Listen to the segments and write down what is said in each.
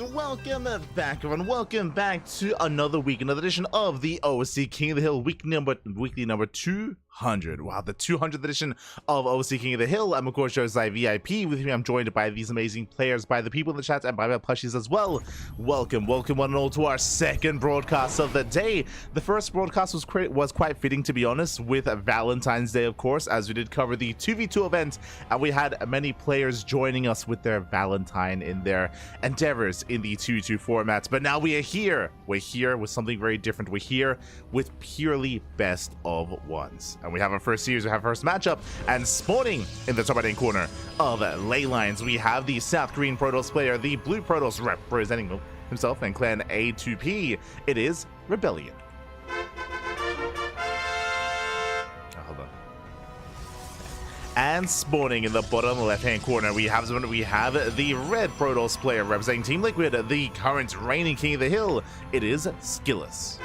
welcome back everyone, welcome back to another week, another edition of the OSC King of the Hill weekly number 200. Wow, the 200th edition of OSC King of the Hill. I'm of course Joseph VIP. With me I'm joined by these amazing players, by the people in the chat, and by my plushies as well. Welcome one and all to our second broadcast of the day. The first broadcast was quite fitting, to be honest, with Valentine's Day, of course, as we did cover the 2v2 event, and we had many players joining us with their Valentine in their endeavors in the 2v2 formats. But now we're here with something very different. We're here with purely best of ones, and we have our first series, we have our first matchup, and spawning in the top right hand corner of ley lines we have the South Korean Protoss player, the Blue Protoss representing himself and clan A2P. It is Rebellion. And spawning in the bottom left hand corner we have the Red Protoss player representing Team Liquid, the current reigning King of the Hill. It is SKillous.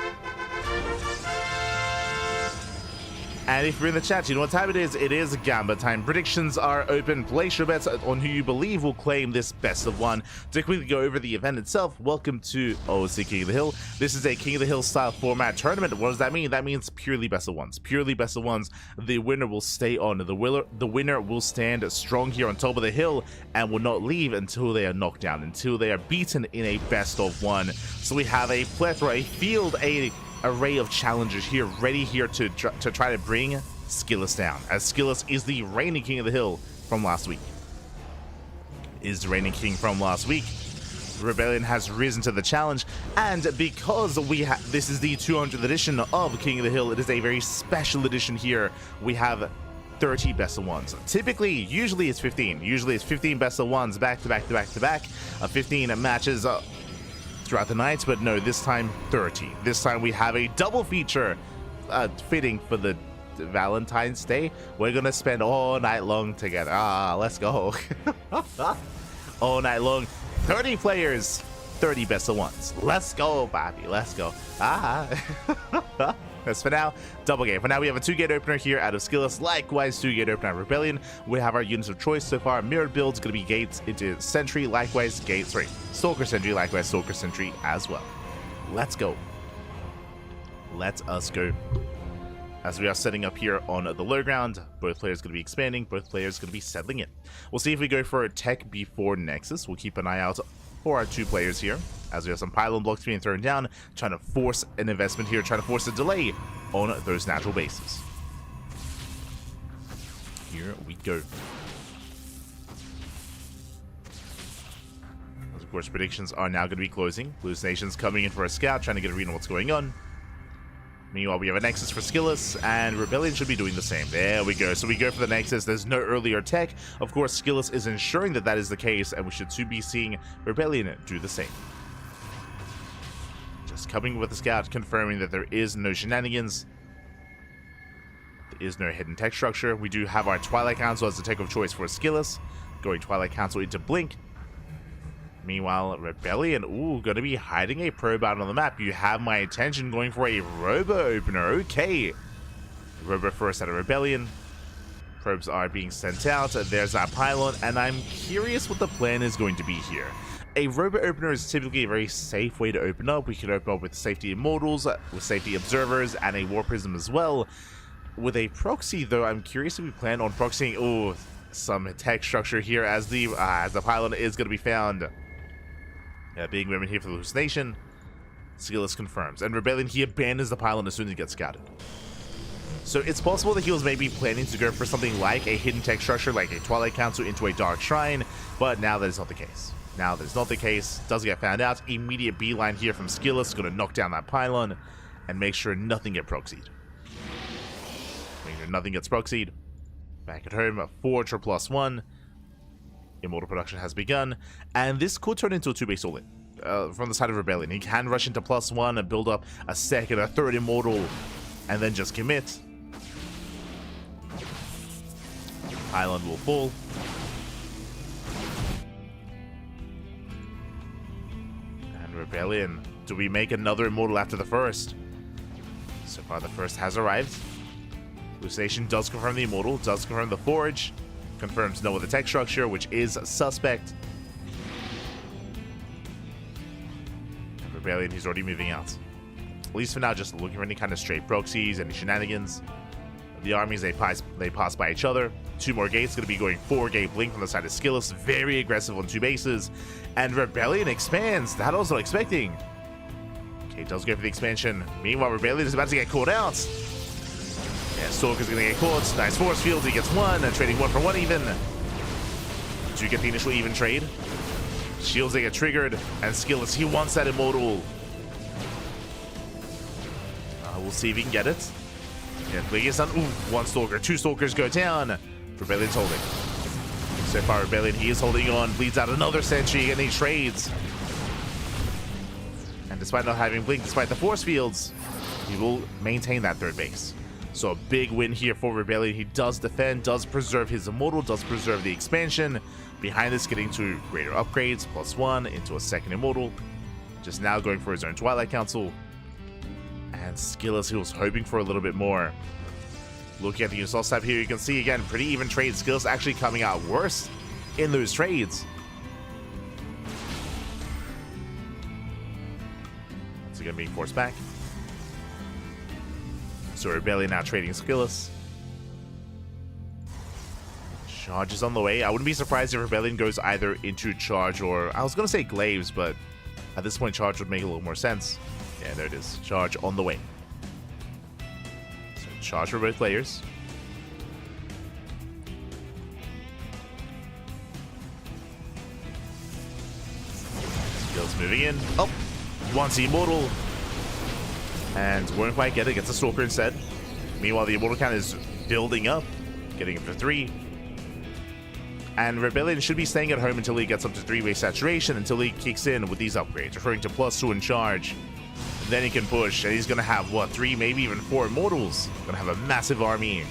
And if you're in the chat, you know what time it is. It is Gamba time. Predictions are open. Place your bets on who you believe will claim this best of one. To quickly go over the event itself, welcome to OSC King of the Hill. This is a King of the Hill style format tournament. What does that mean? That means purely best of ones. Purely best of ones. The winner will stay on. The winner will stand strong here on top of the hill and will not leave until they are knocked down, until they are beaten in a best of one. So we have a plethora, a field, a array of challengers here, ready here to try to bring SKillous down, as SKillous is the reigning King of the Hill from last week. Rebellion has risen to the challenge, and because this is the 200th edition of King of the Hill, it is a very special edition here. We have 30 best of ones. Usually it's 15. Usually it's 15 best of ones back to back, 15 matches throughout the night, but no, this time 30. This time we have a double feature, fitting for the Valentine's Day. We're gonna spend all night long together. Let's go. All night long, 30 players, 30 best of ones. Let's go, Bobby, let's go. That's for now. Double game. For now, we have a 2-gate opener here out of SKillous. Likewise, 2-gate opener out of Rebellion. We have our units of choice so far. Mirrored builds going to be gates into Sentry. Likewise, Stalker Sentry. Likewise, Stalker Sentry as well. Let's go. Let us go. As we are setting up here on the low ground, both players going to be expanding. Both players going to be settling in. We'll see if we go for a tech before Nexus. We'll keep an eye out for our two players here, as we have some pylon blocks being thrown down, trying to force an investment here, trying to force a delay on those natural bases. Here we go. Of course, predictions are now going to be closing. Hallucinations coming in for a scout, trying to get a read on what's going on. Meanwhile, we have a Nexus for SKillous, and Rebellion should be doing the same. There we go. So we go for the Nexus. There's no earlier tech. Of course, SKillous is ensuring that that is the case, and we should soon be seeing Rebellion do the same. Just coming with the scout, confirming that there is no shenanigans. There is no hidden tech structure. We do have our Twilight Council as the tech of choice for SKillous. Going Twilight Council into Blink. Meanwhile, Rebellion, going to be hiding a probe out on the map. You have my attention, going for a Robo opener. Okay. Robo first out of Rebellion. Probes are being sent out. There's our pylon, and I'm curious what the plan is going to be here. A Robo opener is typically a very safe way to open up. We can open up with safety immortals, with safety observers, and a war prism as well. With a proxy, though, I'm curious if we plan on proxying some tech structure here as the pylon is going to be found. Being women here for the hallucination. SKillous confirms. And Rebellion, he abandons the pylon as soon as he gets scouted. So it's possible that he was maybe planning to go for something like a hidden tech structure, like a Twilight Council into a Dark Shrine, but now that is not the case. Doesn't get found out. Immediate beeline here from SKillous, going to knock down that pylon and make sure nothing gets proxied. Back at home, a Forger +1. Immortal production has begun, and this could turn into a 2-base all-in from the side of Rebellion. He can rush into +1 and build up a second, a third Immortal, and then just commit. Island will fall. And Rebellion, do we make another Immortal after the first? So far, the first has arrived. Hallucination does confirm the Immortal, does confirm the Forge. Confirms no other tech structure, which is suspect. Rebellion, he's already moving out. At least for now, just looking for any kind of straight proxies, any shenanigans. The armies, they pass by each other. 2 more gates, going to be going 4-gate blink from the side of SKillous. Very aggressive on 2 bases. And Rebellion expands. That I was not expecting. Okay, does go for the expansion. Meanwhile, Rebellion is about to get caught out. Yeah, Stalker's going to get caught. Nice force field. He gets 1. And trading 1 for 1 even. Do you get the initial even trade? Shields, they get triggered. And SKillous, he wants that immortal. We'll see if he can get it. Yeah, biggest on. Ooh, 1 Stalker. 2 Stalkers go down. Rebellion's holding. So far, Rebellion, he is holding on. Bleeds out another sentry, and he trades. And despite not having blink, despite the force fields, he will maintain that 3rd base. So a big win here for Rebellion. He does defend, does preserve his immortal, does preserve the expansion. Behind this, getting to greater upgrades, +1 into a 2nd immortal. Just now going for his own Twilight Council. And SKillous, he was hoping for a little bit more. Looking at the assault stab here, you can see again, pretty even trades. SKillous actually coming out worse in those trades. Once again being forced back. So Rebellion now trading SKillous. Charge is on the way. I wouldn't be surprised if Rebellion goes either into charge or, I was going to say glaives, but at this point charge would make a little more sense. Yeah, there it is. Charge on the way. So charge for both players. SKillous moving in. Oh! Wants the immortal. And won't quite get it. Gets a Stalker instead. Meanwhile, the immortal count is building up. Getting up to 3. And Rebellion should be staying at home until he gets up to 3-way saturation, until he kicks in with these upgrades, referring to +2 in charge. Then he can push, and he's going to have, what, 3, maybe even 4 immortals. Going to have a massive army.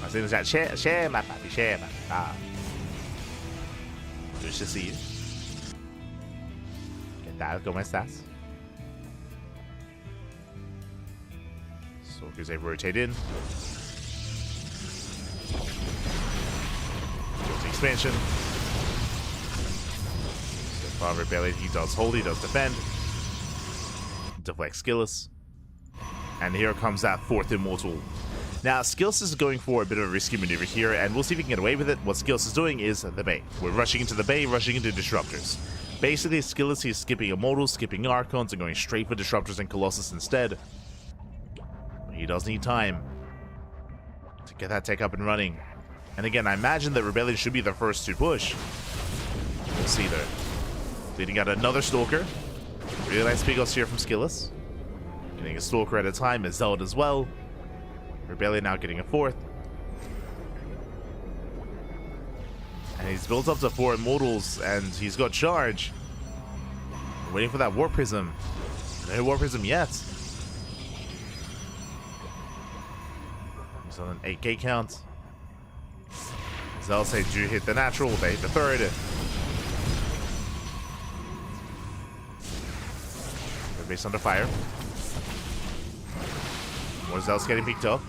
I think that share my papi, share my papi. Good to see you. ¿Qué tal? ¿Cómo estás? So because they rotate in. Goes the expansion. Rebellion, he does hold, he does defend. Deflect SKillous. And here comes that 4th immortal. Now, SKillous is going for a bit of a risky maneuver here, and we'll see if we can get away with it. What SKillous is doing is the Bay. We're rushing into the Bay, rushing into Disruptors. Basically, SKillous, he's skipping Immortals, skipping Archons, and going straight for Disruptors and Colossus instead. He does need time to get that tech up and running. And again, I imagine that Rebellion should be the first to push. We'll see there. Leading out another Stalker. Really nice Pigos here from SKillous. Getting a Stalker at a time, is Zealot as well. Rebellion now getting a 4th. And he's built up to 4 Immortals, and he's got charge. Waiting for that War Prism. No War Prism yet. He's on an 8-gate count. Zealot say do hit the natural, they hit the 3rd. Base under fire. More Zealots getting picked up.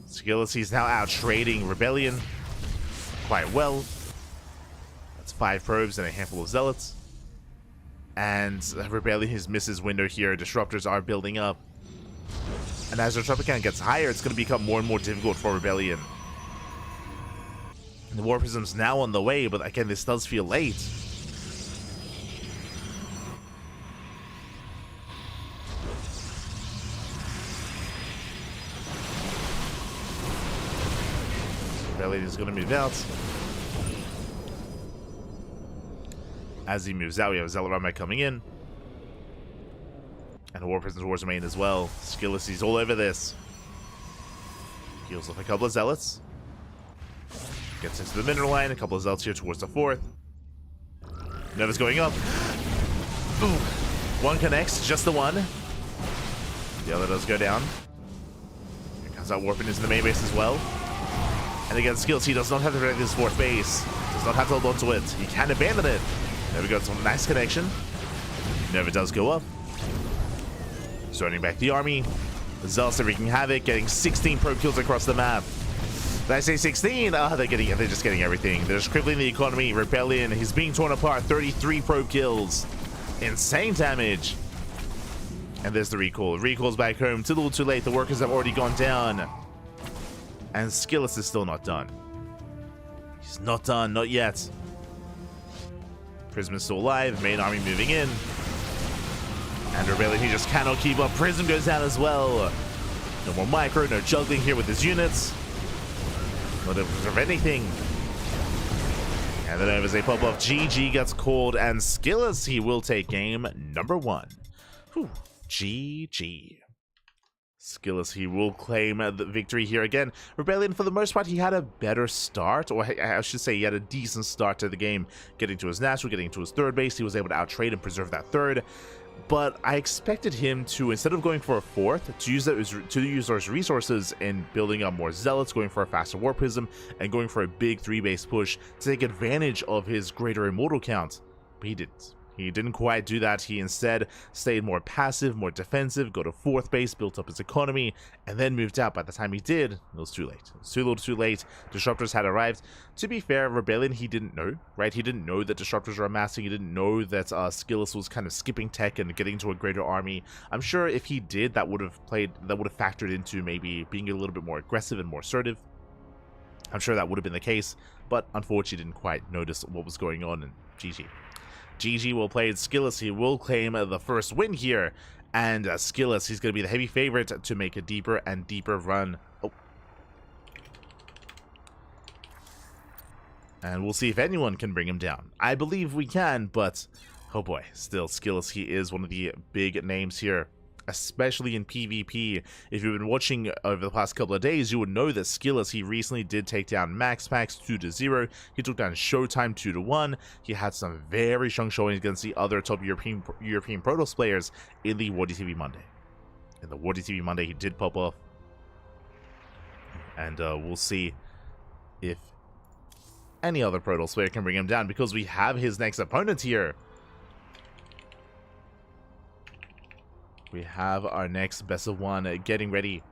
SKillous, he's now out trading Rebellion quite well. That's 5 probes and a handful of Zealots. And Rebellion, his misses window here. Disruptors are building up. And as the disruptor count gets higher, it's going to become more and more difficult for Rebellion. The War Prism's now on the way, but again, this does feel late. Rebellion is going to move out. As he moves out, we have a Zealot Ramite coming in. And War Prison's Wars Remain as well. SKillous, he's all over this. Heals off a couple of Zealots. Gets into the mineral line. A couple of Zealots here towards the 4th. Nova's going up. Ooh. One connects, just the one. The other does go down. Here comes out Warping into the main base as well. And again, SKillous, he does not have to protect his 4th base. Does not have to hold on to it. He can abandon it. There we go, some nice connection. Nova does go up. Starting back the army. The Zealots are wreaking havoc, getting 16 probe kills across the map. Did I say 16? Oh, they're just getting everything. They're just crippling the economy. Rebellion, he's being torn apart. 33 probe kills. Insane damage. And there's the recall. Recall's back home. Too little too late. The workers have already gone down. And SKillous is still not done. He's not done. Not yet. Prism is still alive. Main army moving in. And Rebellion, he just cannot keep up. Prism goes down as well. No more micro. No juggling here with his units. Not able to preserve anything. And then as they pop off, GG gets called. And SKillous, he will take game number 1. Whew. GG. SKillous, he will claim the victory here again. Rebellion, for the most part, he had a better start, or I should say he had a decent start to the game. Getting to his natural, getting to his third base, he was able to outtrade and preserve that third. But I expected him to, instead of going for a fourth, to use those resources in building up more zealots, going for a faster war prism, and going for a big 3-base push to take advantage of his greater immortal count. But he didn't. He didn't quite do that. He instead stayed more passive, more defensive, got a 4th base, built up his economy, and then moved out. By the time he did, it was too late. It was too little too late. Disruptors had arrived. To be fair, Rebellion, he didn't know, right? He didn't know that Disruptors were amassing. He didn't know that SKillous was kind of skipping tech and getting to a greater army. I'm sure if he did, that would have factored into maybe being a little bit more aggressive and more assertive. I'm sure that would have been the case, but unfortunately didn't quite notice what was going on, and GG. GG will play SKillous. He will claim the first win here. And SKillous, he's going to be the heavy favorite to make a deeper and deeper run. Oh. And we'll see if anyone can bring him down. I believe we can, but oh boy, still SKillous, he is one of the big names here. Especially in PvP. If you've been watching over the past couple of days, you would know that SKillous, he recently did take down MaxPax 2-0. He took down Showtime 2-1. He had some very strong showings against the other top European Protoss players in the WarDTV Monday. In the WarDTV Monday, he did pop off. And we'll see if any other Protoss player can bring him down, because we have his next opponent here. We have our next best of one getting ready.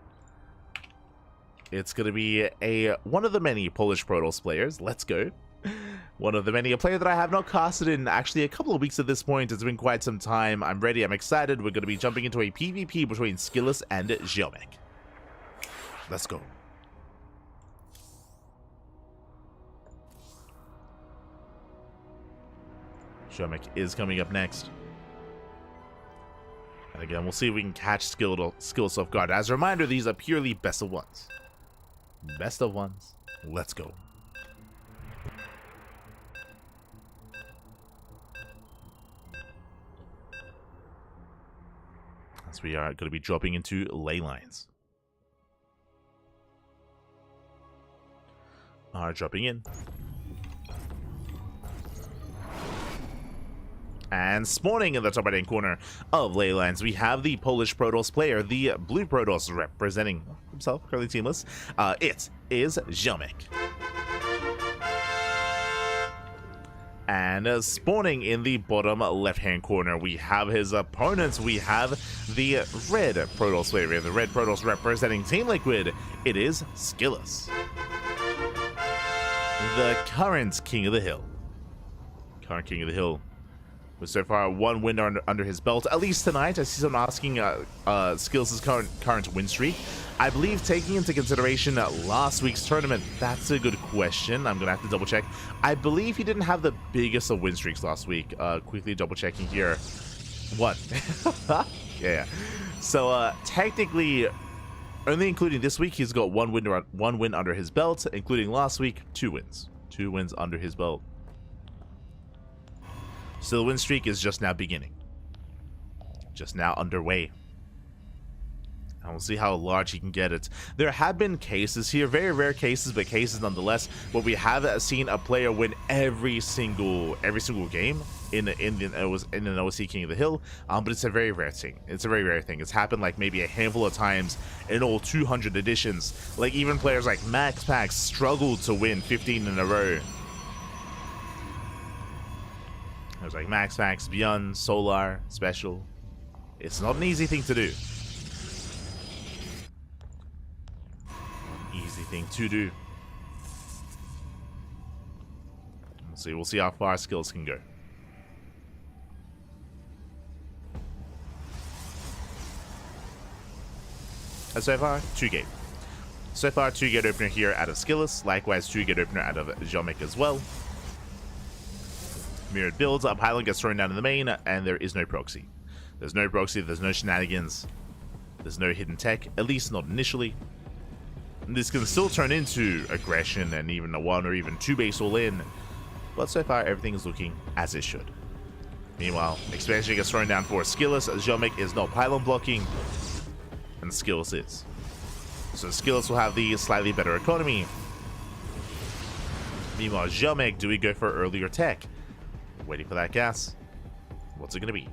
It's going to be one of the many Polish Protoss players. Let's go. One of the many, a player that I have not casted in actually a couple of weeks at this point. It's been quite some time. I'm ready. I'm excited. We're going to be jumping into a PvP between SKillous and ByuN. Let's go. ByuN is coming up next. And again, we'll see if we can catch SKillous off guard. As a reminder, these are purely best of ones. Best of ones. Let's go. As we are going to be dropping into ley lines. Are dropping in. And spawning in the top right-hand corner of ley lines, we have the Polish Protoss player, the blue Protoss representing himself, currently teamless. It is ByuN. And spawning in the bottom left-hand corner, we have his opponents. We have the red Protoss player. We have the red Protoss representing Team Liquid. It is SKillous, the current King of the Hill. Current King of the Hill. With so far 1 win under his belt, at least tonight. I see someone asking SKillous' current win streak. I believe, taking into consideration last week's tournament, that's a good question. I'm going to have to double check. I believe he didn't have the biggest of win streaks last week. Quickly double checking here. What? Yeah. So technically, only including this week, he's got one win under his belt, including last week, 2 wins. 2 wins under his belt. So the win streak is just now beginning. Just now underway. And we'll see how large he can get it. There have been cases here, very rare cases, but cases nonetheless, where we have seen a player win every single game in an OSC King of the Hill. But it's a very rare thing. It's a very rare thing. It's happened like maybe a handful of times in all 200 editions. Like even players like MaxPax struggled to win 15 in a row. There's like MaxPax, ByuN, Solar, Special. It's not an easy thing to do. Easy thing to do. So we'll see how far skills can go. And so far, 2-gate. So far, 2-gate opener here out of SKillous. Likewise, 2-gate opener out of Jomek as well. Mirrored builds. Up Highland gets thrown down in the main, and there is no proxy. There's no proxy, there's no shenanigans. There's no hidden tech, at least not initially. And this can still turn into aggression and even a 1 or even 2 base all in. But so far, everything is looking as it should. Meanwhile, expansion gets thrown down for SKillous, as Jomek is not pylon blocking. And SKillous is. So SKillous will have the slightly better economy. Meanwhile, Jomek, do we go for earlier tech? Waiting for that gas. What's it going to be?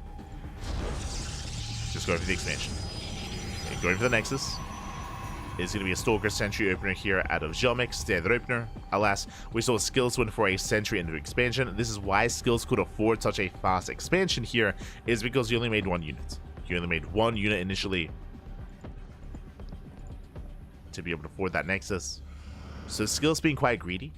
Just going for the expansion. Okay, going for the Nexus. It's going to be a Stalker Sentry opener here out of Jomek, standard opener. Alas, we saw SKillous win for a Sentry into expansion. This is why SKillous could afford such a fast expansion here, is because you only made 1 unit. You only made 1 unit initially to be able to afford that Nexus. So SKillous being quite greedy.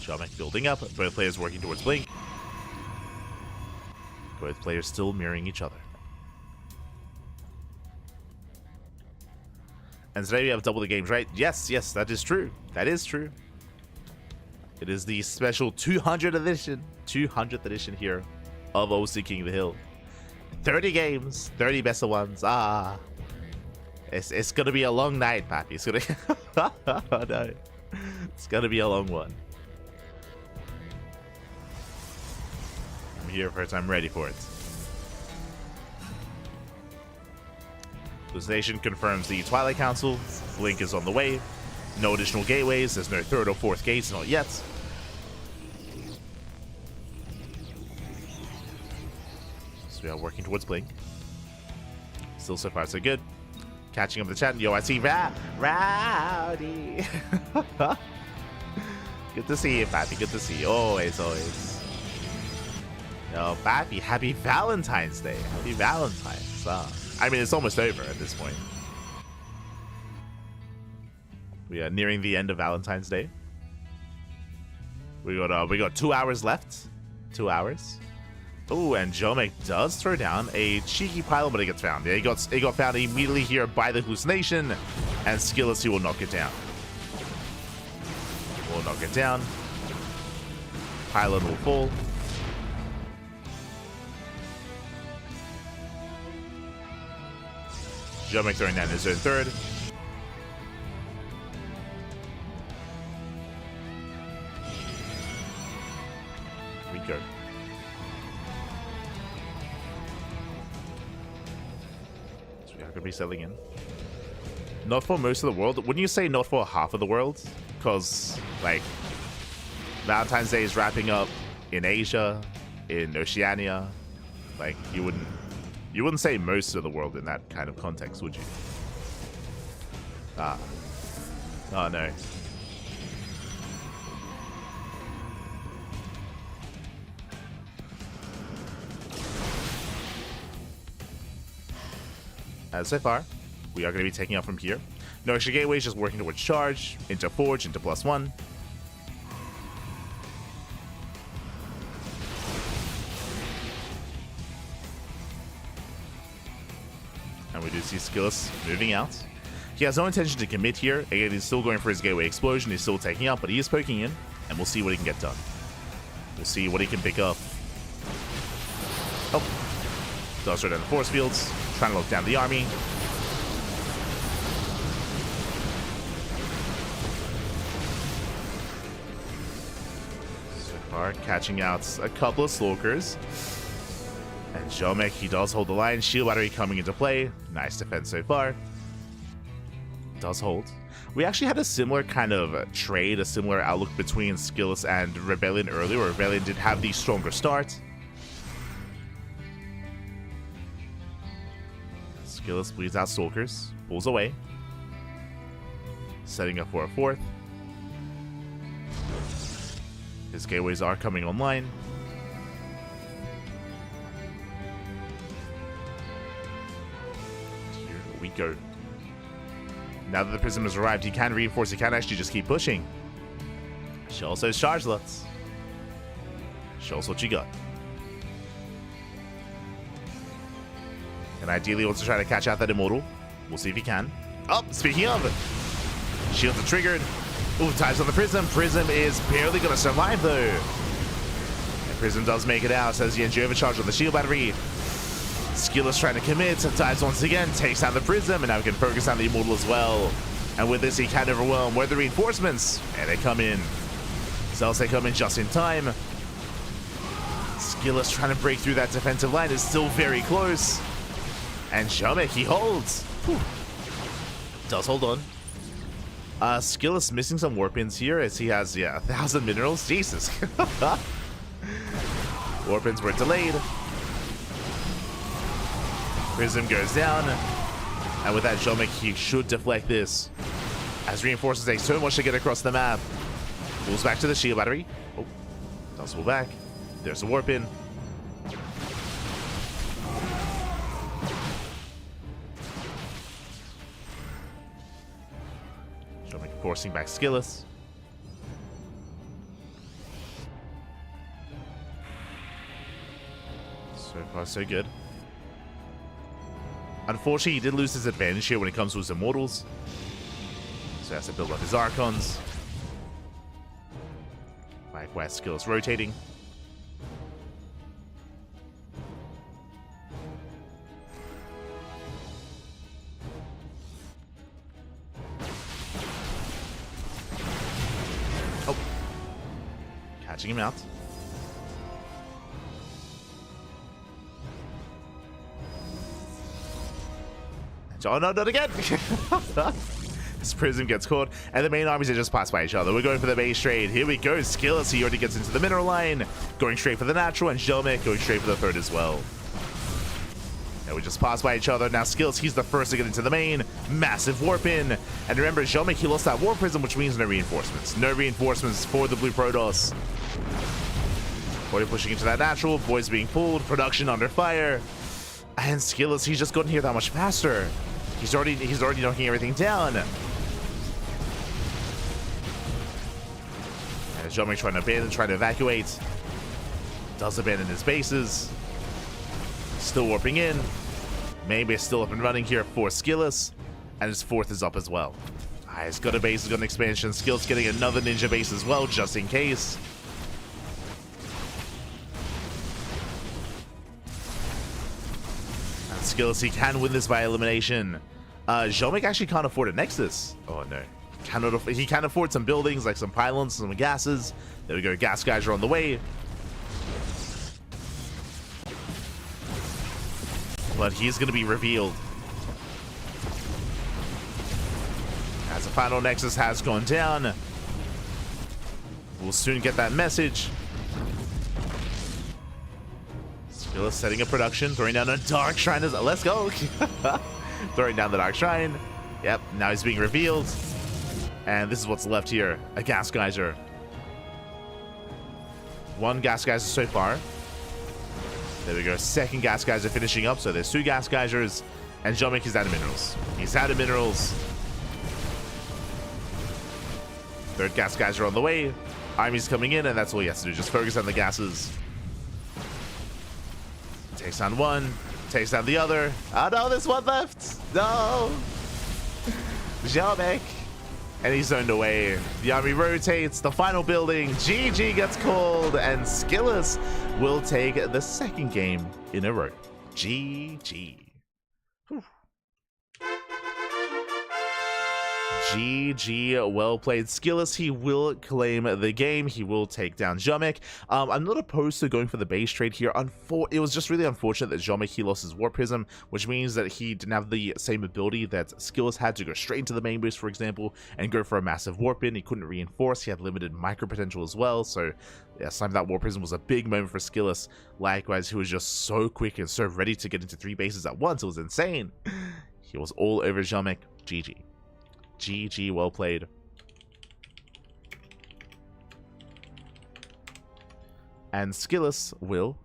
Jomek building up, both players working towards Blink. Both players still mirroring each other. And today we have double the games, right? Yes, that is true. That is true. It is the special 200th edition here of OSC King of the Hill. 30 games, 30 best of ones. It's gonna be a long night, Pappy. It's gonna oh, no. It's gonna be a long one. I'm here for it. I'm ready for it. Hallucination confirms the Twilight Council. Blink is on the way. No additional gateways. There's no 3rd or 4th gates, not yet. We are working towards Blink. Still so far so good. Catching up the chat. Yo, I see Rowdy. Good to see you, Pappy. Good to see you. Always. Yo, Pappy, happy Valentine's Day. Happy Valentine's. I mean, it's almost over at this point. We are nearing the end of Valentine's Day. We got 2 hours left. 2 hours. Oh, and Jomek does throw down a cheeky pylon, but it gets found. Yeah, it got found immediately here by the hallucination, and SKillous, he will knock it down. Pylon will fall. Jomek throwing down his own 3rd. We go. Could be selling in. Not for most of the world. Wouldn't you say not for half of the world? Because, like, Valentine's Day is wrapping up in Asia, in Oceania. Like, you wouldn't say most of the world in that kind of context, would you? Oh no. So far, we are going to be taking off from here. No extra gateways, just working towards charge, into forge, into +1. And we do see SKillous moving out. He has no intention to commit here. Again, he's still going for his gateway explosion. He's still taking out, but he is poking in, and we'll see what he can get done. We'll see what he can pick up. Oh. Does throw down the force fields. Trying to lock down the army. So far, catching out a couple of Stalkers. And Jomek, he does hold the line. Shield battery coming into play. Nice defense so far. Does hold. We actually had a similar kind of trade, a similar outlook between SKillous and Rebellion earlier, where Rebellion did have the stronger start. SKillous bleeds out Stalkers, pulls away, setting up for a 4th. His gateways are coming online. Here we go. Now that the Prism has arrived, he can reinforce, he can actually just keep pushing. Show us those charge lots. Show us what you got. And ideally also try to catch out that Immortal. We'll see if he can. Oh, speaking of, shields are triggered. Ooh, ties on the Prism. Prism is barely going to survive though. And Prism does make it out as the NG overcharge on the shield battery. SKillous trying to commit, dives once again, takes out the Prism, and now we can focus on the Immortal as well. And with this, he can overwhelm. Where are the reinforcements? And they come in. Cells, they come in just in time. SKillous trying to break through that defensive line is still very close. And Jomek, he holds. Whew. Does hold on. SKillous missing some warp ins here as he has, 1,000 minerals. Jesus. Warp ins were delayed. Prism goes down, and with that Jomek, he should deflect this. As reinforcements take so much to get across the map. Pulls back to the shield battery. Oh, does pull back. There's a warp in. Jomek forcing back SKillous. So far, so good. Unfortunately, he did lose his advantage here when it comes to his Immortals. So he has to build up his Archons. Likewise, SKillous rotating. Oh. Catching him out. Oh no, not again! This Prism gets caught, and the main armies are just passed by each other. We're going for the base trade. Here we go. SKillous, he already gets into the mineral line, going straight for the natural, and Jomek going straight for the third as well. And we just pass by each other. Now SKillous, he's the first to get into the main. Massive warp in. And remember, Jomek, he lost that warp prism, which means no reinforcements. No reinforcements for the blue Protoss. Boy pushing into that natural, boys being pulled, production under fire. And SKillous, he's just gotten here that much faster. He's already knocking everything down. And Jomek trying to abandon, trying to evacuate. Does abandon his bases. Still warping in. Main base still up and running here for SKillous. And his fourth is up as well. He's got a base, he's got an expansion. SKillous getting another ninja base as well, just in case. SKillous, he can win this by elimination. Jomek actually can't afford a Nexus. Oh no. He can afford some buildings, like some pylons, some gases. There we go, gas guys are on the way. But he's going to be revealed. As the final Nexus has gone down. We'll soon get that message. SKillous setting up production, throwing down a Dark Shrine. Let's go. Throwing down the Dark Shrine. Yep, now he's being revealed. And this is what's left here. A Gas Geyser. One Gas Geyser so far. There we go. Second Gas Geyser finishing up. So there's two Gas Geysers. And Jomek is out of minerals. He's out of minerals. Third Gas Geyser on the way. Army's coming in, and that's all he has to do. Just focus on the gases. Takes down one. Takes down the other. Oh no, there's one left. No. Jomek. And he's zoned away. The army rotates. The final building. GG gets called. And SKillous will take the second game in a row. GG. Whew. GG, well played. SKillous, he will claim the game. He will take down Jomek. I'm not opposed to going for the base trade here. It was just really unfortunate that Jomek, he lost his Warp Prism, which means that he didn't have the same ability that SKillous had to go straight into the main base, for example, and go for a massive warp in. He couldn't reinforce. He had limited micro potential as well. So yeah, slamming that Warp Prism was a big moment for SKillous. Likewise, he was just so quick and so ready to get into 3 bases at once. It was insane. He was all over Jomek. GG. GG, well played. And SKillous will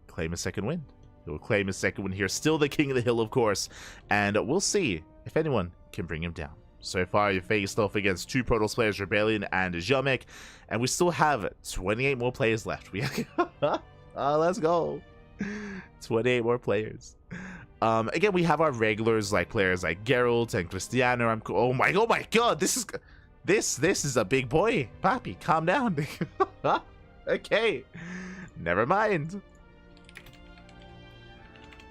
claim a second win. He will claim his second win here. Still the king of the hill, of course. And we'll see if anyone can bring him down. So far, you faced off against 2 Protoss players, Rebellion and Jamek, and we still have 28 more players left. Let's go. 28 more players. Again, we have our regulars, like players like Geralt and Cristiano. Oh my god, this is a big boy. Papi, calm down. Okay, never mind.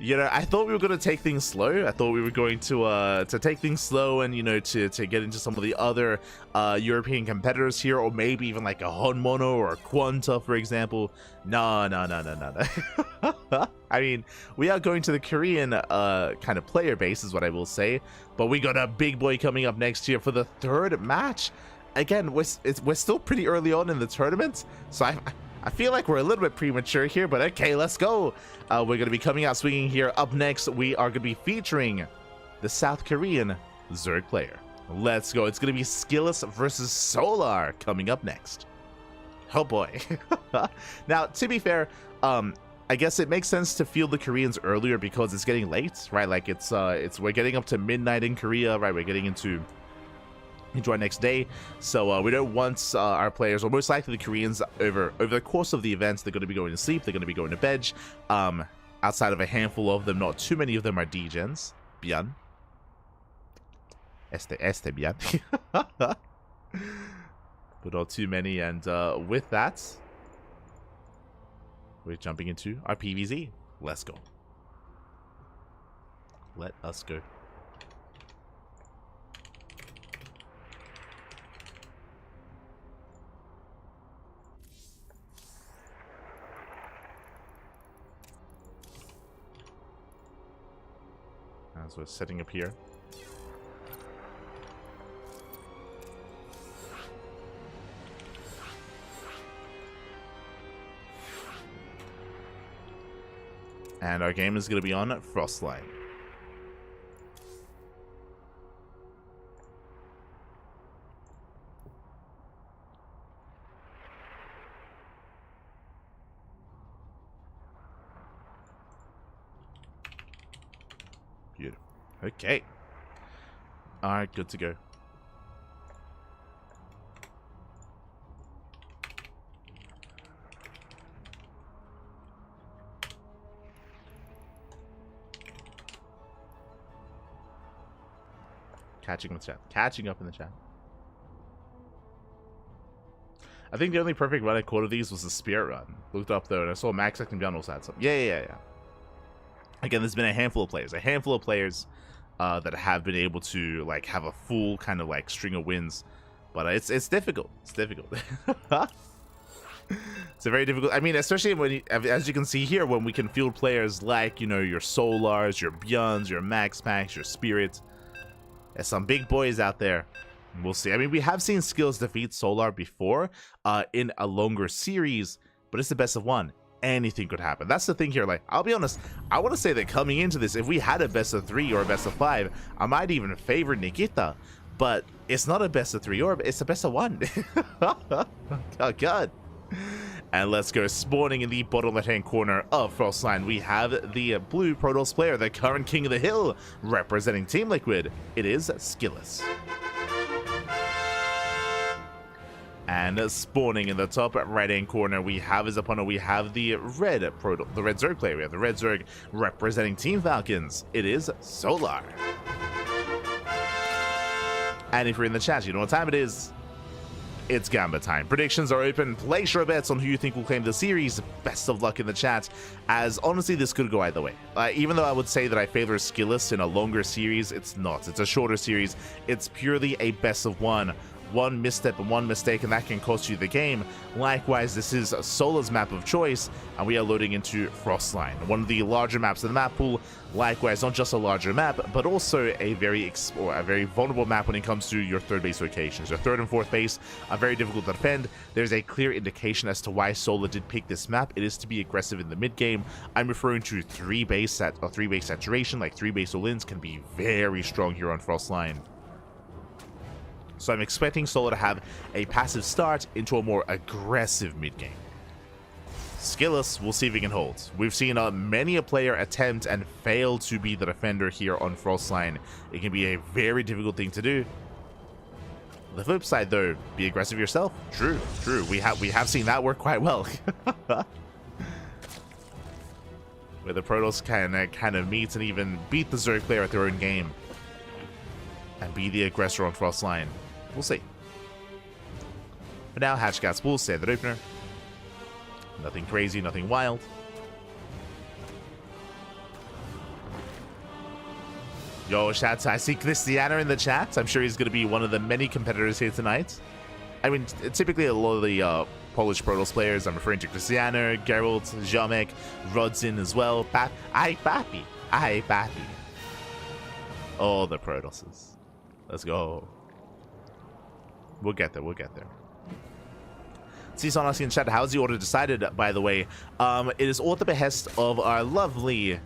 You know, I thought we were going to take things slow. I thought we were going to take things slow and, you know, to get into some of the other European competitors here, or maybe even like a Honmono or a Quanta, for example. No. I mean, we are going to the Korean kind of player base is what I will say, but we got a big boy coming up next year for the 3rd match. Again, we're still pretty early on in the tournament, so I feel like we're a little bit premature here, but okay, let's go. We're going to be coming out swinging here. Up next, we are going to be featuring the South Korean Zerg player. Let's go. It's going to be SKillous versus Solar coming up next. Oh boy. Now, to be fair, I guess it makes sense to field the Koreans earlier because it's getting late, right? Like we're getting up to midnight in Korea, right? We're getting into our next day, so we don't want our players, or most likely the Koreans, over the course of the events, they're going to be going to sleep, they're going to be going to bed. Outside of a handful of them, not too many of them are DGens. ByuN. Este ByuN. But not too many, and with that, we're jumping into our PVZ. Let's go. Let us go. As we're setting up here. And our game is going to be on Frostline. Beautiful. Okay. Alright, good to go. Catching up in the chat. I think the only perfect run I caught of these was the Spirit run. Looked up though, and I saw MaxPax and ByuN also had some. Yeah. Again, there's been a handful of players that have been able to like have a full kind of like string of wins, but it's difficult. It's difficult. It's a very difficult. I mean, especially when, as you can see here, when we can field players like, you know, your Solars, your ByuNs, your MaxPax, your Spirits. There's some big boys out there. We'll see. I mean, we have seen SKillous defeat Solar before in a longer series, but it's the best of 1. Anything could happen. That's the thing here. Like, I'll be honest, I want to say that coming into this, if we had a best of 3 or a best of 5, I might even favor Nikita, but it's not a best of 3 or it's a best of 1. Oh god. And let's go. Spawning in the bottom left-hand corner of Frostline, we have the blue Protoss player, the current king of the hill, representing Team Liquid. It is SKillous. And spawning in the top right-hand corner, we have his opponent. We have the red Zerg player. We have the red Zerg representing Team Falcons. It is Solar. And if you're in the chat, you know what time it is. It's Gamba time. Predictions are open. Place your bets on who you think will claim the series. Best of luck in the chat, as honestly this could go either way. Even though I would say that I favor SKillous in a longer series, it's not. It's a shorter series. It's purely a best of 1. One misstep and one mistake, and that can cost you the game. Likewise, this is Solar's map of choice, and we are loading into Frostline, one of the larger maps in the map pool. Likewise, not just a larger map, but also a very vulnerable map when it comes to your third base locations. Your third and fourth base are very difficult to defend. There's a clear indication as to why Solar did pick this map. It is to be aggressive in the mid game. I'm referring to 3 base saturation, like 3 base all-ins can be very strong here on Frostline. So I'm expecting Solar to have a passive start into a more aggressive mid-game. SKillous, we'll see if he can hold. We've seen many a player attempt and fail to be the defender here on Frostline. It can be a very difficult thing to do. The flip side, though, be aggressive yourself. True, true. We have seen that work quite well. Where the Protoss kind of meet and even beat the Zerg player at their own game. And be the aggressor on Frost line. We'll see. For now, Hatchcats will standard opener. Nothing crazy, nothing wild. Yo, chat, I see Cristiano in the chat. I'm sure he's going to be one of the many competitors here tonight. I mean, typically a lot of the Polish Protoss players, I'm referring to Cristiano, Geralt, Jamek, Rodzin as well. Ay, papi. Ay, papi. All the Protosses. Let's go. We'll get there, we'll get there. Season asking in chat, how's the order decided, by the way? It is all at the behest of our lovely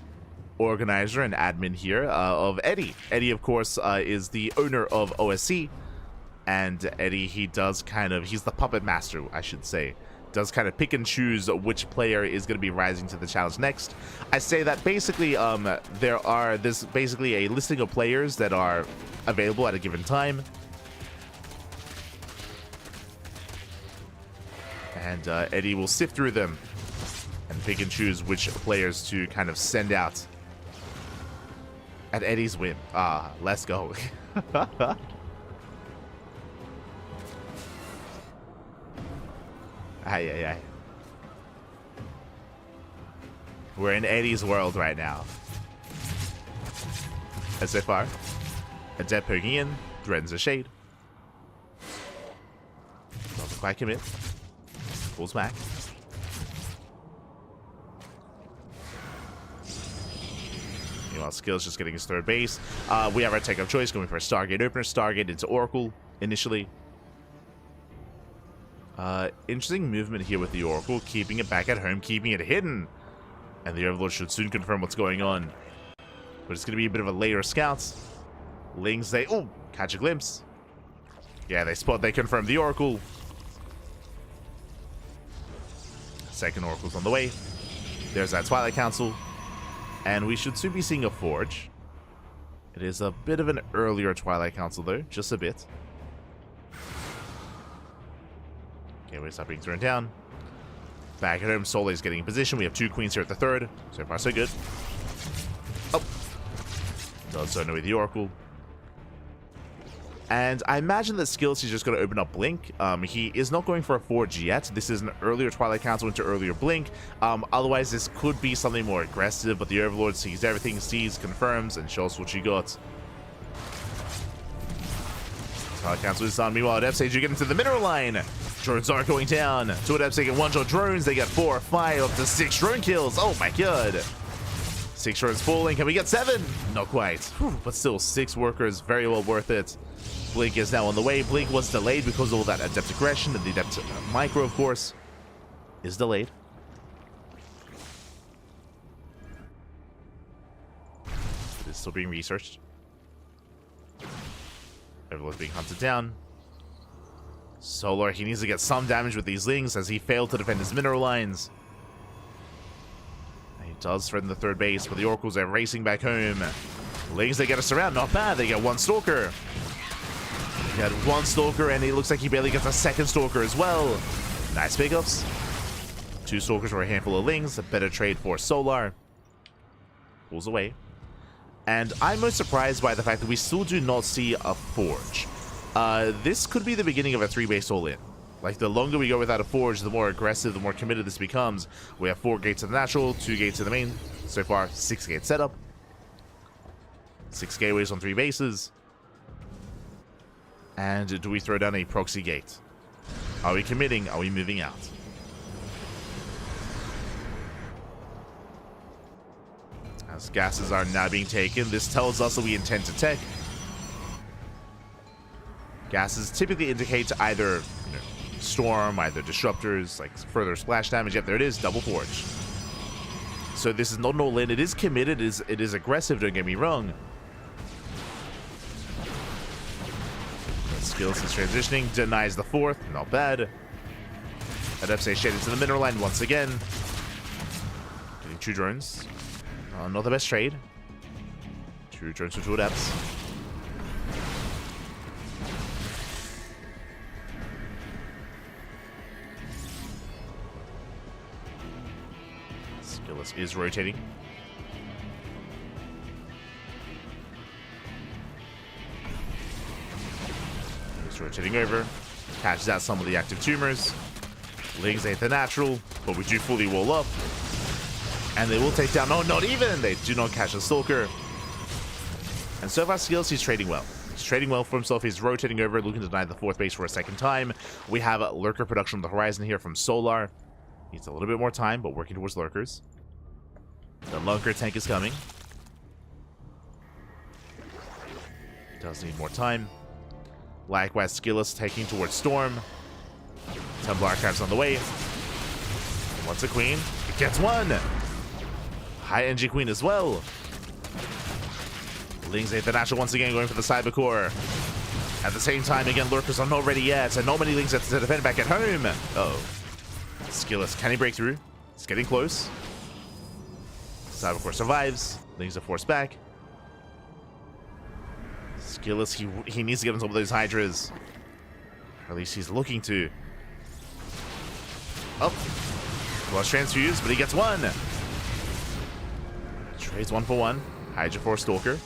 organizer and admin here, of Eddie. Eddie, of course, is the owner of OSC. And Eddie, he's the puppet master, I should say. Does kind of pick and choose which player is going to be rising to the challenge next. I say that basically, there's basically a listing of players that are available at a given time. And Eddie will sift through them and pick and choose which players to kind of send out at Eddie's whim. Let's go. Ay. We're in Eddie's world right now. SFR. Adept poking in. Threatens a shade. Doesn't quite commit. Pulls back. Meanwhile, SKillous just getting his third base. We have our tech of choice going for a Stargate opener. Stargate into Oracle initially. Interesting movement here with the Oracle, keeping it back at home, keeping it hidden. And the Overlord should soon confirm what's going on. But it's going to be a bit of a later scout. Lings, oh, catch a glimpse. Yeah, they confirm the Oracle. Second Oracle's on the way. There's that Twilight Council. And we should soon be seeing a Forge. It is a bit of an earlier Twilight Council, though. Just a bit. Okay, we stop being thrown down. Back at home, Soleil's getting in position. We have two queens here at the third. So far, so good. Oh. Does so know with the Oracle. And I imagine that SKillous is just going to open up Blink. He is not going for a Forge yet. This is an earlier Twilight Council into earlier Blink. Otherwise, this could be something more aggressive, but the Overlord sees everything, sees, confirms, and shows what she got. Twilight Council is on. Meanwhile, at F-Stage, you get into the mineral line. Drones are going down. Two Adepts taking one-shot drones. They got 4, 5, up to 6 drone kills. Oh my god. 6 drones falling. Can we get 7? Not quite. Whew, but still, 6 workers. Very well worth it. Blink is now on the way. Blink was delayed because of all that Adept aggression, and the Adept micro, of course, is delayed. It is still being researched. Everyone's being hunted down. Solar, he needs to get some damage with these Lings as he failed to defend his mineral lines. He does threaten the third base, but the Oracles are racing back home. Lings, they get us around. Not bad. They get 1 Stalker. He had 1 Stalker, and he looks like he barely gets a 2nd Stalker as well. Nice pickups. 2 Stalkers for a handful of Lings. A better trade for Solar. Pulls away. And I'm most surprised by the fact that we still do not see a Forge. This could be the beginning of a 3-base all-in. Like, the longer we go without a Forge, the more aggressive, the more committed this becomes. We have 4 gates in the natural, 2 gates in the main. So far, 6 gate setup. 6 gateways on 3 bases. And do we throw down a proxy gate? Are we committing? Are we moving out? As gases are now being taken, this tells us that we intend to tech. Gases typically indicate either storm, either disruptors, like further splash damage. Yep, there it is, double Forge. So this is not an all-in. It is committed. It is aggressive, don't get me wrong. SKillous is transitioning, denies the 4th. Not bad. Adept say shade into the mineral line once again. Getting 2 drones. Not the best trade. 2 drones for 2 Adepts. SKillous is rotating. He's rotating over. Catches out some of the active tumors. Lings ain't the natural, but we do fully wall up. And they will take down... No, not even! They do not catch the Stalker. And so far, SKillous, he's trading well. He's trading well for himself. He's rotating over, looking to deny the 4th base for a second time. We have Lurker production on the horizon here from Solar. Needs a little bit more time, but working towards Lurkers. The Lurker tank is coming. Does need more time. Likewise, SKillous taking towards Storm. Templar Archives on the way. Wants a Queen. It gets one! High NG Queen as well. Lings ain't the natural once again, going for the Cyber Core. At the same time, again, Lurkers are not ready yet, and not many Lings have to defend back at home. Uh-oh. SKillous, can he break through? It's getting close. Cyber Core survives. Lings are forced back. SKillous, he needs to get on top of those Hydras. Or at least he's looking to. Oh. Was transfused, but he gets one. Trades 1 for 1. Hydra for a Stalker.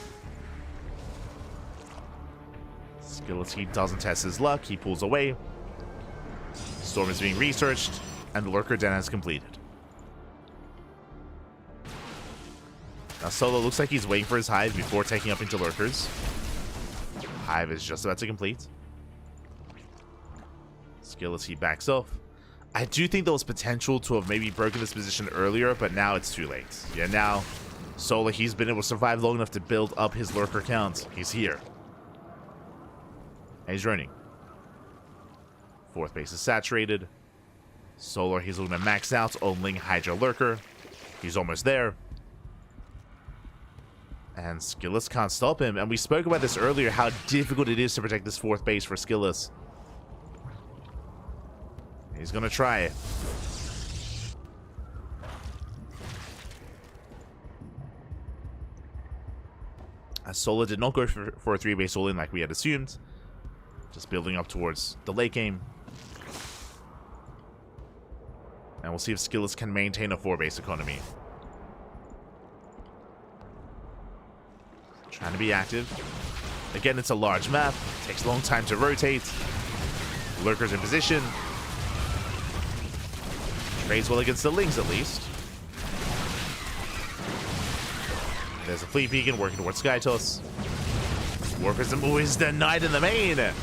SKillous, he doesn't test his luck. He pulls away. Storm is being researched, and the Lurker Den has completed. Now Solo looks like he's waiting for his Hive before taking up into Lurkers. Hive is just about to complete. SKillous, he backs off. I do think there was potential to have maybe broken this position earlier, but now it's too late. Yeah, now Solar, he's been able to survive long enough to build up his Lurker count. He's here. And he's running. 4th base is saturated. Solar, he's looking to max out on Ling Hydra Lurker. He's almost there. And SKillous can't stop him. And we spoke about this earlier, how difficult it is to protect this 4th base for SKillous. He's gonna try. As Solar did not go for a 3-base all-in like we had assumed. Just building up towards the late game. And we'll see if SKillous can maintain a 4-base economy. Trying to be active. Again, it's a large map. Takes a long time to rotate. Lurkers in position. Trades well against the Lings at least. There's a Fleet Beacon working towards Sky Toss. Warprism is denied in the main. That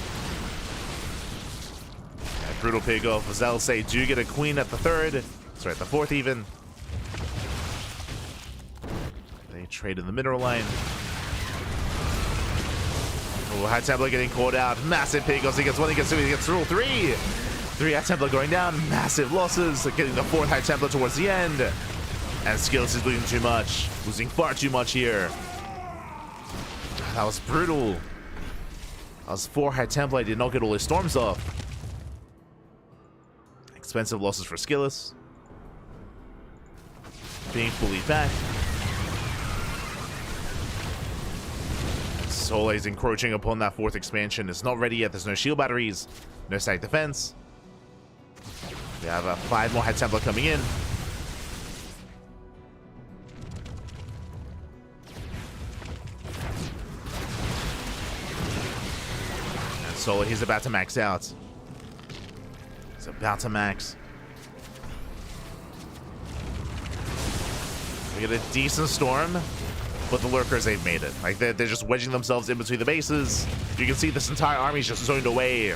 brutal pig off. Zelsay do get a Queen at the 3rd. Sorry, at the 4th even. They trade in the mineral line. Oh, High Templar getting caught out. Massive pig off. He gets 1, he gets 2, he gets all 3. 3 High Templar going down. Massive losses. Getting the 4th High Templar towards the end. And SKillous is losing too much. Losing far too much here. That was brutal. That was 4 High Templar. Did not get all his storms off. Expensive losses for SKillous. Being fully back. Solar is encroaching upon that 4th expansion. It's not ready yet. There's no shield batteries. No static defense. We have 5 more High Templar coming in. And Solar, he's about to max out. He's about to max. We get a decent storm, but the Lurkers, they've made it. Like, they're just wedging themselves in between the bases. You can see this entire army is just zoned away.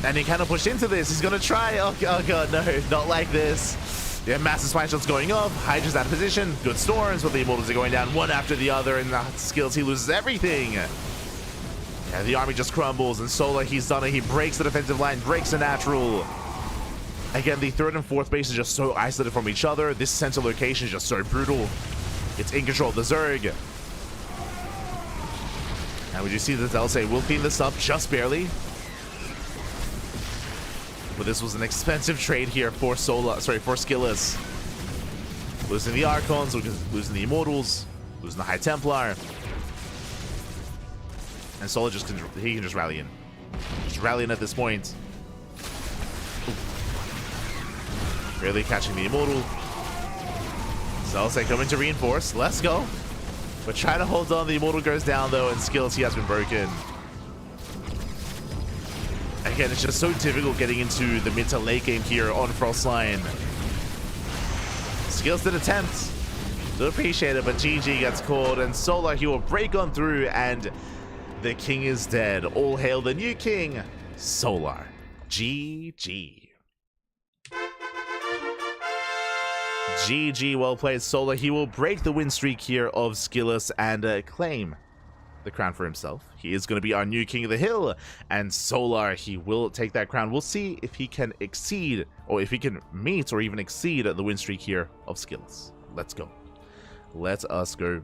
And he kind of pushed into this. He's going to try. Oh god, no. Not like this. Yeah, massive spine shots going off. Hydra's out of position. Good storms, but the Immortals are going down one after the other. And the SKillous, he loses everything. Yeah, the army just crumbles. And Solar, he's done it. He breaks the defensive line, breaks the natural. Again, the 3rd and 4th base is just so isolated from each other. This central location is just so brutal. It's in control of the Zerg. And we do see that Zelsay will clean this up just barely. But this was an expensive trade here for SKillous. Losing the Archons, losing the Immortals, losing the High Templar. And Solar he can just rally in. Just rally in at this point. Really catching the Immortal. Zelsei coming to reinforce. Let's go. We're trying to hold on. The Immortal goes down though, and SKillous, he has been broken. Again, it's just so difficult getting into the mid to late game here on Frostline. SKillous did attempt. Do appreciate it, but GG gets called, and Solar, he will break on through, and the king is dead. All hail the new king, Solar. GG. GG, well played, Solar. He will break the win streak here of SKillous and claim the crown for himself. He is going to be our new king of the hill, and Solar, he will take that crown. We'll see if he can exceed, or if he can meet or even exceed the win streak here of SKillous. Let's go. Let us go.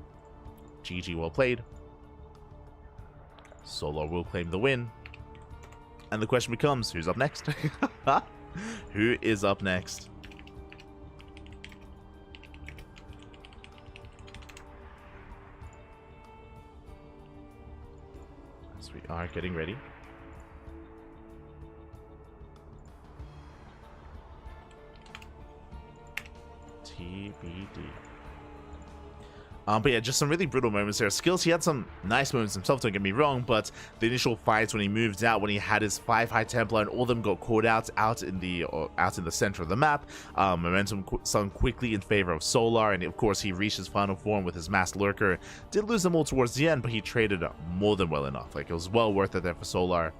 GG, well played. Solar will claim the win. And the question becomes, who's up next? Who is up next? As we are getting ready. TBD. But yeah, just some really brutal moments there. SKillous, he had some nice moments himself, don't get me wrong, but the initial fights when he moved out, when he had his 5 High Templar and all of them got caught out in the center of the map, momentum swung quickly in favor of Solar, and of course he reached his final form with his Masked Lurker. Did lose them all towards the end, but he traded more than well enough. Like, it was well worth it there for Solar.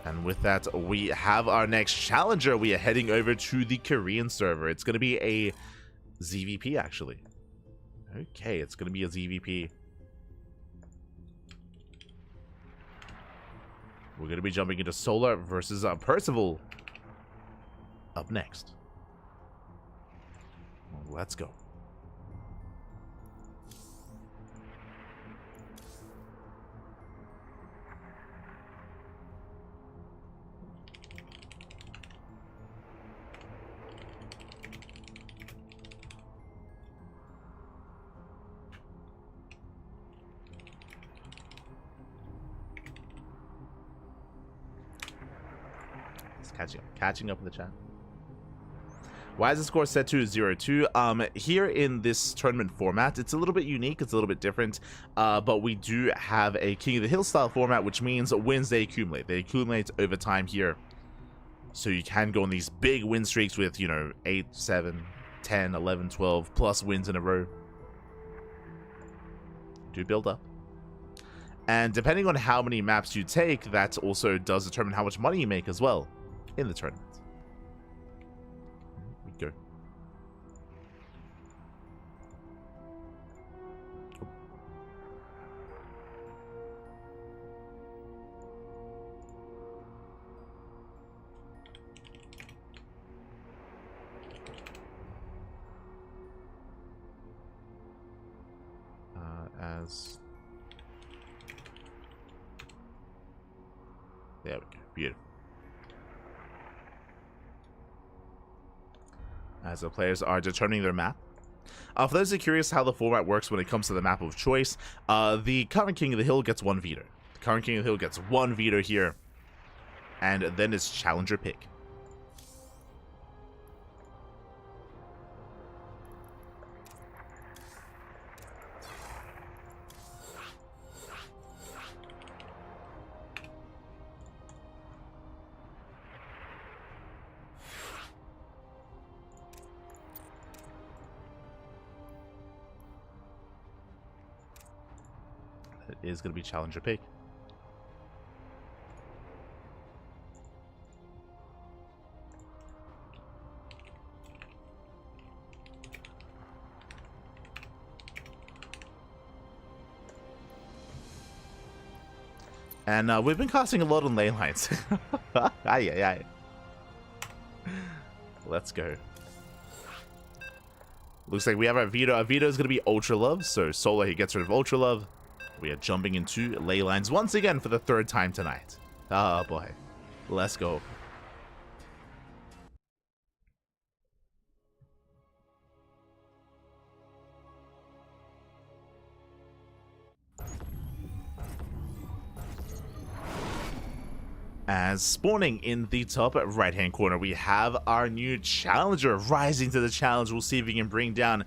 And with that, we have our next challenger. We are heading over to the Korean server. It's going to be a ZVP, actually. Okay, it's going to be a ZVP. We're going to be jumping into Solar versus Percival up next. Let's go. Catching up with the chat. Why is the score set to 0-2? Here in this tournament format, it's a little bit unique, it's a little bit different, but we do have a King of the Hill style format, which means wins they accumulate. They accumulate over time here. So you can go on these big win streaks with, you know, 8, 7, 10, 11, 12 plus wins in a row. Do build up. And depending on how many maps you take, that also does determine how much money you make as well in the tournament. Here we go. There we go. Beautiful. As the players are determining their map. For those who are curious how the format works when it comes to the map of choice, the current King of the Hill gets 1 veto. The current King of the Hill gets 1 veto here, and then it's challenger pick. Is going to be challenger pick. And we've been casting a lot on lane lines. Aye. Let's go. Looks like we have our veto. Our veto is going to be Ultra Love. So Solar, he gets rid of Ultra Love. We are jumping into ley lines once again for the 3rd time tonight. Oh boy. Let's go. As spawning in the top right hand corner, we have our new challenger rising to the challenge. We'll see if he can bring down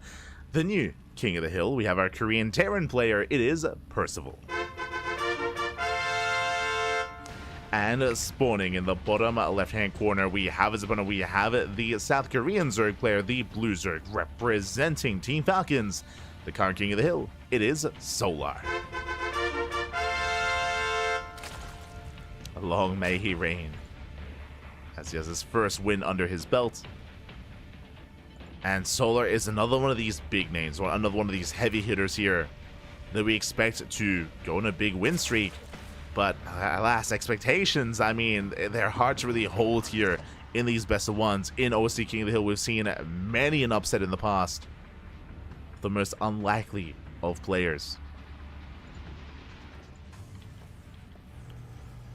the new king of the hill. We have our Korean Terran player. It is Percival. And spawning in the bottom left hand corner, we have as opponent, we have the South Korean Zerg player, the Blue Zerg, representing Team Falcons, the current king of the hill. It is Solar. Long may he reign, as he has his first win under his belt. And Solar is another one of these big names, another one of these heavy hitters here that we expect to go on a big win streak. But alas, expectations, I mean, they're hard to really hold here in these best of ones. In OSC King of the Hill, we've seen many an upset in the past. The most unlikely of players.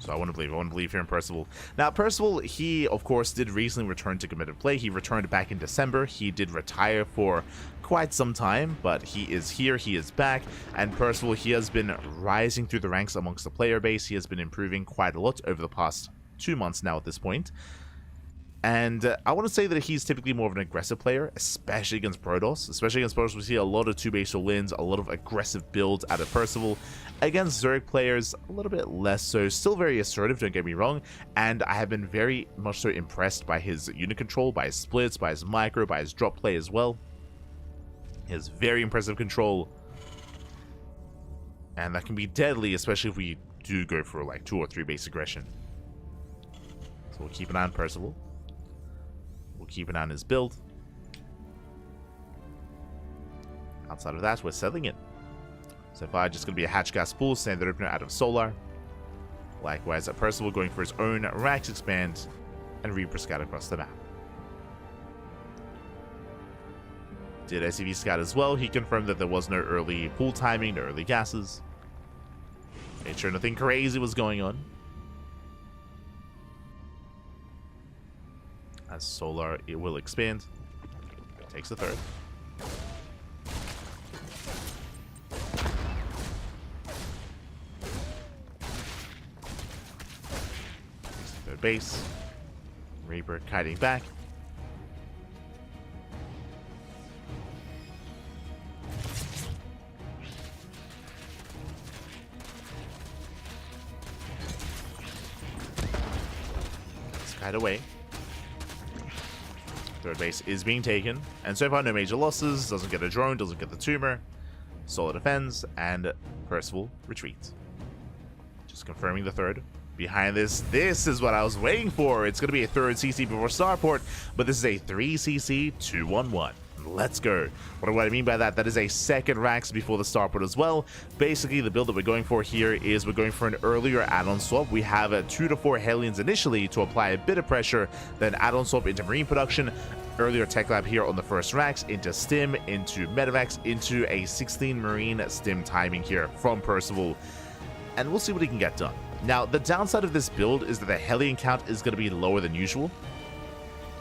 So I want to believe here in Percival. Now, Percival, he, of course, did recently return to competitive play. He returned back in December. He did retire for quite some time, but he is here. He is back. And Percival, he has been rising through the ranks amongst the player base. He has been improving quite a lot over the past 2 months now at this point. And I want to say that he's typically more of an aggressive player, especially against Protoss. Especially against Protoss, we see a lot of 2-base wins, a lot of aggressive builds out of Percival. Against Zerg players, a little bit less so. Still very assertive, don't get me wrong. And I have been very much so impressed by his unit control, by his splits, by his micro, by his drop play as well. He has very impressive control. And that can be deadly, especially if we do go for like 2 or 3 base aggression. So we'll keep an eye on Percival. We'll keep an eye on his build. Outside of that, we're selling it. So far, just going to be a hatch gas pool, standard opener out of Solar. Likewise, at Percival going for his own Rax expand and Reaper scout across the map. Did SCV scout as well. He confirmed that there was no early pool timing, no early gases. Made sure nothing crazy was going on. As Solar, it will expand. Takes the third. Takes the third base. Reaper kiting back. Let's kite away. Third base is being taken, and so far no major losses, doesn't get a drone, doesn't get the tumor. Solar defends, and Percival retreats. Just confirming the third. Behind this is what I was waiting for. It's going to be a third CC before starport, but this is a 3CC 2-1-1. Let's go. What do I mean by that? That is a second Rax before the starport as well. Basically, the build that we're going for here is we're going for an earlier add-on swap. We have 2 to 4 Hellions initially to apply a bit of pressure, then add-on swap into Marine production, earlier Tech Lab here on the first Rax, into Stim, into Medivacs, into a 16 Marine Stim timing here from Percival. And we'll see what he can get done. Now, the downside of this build is that the Hellion count is going to be lower than usual.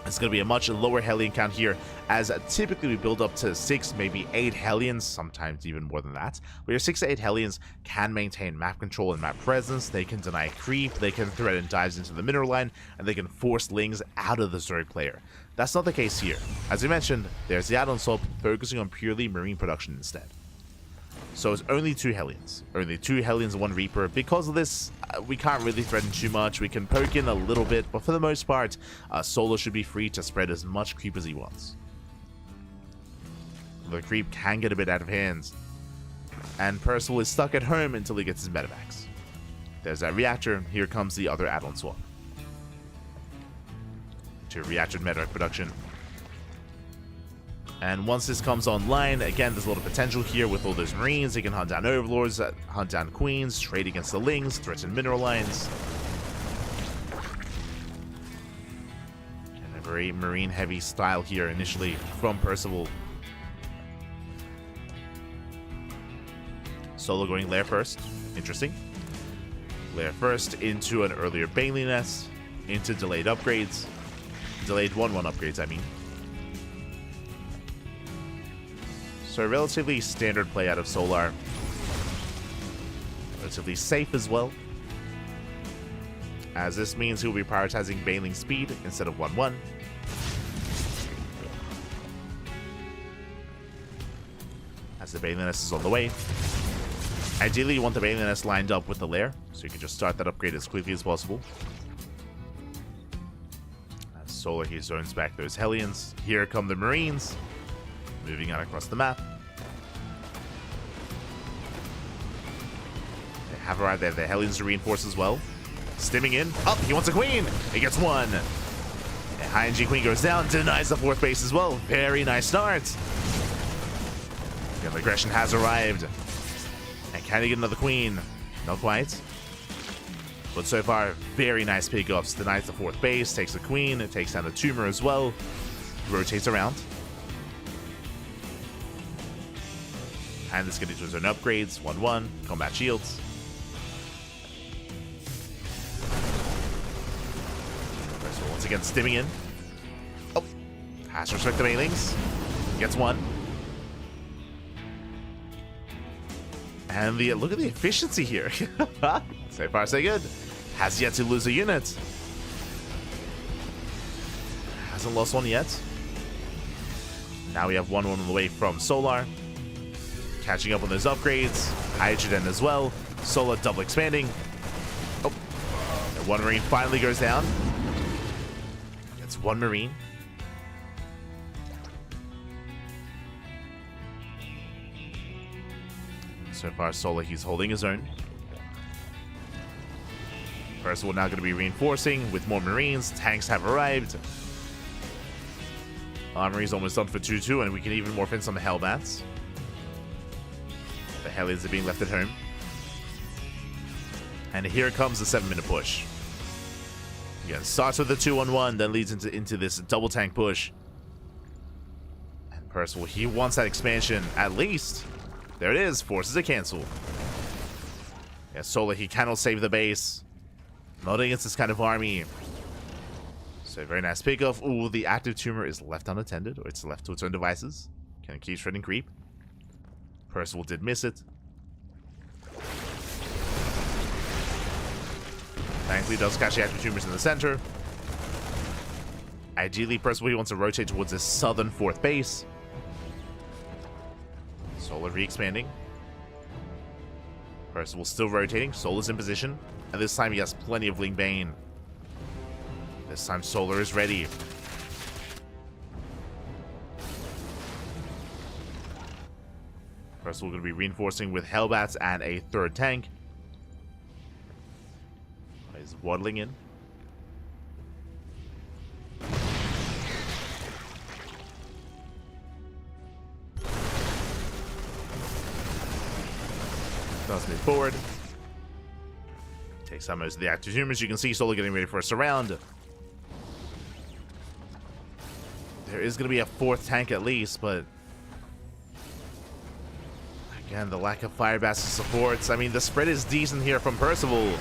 It's going to be a much lower Hellion count here, as typically we build up to 6, maybe 8 Hellions, sometimes even more than that. But your 6 to 8 Hellions can maintain map control and map presence, they can deny creep, they can threaten dives into the mineral line, and they can force lings out of the Zerg player. That's not the case here. As I mentioned, there's the add-on swap focusing on purely Marine production instead. So it's only 2 Hellions. Only 2 Hellions and 1 Reaper. Because of this, we can't really threaten too much. We can poke in a little bit, but for the most part, Solar should be free to spread as much creep as he wants. The creep can get a bit out of hand. And Percival is stuck at home until he gets his Medivacs. There's that reactor. Here comes the other add-on swap. To reactor Medivac production. And once this comes online, again, there's a lot of potential here with all those Marines. They can hunt down Overlords, hunt down Queens, trade against the Lings, threaten mineral lines. And a very Marine-heavy style here initially from Percival. Solo going lair first. Interesting. Lair first into an earlier Bailey nest, into delayed upgrades. Delayed 1-1 upgrades, I mean. So a relatively standard play out of Solar. Relatively safe as well. as this means he'll be prioritizing Bailing speed instead of 1-1. As the Bailing Nest is on the way. Ideally, you want the Bailing Nest lined up with the lair, so you can just start that upgrade as quickly as possible. As Solar, he zones back those Hellions. Here come the Marines, moving out across the map. They have arrived there. The Hellions to reinforce as well. Stimming in. Up, he wants a Queen. He gets one. The High NG Queen goes down, denies the 4th base as well. Very nice start. The aggression has arrived. And can he get another Queen? Not quite. But so far, very nice pickups. Denies the 4th base, takes the Queen, it takes down the Tumor as well. Rotates around. And this getting to his own upgrades. 1-1. Combat shields. So once again, stimming in. Oh. Has to respect the Bailings. Gets one. And the look at the efficiency here. So far, so good. Has yet to lose a unit. Hasn't lost one yet. Now we have 1-1 on the way from Solar. Catching up on those upgrades. Hydrogen as well. Solar double expanding. Oh. And 1 Marine finally goes down. It's 1 Marine. So far, Solar, he's holding his own. Percival now going to be reinforcing with more Marines. Tanks have arrived. Armory's almost done for 2-2, and we can even morph in some Hellbats. The Hellions are being left at home. And here comes the 7-minute push. Again, starts with the 2-1-1, then leads into this double tank push. And Percival, he wants that expansion at least. There it is. Forces a cancel. Yeah, Solar, he cannot save the base. Not against this kind of army. So very nice pickoff. Ooh, the active Tumor is left unattended, or it's left to its own devices. Can it keep shredding creep? Percival did miss it. Thankfully, does catch the active Tumors in the center. Ideally, Percival, he wants to rotate towards his southern 4th base. Solar re-expanding. Percival still rotating. Solar's in position. And this time he has plenty of Ling Bane. This time Solar is ready. Percival going to be reinforcing with Hellbats and a 3rd tank. He's waddling in. Does move forward. Takes out most of the active Tumors. You can see Solar getting ready for a surround. There is going to be a 4th tank at least, but again, the lack of Fire Bastion supports. I mean, the spread is decent here from Percival.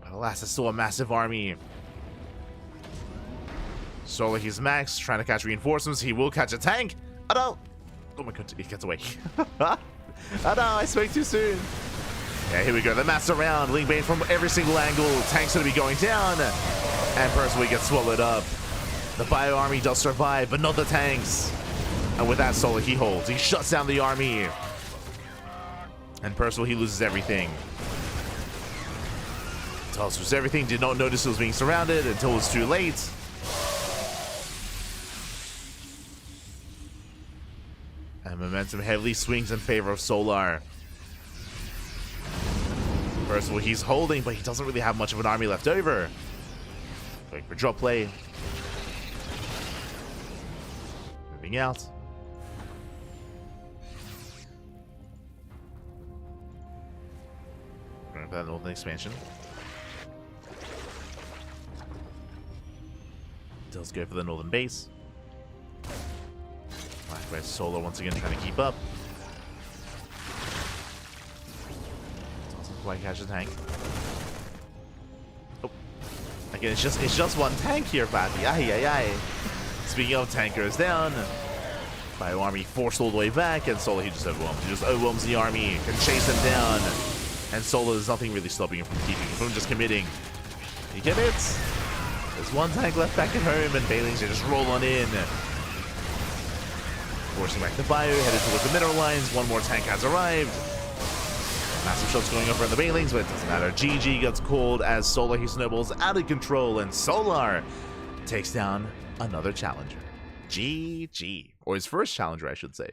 But alas, it's still a massive army. Solar, he's max, trying to catch reinforcements. He will catch a tank. Oh no! Oh my god, he gets away. Oh no, I spoke too soon. Yeah, here we go. The mass around. Ling Bane from every single angle. Tank's going to be going down. And Percival gets swallowed up. The Bio army does survive, but not the tanks. And with that, Solar, he holds. He shuts down the army. And Percival, he loses everything. Does lose everything. Did not notice it was being surrounded until it was too late. And momentum heavily swings in favor of Solar. Percival, he's holding, but he doesn't really have much of an army left over. Going for drop play. Moving out. Going for that northern expansion. Does go for the northern base. Where's Solar once again trying to keep up. Doesn't quite catch the tank. Oh. Again, it's just one tank here, Fatty. Aye, aye, aye. Speaking of, tank goes down. Bio army forced all the way back, and Solar, he just overwhelms. He just overwhelms the army, can chase them down. And Solar, there's nothing really stopping him from just committing. He commits. There's one tank left back at home, and Bailings just roll on in. Forcing back the ByuN, headed towards the mineral lines. One more tank has arrived. Massive shots going over on the Bailings, but it doesn't matter. GG gets called as Solar, he snowballs out of control, and Solar takes down another challenger. GG. Or his first challenger, I should say.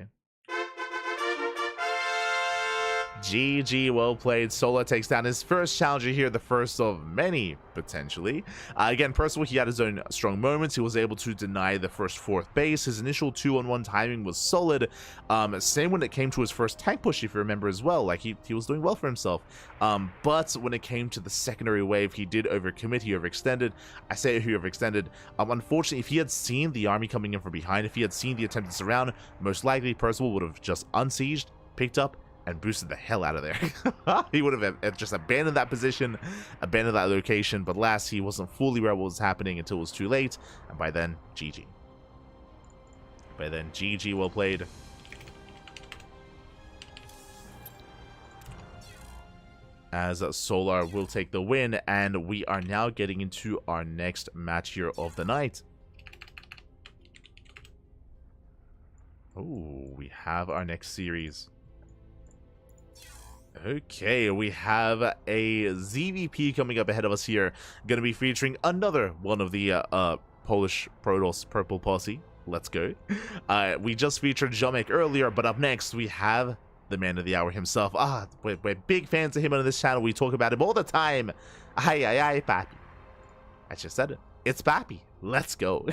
GG, well played. Solar takes down his first challenger here, the first of many, potentially. Again, Percival, he had his own strong moments. He was able to deny the first fourth base. His initial 2-on-1 timing was solid. Same when it came to his first tank push, if you remember as well. Like, he was doing well for himself. But when it came to the secondary wave, he did overcommit. He overextended. I say he overextended. Unfortunately, if he had seen the army coming in from behind, if he had seen the attempted surround, most likely Percival would have just unsieged, picked up, and boosted the hell out of there. He would have just abandoned that position, abandoned that location, but last he wasn't fully aware what was happening until it was too late, and by then, GG. By then, GG, well played. As Solar will take the win, and we are now getting into our next match here of the night. Oh, we have our next series. Okay, we have a ZVP coming up ahead of us here. Going to be featuring another one of the Polish Protoss Purple Posse. Let's go. We just featured Jomek earlier, but up next we have the man of the hour himself. We're big fans of him on this channel. We talk about him all the time. Aye, Papi. I just said it. It's Papi. Let's go.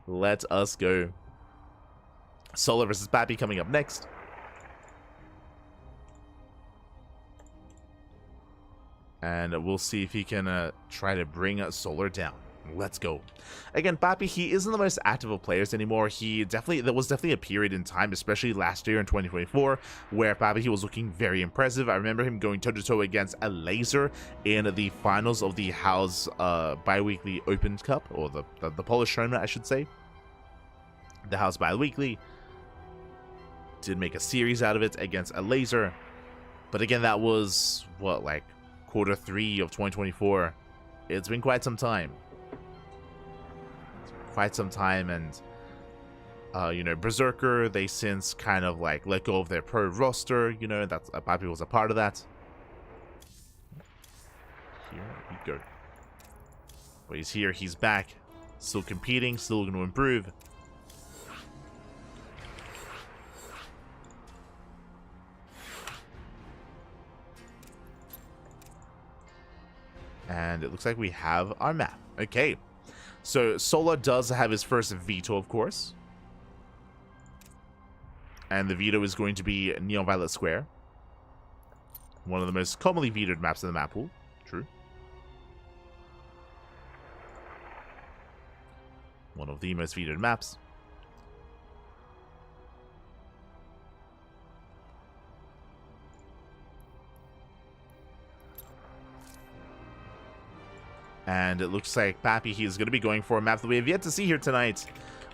Let us go. Solar versus Papi coming up next. And we'll see if he can try to bring Solar down. Let's go. Again, Papi, he isn't the most active of players anymore. There was definitely a period in time, especially last year in 2024, where Papi, he was looking very impressive. I remember him going toe-to-toe against a laser in the finals of the House bi-weekly Open Cup, or the Polish tournament, I should say. The House bi-weekly did make a series out of it against a laser. But again, that was, what, like Q3 of 2024. It's been quite some time. And you know, Berserker, they since kind of like let go of their pro roster. You know, that's Papi was a part of that. Here we go. But he's here, he's back, still competing, still going to improve. And it looks like we have our map. Okay. So Solar does have his first veto, of course. And the veto is going to be Neon Violet Square. One of the most commonly vetoed maps in the map pool. True. One of the most vetoed maps. And it looks like Papi, he is going to be going for a map that we have yet to see here tonight.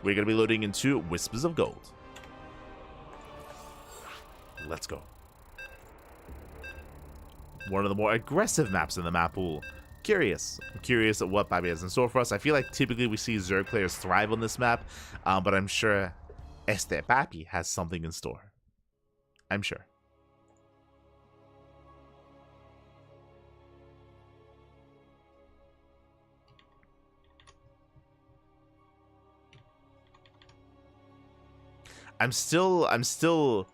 We're going to be loading into Whispers of Gold. Let's go. One of the more aggressive maps in the map pool. I'm curious at what Papi has in store for us. I feel like typically we see Zerg players thrive on this map, but I'm sure Papi has something in store. I'm sure. I'm still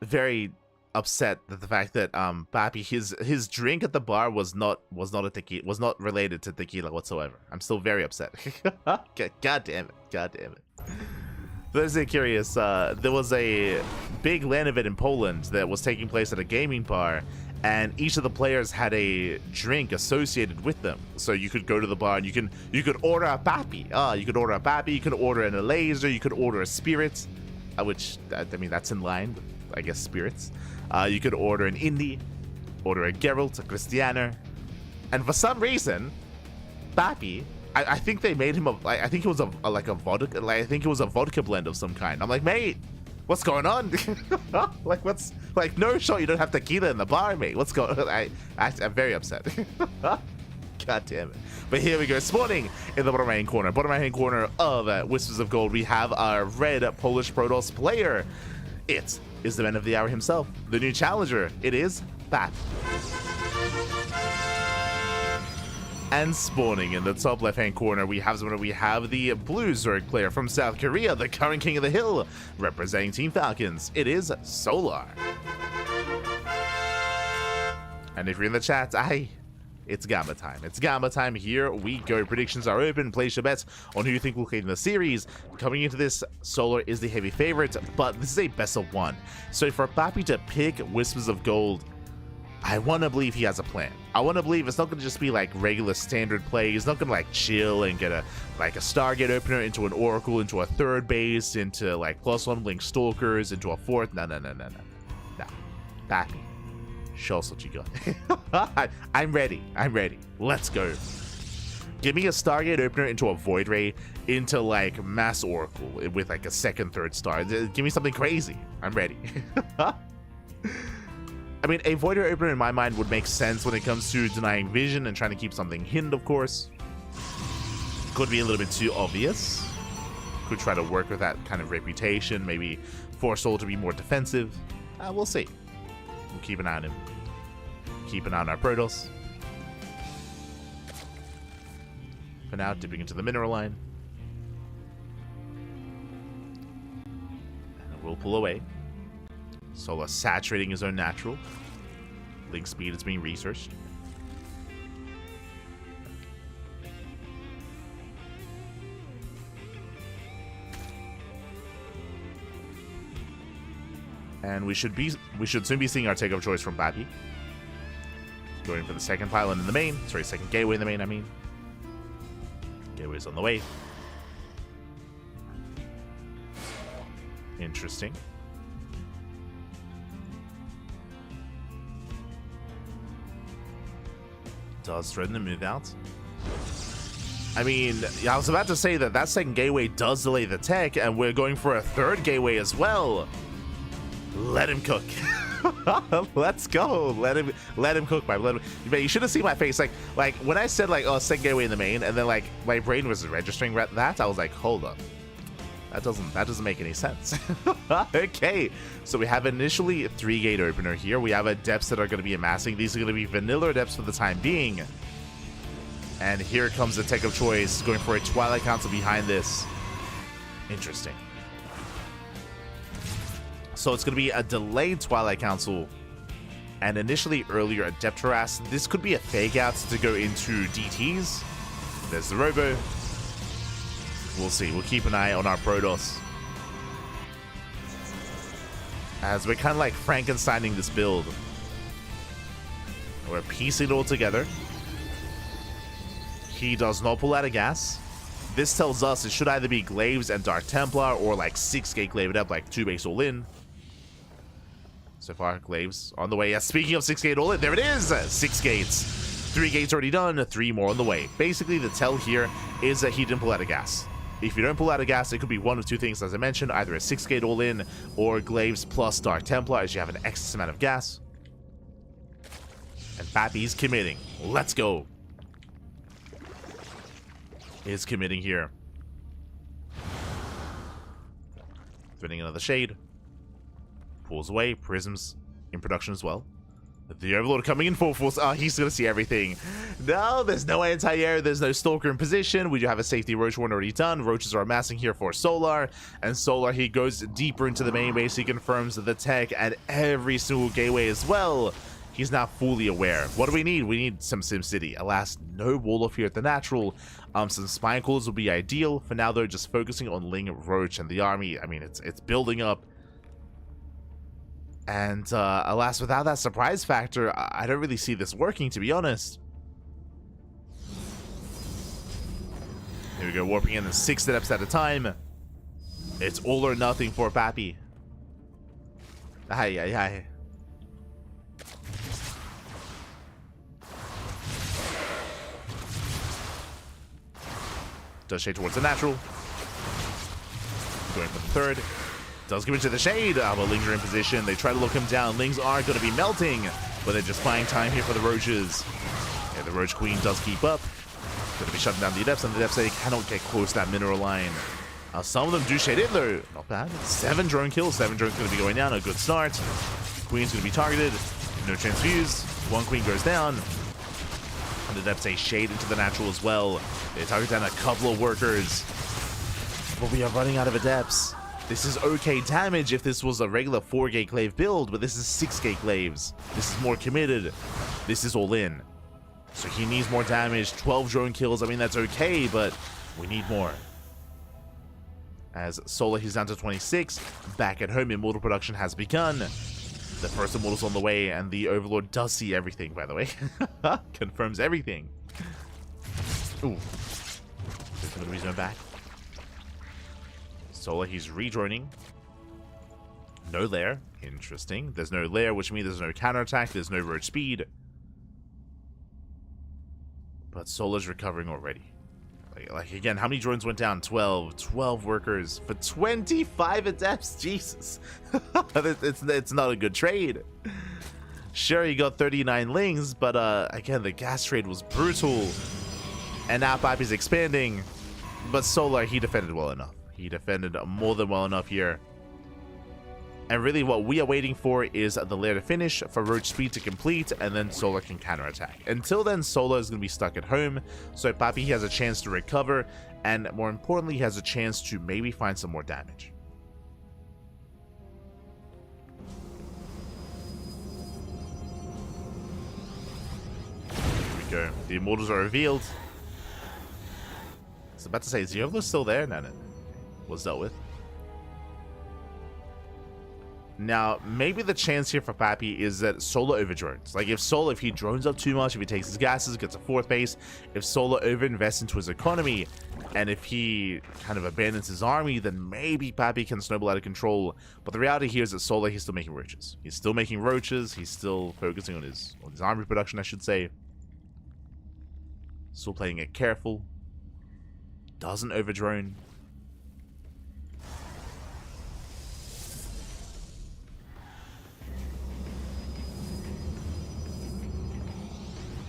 very upset that the fact that Papi, his drink at the bar was not related to tequila whatsoever. I'm still very upset. God damn it. For those that are curious, there was a big LAN event in Poland that was taking place at a gaming bar, and each of the players had a drink associated with them. So you could go to the bar and you could order a Papi. You could order a Papi, you could order a laser, you could order a spirit. Which, I mean, that's in line with, I guess, spirits. You could order an Indie, order a Geralt, a Christianer, and for some reason, Papi, I think they made him I think it was like a vodka, I think it was a vodka blend of some kind. I'm like, mate, What's going on? Like, what's... Like, no shot, you don't have tequila in the bar, mate. What's going on? I'm very upset. God damn it. But here we go, spawning in the bottom right-hand corner. Bottom right-hand corner of Whispers of Gold, we have our red Polish Protoss player. It is the man of the hour himself, the new challenger. It is ByuN. And spawning in the top left-hand corner, we have the blue Zerg player from South Korea, the current king of the hill, representing Team Falcons. It is Solar. And if you're in the chat, it's Gamma time. It's Gamma time. Here we go. Predictions are open. Place your bets on who you think will claim the series. Coming into this, Solar is the heavy favorite, but this is a best of one. So for ByuN to pick Whispers of Gold, I want to believe he has a plan. I want to believe it's not going to just be like regular standard play. He's not going to like chill and get a Stargate opener into an Oracle, into a third base, into like +1 Blink Stalkers, into a fourth. No. ByuN. Show us what you got. I'm ready. Let's go. Give me a Stargate opener into a Void Ray, into like Mass Oracle with like a second, third star. Give me something crazy. I'm ready. I mean, a Void Ray opener in my mind would make sense when it comes to denying vision and trying to keep something hidden, of course. Could be a little bit too obvious. Could try to work with that kind of reputation. Maybe force Soul to be more defensive. We'll see. We'll keep an eye on him. Keep an eye on our Protoss. For now, dipping into the mineral line. And we'll pull away. Solar saturating his own natural. Link speed is being researched. And we should soon be seeing our take of choice from ByuN. Going for the second pylon in the main. Sorry, second gateway in the main, I mean. Gateway's on the way. Interesting. Does threaten to move out. I mean, I was about to say that second gateway does delay the tech, and we're going for a third gateway as well. Let him cook. Let's go. Let him cook, man. But you should have seen my face. Like when I said like, oh, second gateway in the main, and then like my brain was registering that, I was like, hold up. That doesn't make any sense. Okay, so we have initially a 3-gate opener here. We have adepts that are going to be amassing. These are going to be vanilla adepts for the time being. And here comes the tech of choice, going for a Twilight Council behind this. Interesting. So it's going to be a delayed Twilight Council, and initially earlier Adept Harass. This could be a fake out to go into DTs. There's the Robo. We'll see. We'll keep an eye on our Protoss, as we're kind of like Frankensteining this build. We're piecing it all together. He does not pull out of gas. This tells us it should either be Glaives and Dark Templar, or like 6-gate Glaive up, like 2 base all in. So far, Glaives on the way. Yeah, speaking of 6-gate all in, there it is! 6 gates. 3 gates already done, 3 more on the way. Basically, the tell here is that he didn't pull out of gas. If you don't pull out of gas, it could be one of two things, as I mentioned, either a 6-gate all in, or Glaives plus Dark Templar, as you have an excess amount of gas. And ByuN's committing. Let's go. Is committing here. Threading another shade. Pulls away. Prisms in production as well. The Overlord coming in full force. Oh, he's going to see everything. No, there's no anti-air. There's no Stalker in position. We do have a safety Roach one already done. Roaches are amassing here for Solar. And Solar, he goes deeper into the main base. He confirms the tech at every single gateway as well. He's now fully aware. What do we need? We need some SimCity. Alas, no Wolof here at the natural. Some Spine Coolers will be ideal. For now, though, just focusing on Ling, Roach, and the army. I mean, it's building up. And alas, without that surprise factor, I don't really see this working, to be honest. Here we go, warping in 6 steps at a time. It's all or nothing for ByuN. Aye. Does shade towards the natural. Going for the third. Does give into the shade, but Lings are in position. They try to look him down. Lings are going to be melting, but they're just buying time here for the Roaches. Yeah, the Roach Queen does keep up. Going to be shutting down the Adepts, and the Adepts, they cannot get close to that mineral line. Some of them do shade in, though. Not bad. 7 drone kills. 7 drones going to be going down. A good start. Queen's going to be targeted. No transfuse. 1 Queen goes down. And the Adepts, they shade into the natural as well. They target down a couple of workers. But we are running out of Adepts. This is okay damage if this was a regular 4-gate glaive build, but this is 6-gate glaives. This is more committed. This is all in. So he needs more damage. 12 drone kills. I mean, that's okay, but we need more. As Solar, he's down to 26. Back at home, Immortal production has begun. The first Immortal's on the way, and the Overlord does see everything, by the way. Confirms everything. Ooh. There's going to be zone back. Solar, he's redroning. No lair. Interesting. There's no lair, which means there's no counterattack. There's no road speed. But Solar's recovering already. Like again, how many drones went down? 12. 12 workers for 25 Adepts. Jesus. it's not a good trade. Sure, you got 39 Lings, but again, the gas trade was brutal. And now Papi's expanding. But Solar, he defended well enough. He defended more than well enough here. And really what we are waiting for is the lair to finish, for road speed to complete, and then Solar can counterattack. Until then, Solar is going to be stuck at home, so Papi he has a chance to recover, and more importantly, he has a chance to maybe find some more damage. Here we go. The Immortals are revealed. I was about to say, is the Overlord still there? No. Was dealt with. Now, maybe the chance here for Papi is that Solar overdrones. Like, if he drones up too much, if he takes his gases, gets a 4th base, if Solar overinvests into his economy, and if he kind of abandons his army, then maybe Papi can snowball out of control. But the reality here is that Solar, he's still making roaches. He's still making roaches. He's still focusing on his army production, I should say. Still playing it careful. Doesn't overdrone.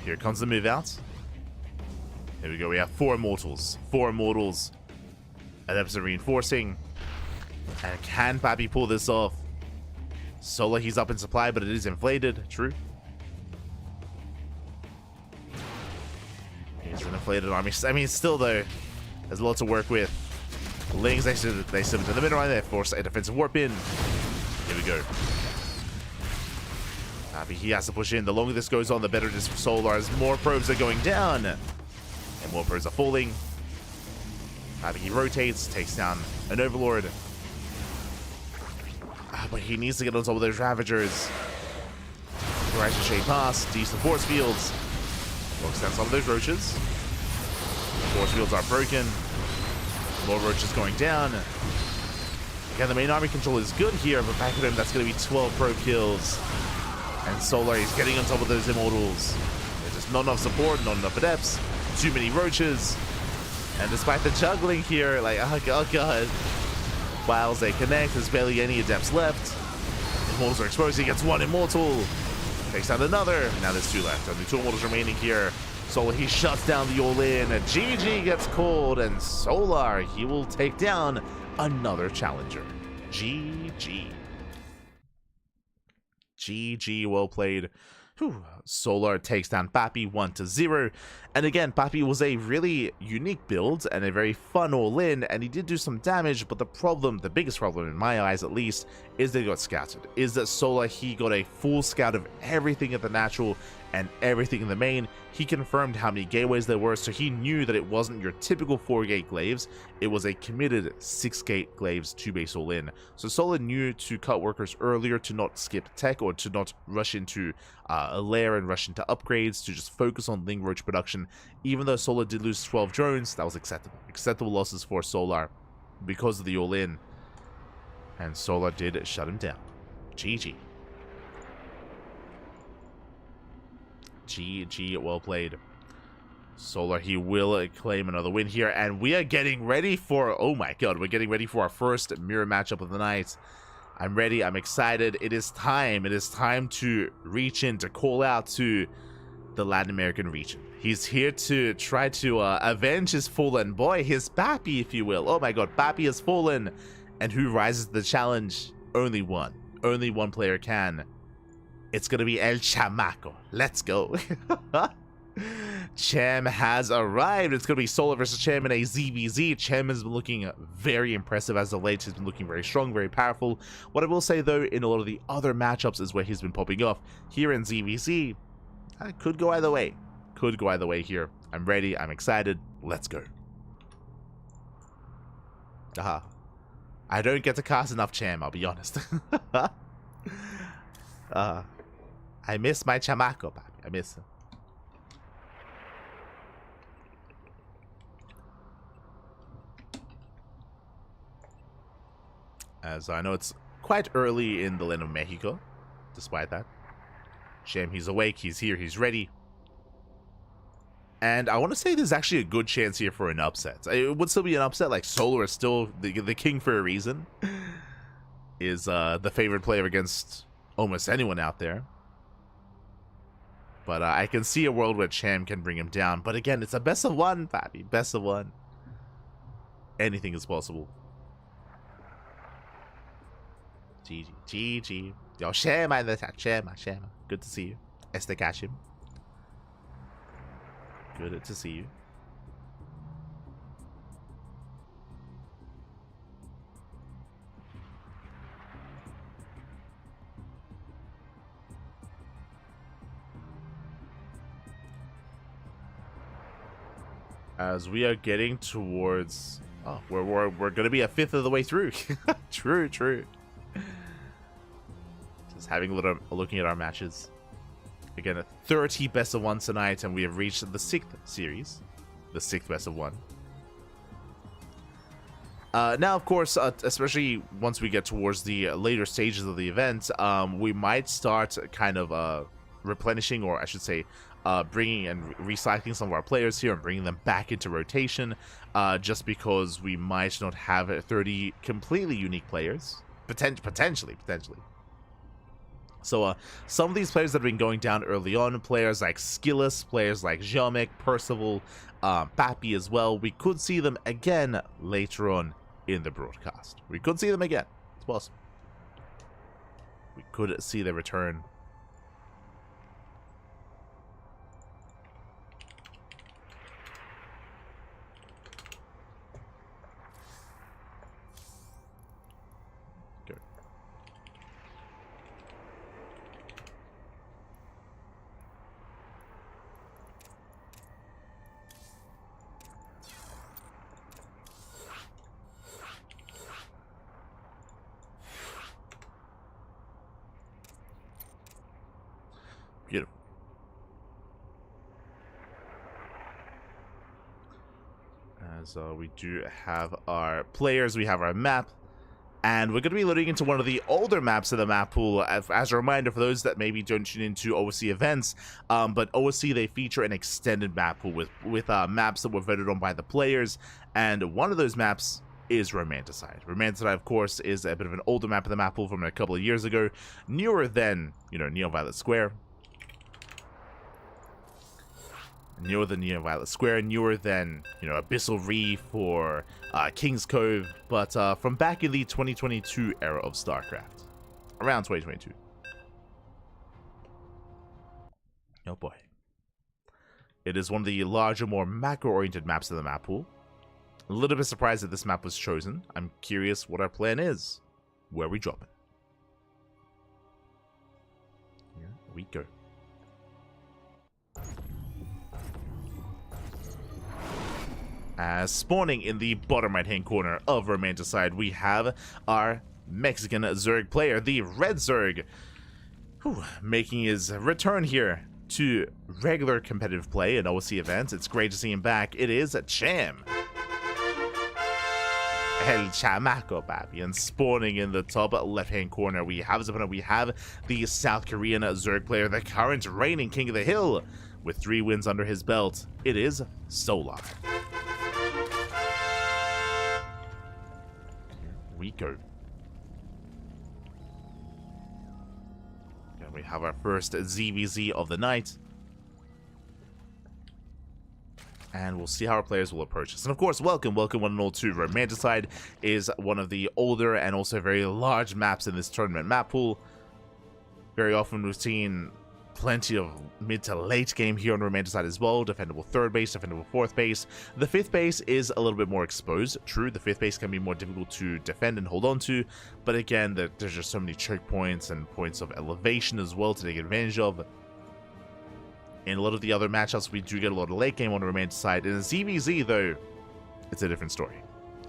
Here comes the move out. Here we go. We have 4 Immortals. 4 Immortals. Adepts are reinforcing. And can Papi pull this off? Solar, he's up in supply, but it is inflated. True. He's an inflated army. I mean, still, though, there's a lot to work with. Lings, they slip into the middle line. They force a defensive warp in. Here we go. Papi, he has to push in. The longer this goes on, the better it is for Solar, as more probes are going down. And more probes are falling. Papi, he rotates, takes down an Overlord. But he needs to get on top of those Ravagers. Horizon Shade Pass, decent force fields. Looks down some of those Roaches. Force fields are broken. More Roaches going down. Again, the main army control is good here, but back at him, that's going to be 12 probe kills. And Solar, he's getting on top of those Immortals. There's just not enough support, not enough Adepts, too many Roaches. And despite the juggling here, like, oh god. While they connect, there's barely any Adepts left. Immortals are exposed, he gets 1 Immortal. Takes down another, now there's 2 left. Only 2 Immortals remaining here. Solar, he shuts down the all-in. GG gets called, and Solar, he will take down another challenger. GG. GG, well played. Whew. Solar takes down Papi 1-0. And again, Papi was a really unique build and a very fun all-in, and he did do some damage, but the biggest problem in my eyes at least, is that he got scouted. Is that Solar, he got a full scout of everything at the natural and everything in the main. He confirmed how many gateways there were, so he knew that it wasn't your typical 4-gate glaives. It was a committed 6-gate glaives 2-base all-in. So Solar knew to cut workers earlier, to not skip tech, or to not rush into a lair and rush into upgrades, to just focus on Ling Roach production. Even though Solar did lose 12 drones, that was acceptable. Acceptable losses for Solar because of the all-in. And Solar did shut him down. GG. GG, well played. Solar, he will claim another win here, and we are getting ready for, oh my god, we're getting ready for our first mirror matchup of the night. I'm ready, I'm excited. It is time to reach in, to call out to the Latin American region. He's here to try to avenge his fallen boy, his Papi, if you will. Oh my god, Papi has fallen, and who rises to the challenge? Only one player can. It's gonna be El Chamaco. Let's go. Cham has arrived. It's going to be Solar versus Cham in a ZVZ. Cham has been looking very impressive as of late. He's been looking very strong, very powerful. What I will say, though, in a lot of the other matchups is where he's been popping off. Here in ZVZ, could go either way. Could go either way here. I'm ready. I'm excited. Let's go. I don't get to cast enough Cham, I'll be honest. I miss my Chamaco, Papi. I miss him. As I know it's quite early in the land of Mexico, despite that. Cham, he's awake, he's here, he's ready. And I want to say there's actually a good chance here for an upset. It would still be an upset, like Solar is still the king for a reason. Is the favorite player against almost anyone out there. But I can see a world where Cham can bring him down. But again, it's a best of one, Papi, best of one. Anything is possible. GG. Yo, Chama in the chat. Chama. Good to see you. Estekashim. Good to see you. As we are getting towards... Oh, we're going to be a fifth of the way through. True. Just having looking at our matches. Again, a 30 best of one tonight, and we have reached the 6th series. The 6th best of one. Now, of course, especially once we get towards the later stages of the event, we might start kind of replenishing, or I should say, bringing and recycling some of our players here and bringing them back into rotation, just because we might not have 30 completely unique players. Potentially. So some of these players that have been going down early on, players like SKillous, players like Jomek, Percival, Papi as well, we could see them again later on in the broadcast. We could see them again. It's possible. We could see their return. Beautiful. As we do have our players, we have our map, and we're going to be loading into one of the older maps of the map pool. As a reminder for those that maybe don't tune into OSC events, but OSC, they feature an extended map pool with maps that were voted on by the players, and one of those maps is Romanticide. Romanticide, of course, is a bit of an older map of the map pool from a couple of years ago, newer than, Neo Violet Square. Newer than Violet Square, newer than, Abyssal Reef or King's Cove, but from back in the 2022 era of StarCraft. Around 2022. Oh boy. It is one of the larger, more macro-oriented maps of the map pool. A little bit surprised that this map was chosen. I'm curious what our plan is. Where are we dropping? Here we go. As spawning in the bottom right-hand corner of Romanticide, we have our Mexican Zerg player, the Red Zerg, making his return here to regular competitive play in OSC events. It's great to see him back. It is Cham. El Chamaco, Papi. And spawning in the top left-hand corner, we have the South Korean Zerg player, the current reigning king of the hill, With 3 wins under his belt, it is Solar. Here we go. And we have our first ZVZ of the night. And we'll see how our players will approach us. And of course, welcome one and all to Romanticide. Is one of the older and also very large maps in this tournament map pool. Very often we've seen plenty of mid to late game here on Romanticide as well. Defendable 3rd base, defendable 4th base. The 5th base is a little bit more exposed. True, the 5th base can be more difficult to defend and hold on to. But again, there's just so many choke points and points of elevation as well to take advantage of. In a lot of the other matchups, we do get a lot of late game on the Romanticide. In a ZVZ, though, it's a different story.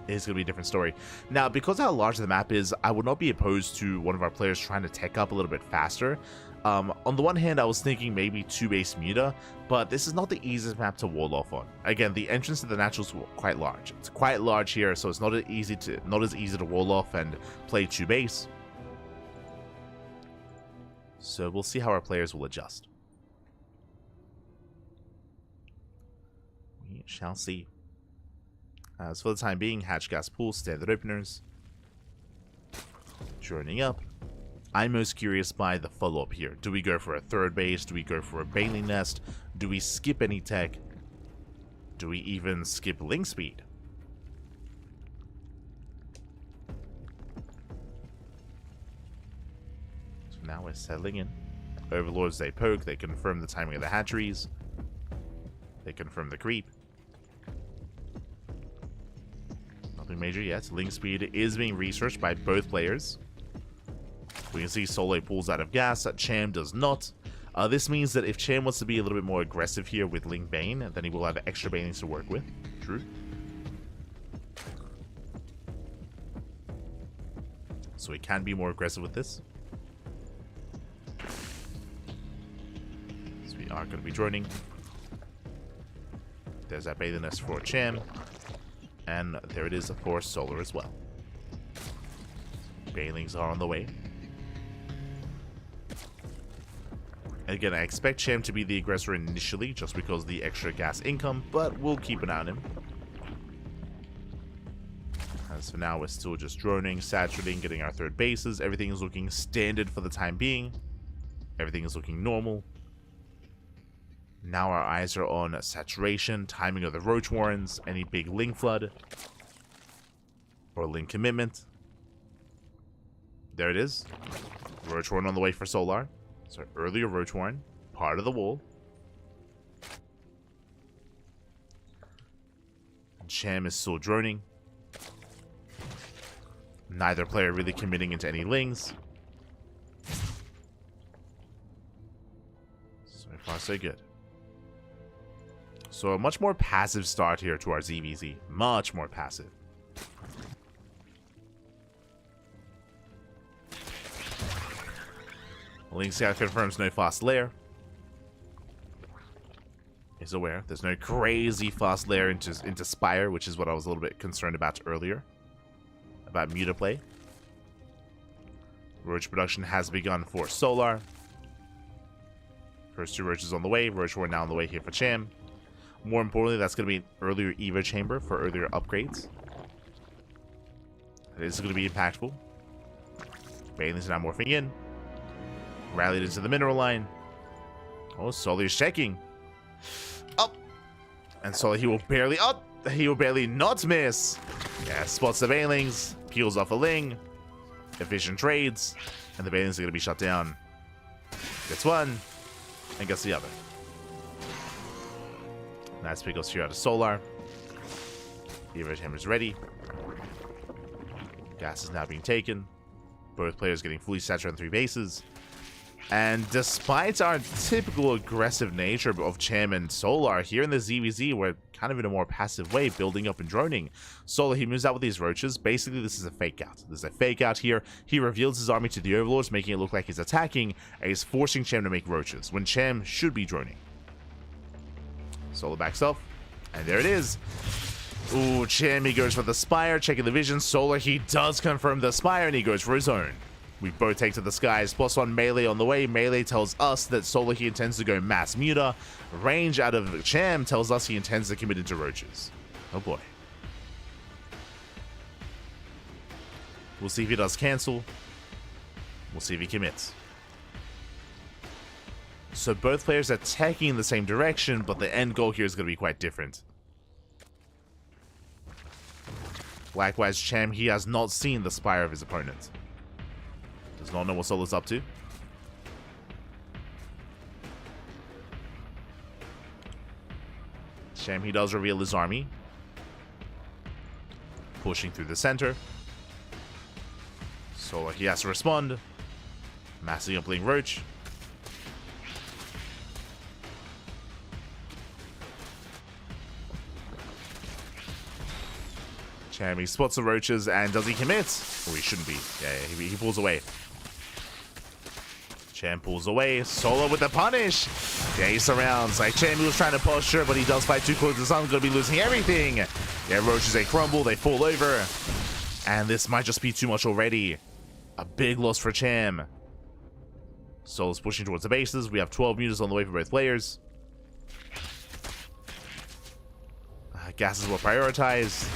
It's going to be a different story. Now, because of how large the map is, I would not be opposed to one of our players trying to tech up a little bit faster. On the one hand, I was thinking maybe 2-base Muta, but this is not the easiest map to wall off on. Again, the entrance to the naturals is quite large. It's quite large here, so it's not as easy to wall off and play 2-base. So we'll see how our players will adjust. We shall see. As for the time being, hatch gas pool, standard openers. Joining up. I'm most curious by the follow-up here. Do we go for a 3rd base? Do we go for a Bailey nest? Do we skip any tech? Do we even skip link speed? So now we're settling in. Overlords, they poke, they confirm the timing of the hatcheries. They confirm the creep. Nothing major yet. Link speed is being researched by both players. We can see Sole pulls out of gas, Cham does not. This means that if Cham wants to be a little bit more aggressive here with Link Bane, then he will have extra Banelings to work with. True. So he can be more aggressive with this. So we are going to be droning. There's that Bailey nest for Cham. And there it is for Solar as well. Banelings are on the way. Again, I expect Cham to be the aggressor initially, just because of the extra gas income, but we'll keep an eye on him. As for now, we're still just droning, saturating, getting our 3rd bases. Everything is looking standard for the time being. Everything is looking normal. Now our eyes are on saturation, timing of the Roach Warrens, any big link flood, or link commitment. There it is. Roach Warren on the way for Solar. So earlier Roach Warren, part of the wall. Cham is still droning. Neither player really committing into any lings. So far so good. So a much more passive start here to our ZVZ. Much more passive. Link Scout confirms no fast lair. Is aware there's no crazy fast lair into Spire, which is what I was a little bit concerned about earlier. About Muta play. Roach production has begun for Solar. First 2 roaches on the way. Roach War now on the way here for Cham. More importantly, that's going to be an earlier Evo chamber for earlier upgrades. This is going to be impactful. Banelings now morphing in. Rallied into the mineral line. Oh, Sully is checking. Up. And Sully, he will barely up. He will barely not miss. Yeah, spots the Banelings. Peels off a Ling. Efficient trades. And the Banelings are going to be shut down. Gets one. And gets the other. Nice pickles here out of Solar. Evo chamber is ready. Gas is now being taken. Both players getting fully saturated on 3 bases. And despite our typical aggressive nature of Cham and Solar, here in the ZVZ, we're kind of in a more passive way, building up and droning. Solar, he moves out with these roaches. Basically, this is a fake out. There's a fake out here. He reveals his army to the Overlords, making it look like he's attacking, and he's forcing Cham to make roaches, when Cham should be droning. Solar backs off, and there it is. Ooh, Cham, he goes for the Spire, checking the vision. Solar, he does confirm the Spire, and he goes for his own. We both take to the skies. +1 melee on the way. Melee tells us that Solar he intends to go mass muta. Range out of Cham tells us he intends to commit into roaches. Oh boy. We'll see if he does cancel. We'll see if he commits. So both players are taking in the same direction, but the end goal here is going to be quite different. Likewise, Cham, he has not seen the Spire of his opponent. Does not know what Solar's up to. Cham, he does reveal his army. Pushing through the center. Solar, he has to respond. Massing up Ling Roach. Cham, he spots the roaches, and does he commit? Oh, he shouldn't be. Yeah, he pulls away. Cham pulls away. Solar with the punish. Yeah, he surrounds. Like, Cham, he was trying to posture, but he does fight too close to the sun. He's going to be losing everything. Yeah, roaches, they crumble. They fall over. And this might just be too much already. A big loss for Cham. Solar's pushing towards the bases. We have 12 mutas on the way for both players. Gases were prioritized.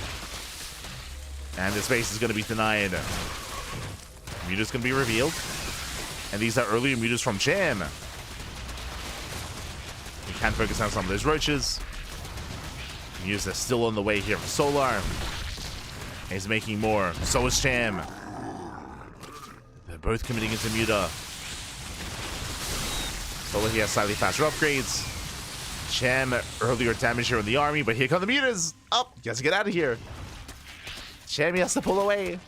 And this base is going to be denied. Muta's going to be revealed. And these are earlier mutas from Cham. We can focus on some of those roaches. Mutas are still on the way here for Solar. He's making more. So is Cham. They're both committing into muta. Solar, he has slightly faster upgrades. Cham, earlier damage here in the army, but here come the mutas. Oh, he has to get out of here. Cham, he has to pull away.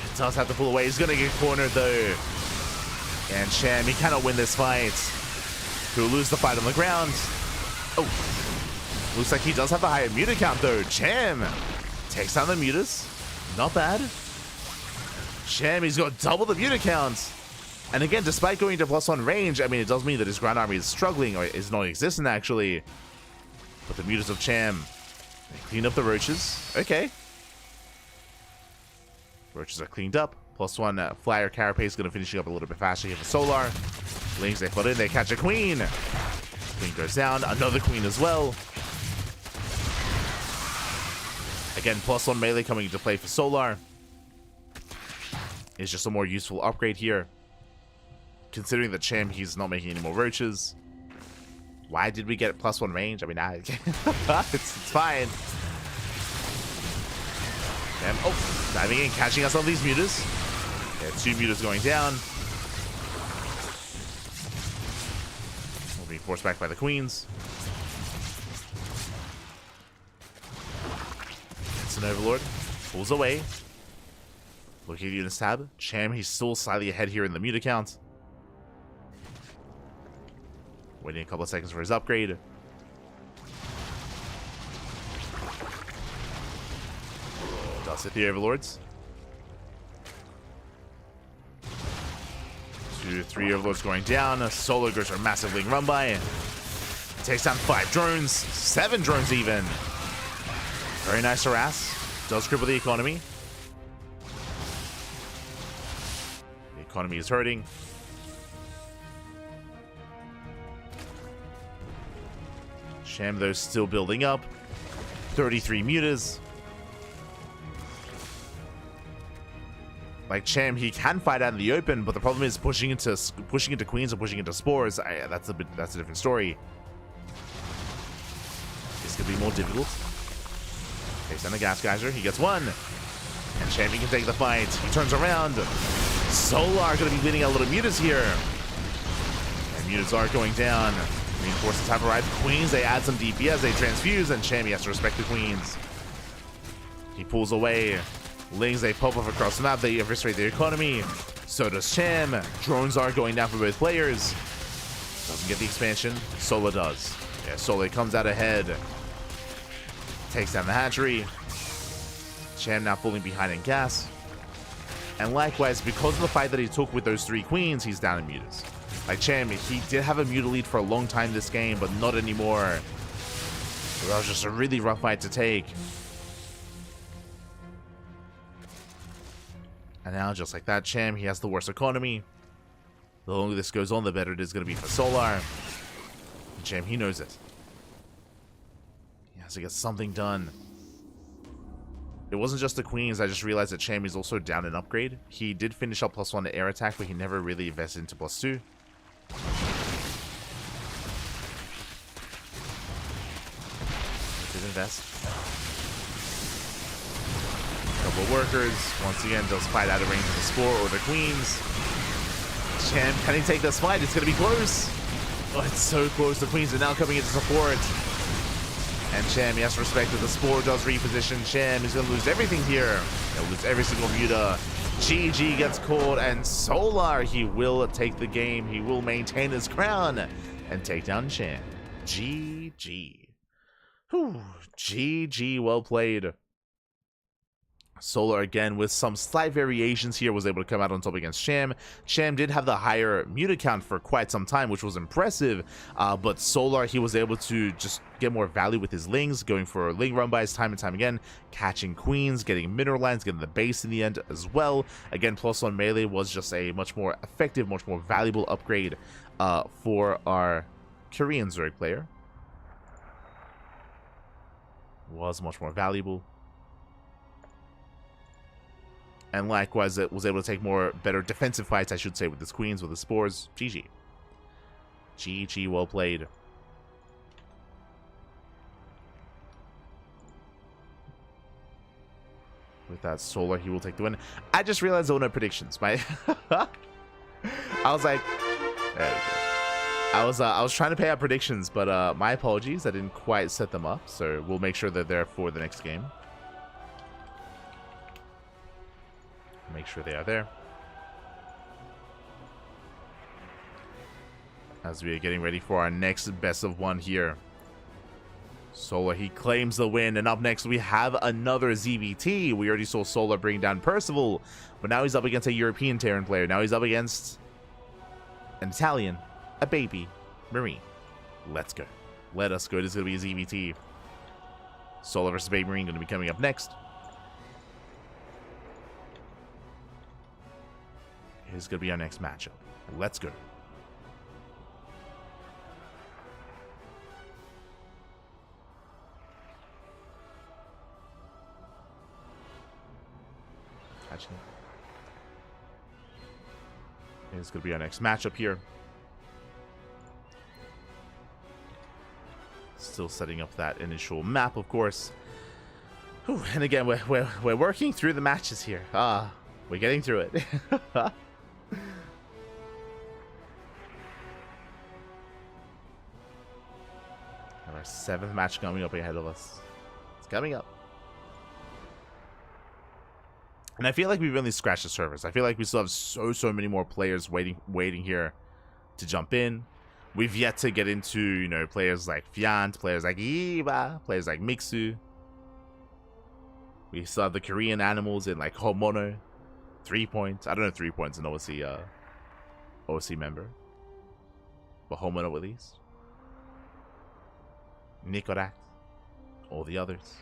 He does have to pull away. He's going to get cornered, though. And Cham, he cannot win this fight. He'll lose the fight on the ground. Oh. Looks like he does have the higher muta count, though. Cham takes down the mutas. Not bad. Cham, he's got double the muta count. And again, despite going to +1 range, I mean, it does mean that his ground army is struggling, or is non-existent, actually. But the mutas of Cham, they clean up the roaches. Okay. Roaches are cleaned up. +1 flyer carapace is going to finish up a little bit faster here for Solar. Lings, they put in, they catch a queen. Queen goes down. Another queen as well. Again, +1 melee coming into play for Solar. It's just a more useful upgrade here. Considering that Cham, he's not making any more roaches. Why did we get +1 range? I mean, it's fine. Cham, oh, diving in, catching us on these mutas. Yeah, 2 mutas going down. We'll be forced back by the queens. It's an Overlord. Pulls away. Looking at the units tab. Cham, he's still slightly ahead here in the muta count. Waiting a couple of seconds for his upgrade. Does hit the Overlords. 2, 3 Overlords going down. Solar goes for a massive Ling run by. Takes down 5 drones. 7 drones even. Very nice harass. Does cripple the economy. The economy is hurting. Cham, though, still building up. 33 mutas. Like, Cham, he can fight out in the open, but the problem is pushing into queens or pushing into spores. That's a different story. This could be more difficult. Takes down the gas geyser. He gets 1. And Cham, he can take the fight. He turns around. Solar going to be leading out little mutas here. And mutas are going down. Reinforcements have arrived. Queens, they add some DPS, they transfuse, and Cham, he has to respect the queens. He pulls away. Lings, they pop off across the map, they eviscerate the economy. So does Cham. Drones are going down for both players. Doesn't get the expansion. Solar does. Yeah, Solar comes out ahead. Takes down the hatchery. Cham now falling behind in gas. And likewise, because of the fight that he took with those 3 queens, he's down in mutas. Like, Cham, he did have a muta lead for a long time this game, but not anymore. So that was just a really rough fight to take. And now, just like that, Cham, he has the worst economy. The longer this goes on, the better it is going to be for Solar. And Cham, he knows it. He has to get something done. It wasn't just the queens. I just realized that Cham is also down an upgrade. He did finish up +1 to air attack, but he never really invested into +2. Did invest. Couple of workers. Once again, does fight out of range of the Spore or the queens. Cham, can he take this fight? It's going to be close. Oh, it's so close. The queens are now coming into support. And Cham, he has to respect that the Spore does reposition. Cham is going to lose everything here. He'll lose every single muta. GG gets called, and Solar, he will take the game. He will maintain his crown and take down Cham. GG. Whew. GG, well played. Solar, again, with some slight variations here, was able to come out on top against Cham. Cham did have the higher muta count for quite some time, which was impressive, but Solar, he was able to just get more value with his lings, going for ling run bys time and time again, catching queens, getting mineral lines, getting the base in the end as well. Again, +1 melee was just a much more effective, much more valuable upgrade for our Korean Zerg player. Was much more valuable. And likewise, it was able to take better defensive fights, I should say, with his queens, with the spores. GG. GG, well played. With that Solar, he will take the win. I just realized there were no predictions. I was like, there we go. I was trying to pay out predictions, but my apologies. I didn't quite set them up, so we'll make sure they're there for the next game. Make sure they are there. As we are getting ready for our next best of one here. Solar, he claims the win, and up next we have another ZVT. We already saw Solar bring down Percival, but now he's up against a European Terran player. Now he's up against an Italian, a baby Marine. Let's go. Let us go. This is going to be a ZVT. Solar versus Baby Marine going to be coming up next. Here's going to be our next matchup. Let's go. Here's going to be our next matchup here. Still setting up that initial map, of course. Whew, and again, we're working through the matches here. We're getting through it. Have our 7th match coming up ahead of us. It's coming up. And I feel like we've only scratched the surface. I feel like we still have so many more players waiting here to jump in. We've yet to get into, you know, players like Fiant, players like Iba, players like Mixu. We still have the Korean animals in like Homono, 3 points. I don't know 3 points an OSC member, but Homono at least. Nicoract, all the others.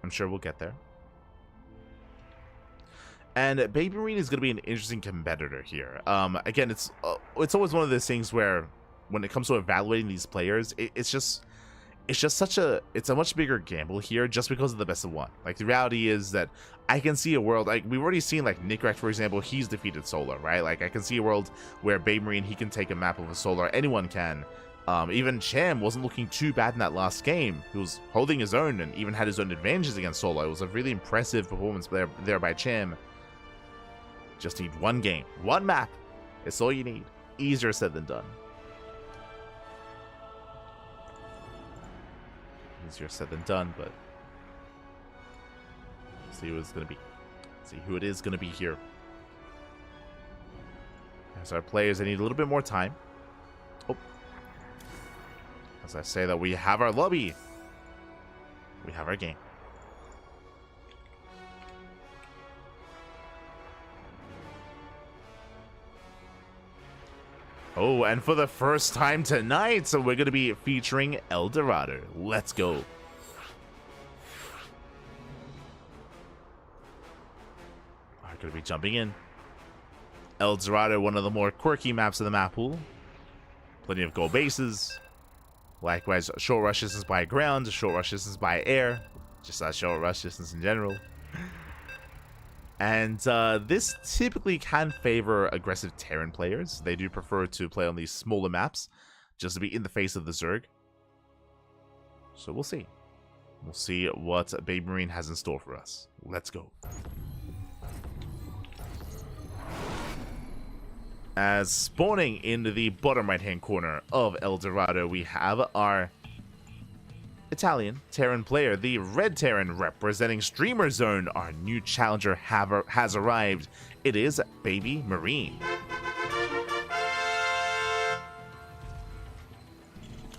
I'm sure we'll get there. And Baby Marine is going to be an interesting competitor here. Again, it's always one of those things where when it comes to evaluating these players, it's a much bigger gamble here just because of the best of one. Like, the reality is that I can see a world, like we've already seen, like Nicoract, for example, he's defeated Solar, right? Like, I can see a world where Baby Marine, he can take a map of a Solar. Anyone can. Even Cham wasn't looking too bad in that last game. He was holding his own and even had his own advantages against Solar. It was a really impressive performance there by Cham. Just need one game, one map. It's all you need. Easier said than done. Easier said than done, but see who it's gonna be. See who it is gonna be here. As our players, they need a little bit more time. Oh. As I say that, we have our lobby. We have our game. Oh, and for the first time tonight, so we're going to be featuring El Dorado. Let's go. going to be jumping in. El Dorado, one of the more quirky maps of the map pool. Plenty of gold bases. Likewise, short rush distance by ground, short rush distance by air. Just that short rush distance in general. And this typically can favor aggressive Terran players. They do prefer to play on these smaller maps, just to be in the face of the Zerg. So we'll see. We'll see what Baby Marine has in store for us. Let's go. As spawning into the bottom right-hand corner of El Dorado, we have our Italian Terran player, the Red Terran representing Streamer Zone. Our new challenger has arrived. It is Baby Marine.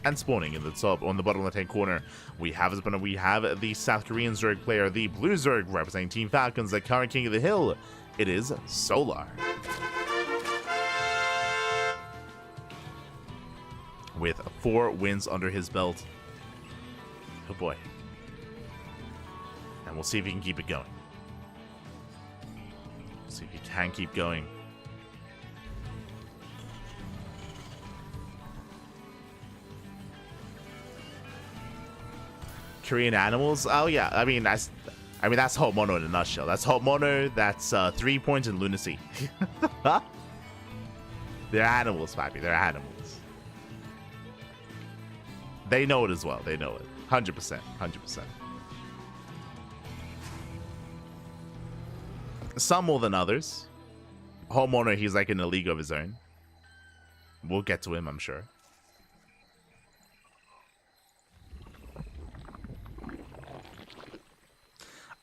And spawning in the top, on the bottom left-hand corner, we have the South Korean Zerg player, the Blue Zerg representing Team Falcons, the current King of the Hill. It is Solar. With 4 wins under his belt. Oh boy. And we'll see if he can keep it going. See if he can keep going. Korean animals? Oh yeah, I mean that's Hot Mono in a nutshell. That's Hot Mono, that's 3 points in lunacy. They're animals, Pappy, they're animals. They know it as well, they know it. 100%, 100%. Some more than others. Hot Mono, he's like in a league of his own. We'll get to him, I'm sure.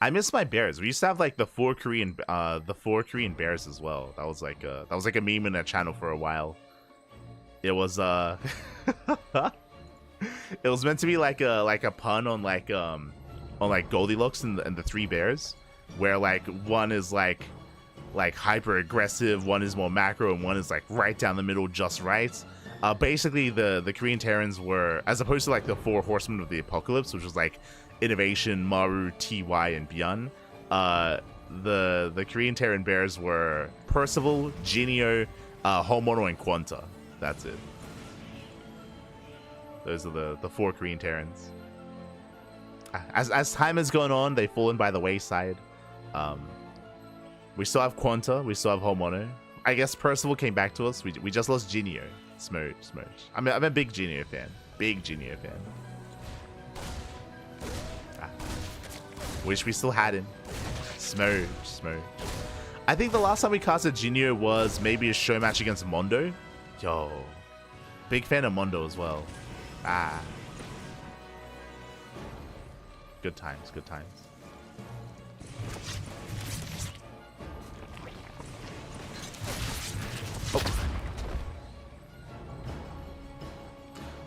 I miss my bears. We used to have like the four Korean bears as well. That was like a meme in that channel for a while. It was it was meant to be like a pun on like Goldilocks and the 3 bears, where like one is like hyper aggressive, one is more macro, and one is like right down the middle, just right. Basically the Korean Terrans were, as opposed to like the 4 horsemen of the apocalypse, which was like Innovation, Maru, TY, and ByuN. The Korean Terran bears were Percival, Genio, Homono, and Quanta. That's it. Those are the 4 Korean Terrans. As time has gone on, they've fallen by the wayside. We still have Quanta, we still have Homono. I guess Percival came back to us. We just lost Genio. Smoke. I'm a big Genio fan. Big Genio fan. Wish we still had him. Smoke. I think the last time we casted Genio was maybe a show match against Mondo. Yo. Big fan of Mondo as well. Good times. Oh.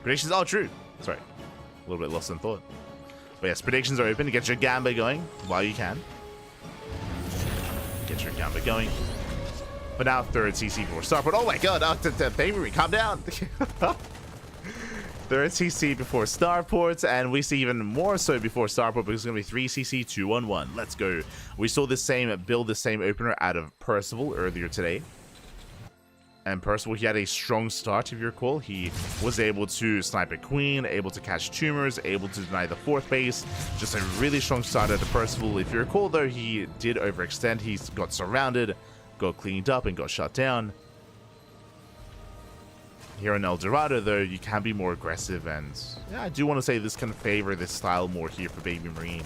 Predictions, oh true. Sorry. A little bit lost in thought. But yes, predictions are open. Get your Gamba going while you can. Get your Gamba going. But now, 3rd CC before Starport. Oh my god, baby, calm down. 3rd CC before Starport, and we see even more so before Starport because it's going to be 3 CC 2-1-1. Let's go. We saw the same opener out of Percival earlier today. And Percival, he had a strong start, if you recall. He was able to snipe a queen, able to catch tumors, able to deny the 4th base. Just a really strong start out of Percival. If you recall, though, he did overextend. He got surrounded, got cleaned up, and got shut down. Here in El Dorado, though, you can be more aggressive, and yeah, I do want to say this can favor this style more here for Baby Marine.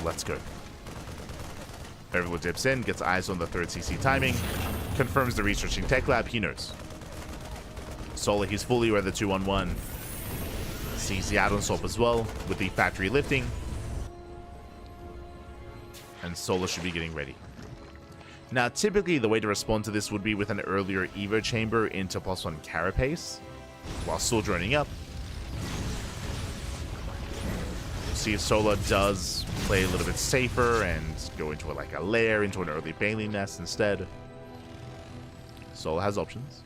Let's go. Overlord dips in, gets eyes on the 3rd CC timing, confirms the researching tech lab, he knows. Solar, he's fully aware of the 2-1-1. Sees the add-on swap as well, with the factory lifting. And Solar should be getting ready. Now, typically, the way to respond to this would be with an earlier Evo chamber into +1 Carapace, while still droning up. See if Solar does play a little bit safer and go into like a lair, into an early Baneling nest instead. Solar has options.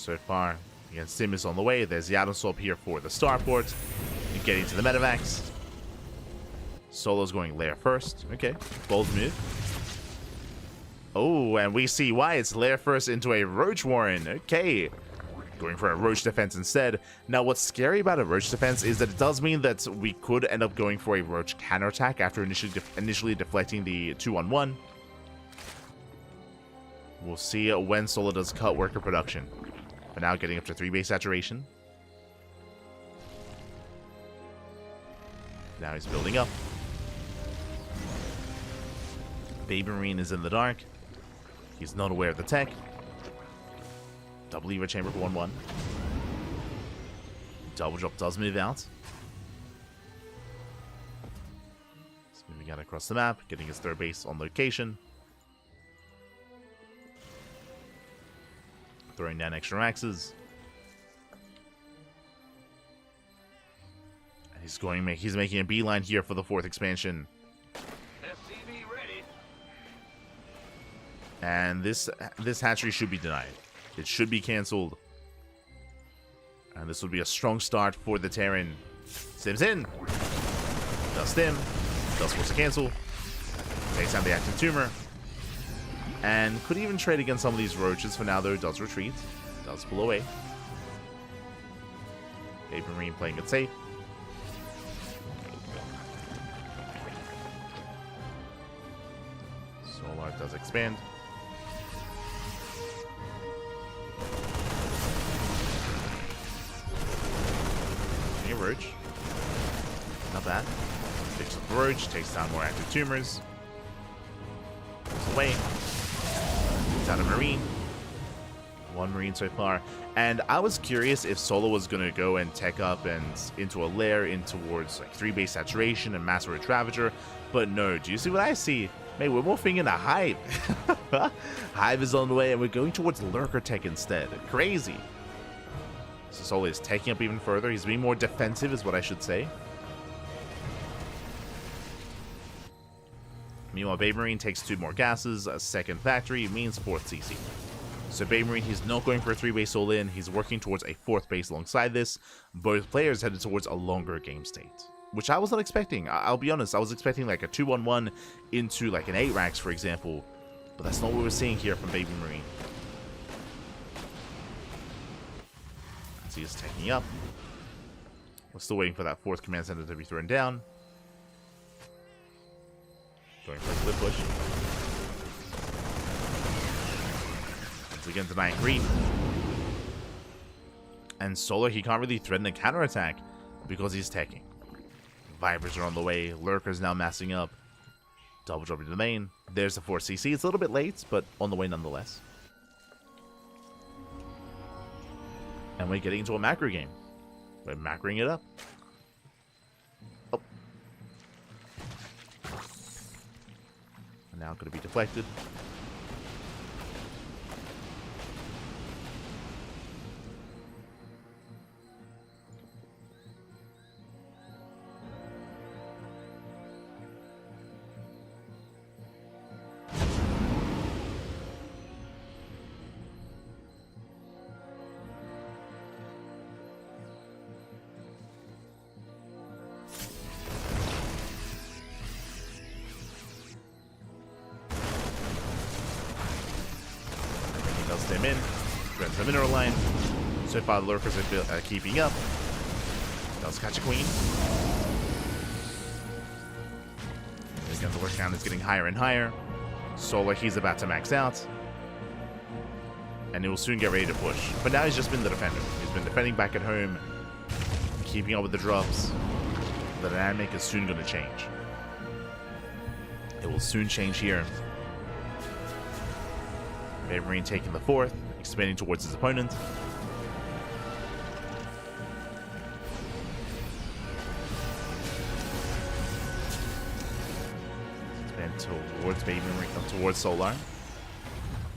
So far, again, Sim is on the way. There's the Atom Swap here for the starport. You're getting to the Metavax. Solo's going lair first. Okay, bold move. Oh, and we see why. It's lair first into a Roach Warren. Okay. Going for a Roach defense instead. Now, what's scary about a Roach defense is that it does mean that we could end up going for a Roach counterattack after initially deflecting the 2-on-1. We'll see when Solo does cut worker production. But now getting up to 3 base saturation. Now he's building up. Baby Marine is in the dark. He's not aware of the tech. Double lever chamber for 1-1. Double drop does move out. He's moving out across the map, getting his 3rd base on location. Throwing down extra maxes. And he's making a beeline here for the 4th expansion. FTV ready. And this hatchery should be denied. It should be cancelled. And this would be a strong start for the Terran. Sim's in. Does stim. Does force a cancel. Takes down the active tumor. And could even trade against some of these roaches for now, though. Does retreat. Does pull away. Baby Marine playing it safe. Solar does expand. Roach. Not bad. Picks up the Roach, takes down more active tumors. Goes away. Takes out a Marine. 1 Marine so far. And I was curious if Solo was going to go and tech up and into a lair in towards like 3 base saturation and Master Ravager. But no, do you see what I see? Man, we're morphing into Hive. Hive is on the way and we're going towards Lurker Tech instead. Crazy. So Solo is taking up even further. He's being more defensive is what I should say. Meanwhile, Baby Marine takes 2 more gases. A 2nd factory means 4th CC. So Baby Marine, he's not going for a 3-base all-in. He's working towards a 4th base alongside this. Both players headed towards a longer game state, which I was not expecting. I'll be honest, I was expecting like a 2-on-1 into like an 8-Rax, for example. But that's not what we're seeing here from Baby Marine. He is taking up. We're still waiting for that 4th command center to be thrown down. Going for a clip push. Once again, denying creep. And Solar, he can't really threaten a counterattack because he's teching. Vipers are on the way. Lurkers now massing up. Double drop into the main. There's the 4 CC. It's a little bit late, but on the way nonetheless. And we're getting into a macro game. We're macroing it up. Oh. Now going to be deflected. Them in, grabs the mineral line. So far, the Lurkers are keeping up. Does catch a queen. Again, the lurk count is getting higher and higher. Solar, he's about to max out. And he will soon get ready to push. But now he's just been the defender. He's been defending back at home, keeping up with the drops. The dynamic is soon going to change. It will soon change here. Baby Marine taking the 4th, expanding towards his opponent. Expand towards Baby Marine, towards Solar.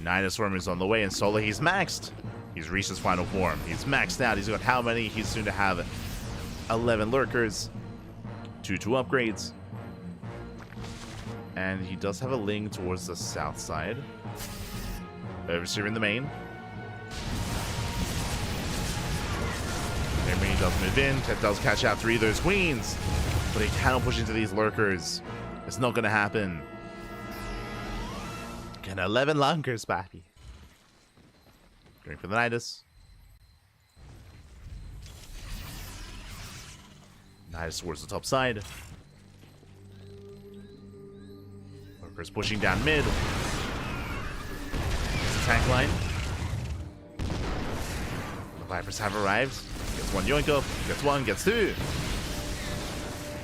Ninoswarm is on the way, and Solar, he's maxed. He's reached his final form. He's maxed out. He's got how many? He's soon to have 11 Lurkers, 2 upgrades. And he does have a Ling towards the south side. Overseer in the main. does move in. Ted does catch out 3 of those queens. But he cannot push into these lurkers. It's not going to happen. Can 11 lurkers, baby. Going for the Nidus. Nidus towards the top side. Lurkers pushing down mid. It's a tank line. The Vipers have arrived. Gets 1 yoink up. Gets 1. Gets 2.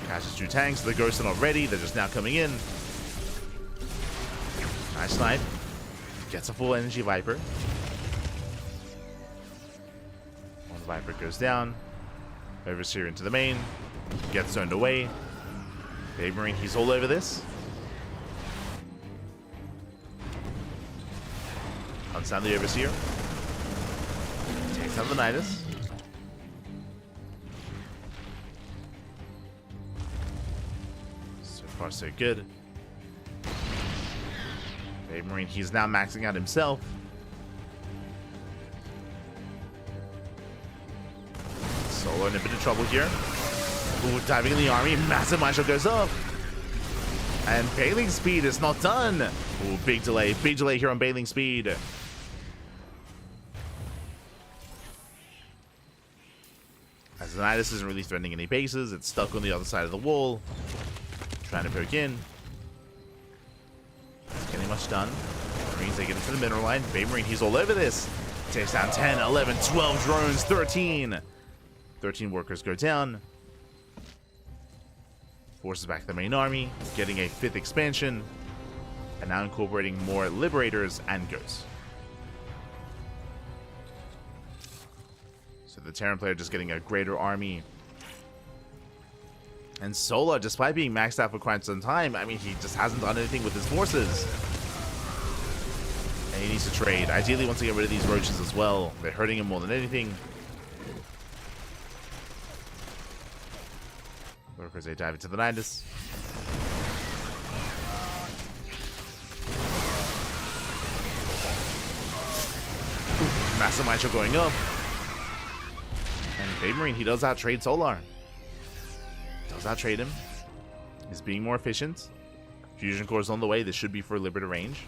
Catches 2 tanks. The ghosts are not ready. They're just now coming in. Nice snipe. Gets a full energy Viper. 1 Viper goes down. Overseer into the main. Gets zoned away. Baby Marine, he's all over this. Unsound the Overseer. Takes out the Nidus. So far, so good. Baby Marine, he's now maxing out himself. Solo in a bit of trouble here. Ooh, diving in the army. Massive Macho goes up. And Bailing Speed is not done. Ooh, big delay. Big delay here on Bailing Speed. As the Nidus isn't really threatening any bases. It's stuck on the other side of the wall. Trying to poke in. It's getting much done. Marines, they get into the mineral line. Baby Marine, he's all over this. Takes down 10, 11, 12 drones, 13. 13 workers go down. Forces back the main army, getting a 5th expansion, and now incorporating more Liberators and Ghosts. So the Terran player just getting a greater army. And Sola, despite being maxed out for quite some time, I mean, he just hasn't done anything with his forces. And he needs to trade. Ideally, wants to get rid of these roaches as well. They're hurting him more than anything. Workers, they dive into the Nidus. Massive Mitchell going up. And Baby Marine, he does out-trade Solar. Does out-trade him. He's being more efficient. Fusion Core's on the way. This should be for Liberator range.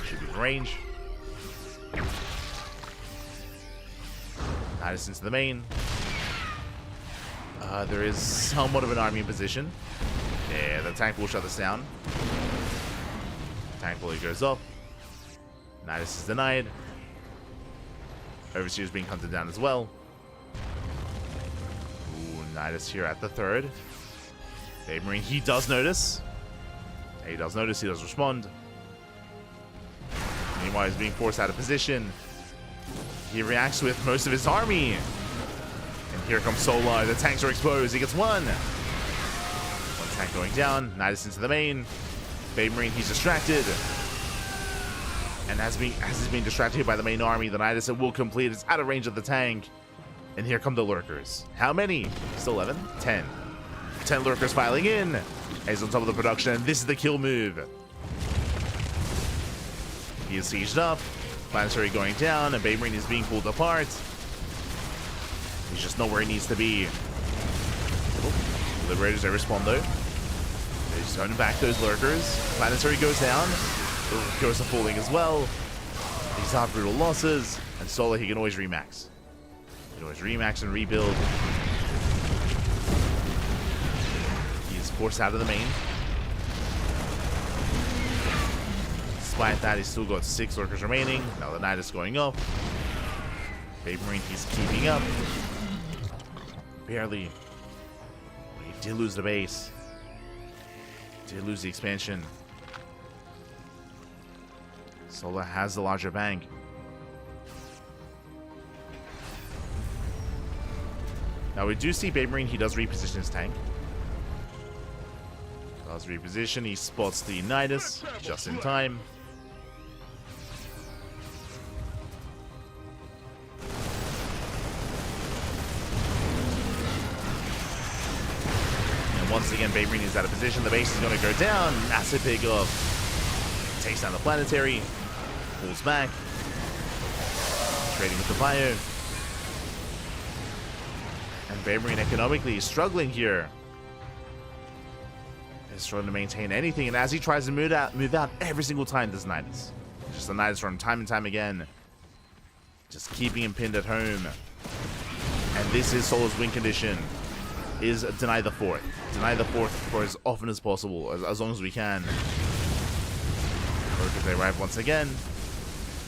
Should be for range. Nidus into the main. There is somewhat of an army in position. Yeah, the tank will shut this down. Tank fully goes up. Nidus is denied. Overseer is being hunted down as well. Ooh, Nidus here at the 3rd. Baby Marine, he does notice. Yeah, he does notice, he does respond. Meanwhile, he's being forced out of position. He reacts with most of his army. And here comes Solar. The tanks are exposed. He gets 1. 1 tank going down. Nidus into the main. Baby Marine, he's distracted. And as he's being distracted by the main army, the Nidus will complete. It's out of range of the tank. And here come the lurkers. How many? Still 11? 10. 10 lurkers filing in. He's on top of the production. This is the kill move. He is sieged up. Planetary going down. And Baby Marine is being pulled apart. He's just not where he needs to be. Oh, Liberators, they respond though. They just turn back those lurkers. Planetary goes down. Goes to falling as well. These are brutal losses. And Solar, he can always remax. He can always remax and rebuild. He's forced out of the main. Despite that, he's still got 6 lurkers remaining. Now the Nidus going up. Baby Marine, he's keeping up. Barely. He did lose the base. Did lose the expansion. Solar has the larger bank. Now we do see Baby Marine, he does reposition his tank. Does reposition, he spots the Nidus just in time. And once again, Baby Marine is out of position. The base is going to go down. Massive pick up. Takes down the planetary. Pulls back. Trading with the ByuN. And ByuN economically is struggling here. He's struggling to maintain anything, and as he tries to move out every single time, there's Nidus. Just the Nidus from time and time again. Just keeping him pinned at home. And this is Solo's win condition. Is deny the fourth. Deny the fourth for as often as possible, as long as we can. Because they arrive once again.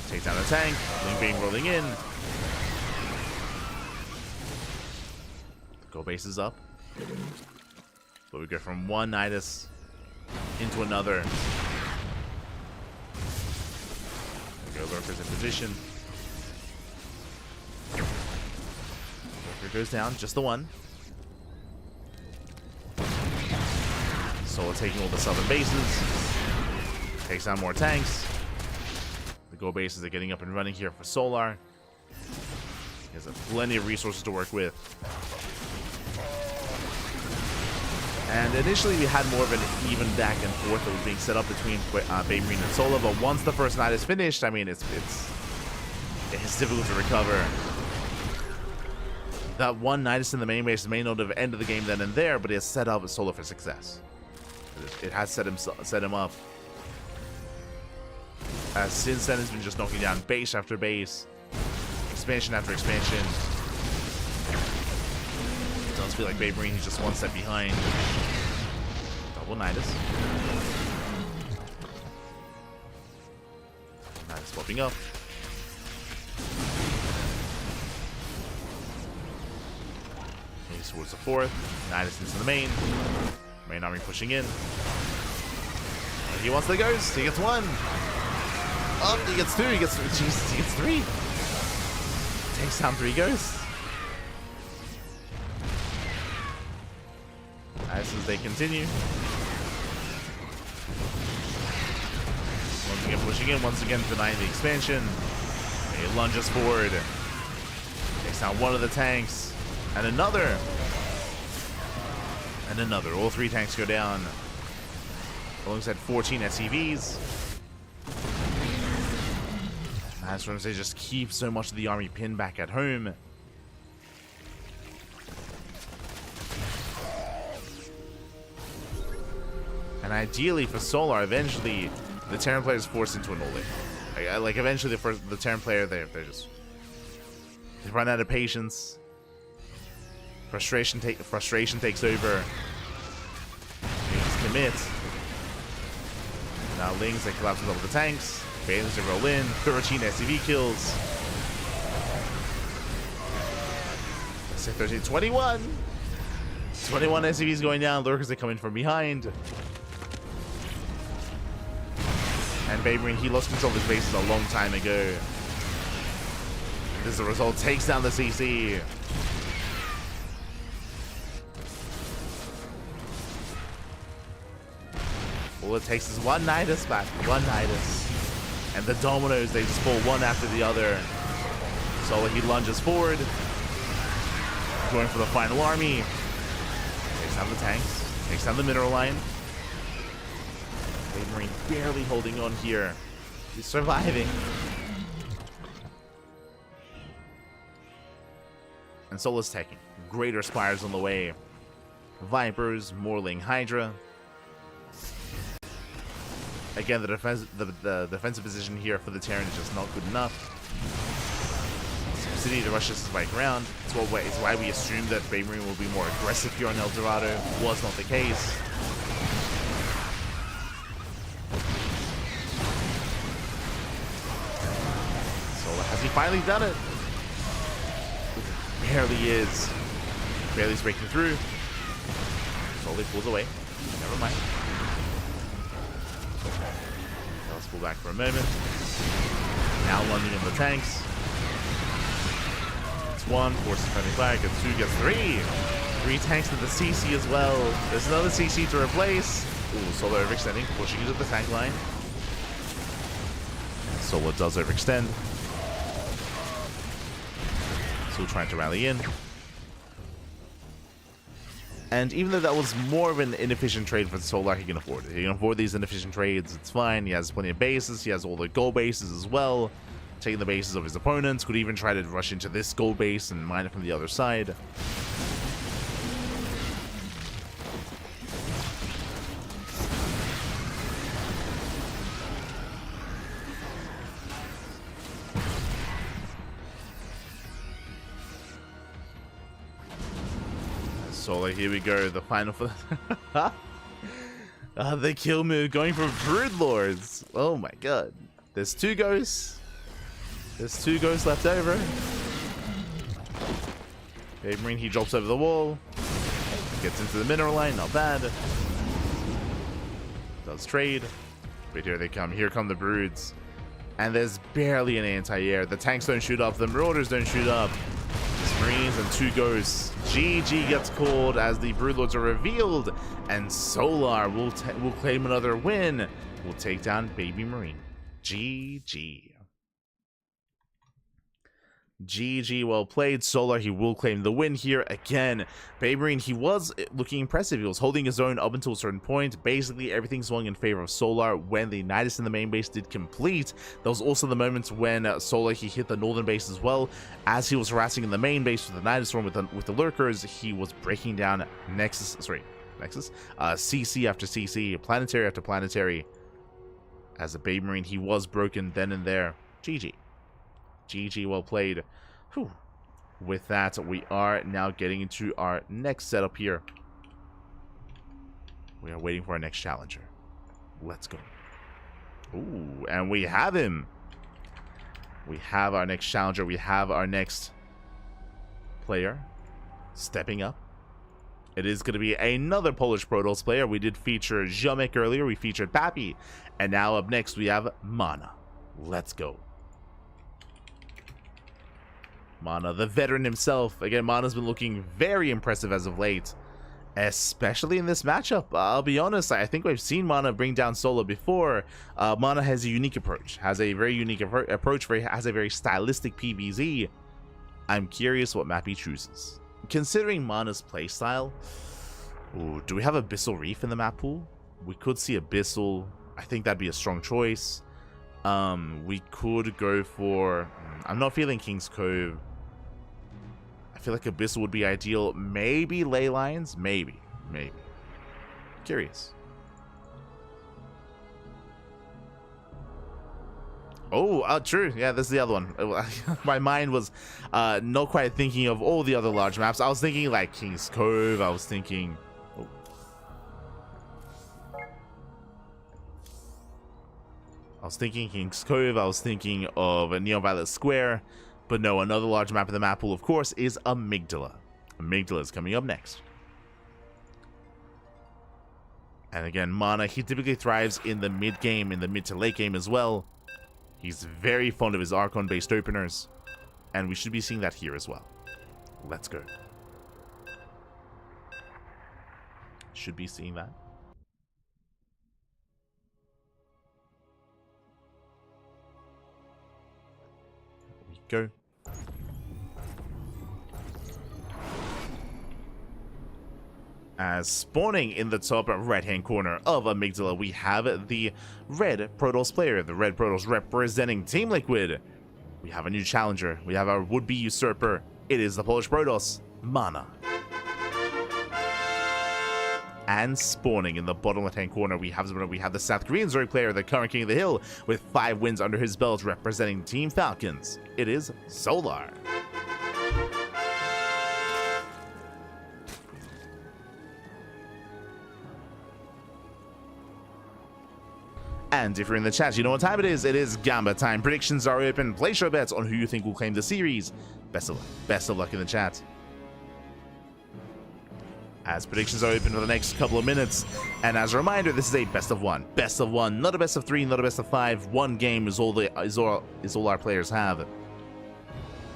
Take down the tank. Link being rolling in. Go base is up. But we go from one Nidus into another. There we go, Lurker's in position. Lurker goes down, just the one. Solo taking all the southern bases. Takes down more tanks. The Go bases are getting up and running here for Solar. He has plenty of resources to work with. And initially we had more of an even back and forth that was being set up between ByuN and Solar, but once the first night is finished, I mean, it's difficult to recover. That one Nidus in the main base may not have ended the game then and there, but it has set up Solar for success. It has set him up. Since then, has been just knocking down base after base, expansion after expansion. It does feel like ByuN is just one step behind. Double Nidus. Nidus popping up. Moves towards the fourth. Nidus into the main. Main army pushing in. He wants the ghost. He gets one. Up. He gets two. He gets. Jesus. He gets three. Takes down three ghosts. As they continue. Once again pushing in. Once again denying the expansion. He lunges forward. Takes down one of the tanks. And another. And another. All three tanks go down. Alongside 14 SCVs. As they just keep so much of the army pinned back at home. And ideally for Solar, eventually the Terran player is forced into an all-in. Like eventually the Terran player, they run out of patience. Frustration takes over. They just commit. Now Lings, they collapse with all the tanks. Bailers, they roll in. 13 SCV kills. Let's say 13, 21. 21 SCVs going down. Lurkers, they come in from behind. And ByuN, he lost control of his bases a long time ago. This is the result. Takes down the CC. All it takes is one Nidus back, one Nidus. And the dominoes, they just fall one after the other. So he lunges forward. Going for the final army. Takes down the tanks. Takes down the mineral line. ByuN barely holding on here. He's surviving. And Solo's taking greater spires on the way. Vipers, Morling Hydra. Again, the defensive position here for the Terran is just not good enough. City to rush this bike around. It's why we assumed that ByuN will be more aggressive here on El Dorado. Was not the case. So has he finally done it? Barely is. Barely's breaking through. Slowly pulls away. Never mind. Let's pull back for a moment. Now lunging in the tanks. It's one, forces friendly fire, gets two, gets three. Three tanks to the CC as well. There's another CC to replace. Ooh, Solo overextending, pushing into the tank line. Solo does overextend. Still trying to rally in. And even though that was more of an inefficient trade for Solar, he can afford it. He can afford these inefficient trades. It's fine. He has plenty of bases. He has all the gold bases as well. Taking the bases of his opponents. Could even try to rush into this gold base and mine it from the other side. Solar, here we go. The final for the kill move going for Brood Lords. Oh my god. There's 2 ghosts. There's 2 ghosts left over. Baby Marine, he drops over the wall. Gets into the mineral line, not bad. Does trade. But here they come. Here come the Broods. And there's barely an anti-air. The tanks don't shoot up. The Marauders don't shoot up. Just Marines and 2 ghosts. GG gets called as the Broodlords are revealed. And Solar will claim another win. Will take down Baby Marine. GG. GG, well played. Solar, he will claim the win here again. Baby Marine, he was looking impressive. He was holding his own up until a certain point. Basically, everything swung in favor of Solar when the Nidus in the main base did complete. There was also the moments when Solar, he hit the northern base as well. As he was harassing in the main base with the Nidus Storm with the Lurkers, he was breaking down CC after CC, planetary after planetary. As a Baby Marine, he was broken then and there. GG. GG, well played. Whew. With that, we are now getting into our next setup here. We are waiting for our next challenger. Let's go. Ooh, and we have him. We have our next challenger. We have our next player stepping up. It is going to be another Polish Protoss player. We did feature Ziomek earlier. We featured Pappy. And now up next, we have Mana. Let's go. Mana, the veteran himself. Again, Mana's been looking very impressive as of late, especially in this matchup. I'll be honest, I think we've seen Mana bring down Solo before. Mana has a unique approach, has a very unique approach, has a very stylistic PvZ. I'm curious what map he chooses. Considering Mana's playstyle, ooh, do we have Abyssal Reef in the map pool? We could see Abyssal. I think that'd be a strong choice. We could go for... I'm not feeling King's Cove. I feel like Abyssal would be ideal. Maybe Ley Lines? Maybe. Curious. Oh, true. Yeah, this is the other one. My mind was not quite thinking of all the other large maps. I was thinking like King's Cove. I was thinking... I was thinking King's Cove, I was thinking of a Neon Violet Square, but no, another large map in the map pool, of course, is Amygdala. Amygdala is coming up next. And again, Mana, he typically thrives in the mid game, in the mid to late game as well. He's very fond of his Archon-based openers, and we should be seeing that here as well. Let's go. Should be seeing that. Go. As spawning in the top right-hand corner of Amygdala, we have the red Protoss player, the red Protoss representing Team Liquid. We have a new challenger. We have our would-be usurper. It is the Polish Protoss, Mana. And spawning in the bottom left-hand corner, we have the South Korean Zerg player, the current king of the hill, with 5 wins under his belt, representing Team Falcons. It is Solar. And if you're in the chat, you know what time it is. It is Gamba time. Predictions are open. Place your bets on who you think will claim the series. Best of luck. Best of luck in the chat. As predictions are open for the next couple of minutes. And as a reminder, this is a best of one. Best of one, not a best of 3, not a best of 5. One game is all our players have.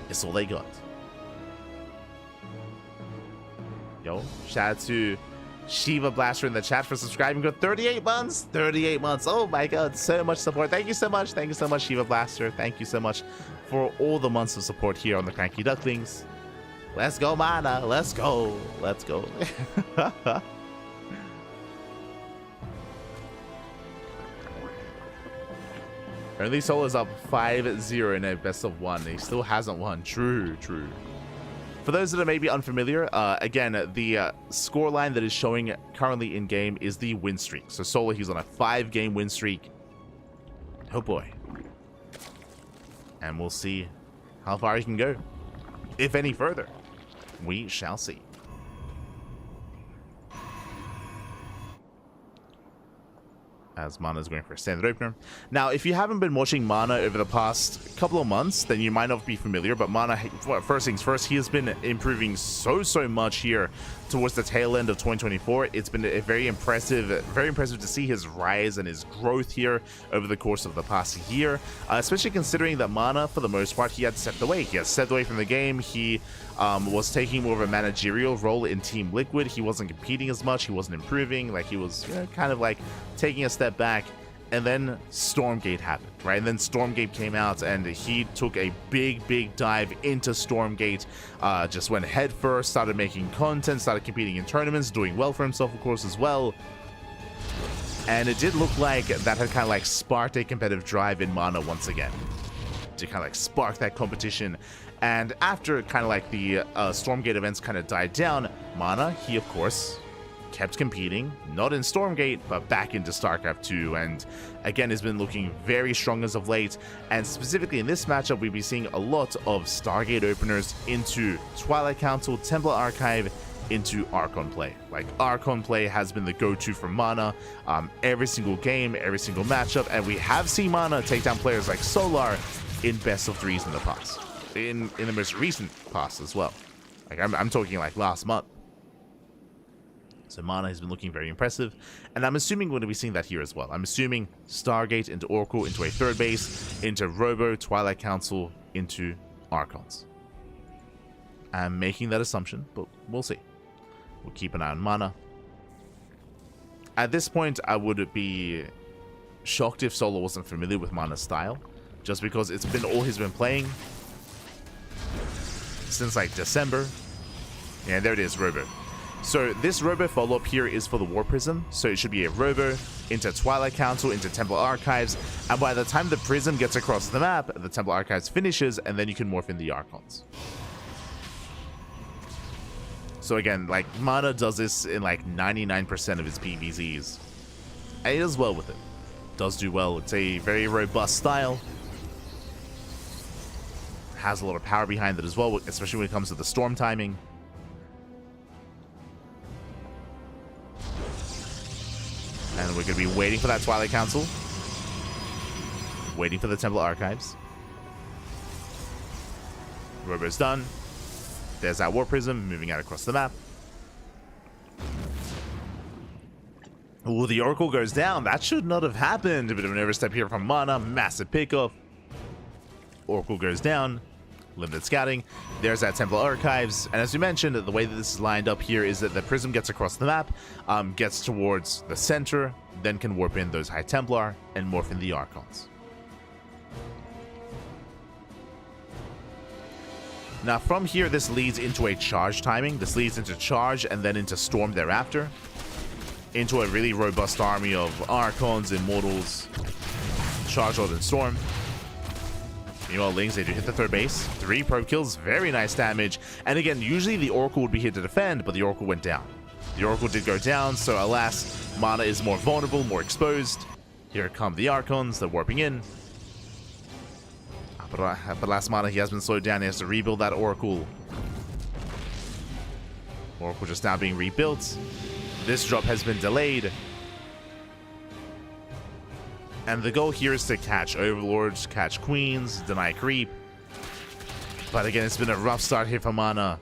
It's all they got. Yo, shout out to Shiva Blaster in the chat for subscribing for 38 months. 38 months. Oh my god, so much support. Thank you so much. Thank you so much, Shiva Blaster. Thank you so much for all the months of support here on the CranKy Ducklings. Let's go, Mana. Let's go. Let's go. Only Solo's up 5-0 in a best of 1. He still hasn't won. True. For those that are maybe unfamiliar, again, the scoreline that is showing currently in game is the win streak. So Solo, he's on a 5-game win streak. Oh boy. And we'll see how far he can go. If any further. We shall see. as Mana is going for a standard opener. Now, if you haven't been watching Mana over the past couple of months, then you might not be familiar, but Mana, first things first, he has been improving so much here towards the tail end of 2024. It's been a very impressive to see his rise and his growth here over the course of the past year, especially considering that Mana, for the most part, he had stepped away. He had stepped away from the game. He was taking more of a managerial role in Team Liquid. He wasn't competing as much. He wasn't improving. Like, he was kind of like taking a step back. And then Stormgate happened, right? And then Stormgate came out, and he took a big dive into Stormgate. Just went head first, started making content, started competing in tournaments, doing well for himself, of course, as well. And it did look like that had kind of like sparked a competitive drive in Mana once again, to kind of like spark that competition. And after kind of like the Stormgate events kind of died down, Mana, he of course kept competing, not in Stormgate, but back into StarCraft 2, and again has been looking very strong as of late. And specifically in this matchup, we'll be seeing a lot of Stargate openers into Twilight Council, Templar Archive, into Archon play. Like, Archon play has been the go-to for Mana every single game, every single matchup, and we have seen Mana take down players like Solar in best of threes in the past, in the most recent past as well. Like, I'm talking like last month. So Mana has been looking very impressive, and I'm assuming we're going to be seeing that here as well. I'm assuming Stargate into Oracle, into a third base, into Robo, Twilight Council, into Archons. I'm making that assumption, but we'll see. We'll keep an eye on Mana. At this point, I would be shocked if Solo wasn't familiar with Mana's style, just because it's been all he's been playing since like December. Yeah, there it is, Robo. So this Robo follow-up here is for the War Prism, so it should be a Robo into Twilight Council, into Templar Archives, and by the time the Prism gets across the map, the Templar Archives finishes, and then you can morph in the Archons. So again, like, Mana does this in like 99% of his PvZs, and he does well with it. Does do well. It's a very robust style. Has a lot of power behind it as well, especially when it comes to the storm timing. And we're going to be waiting for that Twilight Council. Waiting for the Templar Archives. Robo's done. There's that War Prism moving out across the map. Ooh, the Oracle goes down. That should not have happened. A bit of an overstep here from Mana. Massive pickoff. Oracle goes down. Limited scouting. There's that Templar Archives. And as we mentioned, the way that this is lined up here is that the Prism gets across the map, gets towards the center, then can warp in those High Templar and morph in the Archons. Now from here, this leads into a charge timing. This leads into charge and then into storm thereafter. Into a really robust army of Archons, Immortals, Charge Lord, and Storm. Meanwhile, Lings, they do hit the third base. 3 probe kills, very nice damage. And again, usually the Oracle would be here to defend, but the Oracle went down. The Oracle did go down, so alas, Mana is more vulnerable, more exposed. Here come the Archons, they're warping in. But last Mana, he has been slowed down. He has to rebuild that Oracle. Oracle just now being rebuilt. This drop has been delayed. And the goal here is to catch Overlords, catch Queens, deny creep. But again, it's been a rough start here for Mana.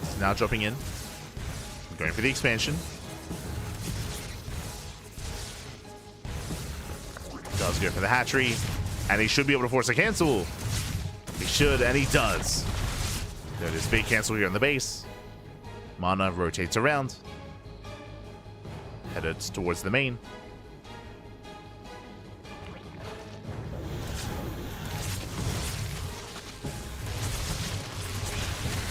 He's now dropping in. Going for the expansion. Does go for the hatchery. And he should be able to force a cancel. He should, and he does. There it is, big cancel here on the base. Mana rotates around. Headed towards the main.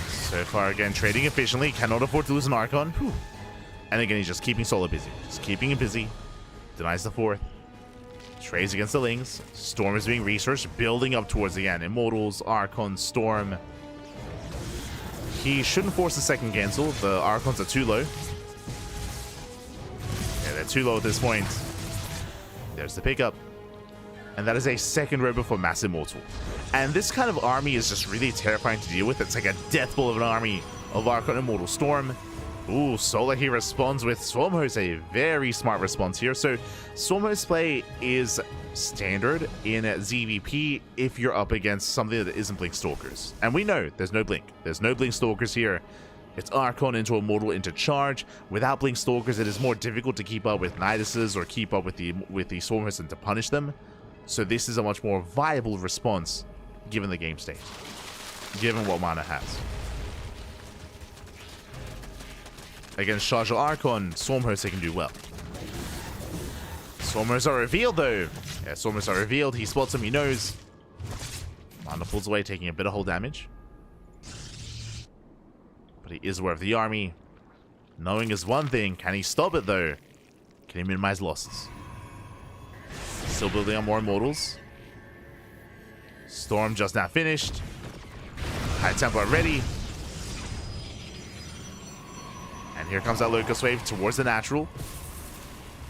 So far, again, trading efficiently. Cannot afford to lose an Archon. Whew. And again, he's just keeping Solo busy. Just keeping him busy. Denies the 4th. Trades against the Lings. Storm is being researched. Building up towards the end. Immortals, Archon, Storm. He shouldn't force the second cancel. The Archons are too low. Yeah, they're too low at this point. There's the pickup. And that is a second Robo for Mass Immortal. And this kind of army is just really terrifying to deal with. It's like a death blow of an army of Archon, Immortal, Storm. Ooh, Solar, he responds with Swarm Host, a very smart response here. So Swarm Host play is standard in ZVP if you're up against something that isn't Blink Stalkers. And we know there's no Blink. There's no Blink Stalkers here. It's Archon into Immortal into Charge. Without Blink Stalkers, it is more difficult to keep up with Niduses or keep up with the Swarm Host and to punish them. So this is a much more viable response given the game state, given what mana has. Against Charge Archon, Swarm Host, they can do well. Swarm Hosts are revealed, though. Yeah, Swarm Hosts are revealed. He spots him, he knows. Mana pulls away, taking a bit of hull damage. But he is aware of the army. Knowing is one thing. Can he stop it, though? Can he minimize losses? Still building on more Immortals. Storm just now finished. High Templar ready. And here comes that Locust Wave towards the natural.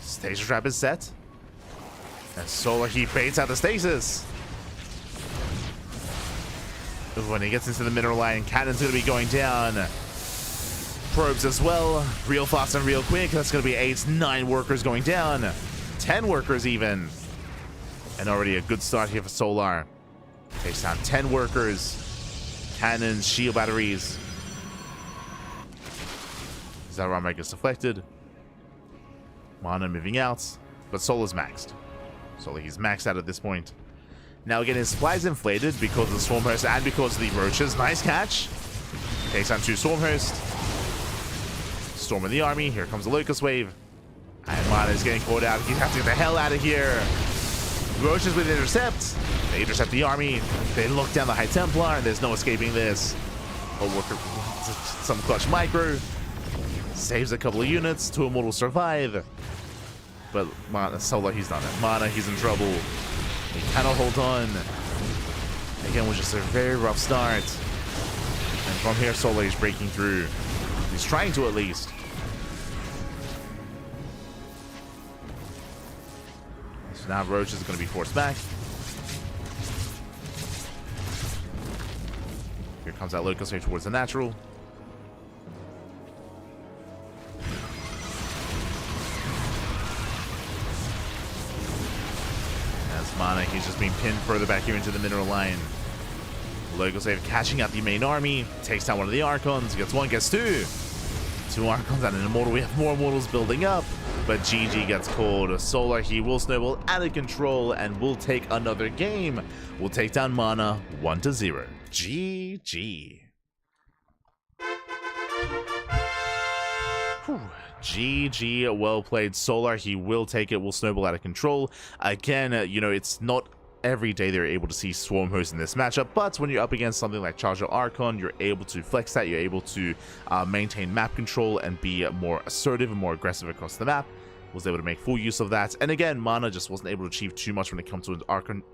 Stasis Trap is set. And Solar, he baits out the Stasis. When he gets into the mineral line, Cannon's going to be going down. Probes as well. Real fast and real quick. That's going to be 8, 9 workers going down. 10 workers even. And already a good start here for Solar. Takes down 10 workers. Cannons, shield batteries. Zaramag gets deflected. Mana moving out. But Solar's maxed. Solar, he's maxed out at this point. Now again, his supply's inflated because of the Swarm Host and because of the Roaches. Nice catch. Takes down 2 Swarm Host. Storm in the army. Here comes the Locust Wave. And Mana is getting caught out. He has to get the hell out of here. Roaches with intercept. They intercept the army. They lock down the High Templar. And there's no escaping this. A worker, some clutch micro. Saves a couple of units. 2 Immortals survive. But Mana, Solar, he's done it. Mana, he's in trouble. He cannot hold on. Again, was just a very rough start. And from here, Solar is breaking through. He's trying to, at least. So now Roach is going to be forced back. Here comes that Locust Wave towards the natural. Mana, he's just being pinned further back here into the mineral line. Locust Wave catching out the main army. Takes down one of the Archons. Gets 1, gets 2. 2 Archons and an Immortal. We have more Immortals building up. But GG gets called. Solar, he will snowball out of control and will take another game. We'll take down Mana 1-0. GG. Whew. GG, well played. Solar, he will take it, will snowball out of control. Again, you know, it's not every day they're able to see Swarm Host in this matchup, but when you're up against something like Charger Archon, you're able to flex that, you're able to maintain map control and be more assertive and more aggressive across the map. Was able to make full use of that. And again, Mana just wasn't able to achieve too much when it comes to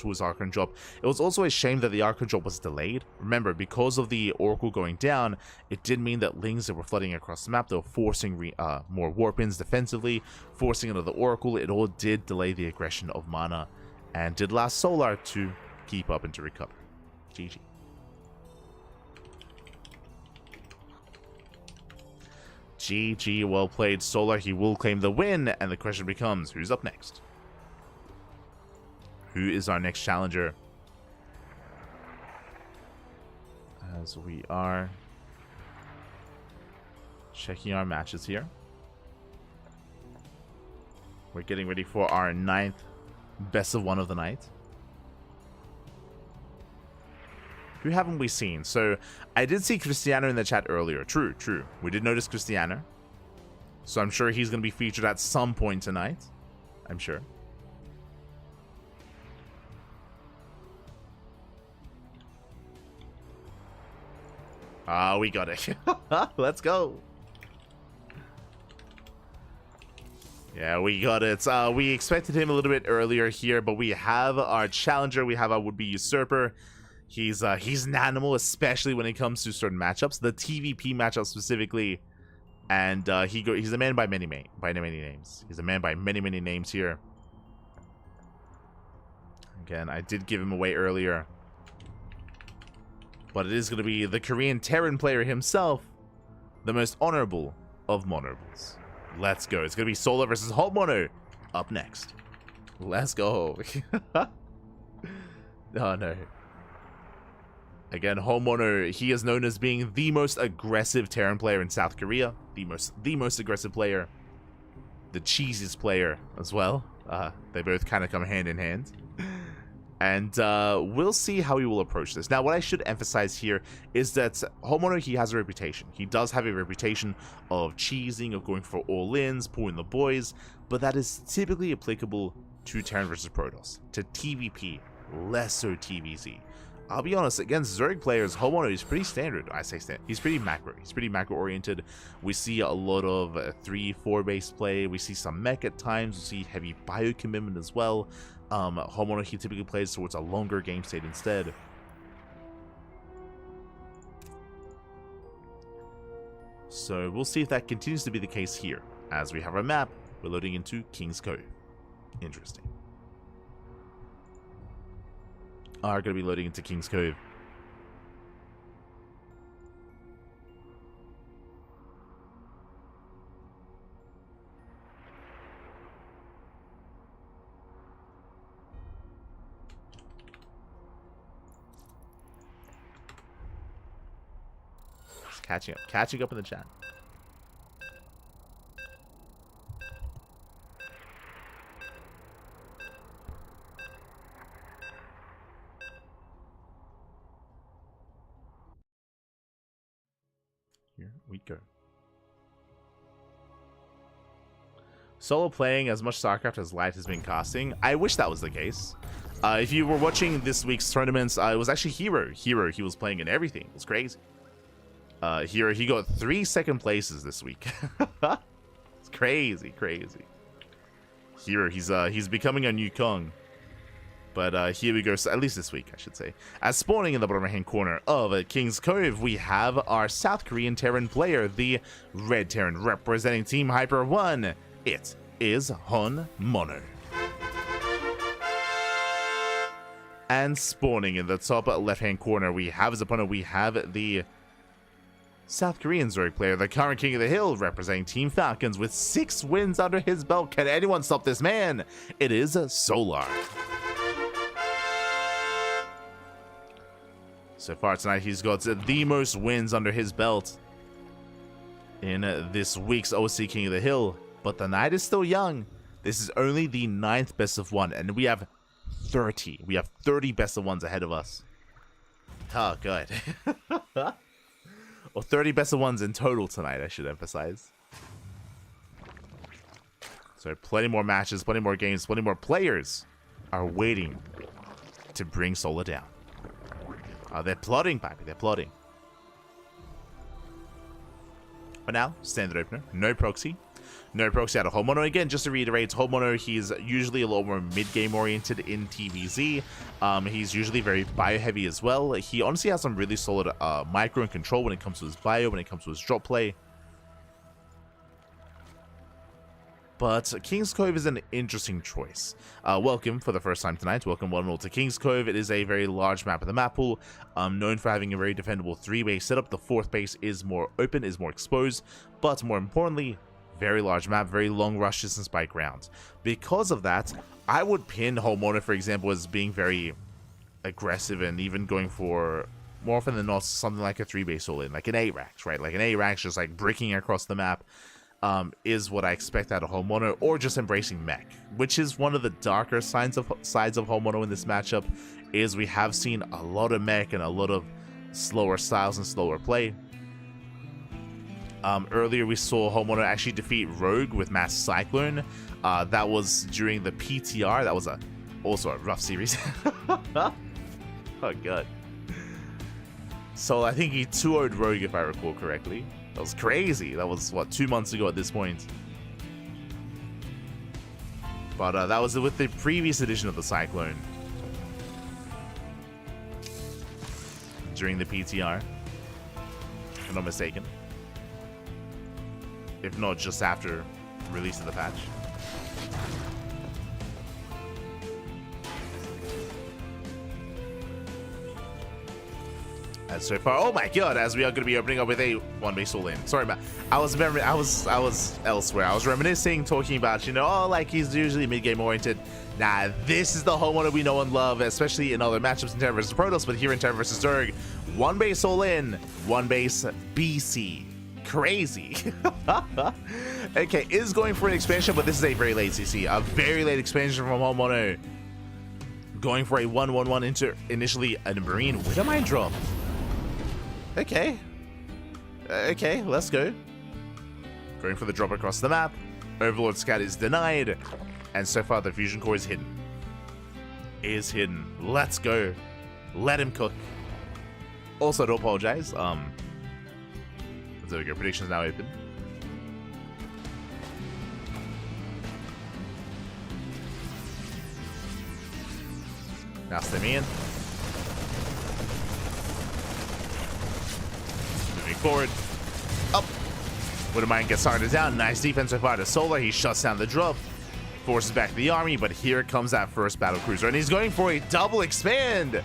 his Archon drop. It was also a shame that the Archon drop was delayed. Remember, because of the Oracle going down, it did mean that Lings that were flooding across the map, they were forcing more warp-ins defensively, forcing another Oracle. It all did delay the aggression of Mana and did allow Solar to keep up and to recover. GG. GG, well played. Solar, he will claim the win, and the question becomes, who's up next? Who is our next challenger? As we are checking our matches here. We're getting ready for our 9th best of 1 of the night. Who haven't we seen? So, I did see Cristiano in the chat earlier. True, true. We did notice Cristiano. So, I'm sure he's going to be featured at some point tonight. I'm sure. Ah, we got it. Let's go. Yeah, we got it. We expected him a little bit earlier here, but we have our challenger. We have our would-be usurper. He's an animal, especially when it comes to certain matchups, the TVP matchup specifically, and he's a man by many names. He's a man by many names here. Again, I did give him away earlier, but it is going to be the Korean Terran player himself, the most honorable of Monobles. Let's go. It's going to be Solar versus Hot Mono up next. Let's go. Oh, no. Again, Homono, he is known as being the most aggressive Terran player in South Korea. The most aggressive player. The cheesiest player as well. They both kind of come hand in hand. And we'll see how he will approach this. Now, what I should emphasize here is that Homono, he has a reputation. He does have a reputation of cheesing, of going for all-ins, pulling the boys, but that is typically applicable to Terran versus Protoss. To TVP, less so TVZ. I'll be honest, against Zerg players, Homono is pretty standard. I say standard. He's pretty macro. He's pretty macro-oriented. We see a lot of 3-4 base play. We see some mech at times. We see heavy bio commitment as well. Homono, he typically plays towards a longer game state instead. So we'll see if that continues to be the case here. As we have our map, we're loading into King's Cove. Interesting. Are going to be loading into King's Cove. Just catching up in the chat. Here we go. Solo playing as much StarCraft as Light has been casting. I wish that was the case. If you were watching this week's tournaments, it was actually Hero. He was playing in everything. It was crazy. Hero, he got 3 second places this week. It's crazy. Hero, he's becoming a new Kong. But here we go, so at least this week, I should say. As spawning in the bottom right-hand corner of King's Cove, we have our South Korean Terran player, the Red Terran representing Team Hyper 1. It is Homono. And spawning in the top left-hand corner, we have his opponent, we have the South Korean Zerg player, the current King of the Hill, representing Team Falcons with 6 wins under his belt. Can anyone stop this man? It is Solar. So far tonight, he's got the most wins under his belt in this week's OSC King of the Hill. But the night is still young. This is only the 9th best of 1, and we have 30. We have 30 best of 1s ahead of us. Oh, good. Or 30 best of 1s in total tonight, I should emphasize. So plenty more matches, plenty more games, plenty more players are waiting to bring Solar down. They're plotting, Pipey. They're plotting. But now, standard opener. No proxy. No proxy out of Homono. Again, just to reiterate, Homono, he's usually a little more mid-game oriented in TVZ. He's usually very bio-heavy as well. He honestly has some really solid micro and control when it comes to his bio, when it comes to his drop play. But King's Cove is an interesting choice. Welcome for the first time tonight. Welcome one and all to King's Cove. It is a very large map of the map pool, known for having a very defendable 3-base setup. The 4th base is more open, is more exposed, but more importantly, very large map, very long rush distance by ground. Because of that, I would pin Homono, for example, as being very aggressive and even going for, more often than not, something like a 3-base all-in, like an A-Rax, right? Like an A-Rax just like breaking across the map. Is what I expect out of Homono, or just embracing mech, which is one of the darker sides of Homono in this matchup. Is we have seen a lot of mech and a lot of slower styles and slower play. Earlier we saw Homono actually defeat Rogue with Mass Cyclone. That was during the PTR. That was also a rough series. Oh god. So I think he 2-0'd Rogue if I recall correctly. That was crazy. That was, what, 2 months ago at this point. But that was with the previous edition of the Cyclone. During the PTR. If I'm not mistaken. If not, just after release of the patch. And so far, oh my god, as we are going to be opening up with a one base all in. Sorry, man. I was elsewhere. I was reminiscing, talking about, you know, oh, like he's usually mid-game oriented. Nah, this is the homeowner we know and love, especially in other matchups in Terra vs. Protoss, but here in Terra vs. Zerg, one base all in, one base BC. Crazy. Okay, is going for an expansion, but this is a very late CC. A very late expansion from homeowner. Going for a 1/1/1 into initially a Marine Widowmine drop. Okay. Okay, let's go. Going for the drop across the map. Overlord Scout is denied. And so far, the Fusion Core is hidden. Is hidden. Let's go. Let him cook. Also, don't apologize. There we go. Predictions now open. Now stemming in. Moving forward. Up. Widowmine gets started down. Nice defense so far to Solar. He shuts down the drop. Forces back the army, but here comes that first battle cruiser. And he's going for a double expand.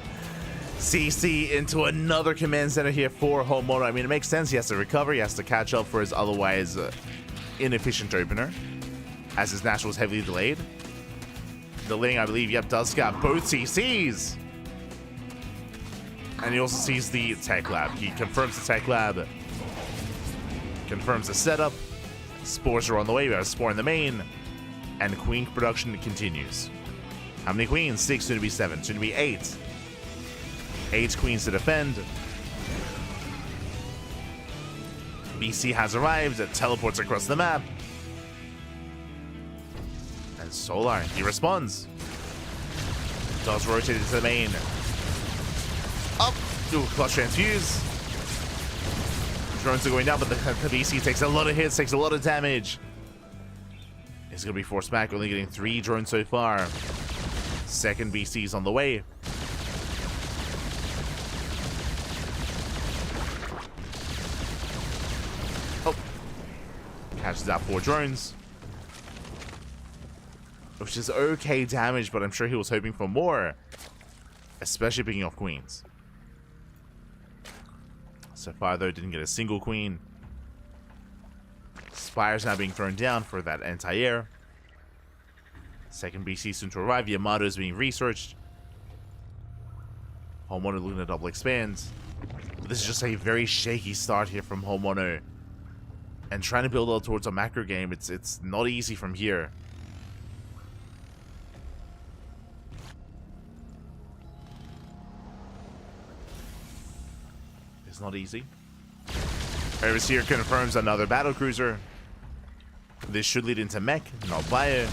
CC into another command center here for homeowner. I mean, it makes sense. He has to recover. He has to catch up for his otherwise inefficient opener, as his natural is heavily delayed. Delaying, I believe, yep, does scout both CCs. And he also sees the tech lab. He confirms the tech lab. Confirms the setup. Spores are on the way. We have a spore in the main. And queen production continues. How many queens? 6, soon to be 7, soon to be 8. 8 queens to defend. BC has arrived. It teleports across the map. And Solar, he responds. Does rotate into the main. Up. Ooh, clutch transfuse. Drones are going down, but the BC takes a lot of hits, takes a lot of damage. He's going to be forced back, only getting 3 drones so far. Second BC's on the way. Oh. Catches out 4 drones. Which is okay damage, but I'm sure he was hoping for more. Especially picking off queens. So far, though, didn't get a single queen. Spire's now being thrown down for that anti-air. Second BC soon to arrive. Yamato is being researched. Homeowner looking to double expand. But this is just a very shaky start here from Homeowner. And trying to build out towards a macro game, it's not easy from here. It's not easy. Overseer confirms another battle cruiser. This should lead into mech, not ByuN.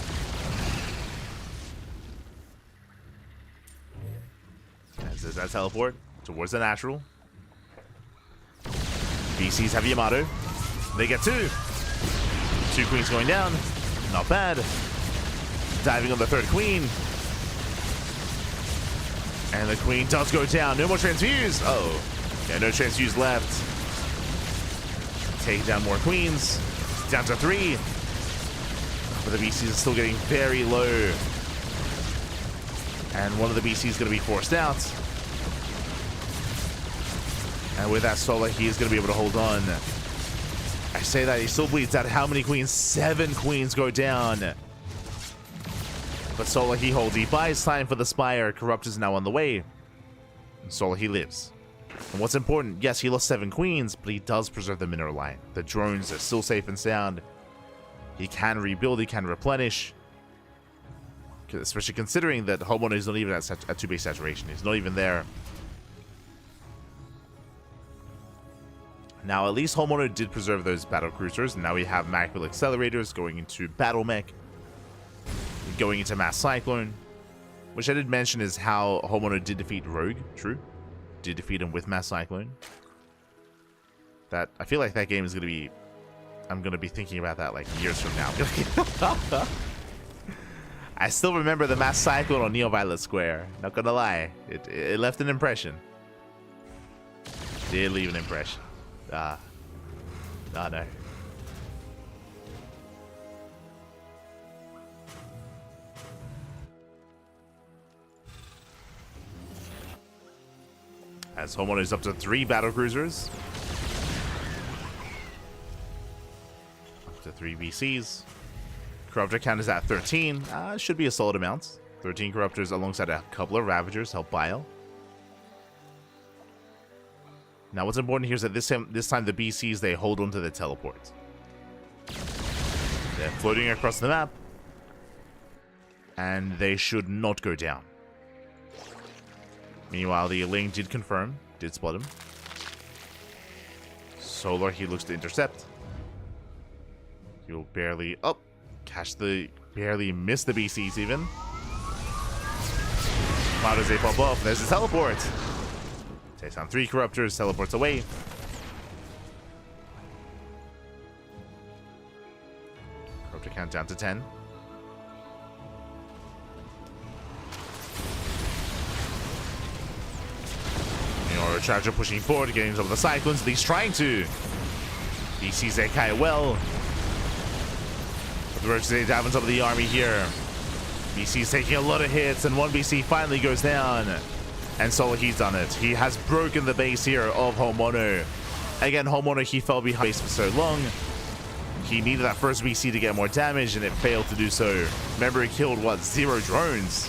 As does that teleport towards the natural. BCs have Yamato. They get 2. 2 queens going down. Not bad. Diving on the 3rd queen. And the queen does go down. No more transfuse. Oh. Yeah, no transfuse left. Take down more queens. Down to 3. But the BCs are still getting very low. And one of the BCs is going to be forced out. And with that Solar, he is going to be able to hold on. I say that, he still bleeds out. How many queens? 7 queens go down. But Solar, he holds. He buys time for the Spire. Corrupt is now on the way. And Solar, he lives. And what's important, yes, he lost 7 queens, but he does preserve the mineral line. The drones are still safe and sound. He can rebuild, he can replenish. Especially considering that Homeowner is not even at 2-base saturation. He's not even there. Now, at least Homeowner did preserve those battle cruisers. And now we have Macro accelerators going into Battle Mech. Going into Mass Cyclone. Which I did mention is how Homeowner did defeat Rogue. True. Did defeat him with Mass Cyclone. That, I feel like that game is going to be... I'm going to be thinking about that like years from now. I still remember the Mass Cyclone on Neo Violet Square. Not gonna lie. It left an impression. Did leave an impression. Oh no. As Homeowner is up to 3 battlecruisers. Up to 3 BCs. Corruptor count is at 13. Should be a solid amount. 13 Corruptors alongside a couple of Ravagers help ByuN. Now what's important here is that this time the BCs, they hold on to the teleport. They're floating across the map. And they should not go down. Meanwhile, the Elite did confirm. Did spot him. Solar, he looks to intercept. He'll barely... Oh! Catch the... Barely miss the BCs even. How does they pop off? There's the teleport! Takes down 3 Corruptors, teleports away. Corruptor count down to 10. Charger pushing forward, getting over the Cyclones, but he's trying to. He sees Kai well. But the Roaches, they dive on top of the army here. BC's taking a lot of hits, and one BC finally goes down. And Solo, he's done it. He has broken the base here of Homeowner. Again, Homeowner, he fell behind base for so long. He needed that first BC to get more damage, and it failed to do so. Remember, he killed, what, 0 drones?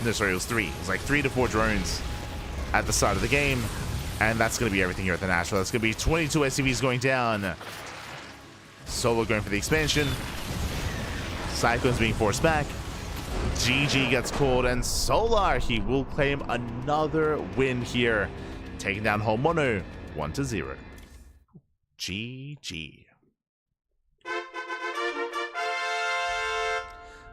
No, sorry, it was 3. It was like 3 to 4 drones at the start of the game. And that's going to be everything here at the Nashville. That's going to be 22 SCVs going down. Solo going for the expansion. Cyclones being forced back. GG gets called, and Solar, he will claim another win here. Taking down Homeowner 1-0. GG.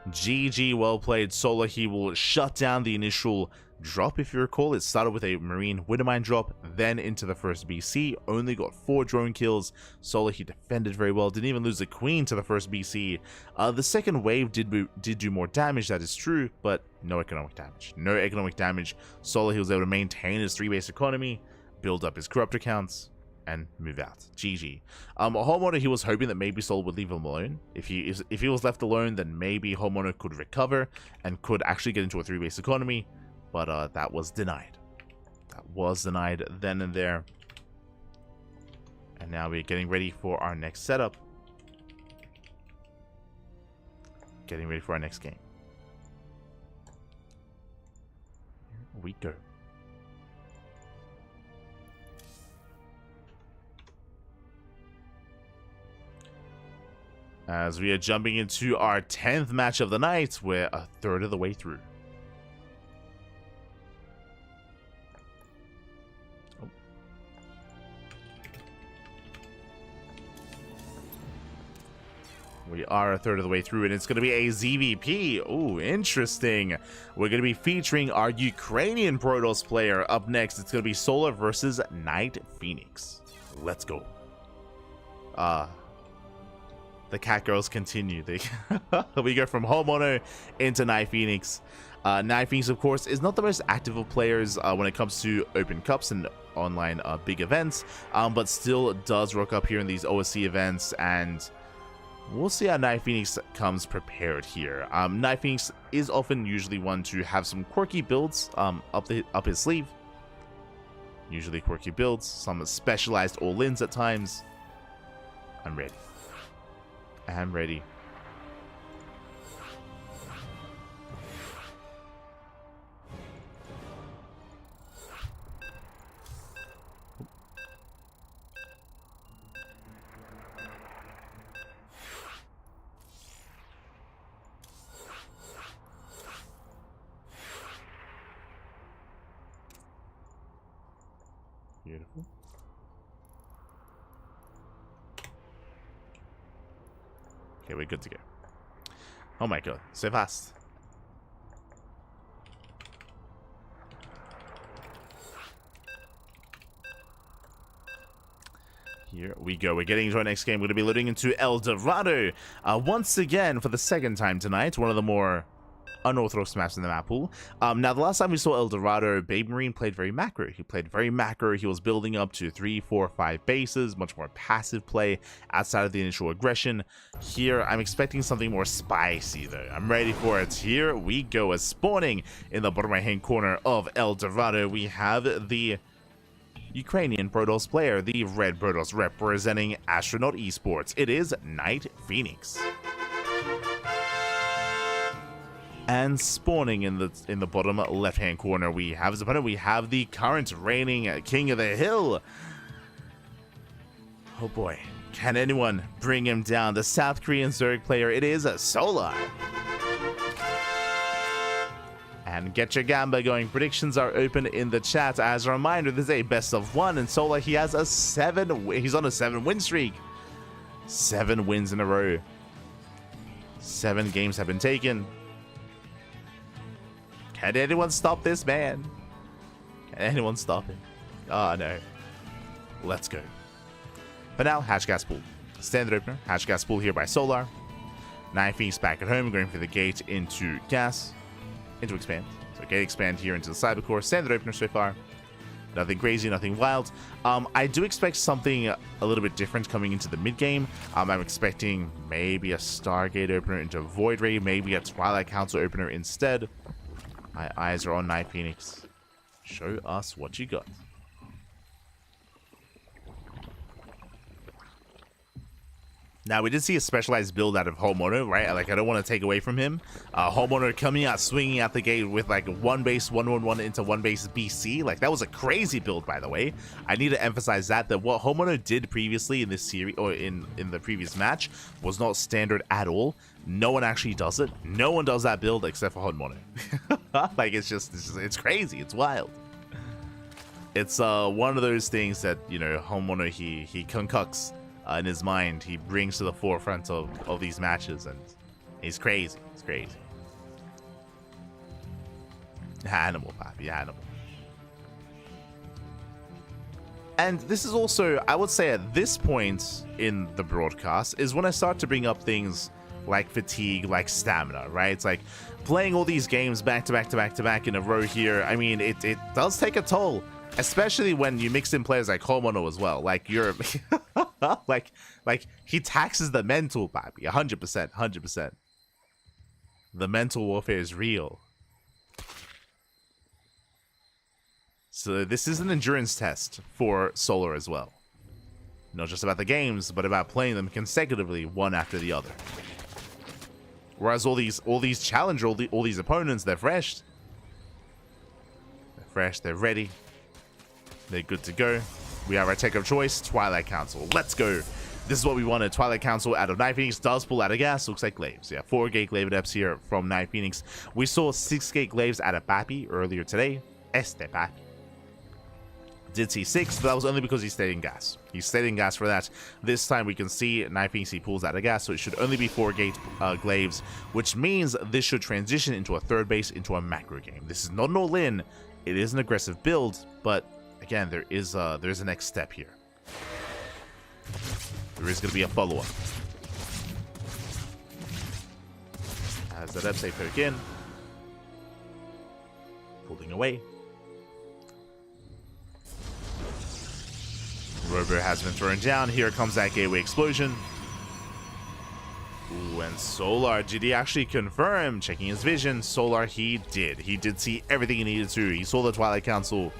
GG, well played. Solar, he will shut down the initial drop. If you recall, it started with a Marine Widowmine drop, then into the first BC. Only got 4 drone kills. Solar, he defended very well. Didn't even lose the Queen to the first BC. The second wave did do more damage, that is true, but no economic damage. No economic damage. Solar, he was able to maintain his 3-base economy, build up his Corruptor counts, and move out. GG. Homeowner, he was hoping that maybe Solar would leave him alone. If he was left alone, then maybe Homeowner could recover and could actually get into a 3-base economy. But that was denied. That was denied then and there. And now we're getting ready for our next setup. Getting ready for our next game. Here we go. As we are jumping into our 10th match of the night, we're a third of the way through. We are a third of the way through, and it's going to be a ZVP. Ooh, interesting. We're going to be featuring our Ukrainian Protoss player. Up next, it's going to be Solar versus Night Phoenix. Let's go. The cat girls continue. We go from Homeowner into Night Phoenix. Night Phoenix, of course, is not the most active of players when it comes to open cups and online big events, but still does rock up here in these OSC events, and we'll see how Night Phoenix comes prepared here. Night Phoenix is often usually one to have some quirky builds up his sleeve. Usually quirky builds, some specialized all-ins at times. I'm ready. I'm ready. Beautiful. Okay, we're good to go. Oh my god, so fast. Here we go. We're getting into our next game. We're going to be loading into El Dorado. Once again, for the second time tonight, one of the more unorthodox maps in the map pool. Now, the last time we saw El Dorado, Baby Marine played very macro. He played very macro. He was building up to 3, 4, 5 bases, much more passive play outside of the initial aggression. Here, I'm expecting something more spicy, though. I'm ready for it. Here we go. As spawning in the bottom right-hand corner of El Dorado, we have the Ukrainian Protoss player, the red Protoss representing Astronaut Esports. It is Night Phoenix. And spawning in the bottom left-hand corner, we have his opponent. We have the current reigning King of the Hill. Oh boy, can anyone bring him down? The South Korean Zerg player, it is Solar. And get your Gamba going. Predictions are open in the chat. As a reminder, this is a best of one, and Solar, he has a he's on a 7-win streak. 7 wins in a row. 7 games have been taken. Can anyone stop this man? Can anyone stop him? Oh no. Let's go. But now, Hatch Gas Pool. Standard opener, Hatch Gas Pool here by Solar. Night Phoenix back at home, going for the gate into gas. Into expand. So gate expand here into the cyber core. Standard opener so far. Nothing crazy, nothing wild. I do expect something a little bit different coming into the mid game. I'm expecting maybe a Stargate opener into Void Ray, maybe a Twilight Council opener instead. My eyes are on Night Phoenix. Show us what you got. Now, we did see a specialized build out of Homeowner, right? Like, I don't want to take away from him. Homeowner coming out, swinging out the gate with, like, 1 base 111 into 1 base BC. Like, that was a crazy build, by the way. I need to emphasize that what Homeowner did previously in this series, or in the previous match, was not standard at all. No one actually does it. No one does that build except for Homeowner. Like, it's crazy. It's wild. It's one of those things that, you know, Homeowner, he concocts in his mind. He brings to the forefront of these matches, and he's crazy. It's crazy. Animal, Pappy, animal. And this is also, I would say at this point in the broadcast, is when I start to bring up things like fatigue, like stamina, right? It's like playing all these games back to back to back to back in a row here. I mean, it does take a toll. Especially when you mix in players like Homono as well. Like, you're... like, he taxes the mental, Pappy. 100%, 100%. The mental warfare is real. So this is an endurance test for Solar as well. Not just about the games, but about playing them consecutively, one after the other. Whereas all these challenger, all these opponents, they're fresh. They're fresh, they're ready. They're good to go. We have our tech of choice, Twilight Council. Let's go. This is what we wanted. Twilight Council out of Night Phoenix does pull out of gas. Looks like Glaives. Yeah, 4 gate Glaive adepts here from Night Phoenix. We saw 6 gate Glaives out of Pappy earlier today. Pappy did see 6, but that was only because he stayed in gas. He stayed in gas for that. This time we can see Night Phoenix, he pulls out of gas, so it should only be 4 gate Glaives, which means this should transition into a 3rd base, into a macro game. This is not an all-in. It is an aggressive build, but again, there's a next step here. There is going to be a follow-up. As that Epsay poke in. Pulling away. Robo has been thrown down. Here comes that gateway explosion. Ooh, and Solar, did he actually confirm? Checking his vision, Solar, he did. He did see everything he needed to. He saw the Twilight Council.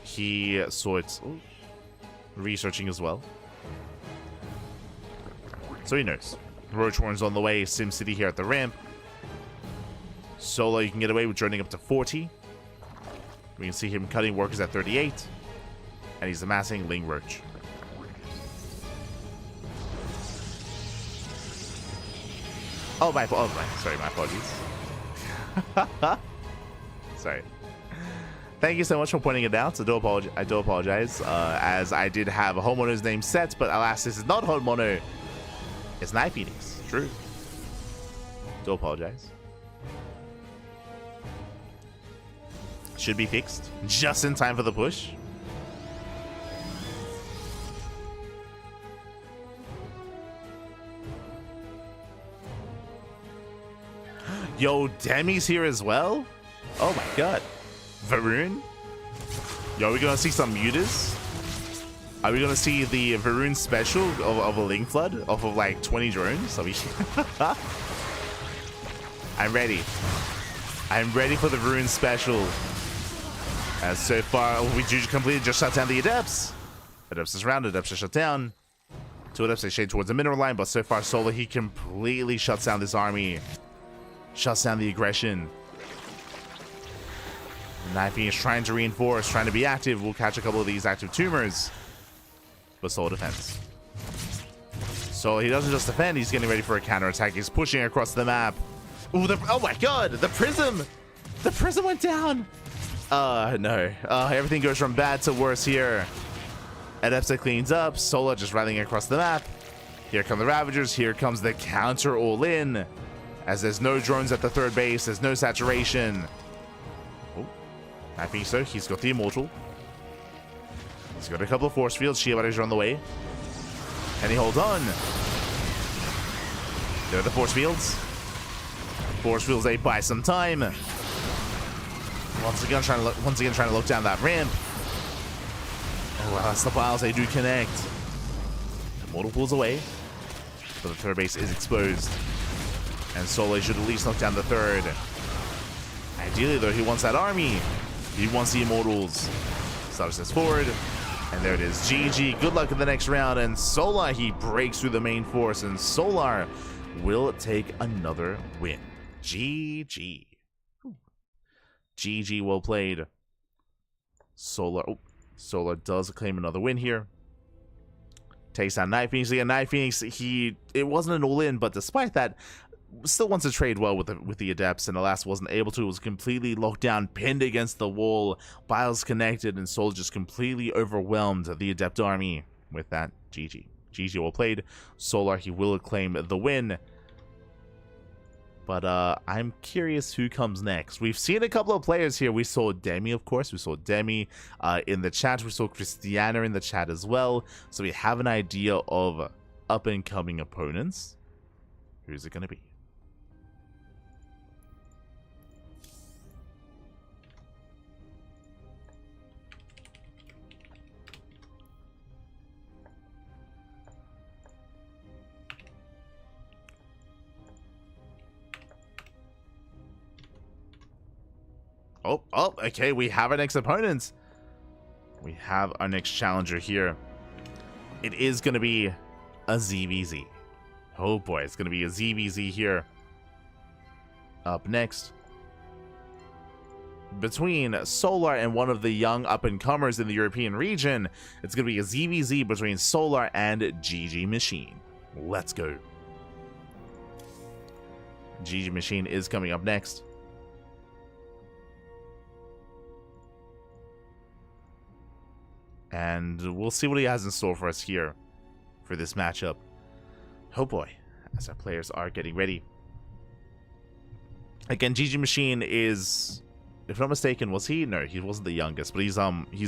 He saw it. Ooh, researching as well. So he knows. Roach Horn's on the way. SimCity here at the ramp. Solar, you can get away with droning up to 40. We can see him cutting workers at 38. And he's amassing Ling Roach. Oh, my apologies. Sorry. Thank you so much for pointing it out. I do apologize. As I did have a Homeowner's name set, but alas, this is not Homeowner. It's Night Phoenix. True. Do apologize. Should be fixed just in time for the push. Yo, Demi's here as well? Oh my god. Varun? Yo, are we gonna see some mutas? Are we gonna see the Varun special of a Ling Flood? Off of like 20 drones? Are we... I'm ready. I'm ready for the Varun special. As so far, we do completely just shut down the Adepts. Adepts is rounded, Adepts are shut down. Two Adepts, they shade towards the mineral line, but so far Solar, he completely shuts down this army. Shuts down the aggression. Knifing is trying to reinforce, trying to be active. We'll catch a couple of these active tumors. But Solar defends. So he doesn't just defend, he's getting ready for a counterattack. He's pushing across the map. Ooh, oh my god, the prism! The prism went down! No. Everything goes from bad to worse here. Adepsa cleans up, Solar just rallying across the map. Here come the Ravagers, here comes the counter all in. As there's no drones at the third base, there's no saturation. Oh, I think so, he's got the Immortal. He's got a couple of force fields, Shiobari's are on the way. Can he hold on? There are the force fields. Force fields, they buy some time. Once again trying to look down that ramp. Oh, wow, that's the piles, they do connect. Immortal pulls away, but the third base is exposed. And Solar should at least knock down the third. Ideally, though, he wants that army. He wants the Immortals. Starts this forward. And there it is. GG. Good luck in the next round. And Solar, he breaks through the main force. And Solar will take another win. GG. GG, well played. Solar. Oh, Solar does claim another win here. Takes down Night Phoenix. Again, Night Phoenix, it wasn't an all-in, but despite that, still wants to trade well with the Adepts, and alas wasn't able to. It was completely locked down, pinned against the wall. Biles connected, and Soul just completely overwhelmed the Adept army. With that, GG. GG, well played. Solar, he will claim the win. But I'm curious who comes next. We've seen a couple of players here. We saw Demi, of course. We saw Demi in the chat. We saw Christiana in the chat as well. So we have an idea of up-and-coming opponents. Who's it going to be? Oh, okay, we have our next opponent. We have our next challenger here. It is going to be a ZVZ. Oh boy, it's going to be a ZVZ here. Up next. Between Solar and one of the young up-and-comers in the European region, it's going to be a ZVZ between Solar and GG Machine. Let's go. GG Machine is coming up next. And we'll see what he has in store for us here for this matchup. Oh boy, as our players are getting ready. Again, GG Machine is, if I'm not mistaken, was he? No, he wasn't the youngest, but he's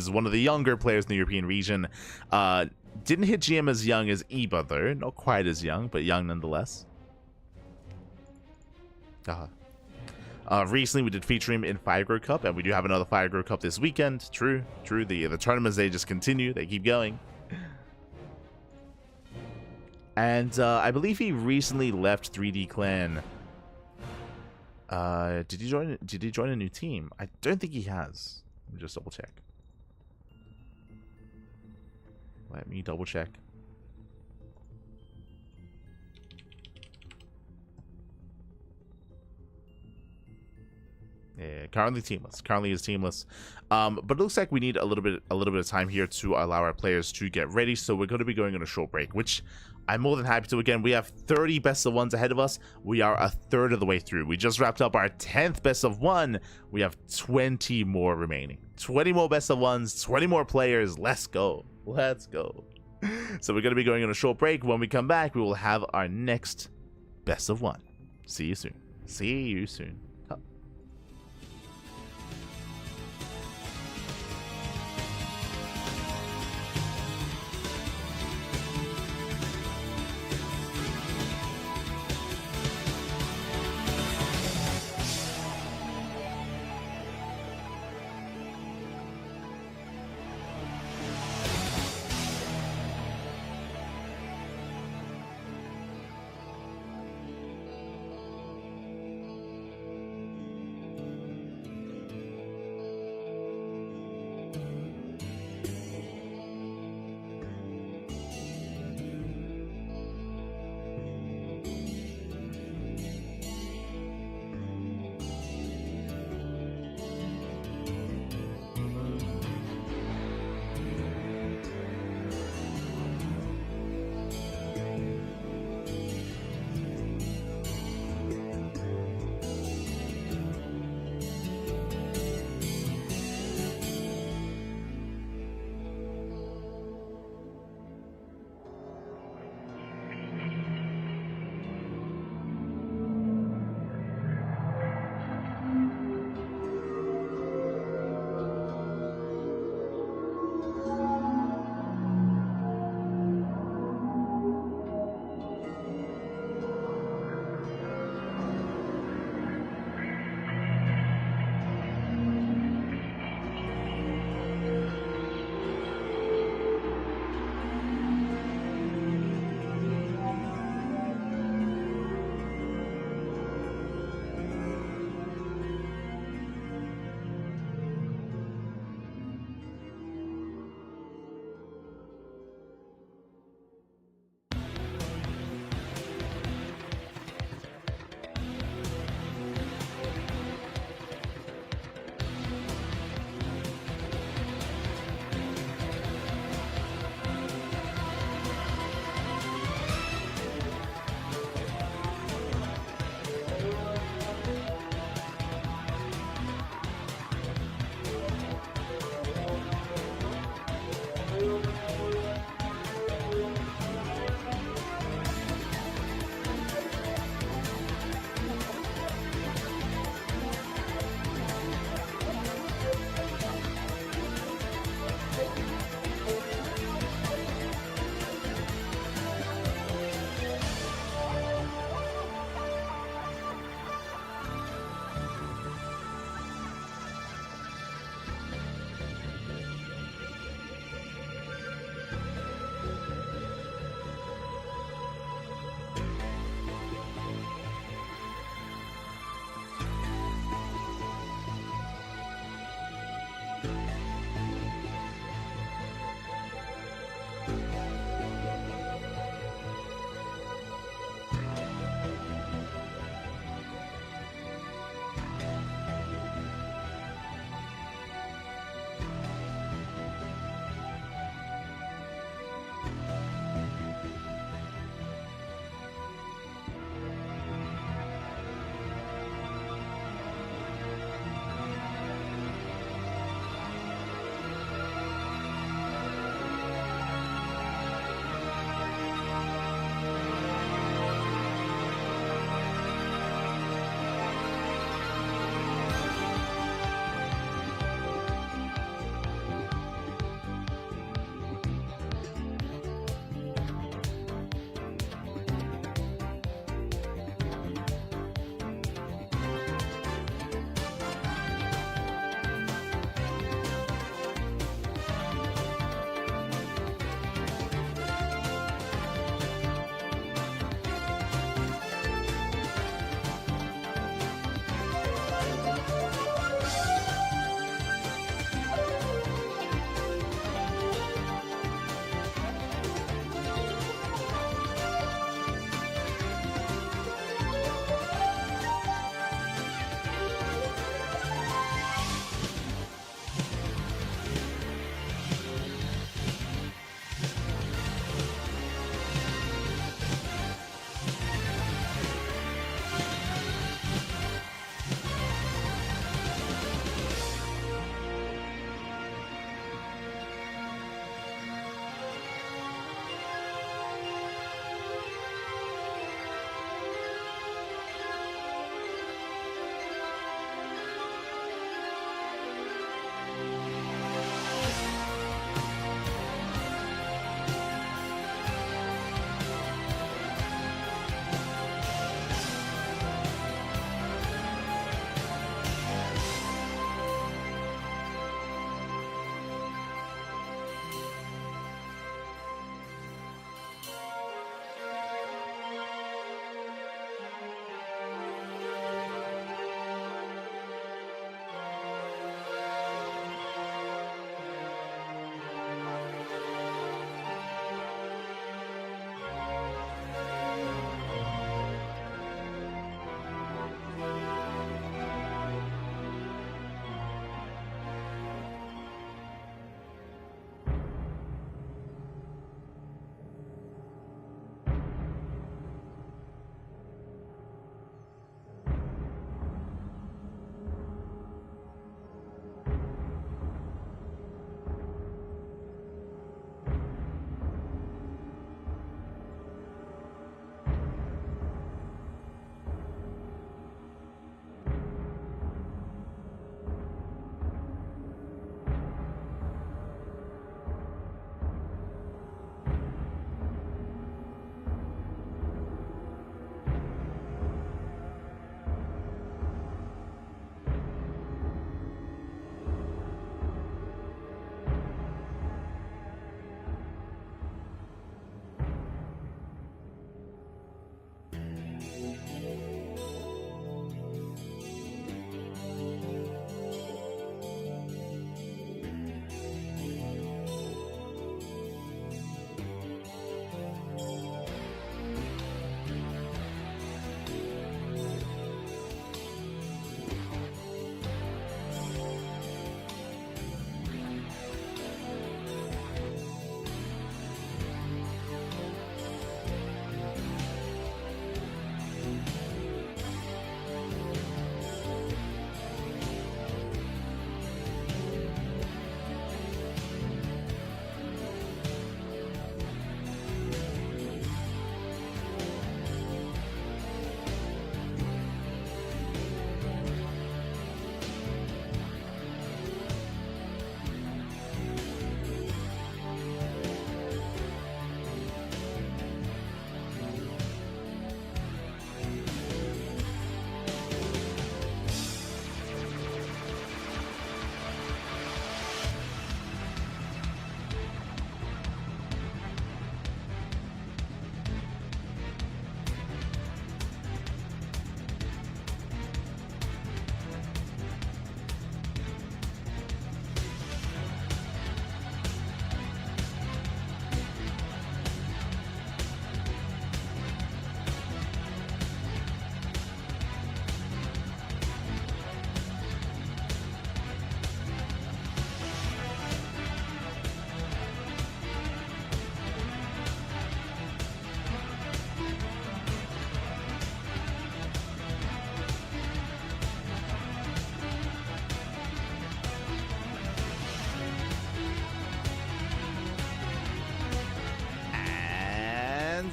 one of the younger players in the European region. Didn't hit GM as young as Eba though, not quite as young, but young nonetheless. Recently we did feature him in Fire Grow Cup, and we do have another Fire Grow Cup this weekend. True. The tournaments, they just continue, they keep going. And I believe he recently left 3D Clan. Did he join a new team? I don't think he has. Let me just double check. Let me double check. Yeah, currently teamless. Currently is teamless. But it looks like we need a little bit of time here to allow our players to get ready. So we're going to be going on a short break, which I'm more than happy to. Again, we have 30 best of ones ahead of us. We are a third of the way through. We just wrapped up our 10th best of one. We have 20 more remaining. 20 more best of ones, 20 more players. Let's go. Let's go. So we're going to be going on a short break. When we come back, we will have our next best of one. See you soon. See you soon.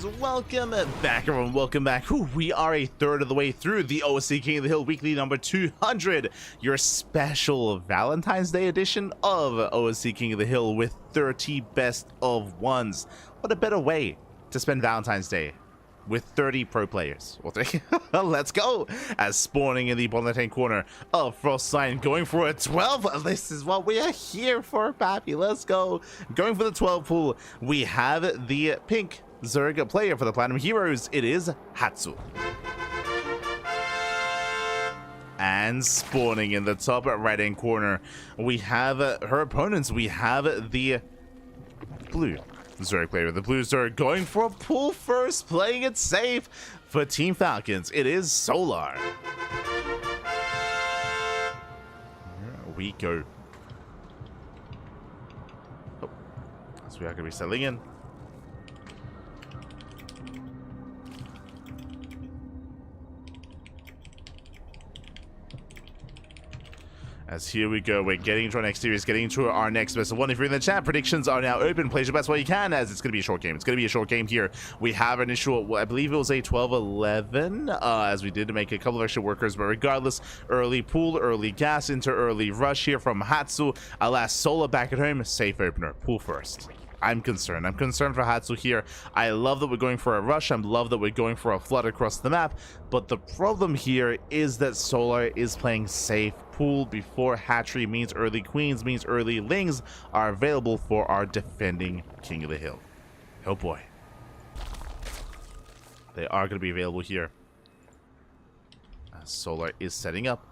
And welcome back, everyone. Welcome back. Whew, we are a third of the way through the OSC King of the Hill weekly number 200, your special Valentine's Day edition of OSC King of the Hill with 30 best of ones. What a better way to spend Valentine's Day with 30 pro players. Let's go. As spawning in the bottom corner of Frost Sign, going for a 12. This is what we are here for, Pappy. Let's go. Going for the 12 pool. We have the pink Zerg player for the Platinum Heroes. It is Hatsu. And spawning in the top right-hand corner, we have her opponents. We have the blue Zerg player. The blue Zerg going for a pull first, playing it safe for Team Falcons. It is Solar. Here we go. Oh, so we are going to be settling in. As here we go, we're getting into our next series, getting into our next best of one. If you're in the chat, predictions are now open. Place your best while you can, as it's going to be a short game. It's going to be a short game here. We have an initial, I believe it was a 12-11, as we did make a couple of extra workers, but regardless, early pool, early gas into early rush here from Hatsu. Alas, Sola back at home, safe opener, pool first. I'm concerned. I'm concerned for Hatsu here. I love that we're going for a rush. I love that we're going for a flood across the map. But the problem here is that Solar is playing safe. Pool before hatchery means early queens, means early lings are available for our defending King of the Hill. Oh boy. They are going to be available here. Solar is setting up.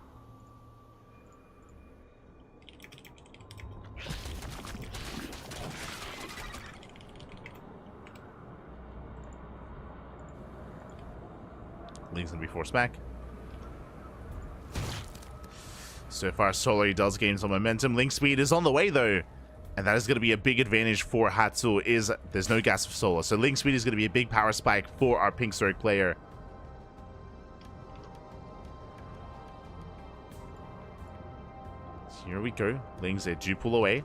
Link's gonna be forced back. So far, Solar does gain some momentum. Link speed is on the way though, and that is going to be a big advantage for Hatsu. Is there's no gas for Solar, so Link speed is going to be a big power spike for our pink Zerg player. So here we go. Lings, they do pull away.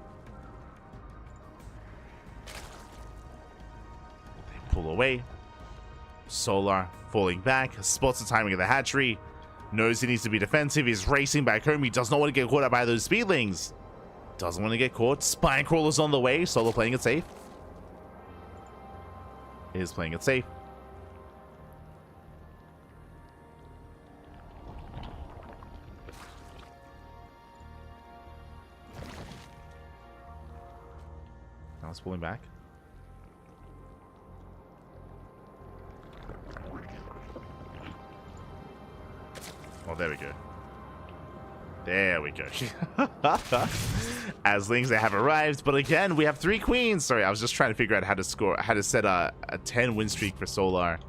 They pull away. Solar falling back, spots the timing of the hatchery, knows he needs to be defensive, he's racing back home, he does not want to get caught up by those speedlings. Doesn't want to get caught. Spine Crawler's on the way, Solar playing it safe. Is playing it safe. Now it's pulling back. Oh, there we go. There we go. As Lings, they have arrived, but again, we have 3 queens. Sorry, I was just trying to figure out how to score, how to set a 10 win streak for Solar.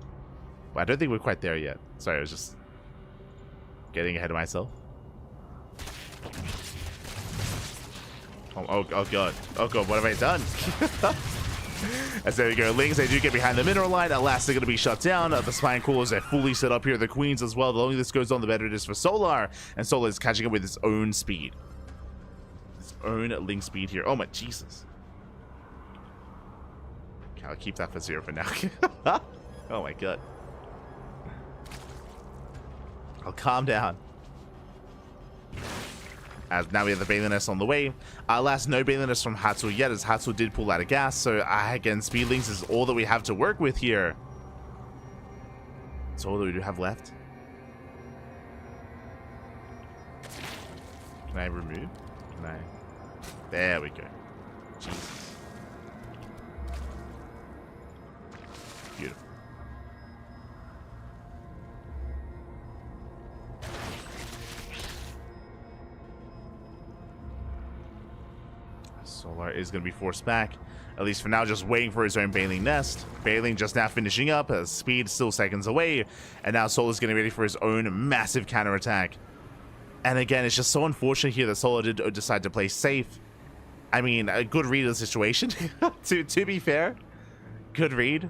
Well, I don't think we're quite there yet. Sorry, I was just getting ahead of myself. Oh god. Oh god, what have I done? As there we go, Lings, they do get behind the mineral line. Alas, they're going to be shut down. The Spine Crawlers are fully set up here. The Queens as well. The longer this goes on, the better it is for Solar. And Solar is catching up with his own speed. His own Link speed here. Oh my Jesus. Okay, I'll keep that for 0 for now. Oh my god. I'll calm down. As now we have the Bailey Nest on the way. Alas, no Bailey Nest from Hatsu yet, as Hatsu did pull out of gas. So again, Speedlings is all that we have to work with here. That's all that we do have left. Can I remove? Can I? There we go. Jesus. Beautiful. Solar is going to be forced back, at least for now, just waiting for his own Bailing Nest. Bailing just now finishing up, speed still seconds away, and now Solar's getting ready for his own massive counterattack. And again, it's just so unfortunate here that Solar did decide to play safe. I mean, a good read of the situation, to be fair. Good read.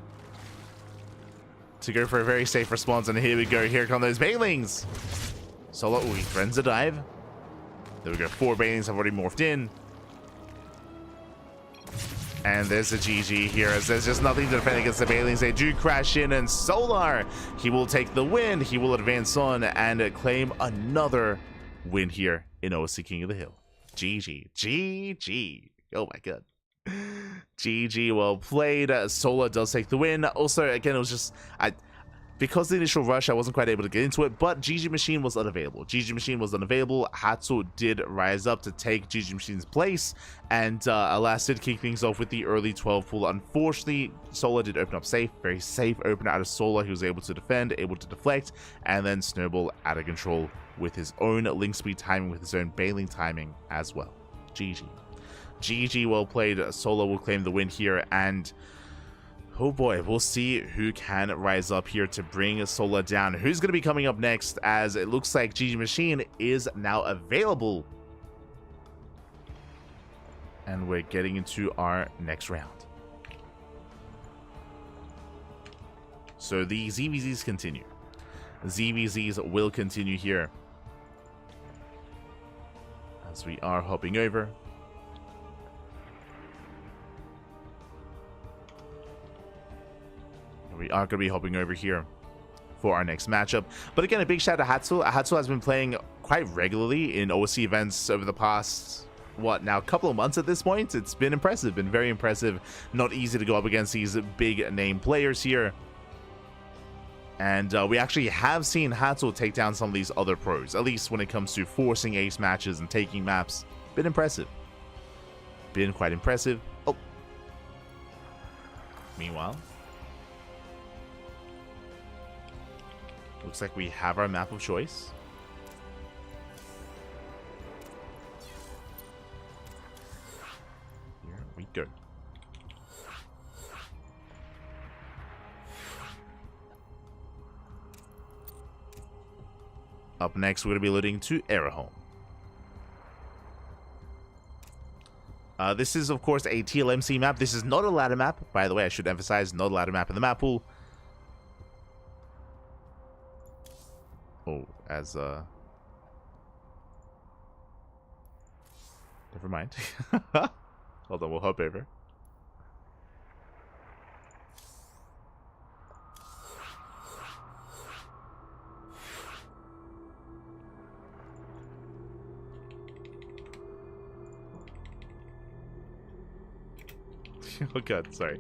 To go for a very safe response, and here we go, here come those Bailings. Solar, he threatens a dive. There we go, 4 Bailings have already morphed in. And there's a GG here, as there's just nothing to defend against the Bailings. They do crash in, and Solar, he will take the win. He will advance on and claim another win here in OSC King of the Hill. GG. GG. Oh my god. GG, well played. Solar does take the win. Also, again, it was just... because the initial rush, I wasn't quite able to get into it, but GG Machine was unavailable. GG Machine was unavailable. Hatsu did rise up to take GG Machine's place, and alas, did kick things off with the early 12 pool. Unfortunately, Solar did open up safe. Very safe opener out of Solar. He was able to defend, able to deflect, and then Snowball out of control with his own link speed timing, with his own bailing timing as well. GG. GG, well played. Solar will claim the win here, and... oh boy, we'll see who can rise up here to bring Solar down. Who's going to be coming up next, as it looks like GG Machine is now available. And we're getting into our next round. So the ZVZs continue. ZVZs will continue here, as we are hopping over. We are going to be hopping over here for our next matchup. But again, a big shout out to Hatsu. Hatsu has been playing quite regularly in OSC events over the past, what, now a couple of months at this point. It's been impressive, been very impressive. Not easy to go up against these big name players here. And we actually have seen Hatsu take down some of these other pros, at least when it comes to forcing ace matches and taking maps. Been impressive. Been quite impressive. Oh. Meanwhile, looks like we have our map of choice. Here we go. Up next, we're going to be loading to Erahome. This is, of course, a TLMC map. This is not a ladder map. By the way, I should emphasize, not a ladder map in the map pool. Oh, as never mind. Hold on, we'll hop over. Oh god, sorry.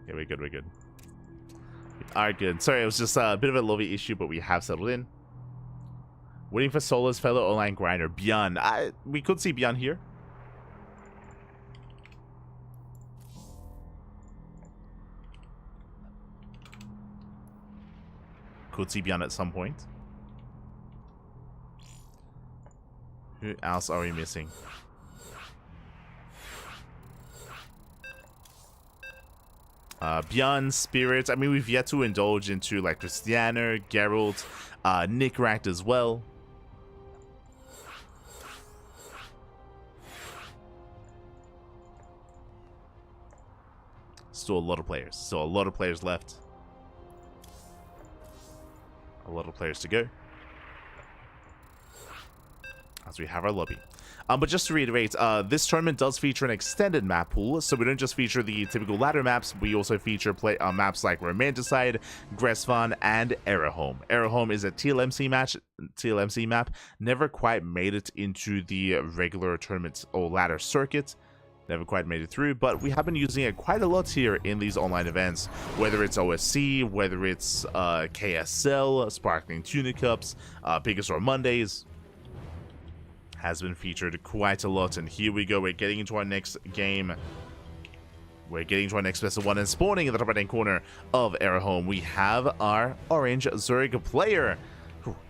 Yeah, we're good, we're good. Alright, good. Sorry, it was just a bit of a lobby issue, but we have settled in. Waiting for Solar's fellow online grinder, ByuN. We could see ByuN here. Could see ByuN at some point. Who else are we missing? ByuN, Spirit. I mean, we've yet to indulge into like Cristiano, Geralt, Nicoract as well. Still a lot of players. Still a lot of players left. A lot of players to go, as we have our lobby. But just to reiterate, this tournament does feature an extended map pool, so we don't just feature the typical ladder maps, we also feature maps like Romanticide, Gresvan, and Erahome. Erahome is a TLMC map, never quite made it into the regular tournament or ladder circuit. Never quite made it through, but we have been using it quite a lot here in these online events, whether it's OSC, whether it's KSL, Sparkling Tuna Cups, Biggest or Mondays. Has been featured quite a lot, and here we go. We're getting into our next game. We're getting to our next best of one, and spawning in the top right hand corner of Erahome, we have our orange Zerg player.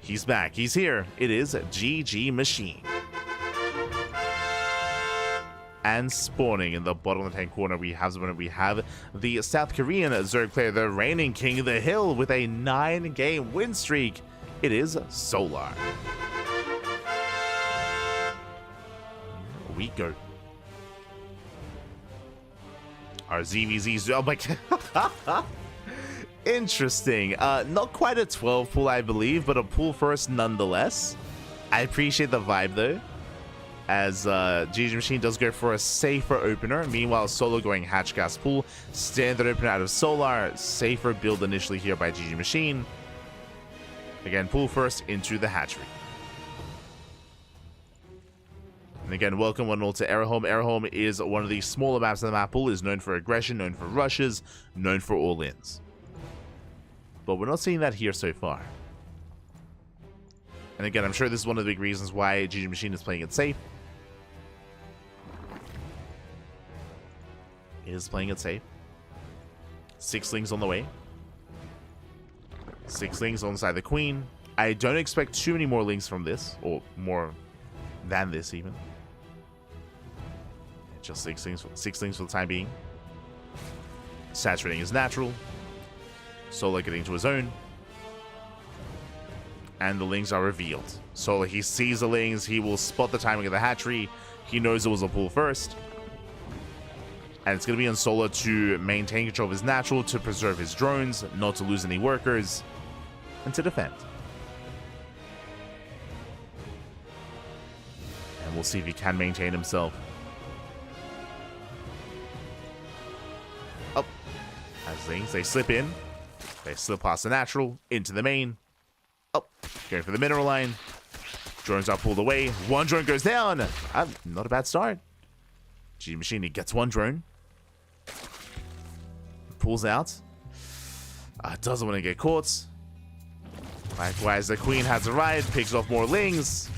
He's back. He's here. It is GG Machine. And spawning in the bottom left hand corner, we have the South Korean Zerg player, the reigning king of the hill, with a 9-game win streak. It is Solar. We go. Our ZVZs. Oh my god. Interesting. Not quite a 12 pool, I believe, but a pool first nonetheless. I appreciate the vibe though, as GG Machine does go for a safer opener. Meanwhile, Solo going hatch gas pool, standard opener out of Solar, safer build initially here by GG Machine. Again, pool first into the hatchery. And again, welcome one and all to Aerohome. Aerohome is one of the smaller maps in the map pool, is known for aggression, known for rushes, known for all-ins. But we're not seeing that here so far. And again, I'm sure this is one of the big reasons why GG Machine is playing it safe. It is playing it safe. 6 Lings on the way. 6 Lings alongside the Queen. I don't expect too many more Lings from this, or more than this even. Just 6 Lings for the time being. Saturating is natural. Solar getting to his own. And the Lings are revealed. Solar, he sees the Lings. He will spot the timing of the hatchery. He knows it was a pull first. And it's going to be on Solar to maintain control of his natural, to preserve his drones, not to lose any workers, and to defend. And we'll see if he can maintain himself. Up. As Lings, they slip in. They slip past the natural, into the main. Up. Going for the mineral line. Drones are pulled away. One drone goes down. Not a bad start. GG Machine, he gets one drone. Pulls out. Doesn't want to get caught. Likewise, the Queen has arrived. Picks off more Lings.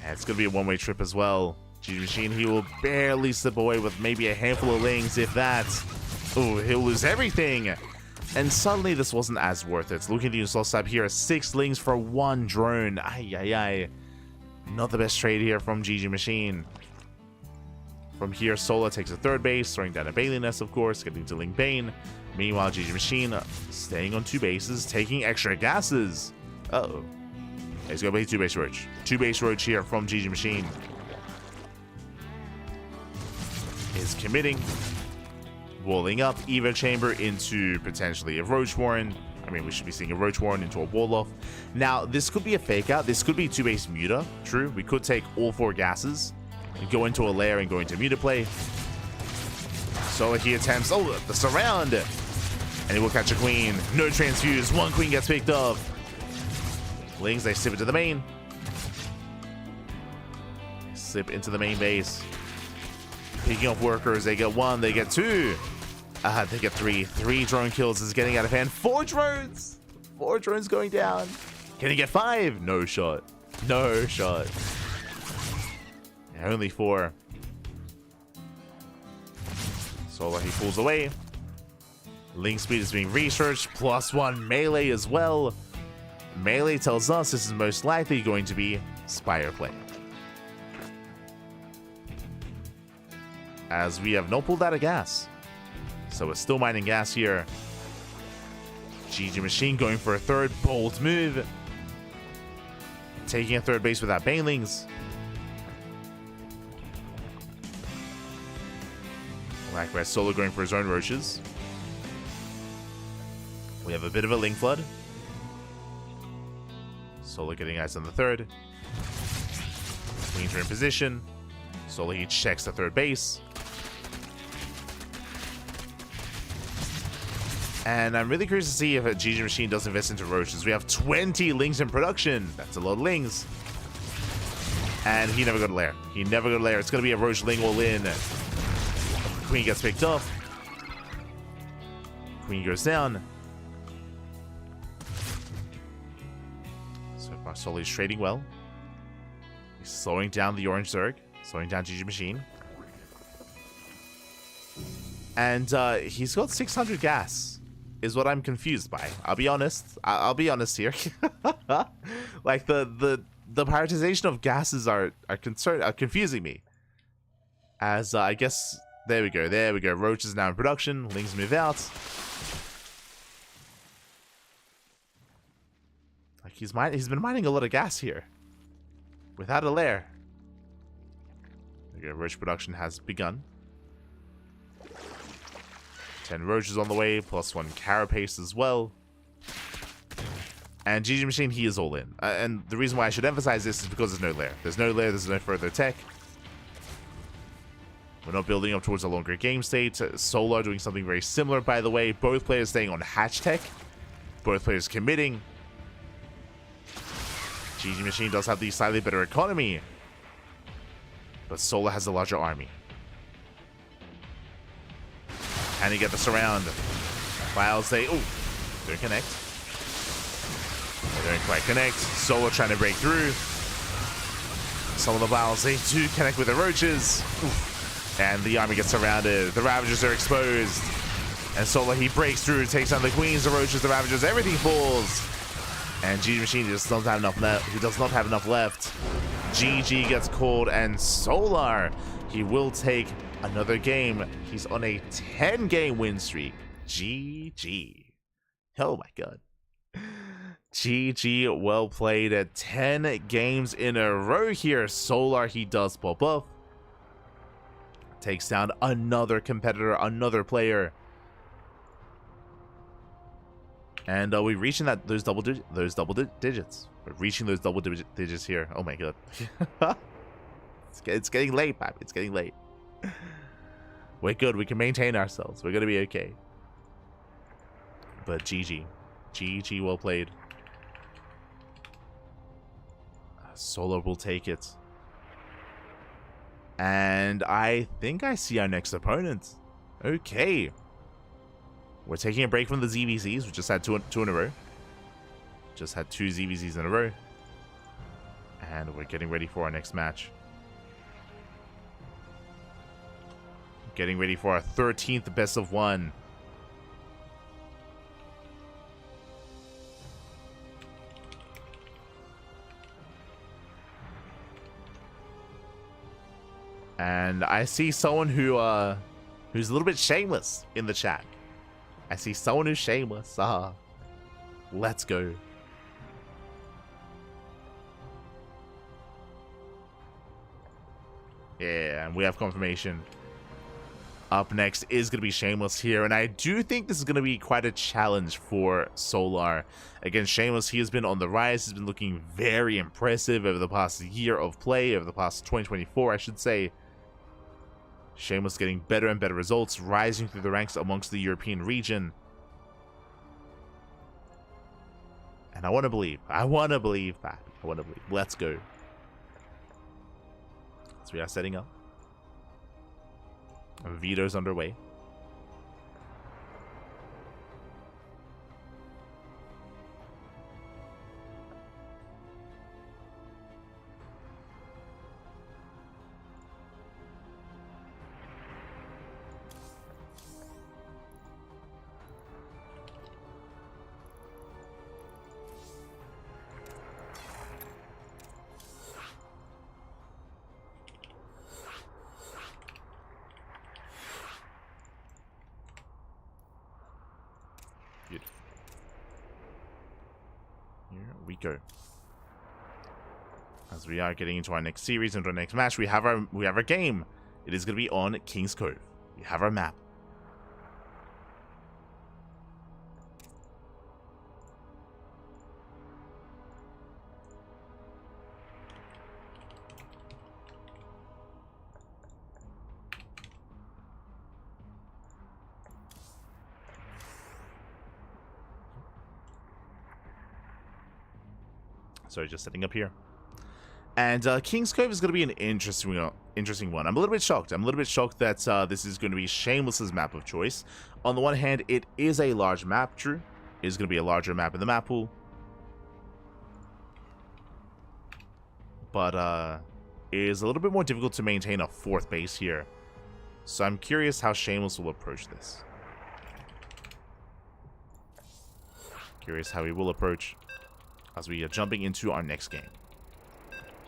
And it's going to be a one-way trip as well. GG Machine, he will barely slip away with maybe a handful of Lings, if that. Oh, he'll lose everything. And suddenly this wasn't as worth it. Looking at the install sub here, 6 Lings for 1 drone. Ay. Not the best trade here from GG Machine. From here, Solar takes a 3rd base, throwing down a Bailey Nest, of course, getting to Ling Bane. Meanwhile, GG Machine staying on 2 bases, taking extra gases. Uh-oh. He's going to play 2 base Roach. 2 base Roach here from GG Machine. Is committing. Walling up, Evo Chamber into potentially a Roach Warren. I mean, we should be seeing a Roach Warren into a Wall-Off. Now, this could be a fake out. This could be 2 base Muta. True, we could take all 4 gases and go into a lair and go into Muta play. So he attempts, the surround. And he will catch a Queen. No transfuse. 1 Queen gets picked up. Lings, they slip into the main. Slip into the main base. Picking up workers. They get 1, they get 2. They get 3. 3 drone kills is getting out of hand. 4 drones. 4 drones going down. Can he get 5? No shot. No shot. Only 4. Solar, he pulls away. Ling speed is being researched. +1 melee as well. Melee tells us this is most likely going to be Spire play. As we have not pulled out of gas. So we're still mining gas here. GG Machine going for a 3rd bold move. Taking a 3rd base without Banelings. Likewise, Solo going for his own Roaches. We have a bit of a Ling Flood. Solo getting eyes on the 3rd. Queens are in position. Solo, he checks the 3rd base. And I'm really curious to see if a GG Machine does invest into Roaches. We have 20 Lings in production. That's a lot of Lings. And he never got a lair. He never got a lair. It's going to be a Roach Ling all in. Queen gets picked up. Queen goes down. So far, Sully's trading well. He's slowing down the Orange Zerg. Slowing down GG Machine. And he's got 600 gas. Is what I'm confused by. I'll be honest. I'll be honest here. Like the prioritization of gases are confusing me. As I guess there we go. Roach is now in production. Lings move out. Like he's been mining a lot of gas here. Without a lair. Okay, Roach production has begun. 10 Roaches on the way, +1 Carapace as well. And GG Machine, he is all in. And the reason why I should emphasize this is because there's no lair. There's no lair, there's no further tech. We're not building up towards a longer game state. Solar doing something very similar, by the way. Both players staying on hatch tech. Both players committing. GG Machine does have the slightly better economy. But Solar has a larger army. Can he get this around? Clouds, they... Oh, don't connect. They don't quite connect. Solar trying to break through. Some of the Bowels, they do connect with the roaches. Oof. And the army gets surrounded. The Ravagers are exposed. And Solar, he breaks through, takes down the Queens, the roaches, the Ravagers, everything falls. And GG Machine just doesn't have enough left. He does not have enough left. GG gets called, and Solar, he will take another game. He's on a 10-game win streak. GG. Oh my god. GG, well played. At 10 games in a row here. Solar, he does pop off. Takes down another competitor, another player. And we're reaching those double digits. We're reaching those double digits here. Oh my god. It's getting late, Pap. It's getting late. We're good. We can maintain ourselves. We're gonna be okay. But GG. GG, well played. Solar will take it. And I think I see our next opponent. Okay. We're taking a break from the ZVZs. We just had two in a row. Just had 2 ZVZs in a row. And we're getting ready for our next match. Getting ready for our 13th best of 1. And I see someone who's a little bit shameless in the chat. I see someone who's shameless. Let's go. Yeah, and we have confirmation. Up next is going to be Shameless here, and I do think this is going to be quite a challenge for Solar. Against Shameless, he has been on the rise. He's been looking very impressive over the past year of play, over the past 2024, I should say. Shameless getting better and better results, rising through the ranks amongst the European region. And I want to believe that. I want to believe. Let's go. So we are setting up. Veto's underway. Here we go. As we are getting into our next series, into our next match, we have our game. It is going to be on King's Cove. We have our map. So just setting up here. And King's Cove is going to be an interesting one. I'm a little bit shocked. That this is going to be Shameless's map of choice. On the one hand, it is a large map, true. It is going to be a larger map in the map pool. But it is a little bit more difficult to maintain a 4th base here. So I'm curious how Shameless will approach this. Curious how he will approach as we are jumping into our next game.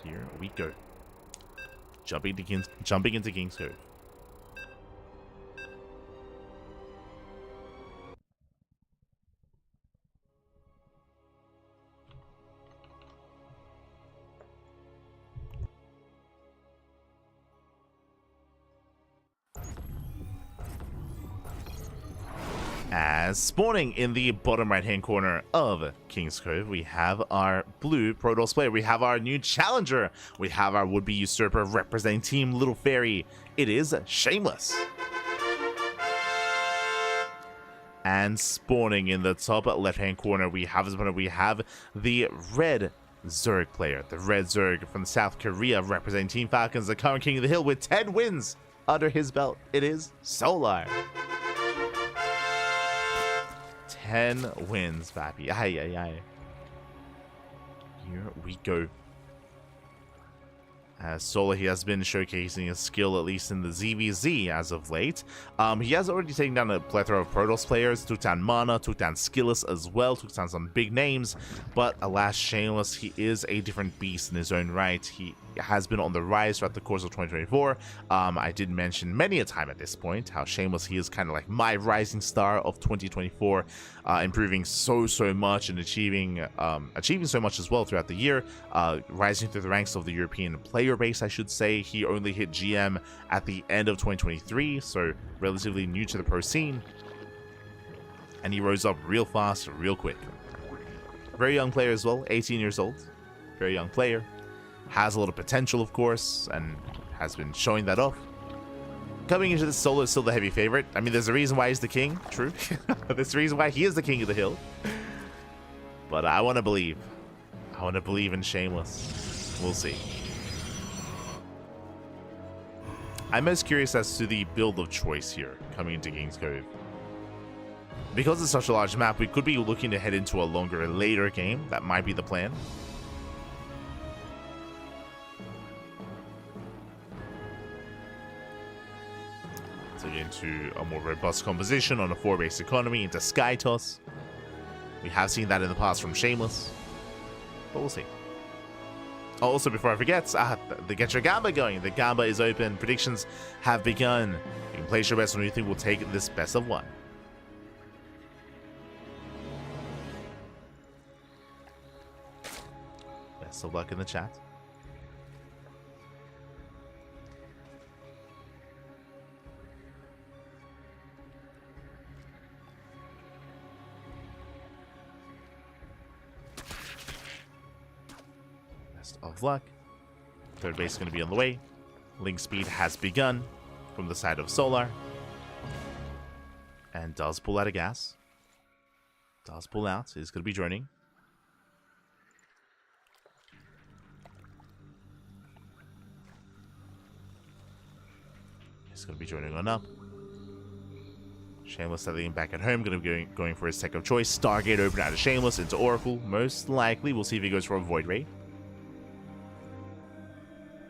Here we go. Jumping into King's Cove. As spawning in the bottom right-hand corner of King's Cove, we have our blue Protoss player. We have our new challenger. We have our would-be usurper representing Team Little Fairy. It is Shameless. And spawning in the top left-hand corner, we have the red Zerg player. The red Zerg from South Korea representing Team Falcons, the current king of the hill with 10 wins under his belt. It is Solar. 10 wins, baby. Aye, aye, aye. Here we go. As Solar, he has been showcasing his skill, at least in the ZVZ as of late. He has already taken down a plethora of Protoss players, took down Mana, took down SKillous as well, took down some big names. But alas, Shameless, he is a different beast in his own right. He has been on the rise throughout the course of 2024. I did mention many a time at this point how Shameless, he is kind of like my rising star of 2024, improving so much and achieving so much as well throughout the year, rising through the ranks of the European player base, I should say. He only hit GM at the end of 2023, so relatively new to the pro scene, and he rose up real fast, real quick. Very young player as well, 18 years old, very young player. Has a lot of potential, of course, and has been showing that off. Coming into this solo is still the heavy favorite. I mean, there's a reason why he's the king, true. There's a reason why he is the king of the hill. But I want to believe. I want to believe in Shameless. We'll see. I'm most curious as to the build of choice here, coming into King's Cove. Because it's such a large map, we could be looking to head into a longer, later game. That might be the plan. Into a more robust composition on a 4-base economy, into Sky Toss. We have seen that in the past from Shameless, but we'll see. Also, before I forget, get your Gamba going. The Gamba is open. Predictions have begun. You can place your bets on who you think will take this best of one. Best of luck in the chat. Of luck. Third base is going to be on the way. Link speed has begun from the side of Solar. And does pull out of gas. Does pull out. Is going to be joining. He's going to be joining on up. Shameless settling back at home. Going to be going for his tech of choice. Stargate open out of Shameless into Oracle. Most likely. We'll see if he goes for a Void Ray.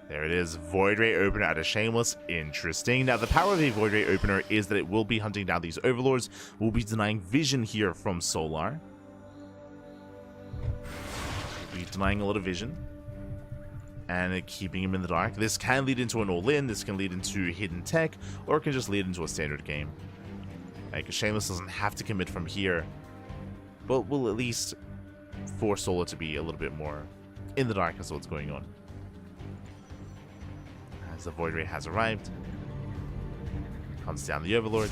There it is, Void Ray Opener out of Shameless. Interesting. Now, the power of a Void Ray Opener is that it will be hunting down these Overlords. We'll be denying vision here from Solar. We'll be denying a lot of vision. And keeping him in the dark. This can lead into an all-in, this can lead into hidden tech, or it can just lead into a standard game. Like, Shameless doesn't have to commit from here, but will at least force Solar to be a little bit more in the dark as to what's going on. As the Void Ray has arrived, hunts down the Overlord.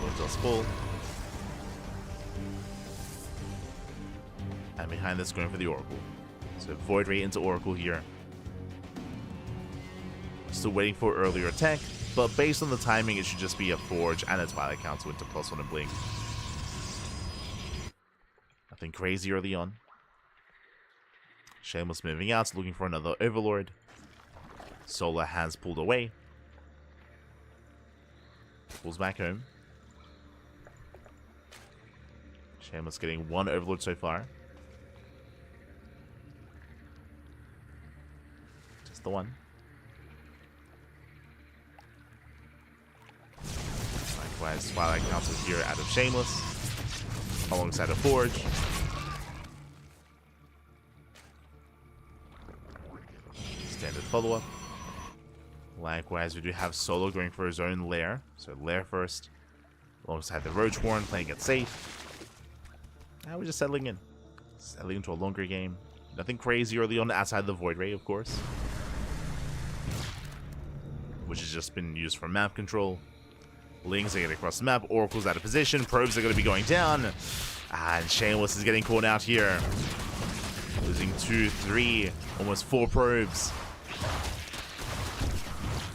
Lord does full. And behind this, going for the Oracle. So Void Ray into Oracle here. Still waiting for earlier attack, but based on the timing, it should just be a Forge and a Twilight Council into +1 and Blink. Nothing crazy early on. Shameless moving out, looking for another Overlord. Solar has pulled away. Pulls back home. Shameless getting one Overlord so far. Just the one. Likewise, Twilight Council here out of Shameless. Alongside a Forge. Standard follow-up. Likewise, we do have Solo going for his own lair. So lair first. Alongside the Roach Warren, playing it safe. Now we're just settling in. Settling into a longer game. Nothing crazy early on outside the Void Ray, of course. which has just been used for map control. Lings are getting across the map. Oracle's out of position. Probes are going to be going down. And Shameless is getting caught out here. Losing 2, 3, almost 4 probes.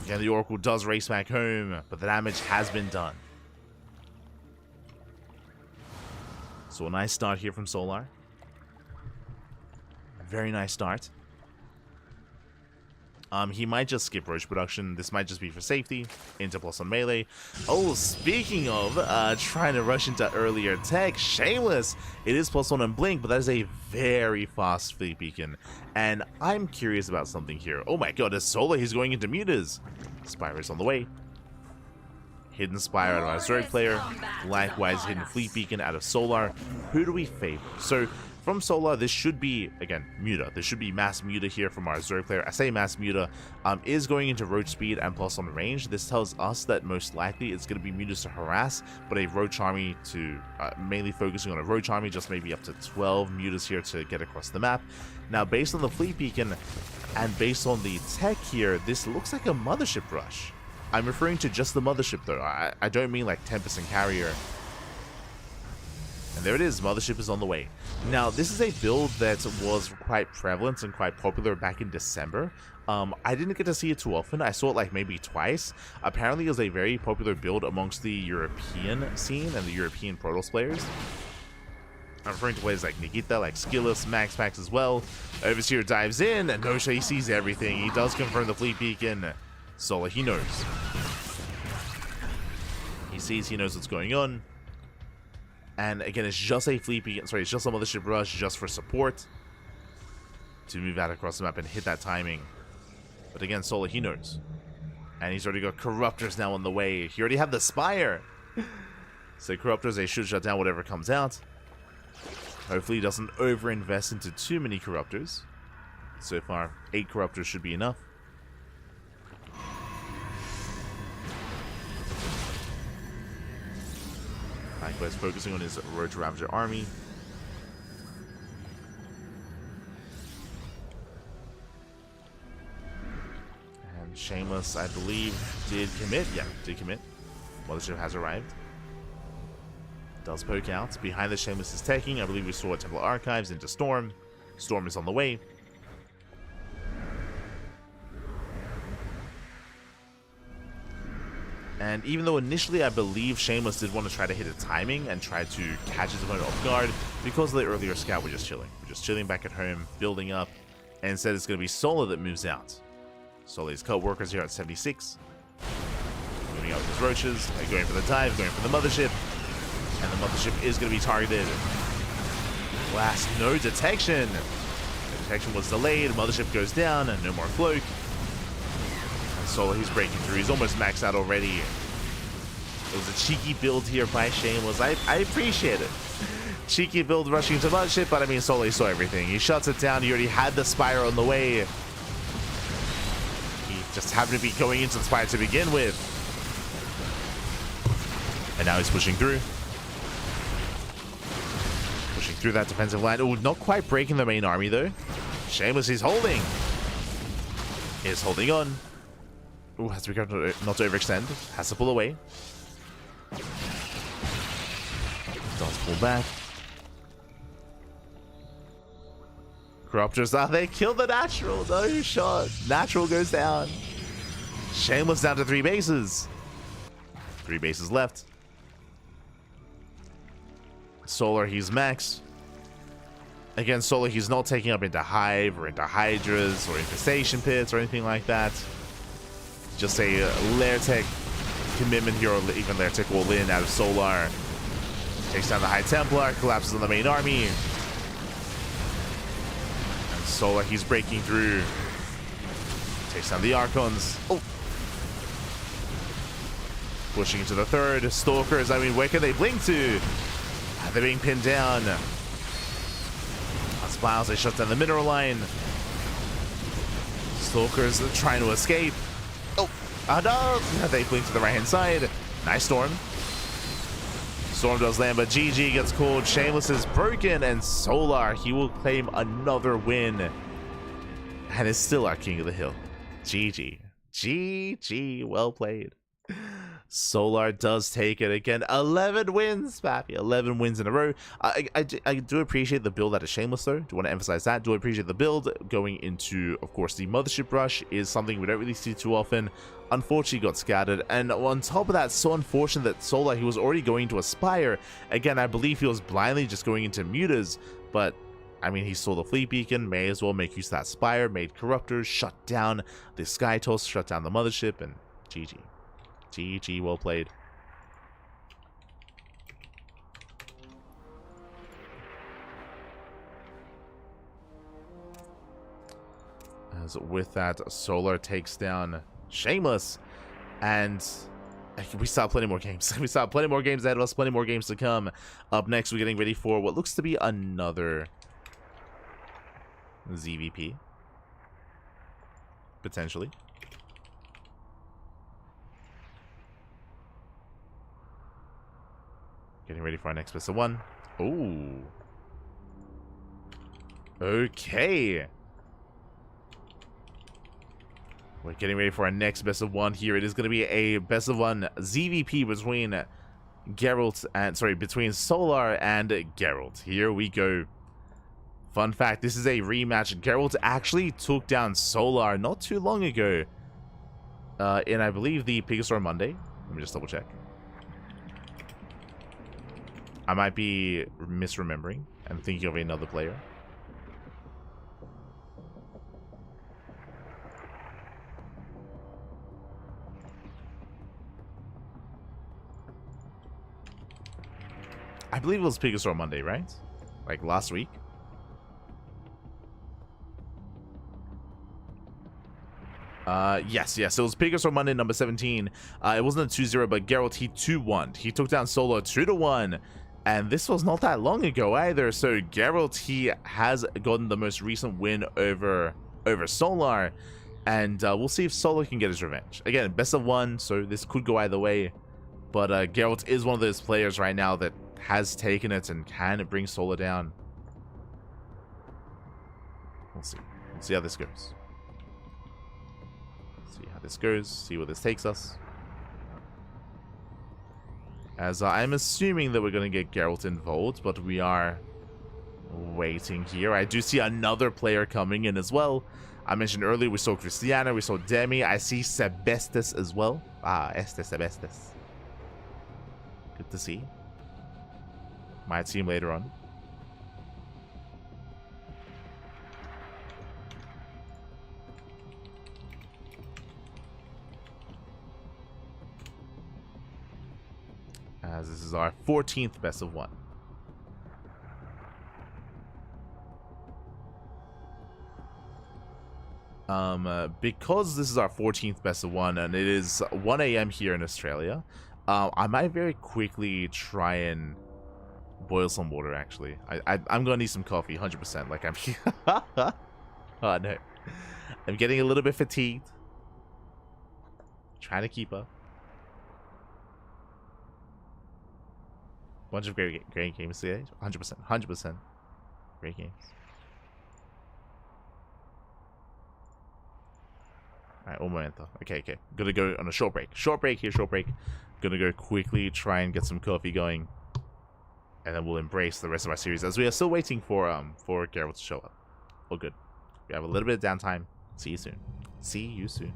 Again, the Oracle does race back home, but the damage has been done. So a nice start here from Solar. A very nice start. He might just skip Roach production. This might just be for safety. Into plus on melee. Oh, speaking of trying to rush into earlier tech, Shameless. It is plus 1 on Blink, but that is a very fast fleet beacon. And I'm curious about something here. Oh my god, as Solar, he's going into mutas. Spire is on the way. Hidden Spire out of our Zerg player. Likewise, hidden fleet beacon out of Solar. Who do we favor? So from Solar, this should be, again, Muta. This should be mass Muta here from our Zerg player. I say mass Muta is going into Roach speed and plus on range. This tells us that most likely it's going to be Mutas to harass, but a Roach army to, mainly focusing on a Roach army, just maybe up to 12 Mutas here to get across the map. Now, based on the fleet beacon and based on the tech here, this looks like a Mothership rush. I'm referring to just the Mothership though. I don't mean like 10% carrier. And there it is, Mothership is on the way. Now, this is a build that was quite prevalent and quite popular back in December. I didn't get to see it too often. I saw it like maybe twice. Apparently, it was a very popular build amongst the European scene and the European Protoss players. I'm referring to players like Nikita, like SKillous, MaxPax as well. Overseer dives in, and Nosha, he sees everything. He does confirm the fleet beacon. Solar, he knows. He sees, he knows what's going on. And again, it's just a fleet beacon. Sorry, it's just a Mothership rush just for support to move out across the map and hit that timing. But again, Solar, he knows. And he's already got Corruptors now on the way. He already had the Spire. So Corruptors, they should shut down whatever comes out. Hopefully he doesn't over-invest into too many Corruptors. So far, 8 Corruptors should be enough. Likewise, focusing on his Roach Ravager army. And Shameless, I believe, did commit. Yeah, did commit. Mothership has arrived. Does poke out. Behind the Shameless is taking. I believe we saw Temple Archives into Storm. Storm is on the way. And even though initially I believe Shameless did want to try to hit a timing and try to catch his opponent off guard, because of the earlier scout, we're just chilling. We're just chilling back at home, building up, and instead it's going to be Solar that moves out. Solar's cut workers here at 76. Moving out with his Roaches, going for the dive, going for the Mothership, and the Mothership is going to be targeted. Last, no detection. The detection was delayed, Mothership goes down, and no more cloak. Solar, he's breaking through. He's almost maxed out already. It was a cheeky build here by Shameless. I appreciate it. Cheeky build rushing to Mothership, but I mean, Solar saw everything. He shuts it down. He already had the Spire on the way. He just happened to be going into the Spire to begin with. And now he's pushing through. Pushing through that defensive line. Oh, not quite breaking the main army, though. Shameless is holding. Is holding on. Ooh, has to be careful not to overextend. Has to pull away. Does pull back. Corruptors, they kill the Natural. No shot. Natural goes down. Shameless down to 3 bases. 3 bases left. Solar, he's max. Again, Solar, he's not taking up into Hive or into Hydras or Infestation Pits or anything like that. Just a Lair Tech commitment here, or even Lair Tech all in out of Solar. Takes down the High Templar, collapses on the main army. And Solar, he's breaking through. Takes down the Archons. Oh. Pushing into the third. Stalkers, I mean, where can they blink to? They're being pinned down. Spiles, they shut down the mineral line. Stalkers are trying to escape. Oh, no! They blink to the right-hand side. Nice Storm. Storm does land, but GG gets called. Shameless is broken, and Solar, he will claim another win. And is still our king of the hill. GG. GG, well played. Solar does take it again. 11 wins, Pappy. 11 wins in a row. I do appreciate the build that is shameless, though. Do want to emphasize that. Do appreciate the build. Going into, of course, the Mothership Rush is something we don't really see too often. Unfortunately, got scattered. And on top of that, so unfortunate that Solar, he was already going to Aspire. Again, I believe he was blindly just going into Mutas. But, I mean, he saw the Fleet Beacon. May as well make use of that Spire. Made Corruptors. Shut down the Sky Toss. Shut down the Mothership. And GG. GG, well played. As with that, Solar takes down Shameless, and we saw plenty more games. We saw plenty more games ahead of us, plenty more games to come. Up next, we're getting ready for what looks to be another ZVP, potentially. Getting ready for our next best of one. Ooh. Okay. We're getting ready for our next best of one here. It is going to be a best of one ZVP between Geralt and, sorry, between Solar and Geralt. Here we go. Fun fact, this is a rematch. Geralt actually took down Solar not too long ago. In, I believe, the Pigastore Monday. Let me just double check. I might be misremembering and thinking of another player. I believe it was Pigastore Monday, right? Like last week? Yes, it was Pigastore Monday number 17. It wasn't a 2-0, but Geralt, he 2-1. He took down Solar 2-1. And this was not that long ago either. So Geralt, he has gotten the most recent win over Solar. And we'll see if Solar can get his revenge. Again, best of one, so this could go either way. But Geralt is one of those players right now that has taken it and can bring Solar down. We'll see. We'll see how this goes. See how this goes. See where this takes us. As I'm assuming that we're going to get Geralt involved, but we are waiting here. I do see another player coming in as well. I mentioned earlier we saw Christiana, we saw Demi. I see Sebestus as well. Sebestus. Good to see. Might see him later on. As this is our 14th best of one. Because this is our 14th best of one and it is 1 a.m. here in Australia, I might very quickly try and boil some water, actually. I'm gonna need some coffee, 100%. Like, I'm... Oh, no. I'm getting a little bit fatigued. Trying to keep up. Bunch of great games today. 100%. 100%. Great games. Alright, un momento. Okay. Gonna go on a short break. Short break. Gonna go quickly try and get some coffee going. And then we'll embrace the rest of our series as we are still waiting for Geralt to show up. All good. We have a little bit of downtime. See you soon. See you soon.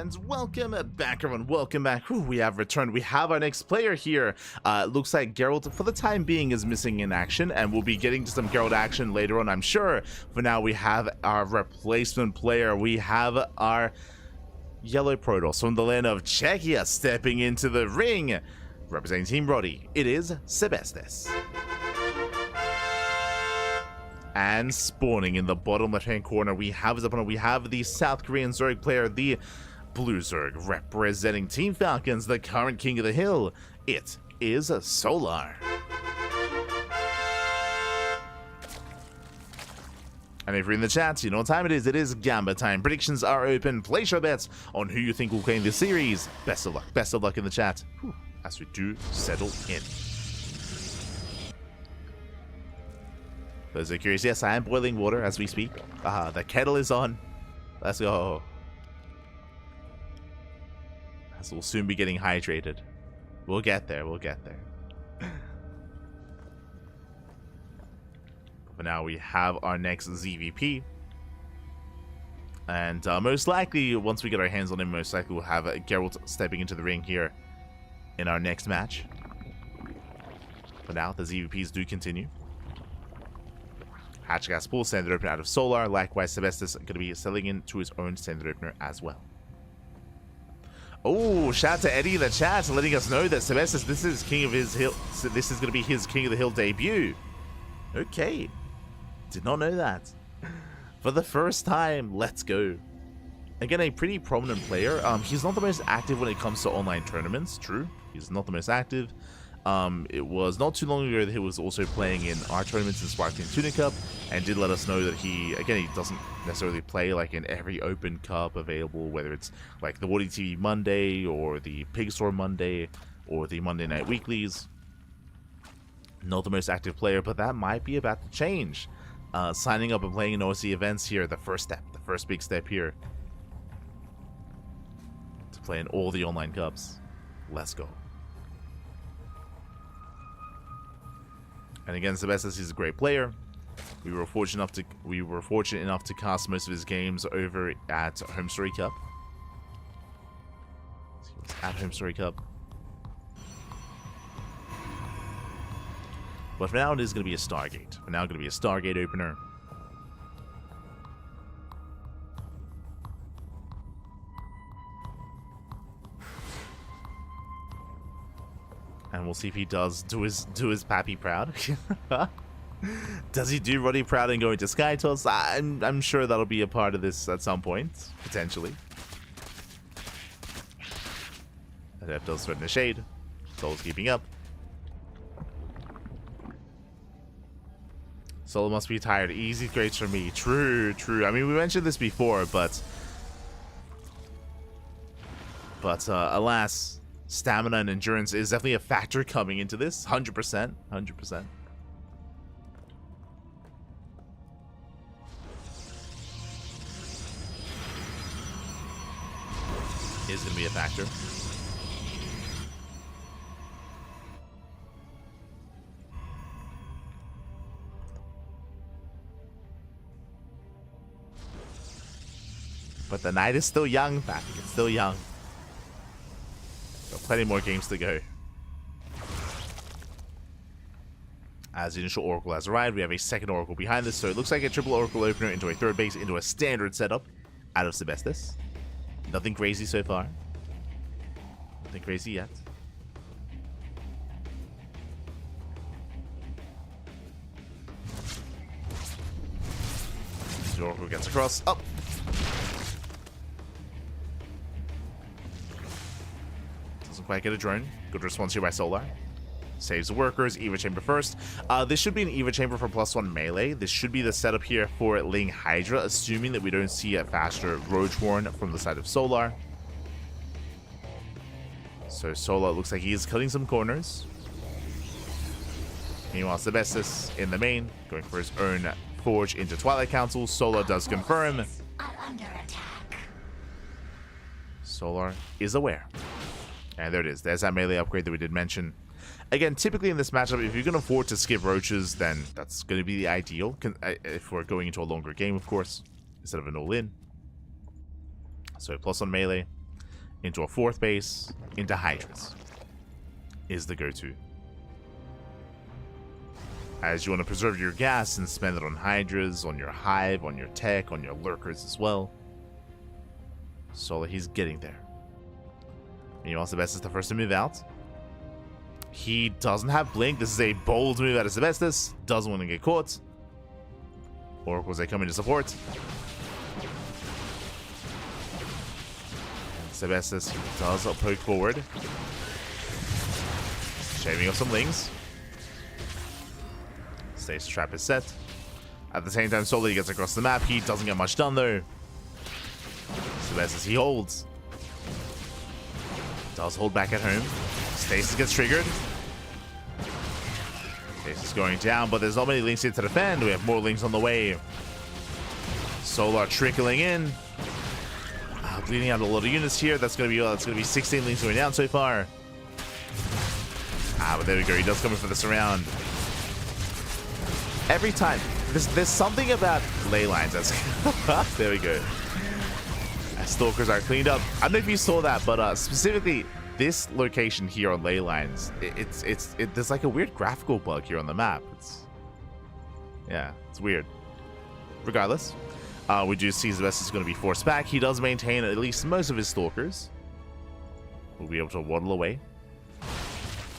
And welcome back, everyone. Welcome back. Whew, we have returned. We have our next player here. Looks like Geralt, for the time being, is missing in action, and we'll be getting to some Geralt action later on, I'm sure. For now, we have our replacement player. We have our Yellow Protoss from the land of Czechia stepping into the ring. Representing Team Roddy, it is Sebestis. And spawning in the bottom left-hand corner, we have his opponent. We have the South Korean Zerg player, the Blue Zerg, representing Team Falcons, the current king of the hill. It is Solar. And if you're in the chat, you know what time it is. It is Gamba time. Predictions are open. Place your bets on who you think will claim this series. Best of luck. Best of luck in the chat. Whew, as we do settle in. Those are curious. Yes, I am boiling water as we speak. The kettle is on. Let's go. As we'll soon be getting hydrated. We'll get there. We'll get there. But now we have our next ZVP. And most likely, once we get our hands on him, most likely we'll have Geralt stepping into the ring here in our next match. But now the ZVPs do continue. Hatch gas pool standard opener out of Solar. Likewise, Sebestis going to be selling into his own standard opener as well. Oh, shout out to Eddie in the chat letting us know that Sebestis, this is King of his Hill. So this is going to be his King of the Hill debut. Okay. Did not know that. For the first time, let's go. Again, a pretty prominent player. He's not the most active when it comes to online tournaments. True. He's not the most active. It was not too long ago that he was also playing in our tournaments in Sparkling Tuna Cup, and did let us know that he doesn't necessarily play like in every open cup available, whether it's like the Woody TV Monday or the Pig Store Monday or the Monday Night Weeklies. Not the most active player, but that might be about to change. Signing up and playing in OSC events here, the first step, the first big step here to play in all the online cups. Let's go. And again, Sebestis is a great player. We were fortunate enough to cast most of his games over at Home Story Cup. At Home Story Cup. But for now, it is going to be a Stargate. For now, it's going to be a Stargate opener. And we'll see if he does do his pappy proud. Does he do Roddy proud and go into Sky Toss? I'm sure that'll be a part of this at some point, potentially. Adept does threaten the shade. Soul's keeping up. Soul must be tired. Easy grades for me. True, true. I mean, we mentioned this before, but alas, stamina and endurance is definitely a factor coming into this. 100%. 100%. Is going to be a factor. But the night is still young, Patrick. It's still young. Got plenty more games to go. As the initial Oracle has arrived, we have a second Oracle behind this, so it looks like a triple Oracle opener into a third base, into a standard setup out of Sebestis. Nothing crazy so far. Nothing crazy yet. The Oracle gets across. Up! Quite get a drone. Good response here by Solar. Saves the workers. Eva Chamber first. This should be an Eva Chamber for +1 melee. This should be the setup here for Ling Hydra, assuming that we don't see a faster Roach Warren from the side of Solar. So Solar looks like he's cutting some corners. Meanwhile, Sebestis in the main, going for his own forge into Twilight Council. Solar does confirm. Solar is aware. And there it is. There's that melee upgrade that we did mention. Again, typically in this matchup, if you can afford to skip roaches, then that's going to be the ideal. If we're going into a longer game, of course, instead of an all-in. So +1 melee. into a 4th base, into Hydras is the go-to. As you want to preserve your gas and spend it on Hydras, on your Hive, on your tech, on your lurkers as well. So he's getting there. Meanwhile, Sebestos is the first to move out. He doesn't have Blink. This is a bold move out of Sebestos. Doesn't want to get caught. Oracles, they come in to support. Sebestos does poke forward. Shaving off some Lings. Stasis trap is set. At the same time, Solo gets across the map. He doesn't get much done though. Sebestos, he holds. Does hold back at home. Stasis gets triggered. Stasis going down, but there's not many Lings here to defend. We have more Lings on the way. Solar trickling in. Bleeding out a lot of units here. That's gonna be 16 Lings going down so far. But there we go. He does come in for this round. Every time, there's something about ley lines. That's there we go. As Stalkers are cleaned up. I don't know if you saw that, but specifically this location here on ley lines, there's like a weird graphical bug here on the map. It's weird. Regardless, we do see Sebestos is going to be forced back. He does maintain at least most of his Stalkers. We'll be able to waddle away.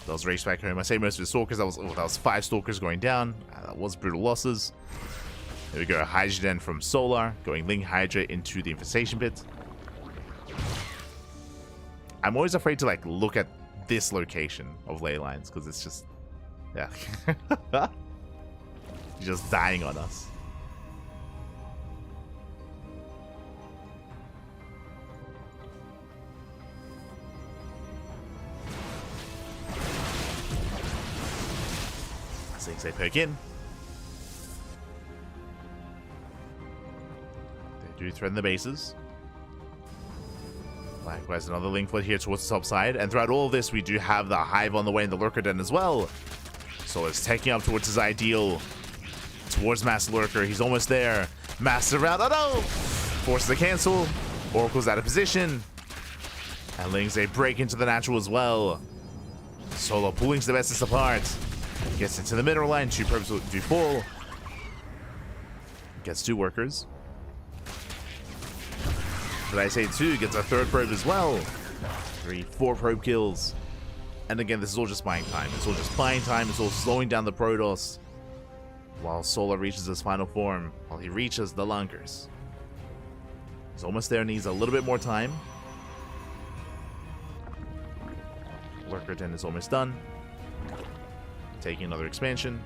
Does race back home. I say most of his Stalkers. That was 5 Stalkers going down. That was brutal losses. There we go. Hydra Den from Solar, going Ling Hydra into the Infestation Pit. I'm always afraid to like look at this location of ley lines because it's just, yeah, he's just dying on us. Things they poke in. They do threaten the bases. Likewise, another Ling foot here towards the top side. And throughout all of this, we do have the Hive on the way in the Lurker Den as well. So it's taking up towards his ideal. Towards Master Lurker. He's almost there. Master round. Oh no! Forces the cancel. Oracle's out of position. And Lings, they break into the natural as well. Solo pulling Sebestos apart. Gets into the mineral line. 2 probes do fall. Gets 2 workers. Did I say 2? Gets a 3rd probe as well. 3, 4 probe kills. And again, this is all just buying time. It's all just buying time. It's all slowing down the Protoss. While Solar reaches his final form. While he reaches the Lunkers. He's almost there. Needs a little bit more time. Lurker Den is almost done. Taking another expansion.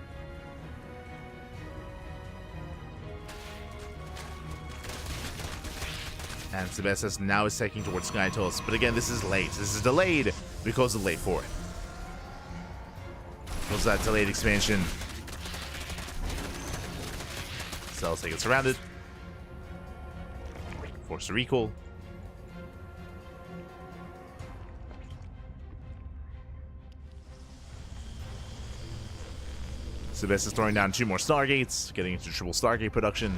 And Sebestos now is taking towards Skytoss. But again, this is late. This is delayed because of late 4th. Because of that delayed expansion. Cells they get surrounded. Forced to recall. Sebestos throwing down 2 more Stargates, getting into triple Stargate production.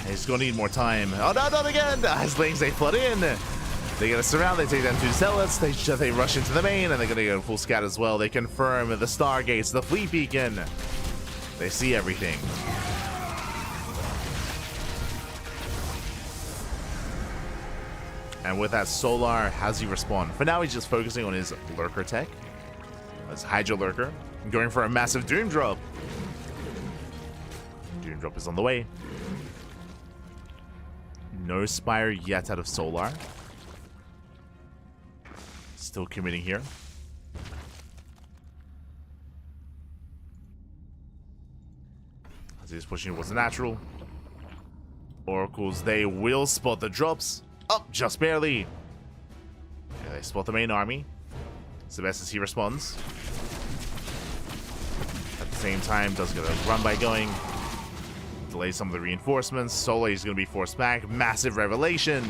And he's going to need more time. Oh no, not again! As Lings, they flood in. They get a surround, they take down 2 Zealots, they rush into the main, and they're going to go full scout as well. They confirm the Stargates, the Fleet Beacon. They see everything. And with that, Solar, how's he respond? For now, he's just focusing on his Lurker tech. His Hydra Lurker. Going for a massive Doom Drop. Doom Drop is on the way. No Spire yet out of Solar. Still committing here. As he's pushing towards the natural. Oracles, they will spot the drops. Oh, just barely. Yeah, they spot the main army. Sebestos, he responds. At the same time, does get a run by going. Delay some of the reinforcements. Solo is going to be forced back. Massive revelation.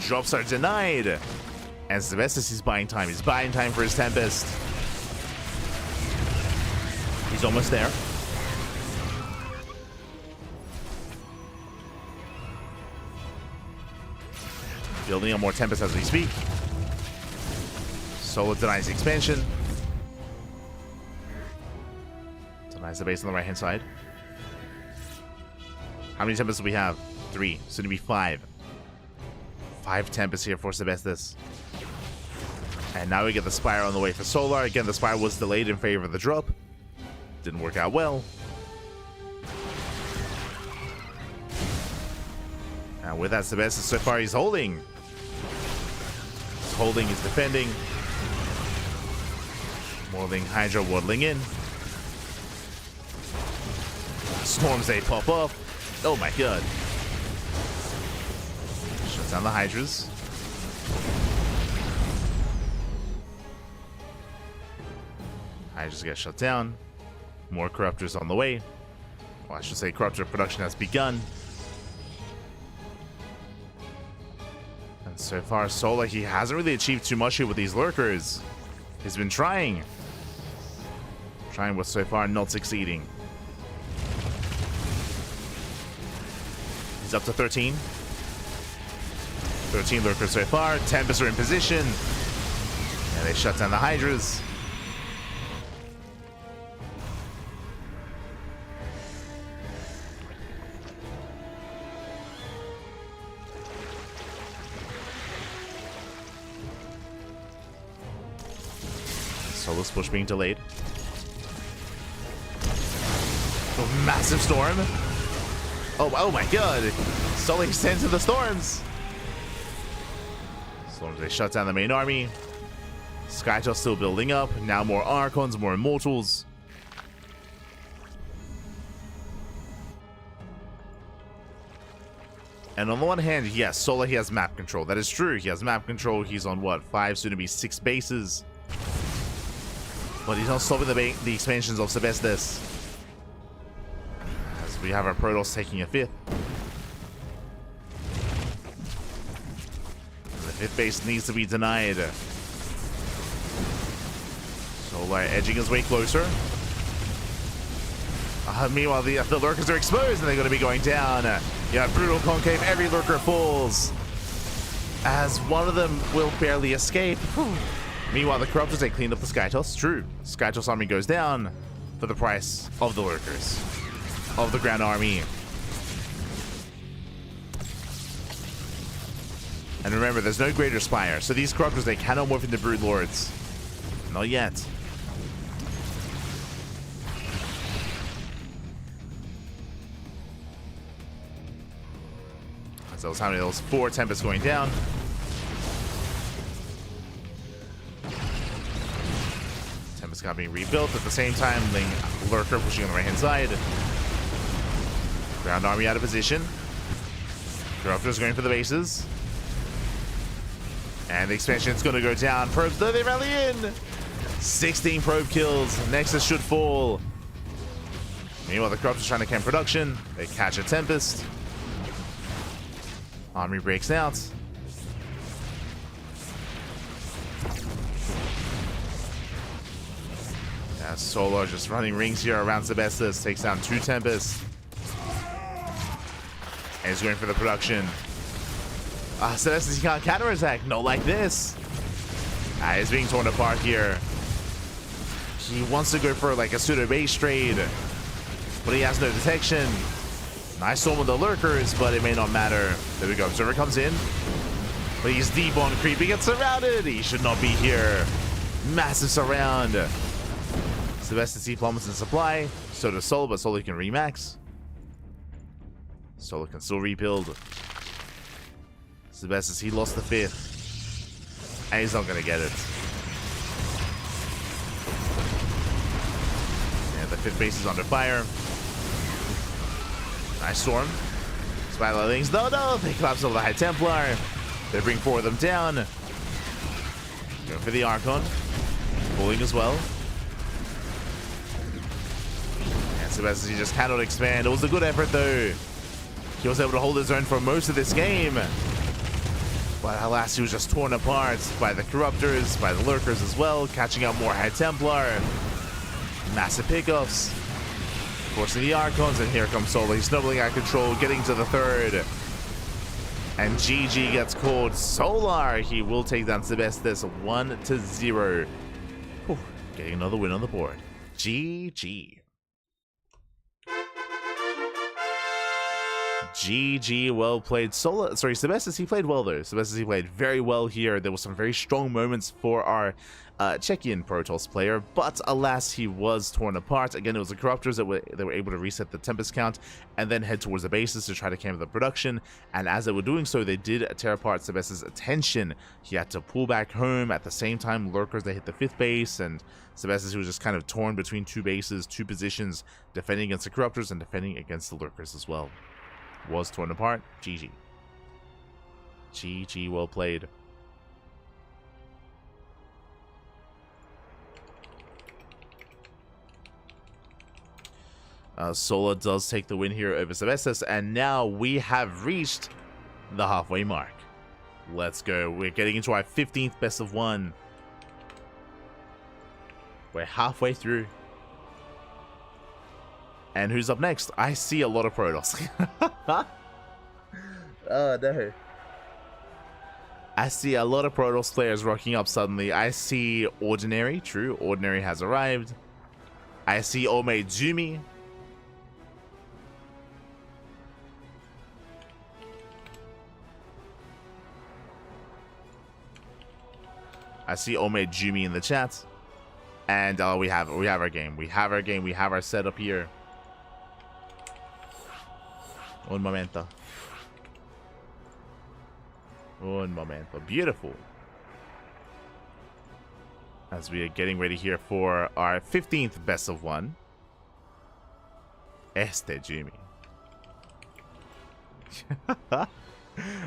Drops are denied. And Sebestos is buying time. He's buying time for his Tempest. He's almost there. Building up more Tempest as we speak. Solar denies the expansion. Denies the base on the right-hand side. How many Tempests do we have? 3. Soon to be 5. 5 Tempests here for Sebestis. And now we get the Spire on the way for Solar. Again, the Spire was delayed in favor of the drop. Didn't work out well. And with that, Sebestis so far he's holding. He's holding, he's defending. Morling Hydra waddling in. Storms, they pop off. Oh my god. Shuts down the Hydras. Hydras get shut down. More Corruptors on the way. Well, I should say Corruptor production has begun. And so far, Solar, he hasn't really achieved too much here with these Lurkers. He's been trying. Trying, but so far not succeeding. He's up to 13. 13 Lurkers so far. Tempests are in position. And they shut down the Hydras. Solar's push being delayed. Oh, massive storm. Oh my god. Solar extends to the storms. Storms, they shut down the main army. Skytoss still building up. Now more Archons, more Immortals. And on the one hand, yes, Solar, he has map control. That is true. He has map control. He's on what? 5, soon to be 6 bases. But he's not stopping the expansions of Sebestis. As we have our Protoss taking a 5th. The 5th base needs to be denied. Solar edging his way closer. Meanwhile, the Lurkers are exposed and they're going to be going down. Yeah, brutal concave, every Lurker falls. As one of them will barely escape. Meanwhile, the Corruptors, they cleaned up the Skytoss. True. Skytoss army goes down for the price of the Lurkers. Of the ground army. And remember, there's no Greater Spire. So these Corruptors, they cannot morph into Brood Lords. Not yet. So how many of those? 4 Tempests going down. Tempest got being rebuilt at the same time. Lurker pushing on the right hand side. Ground army out of position. Corruptors going for the bases. And the expansion is going to go down. Probes, though, they rally in. 16 probe kills. Nexus should fall. Meanwhile, the Corruptors trying to camp production. They catch a Tempest. Army breaks out. Yeah, Solar just running rings here around Sebestis. Takes down 2 Tempests. And he's going for the production. Sebestis, he can't counterattack. No, like this. He's being torn apart here. He wants to go for like a pseudo base trade, but he has no detection. Nice storm with the Lurkers, but it may not matter. There we go. Observer comes in, but he's deep on creep. He gets surrounded. He should not be here. Massive surround. Sebestis, he plummets in supply. So does Solar, but Solar can remax. Solar can still rebuild. Sebestis, he lost the 5th. And he's not going to get it. Yeah, the 5th base is under fire. Nice storm. Spylarlings. No, they collapse over the High Templar. They bring 4 of them down. Go for the Archon. Pulling as well. And Sebestis, he just cannot expand. It was a good effort though. He was able to hold his own for most of this game. But alas, he was just torn apart by the Corruptors, by the Lurkers as well, catching out more High Templar. Massive pickups. Forcing the Archons, and here comes Solar. He's snubbling out control, getting to the 3rd. And GG gets called. Solar, he will take down Sebestis 1-0. Whew, getting another win on the board. GG. GG, well played. Sebestis, he played well though. Sebestis, he played very well here. There were some very strong moments for our Czechian Protoss player, but alas, he was torn apart. Again, it was the Corruptors that were able to reset the Tempest count and then head towards the bases to try to camp the production. And as they were doing so, they did tear apart Sebestis' attention. He had to pull back home. At the same time, Lurkers, they hit the 5th base, and Sebestis, who was just kind of torn between 2 bases, 2 positions, defending against the Corruptors and defending against the Lurkers as well. Was torn apart. GG. GG, well played. Solar does take the win here over Sebestis, and now we have reached the halfway mark. Let's go. We're getting into our 15th best of 1. We're halfway through. And who's up next? I see a lot of Protoss. Oh no. I see a lot of Protoss players rocking up suddenly. I see Ordinary. True, Ordinary has arrived. I see Ome Jumi. I see Ome Jumi in the chat. And we have our game. We have our game. We have our setup here. Un momento. Un momento. Beautiful. As we are getting ready here for our 15th best of 1. Este Jimmy.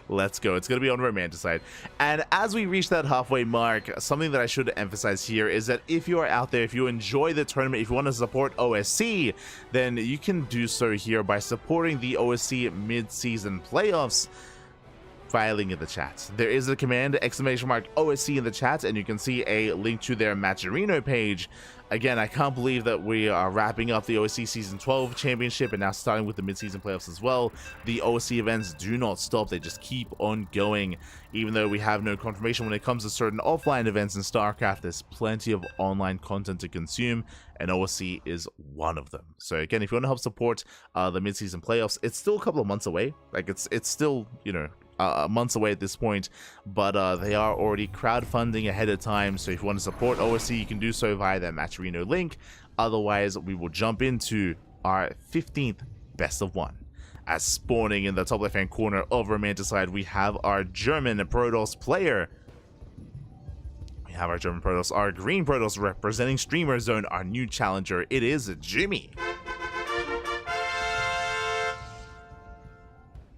Let's go. It's going to be on Romanticide. And as we reach that halfway mark, something that I should emphasize here is that if you are out there, if you enjoy the tournament, if you want to support OSC, then you can do so here by supporting the OSC mid-season playoffs via link in the chat. There is a command !OSC in the chat, and you can see a link to their Matcherino page. Again, I can't believe that we are wrapping up the OSC Season 12 Championship and now starting with the mid-season playoffs as well. The OSC events do not stop. They just keep on going. Even though we have no confirmation when it comes to certain offline events in StarCraft, there's plenty of online content to consume, and OSC is one of them. So again, if you want to help support the mid-season playoffs, it's still a couple of months away. Like, it's still, you know, months away at this point, but they are already crowdfunding ahead of time. So if you want to support OSC, you can do so via that Matcherino link. Otherwise, we will jump into our 15th best of 1. As spawning in the top left hand corner of Romanticide, we have our German Protoss player. We have our German Protoss, our green Protoss representing Streamer Zone, our new challenger. It is Jimmy.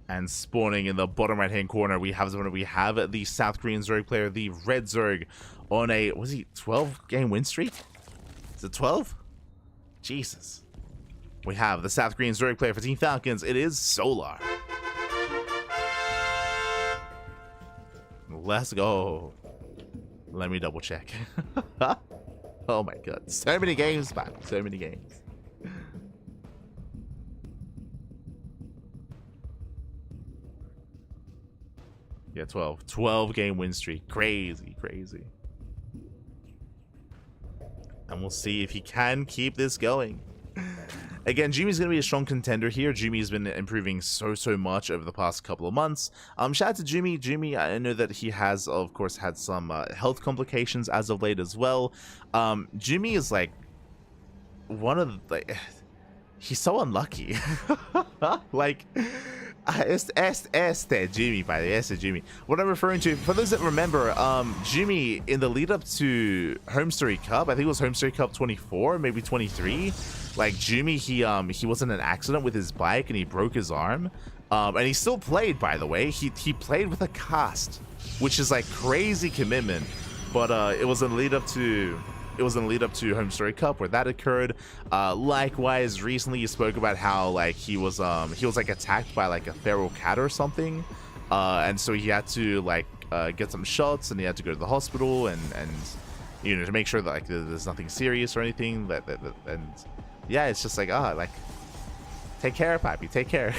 And spawning in the bottom right hand corner, we have the South Korean Zerg player, the Red Zerg, on a, was he 12 game win streak? Is it 12? Jesus. We have the South Korean Zerg player for Team Falcons. It is Solar. Let's go. Let me double check. Oh my god. So many games, man. So many games. Yeah, 12 game win streak. Crazy, crazy. And we'll see if he can keep this going. Again, Jimmy's going to be a strong contender here. Jimmy's been improving so much over the past couple of months. Shout out to Jimmy. Jimmy, I know that he has, of course, had some health complications as of late as well. Jimmy is like one of the, like, he's so unlucky. Like, este Jimmy, by the este Jimmy. What I'm referring to, for those that remember, Jimmy, in the lead up to Home Story Cup, I think it was Home Story Cup 24, maybe 23. Like, Jimmy, he was in an accident with his bike and he broke his arm. And he still played, by the way. He played with a cast, which is like crazy commitment. But it was in the lead up to Home Story Cup where that occurred. Likewise, recently you spoke about how like he was like attacked by like a feral cat or something, and so he had to like get some shots and he had to go to the hospital and you know, to make sure that like there's nothing serious or anything and yeah, it's just like take care, Pappy, take care.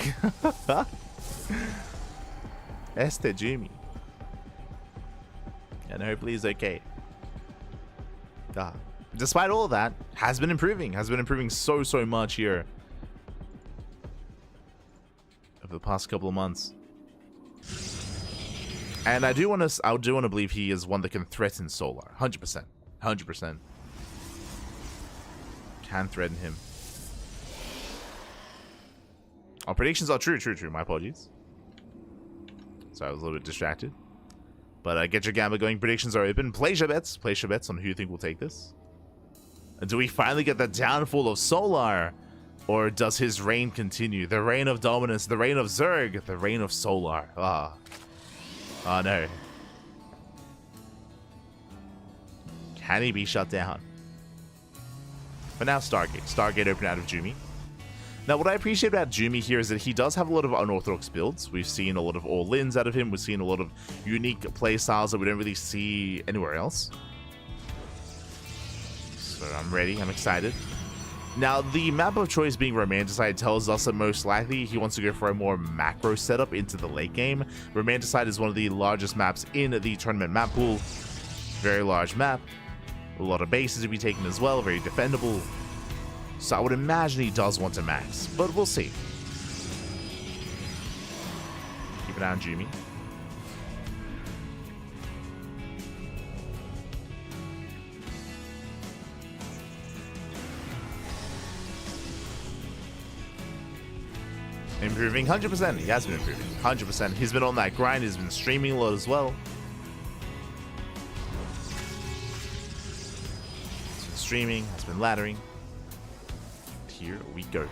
Jimmy. And hopefully he's okay. Despite all of that, has been improving so much here over the past couple of months. And I do want to believe he is one that can threaten Solar. 100%. 100%. Can threaten him. Our predictions are true. My apologies. So I was a little bit distracted. But get your gamble going. Predictions are open. Place your bets. Place your bets on who you think will take this. And do we finally get the downfall of Solar? Or does his reign continue? The reign of dominance. The reign of Zerg. The reign of Solar. Oh no. Can he be shut down? But now Stargate. Stargate open out of Jumi. Now, what I appreciate about Jumi here is that he does have a lot of unorthodox builds. We've seen a lot of all-ins out of him. We've seen a lot of unique play styles that we don't really see anywhere else. So I'm ready. I'm excited. Now, the map of choice being Romanticide tells us that most likely he wants to go for a more macro setup into the late game. Romanticide is one of the largest maps in the tournament map pool. Very large map. A lot of bases to be taken as well. Very defendable. So I would imagine he does want to max, but we'll see. Keep an eye on Jumi. Improving 100%. He has been improving 100%. He's been on that grind. He's been streaming a lot as well. He's been streaming. Has been laddering. Here we go.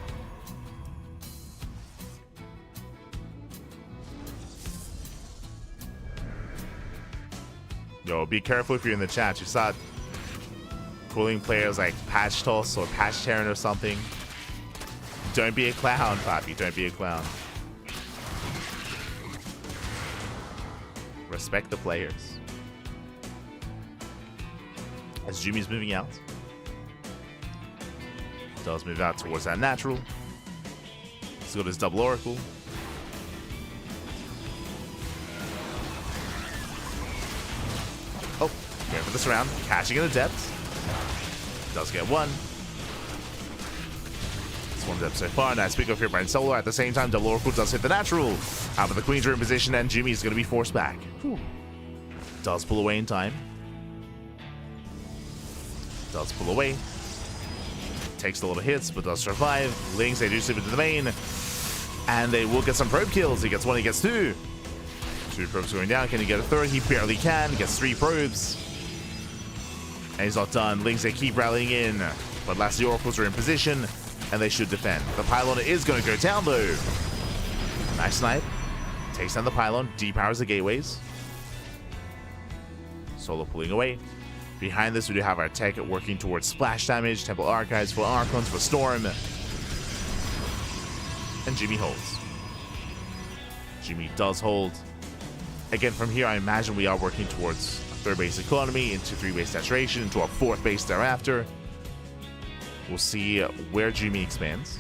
Yo, be careful if you're in the chat. You start calling players like Patch Toss or Patch Terran or something. Don't be a clown, Papi. Don't be a clown. Respect the players. As Jumi's moving out. Does move out towards that natural. He's got his double oracle. Oh, going for this round. Catching in the depths. Does get one. It's one depth so far. Nice pick off here by Solar. At the same time, double oracle does hit the natural. Out of the Queen's are in position, and Jimmy's going to be forced back. Whew. Does pull away in time. Does pull away. Takes a lot of hits, but does survive. Lings, they do slip into the main. And they will get some probe kills. He gets one, he gets two. Two probes going down. Can he get a third? He barely can. Gets three probes. And he's not done. Lings, they keep rallying in. But last the oracles are in position, and they should defend. The pylon is going to go down, though. Nice snipe. Takes down the pylon. Depowers the gateways. Solo pulling away. Behind this, we do have our tech working towards splash damage, Temple Archives for Archons for Storm. And Jimmy holds. Jimmy does hold. Again, from here, I imagine we are working towards a third base economy, into three base saturation, into a fourth base thereafter. We'll see where Jimmy expands.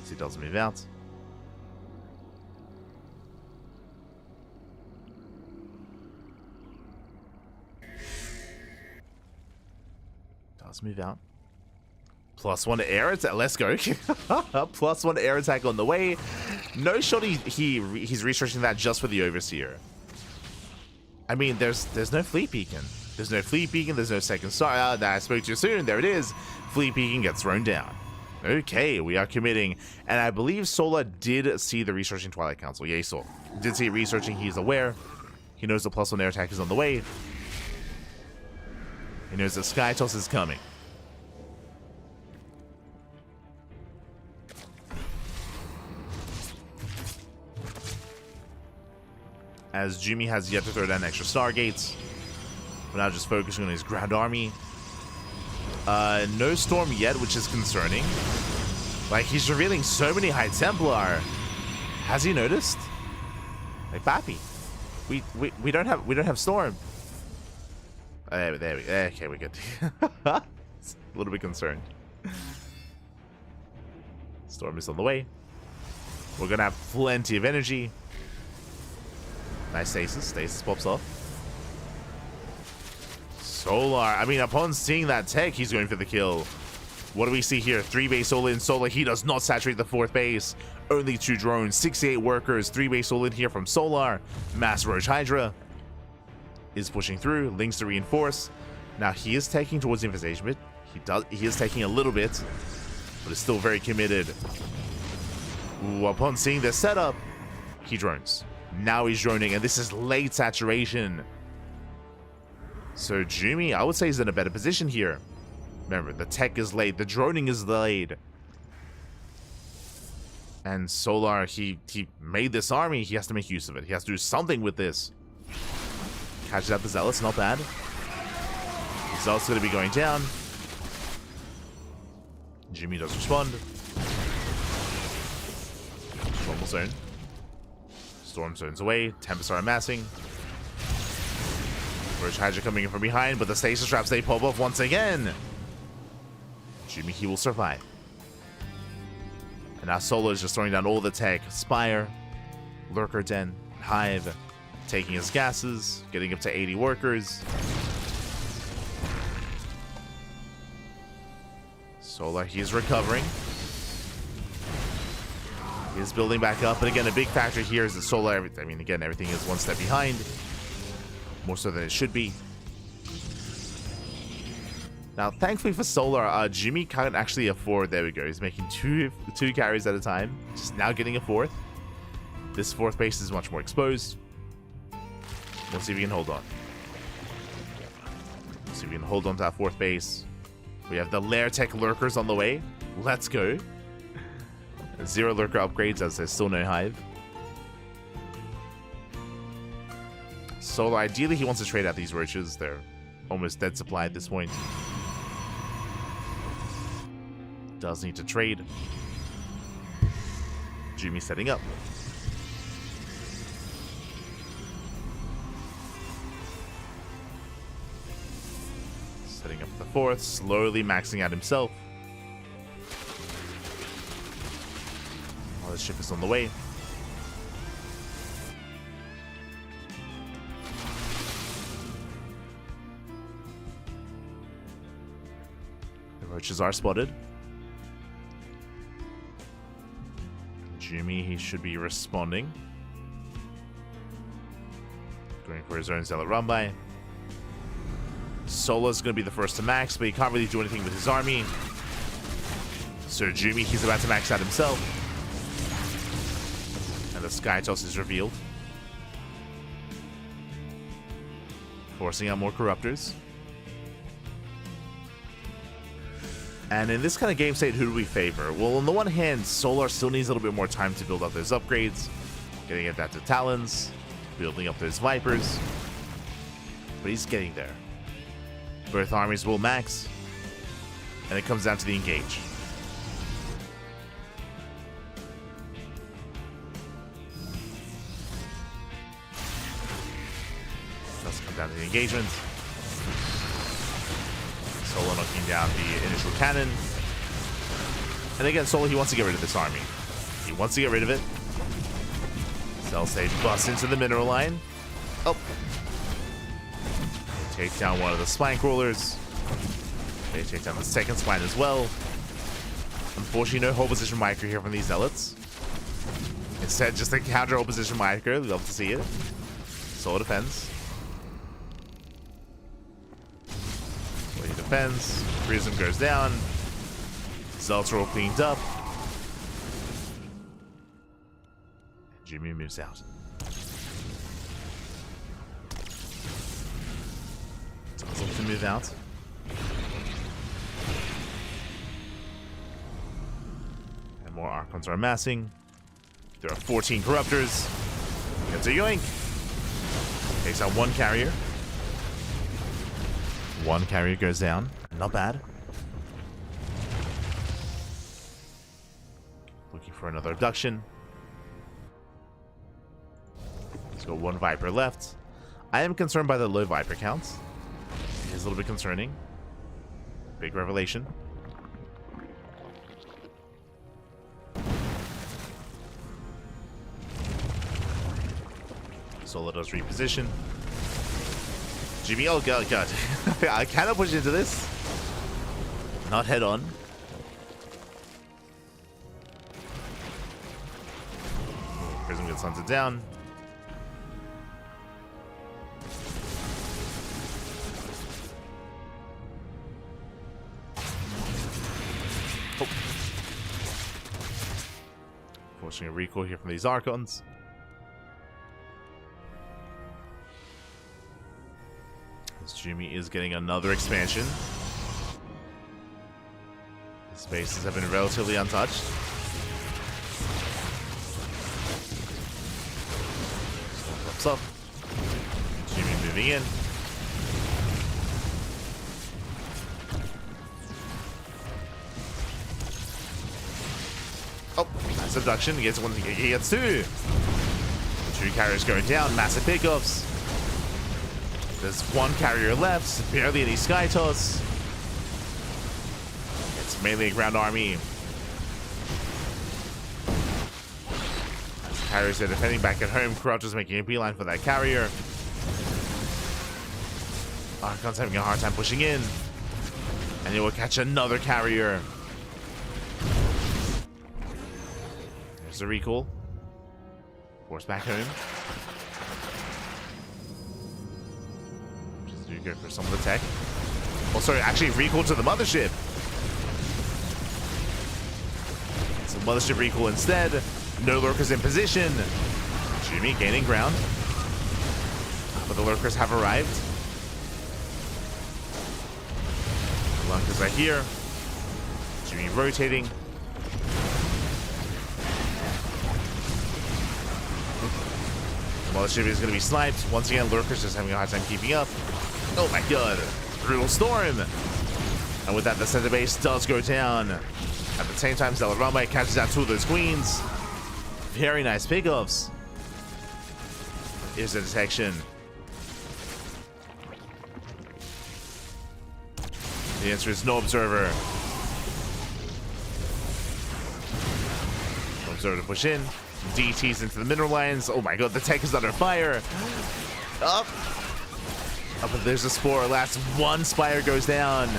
As he does move out. Does move out. +1 air attack. Let's go. +1 air attack on the way. No shot. He's researching that just for the Overseer. I mean, there's no Fleet Beacon. There's no Fleet Beacon. There's no second star. I spoke too soon. There it is. Fleet Beacon gets thrown down. Okay, we are committing. And I believe Sola did see the researching Twilight Council. Yeah, he saw. Did see it researching. He's aware. He knows the +1 air attack is on the way. He knows that Sky Toss is coming. As Jimmy has yet to throw down extra Stargates. We're now just focusing on his ground army. No Storm yet, which is concerning. Like, he's revealing so many High Templar. Has he noticed? Like, Pappy, we don't have Storm. There we go. Okay, we're good. A little bit concerned. Storm is on the way. We're going to have plenty of energy. Nice stasis. Stasis pops off. Solar. I mean, upon seeing that tech, he's going for the kill. What do we see here? 3 base all in. Solar, he does not saturate the 4th base. Only 2 drones, 68 workers, 3 base all in here from Solar. Mass Roach Hydra is pushing through. Links to reinforce. Now he is taking towards the invasion bit. He is taking a little bit, but is still very committed. Ooh, upon seeing this setup, he drones. Now he's droning, and this is late saturation. So Jumi, I would say, is in a better position here. Remember, the tech is late, the droning is delayed. And Solar, he made this army, he has to make use of it. He has to do something with this. Catches out the Zealots, not bad. The Zealots going to be going down. Jimmy does respond. Normal zone. Storm zones away. Tempests are amassing. Roach Hydra coming in from behind, but the stasis traps, they pop off once again. Jimmy, he will survive. And now Solo is just throwing down all the tech. Spire, Lurker Den, Hive, taking his gases, getting up to 80 workers. Solar, he's recovering. He's building back up, but again, a big factor here is that Solar, I mean, again, everything is one step behind. More so than it should be. Now, thankfully for Solar, Jimmy can't actually afford, there we go, he's making two carries at a time. Just now getting a 4th. This 4th base is much more exposed. We'll see if we can hold on. See if we can hold on to that 4th base. We have the Lair Tech Lurkers on the way. Let's go. 0 Lurker upgrades as there's still no Hive. Solar, ideally he wants to trade out these roaches. They're almost dead supply at this point. Does need to trade. Jimmy setting up. Setting up the 4th, slowly maxing out himself. While the ship is on the way. The roaches are spotted. Jimmy, he should be responding. Going for his own Zealot run by. Solo's going to be the first to max, but he can't really do anything with his army. So Jimmy, he's about to max out himself. And the Sky Toss is revealed. Forcing out more Corruptors. And in this kind of game state, who do we favor? Well, on the one hand, Solar still needs a little bit more time to build up those upgrades. Getting adapted Talons. Building up those Vipers. But he's getting there. Both armies will max. And it comes down to the engage. Does come down to the engagement. Solo knocking down the initial cannon. And again, Solo, he wants to get rid of this army. He wants to get rid of it. Cell Sage busts into the mineral line. Oh. They take down one of the spine crawlers. They take down the second spine as well. Unfortunately, no hold position micro here from these zealots. Instead, just a counter hold position micro. We'd love to see it. Solo defends. He defends. Prism goes down. Zealots are all cleaned up. Jimmy moves out. Zealots look to move out. And more Archons are amassing. There are 14 Corruptors. Gets a yoink. Takes out one carrier. One carrier goes down. Not bad. Looking for another abduction. He's got one Viper left. I am concerned by the low Viper counts. It is a little bit concerning. Big revelation. Solo does reposition. Jimmy, oh god, god. I cannot push into this. Not head on. Prism gets hunted down. Oh. Forcing a recoil here from these Archons. As Jimmy is getting another expansion. The spaces have been relatively untouched. Pops up. Jimmy moving in. Oh, nice abduction. He gets one. He gets two. Two carriers going down. Massive pickups. There's one carrier left. Barely any sky toss. It's mainly a ground army. Carriers are defending back at home. Corruptor's making a beeline for that carrier. Archon's having a hard time pushing in. And he will catch another carrier. There's the recall. Force back home. Just do go for some of the tech. Oh, sorry, actually recall to the mothership. So mothership recall instead. No lurkers in position. Jimmy gaining ground. But the lurkers have arrived. The lurkers are here. Jimmy rotating. The mothership is going to be sniped. Once again, lurkers just having a hard time keeping up. Oh my god. Brutal storm. And with that, the center base does go down. At the same time, Zelarama catches out two of those queens. Very nice pickups. Here's the detection. The answer is no observer. No observer to push in. DTs into the mineral lines. Oh my god, the tech is under fire. Up. Up, but there's a spore. Last one spire goes down.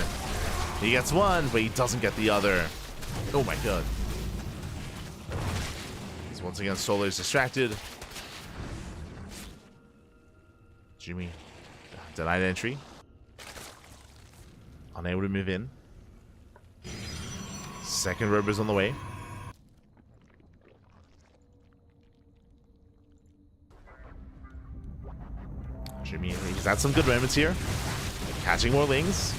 He gets one, but he doesn't get the other. Oh my god. Once again, Solo is distracted. Jimmy denied entry. Unable to move in. Second rover's on the way. Jimmy, he's had some good moments here. Catching more lings.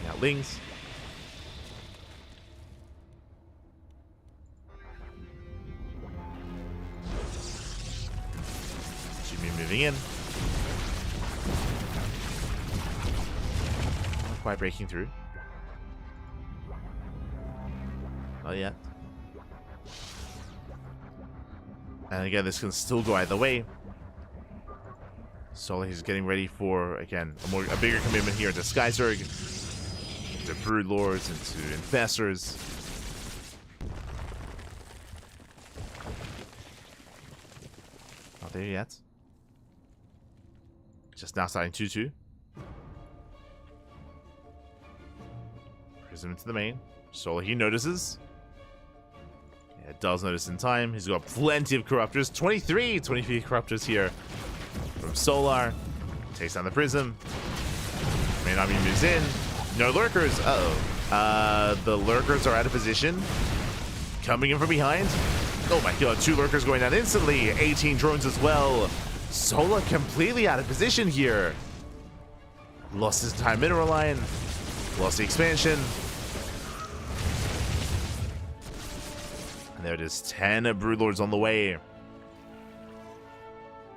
Out lings. Jimmy moving in. Not quite breaking through. Not yet. And again, this can still go either way. So he's getting ready for, again, a bigger commitment here to Skyzerg. To Brood Lords, into Infestors. Not there yet. Just now starting 2-2. Prism into the main. Solo, he notices. Yeah, does notice in time. He's got plenty of Corruptors. 23 Corruptors here from Solar. Takes down the Prism. Main army moves in. No lurkers. Uh-oh. The lurkers are out of position. Coming in from behind. Oh my god, two lurkers going down instantly. 18 drones as well. Sola completely out of position here. Lost his entire mineral line. Lost the expansion. And there it is. 10 Broodlords on the way.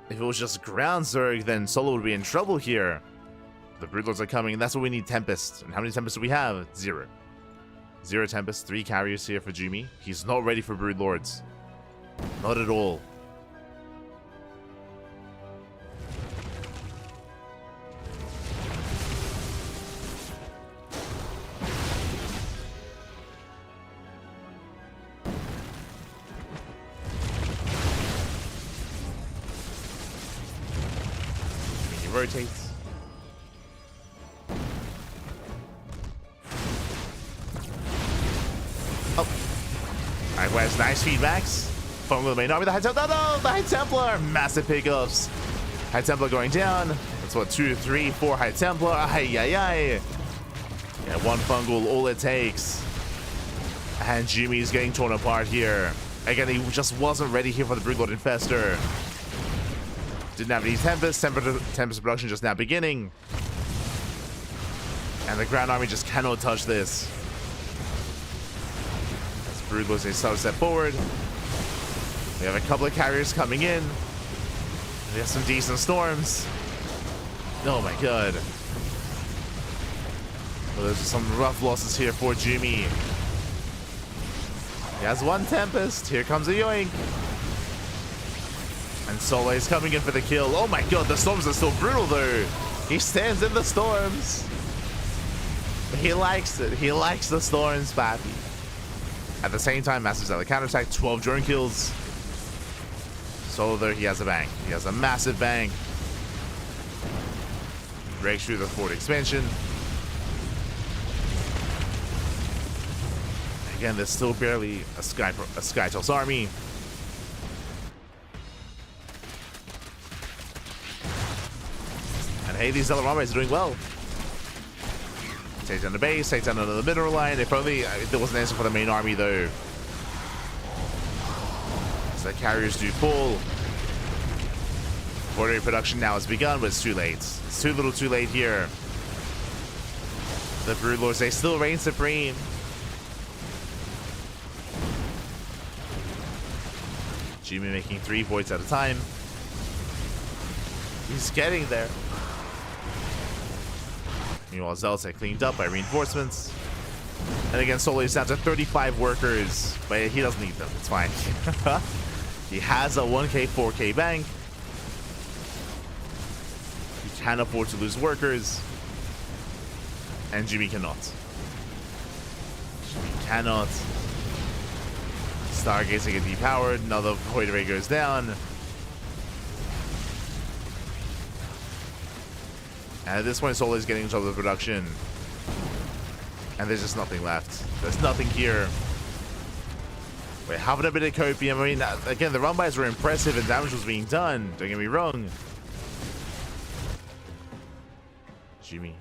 If it was just ground Zerg, then Sola would be in trouble here. The Broodlords are coming, and that's what we need. Tempest. And how many Tempests do we have? 0. 0 Tempest. 3 carriers here for Jimmy. He's not ready for Broodlords. Not at all. rotates. Oh. Alright, where's nice feedbacks? From the main army, the High Templar. No, the High Templar! Massive pickups. High Templar going down. That's what, 2, 3, 4 High Templar. Ay, ay, ay. Yeah, one fungal, all it takes. And Jimmy's getting torn apart here. Again, he just wasn't ready here for the Broodlord Infestor. Didn't have any Tempest. Tempest production just now beginning. And the Ground Army just cannot touch this. As Broodlords, they start to step forward. We have a couple of carriers coming in. We have some decent storms. Oh my god. Well, there's some rough losses here for Jimmy. He has one Tempest. Here comes a Yoink. And Soleil is coming in for the kill. Oh my god, the storms are still brutal though. He stands in the storms. He likes it. He likes the storms, Pappy. At the same time, Massive Zealot counterattack, 12 drone kills. Solo though, he has a bank. He has a massive bank. Breaks through the forward expansion. Again, there's still barely a Skytoss army. And hey, these Zealot armies are doing well. Take down the base, take down another mineral line. If only there was an answer for the main army though. So the carriers do fall. Ordinary production now has begun, but it's too late. It's too little too late here. The Broodlords, they still reign supreme. Jimmy making 3 voids at a time. He's getting there. Meanwhile, Zealots are cleaned up by reinforcements. And again, Soleil is down to 35 workers, but he doesn't need them. It's fine. He has a 1k, 4k bank. He can't afford to lose workers. And Jimmy cannot. Jimmy cannot. Stargazing get depowered. Another Void Array goes down. And at this point, Solar is getting into the production. And there's just nothing left. There's nothing here. Wait, having a bit of copium. I mean, again, the run-bys were impressive and damage was being done. Don't get me wrong. Jimmy.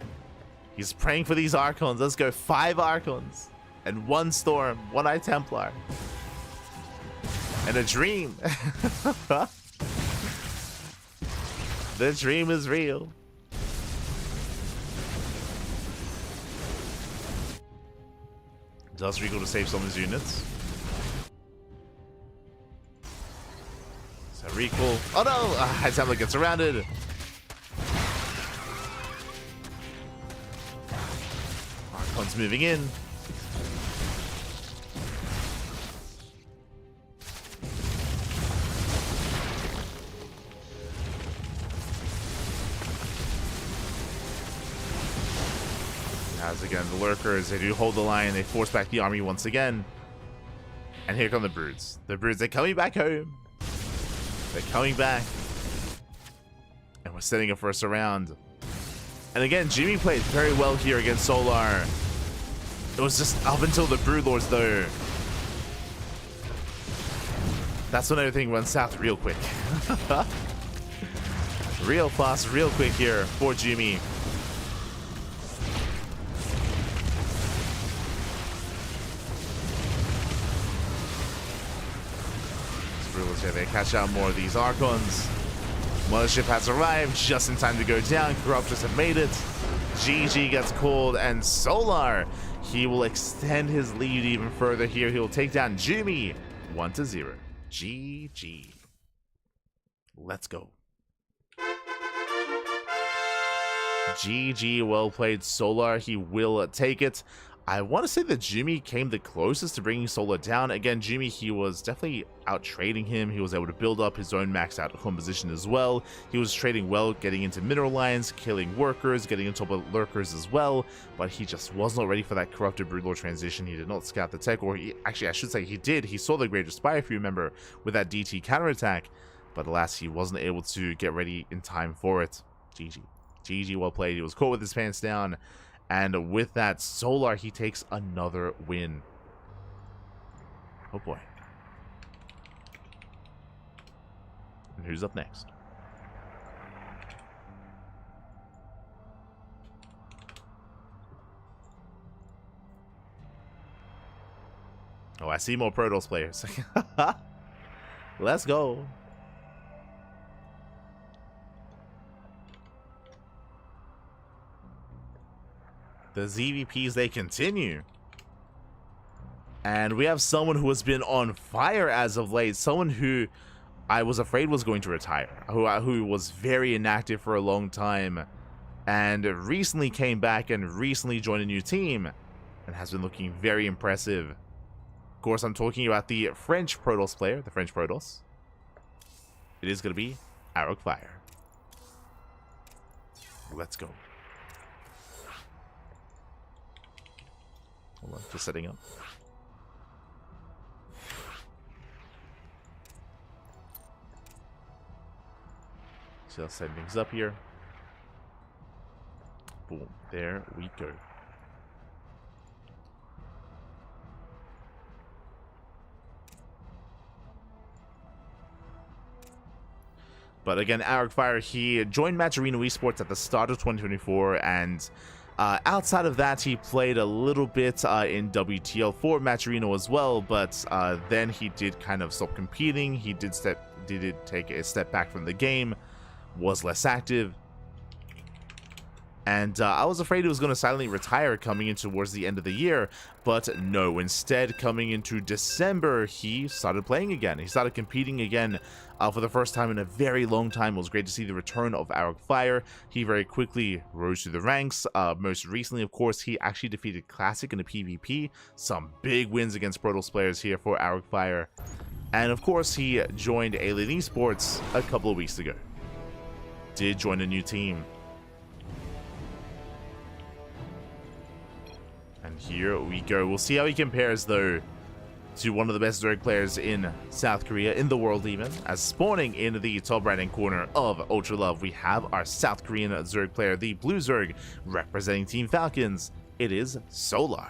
He's praying for these Archons. Let's go. 5 Archons. And 1 Storm. 1 High Templar. And a dream. The dream is real. Does Rico to save some of his units. So recall. Oh no! High Templar gets surrounded. Archon's moving in. As again, the Lurkers, they do hold the line, they force back the army once again. And here come the Broods. The Broods, they're coming back home. They're coming back. And we're setting up for a surround. And again, Jimmy played very well here against Solar. It was just up until the Broodlords though. That's when everything went south real quick. Real fast, real quick here for Jimmy. Here they catch out more of these Archons. Mothership has arrived just in time to go down. Corruptors have made it. GG gets called, and Solar, he will extend his lead even further here. He'll take down Jimmy 1-0. GG. Let's go. GG, well played, Solar. He will take it. I want to say that Jimmy came the closest to bringing Solar down. Again, Jimmy, he was definitely out trading him. He was able to build up his own maxed out home position as well. He was trading well, getting into mineral lines, killing workers, getting into lurkers as well. But he just was not ready for that corrupted Broodlord transition. He did not scout the tech, or actually, I should say he did. He saw the Greater Spire, if you remember, with that DT counterattack. But alas, he wasn't able to get ready in time for it. GG. GG, well played. He was caught with his pants down. And with that, Solar, he takes another win. Oh boy. And who's up next? Oh, I see more Protoss players. Let's go. The ZVPs, they continue. And we have someone who has been on fire as of late. Someone who I was afraid was going to retire. Who was very inactive for a long time. And recently came back and recently joined a new team. And has been looking very impressive. Of course, I'm talking about the French Protoss player. The French Protoss. It is going to be Fire. Let's go. Hold on, just setting up. So I'll set things up here. Boom. There we go. But again, Fire, he joined Match Arena Esports at the start of 2024, and outside of that, he played a little bit in WTL for Match Arena as well, but then he did kind of stop competing. He did take a step back from the game, was less active, and I was afraid he was going to silently retire coming in towards the end of the year, but no. Instead, coming into December, he started playing again. He started competing again for the first time in a very long time. It was great to see the return of Fire. He very quickly rose through the ranks. Most recently, of course, he actually defeated Classic in a PvP. Some big wins against Protoss players here for Fire. And of course, he joined Elite Esports a couple of weeks ago. Did join a new team. And here we go. We'll see how he compares, though, to one of the best Zerg players in South Korea, in the world even. As spawning in the top right-hand corner of Ultra Love, we have our South Korean Zerg player, the Blue Zerg, representing Team Falcons. It is Solar.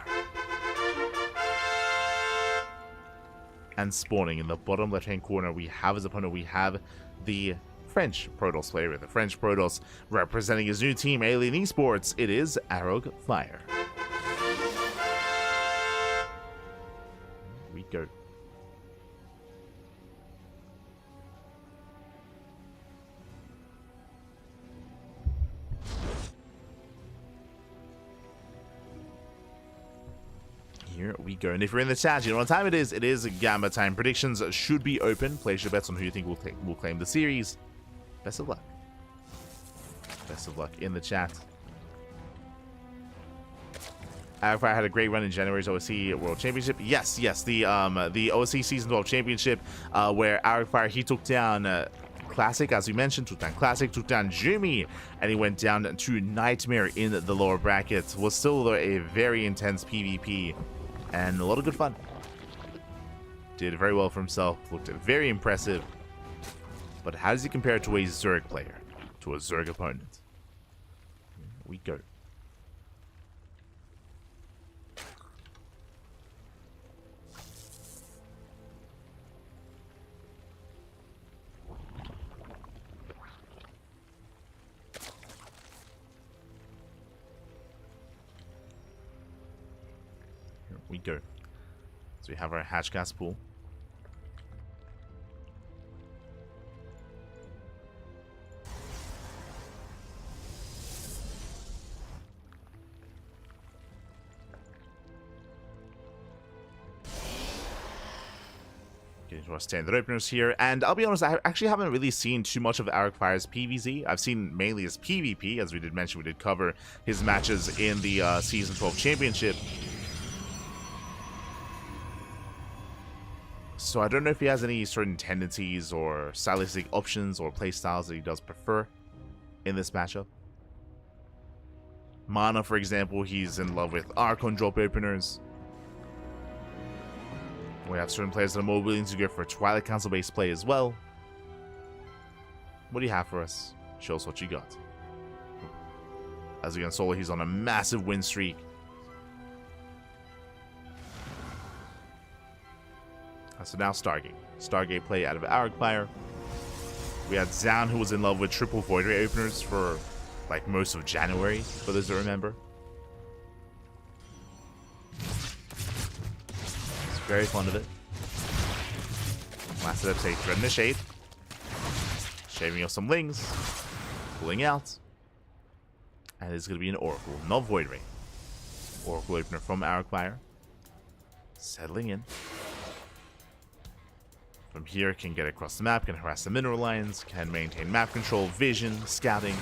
And spawning in the bottom left-hand corner, we have his opponent. We have the French Protoss player, the French Protoss, representing his new team, Alien Esports. It is Fire. We go. Here we go. And if you're in the chat, you know what time it is. It is Gamma time. Predictions should be open. Place your bets on who you think will claim the series. Best of luck. Best of luck in the chat. Fire had a great run in January's OSC World Championship. Yes, the OSC Season 12 Championship, where Fire, he took down Classic, as we mentioned, took down Classic, took down Jimmy, and he went down to Nightmare in the lower bracket. Was still a very intense PvP, and a lot of good fun. Did very well for himself, looked very impressive. But how does he compare to a Zerg player, to a Zerg opponent? Here we go. We go. So we have our hatch gas pool. Getting to our standard openers here, and I'll be honest, I actually haven't really seen too much of Fire's PvZ. I've seen mainly his PvP, as we did mention. We did cover his matches in the Season 12 Championship. So I don't know if he has any certain tendencies or stylistic options or playstyles that he does prefer in this matchup. Mana, for example, he's in love with Archon drop openers. We have certain players that are more willing to go for Twilight Council based play as well. What do you have for us? Show us what you got. As again, Solar, he's on a massive win streak. So now Stargate. Stargate play out of Arcfire. We had Zan, who was in love with triple Void Ray openers for like most of January, for those that remember. He's very fond of it. Last step, take Thread in the Shade. Shaving off some Lings. Pulling out. And it's going to be an Oracle, not Void Ray. Oracle opener from Arcfire. Settling in. From here, can get across the map, can harass the mineral lines, can maintain map control, vision, scouting.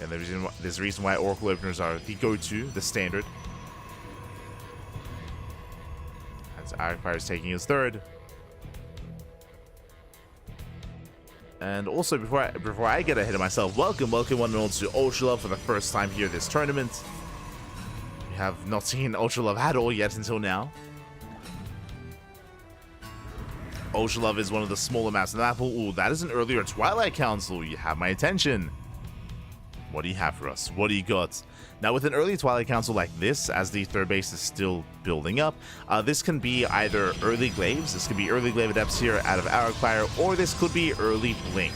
And there's a reason why Oracle openers are the go-to, the standard. As Arcfire is taking his third. And also, before I get ahead of myself, welcome one and all to Ultra Love for the first time here this tournament. We have not seen Ultra Love at all yet until now. Ultra Love is one of the smaller maps in the map. Ooh, that is an earlier Twilight Council. You have my attention. What do you have for us? What do you got? Now, with an early Twilight Council like this, as the third base is still building up, this can be either early Glaives, this could be early Glaive Adepts here out of Arcfire, or this could be early Blink.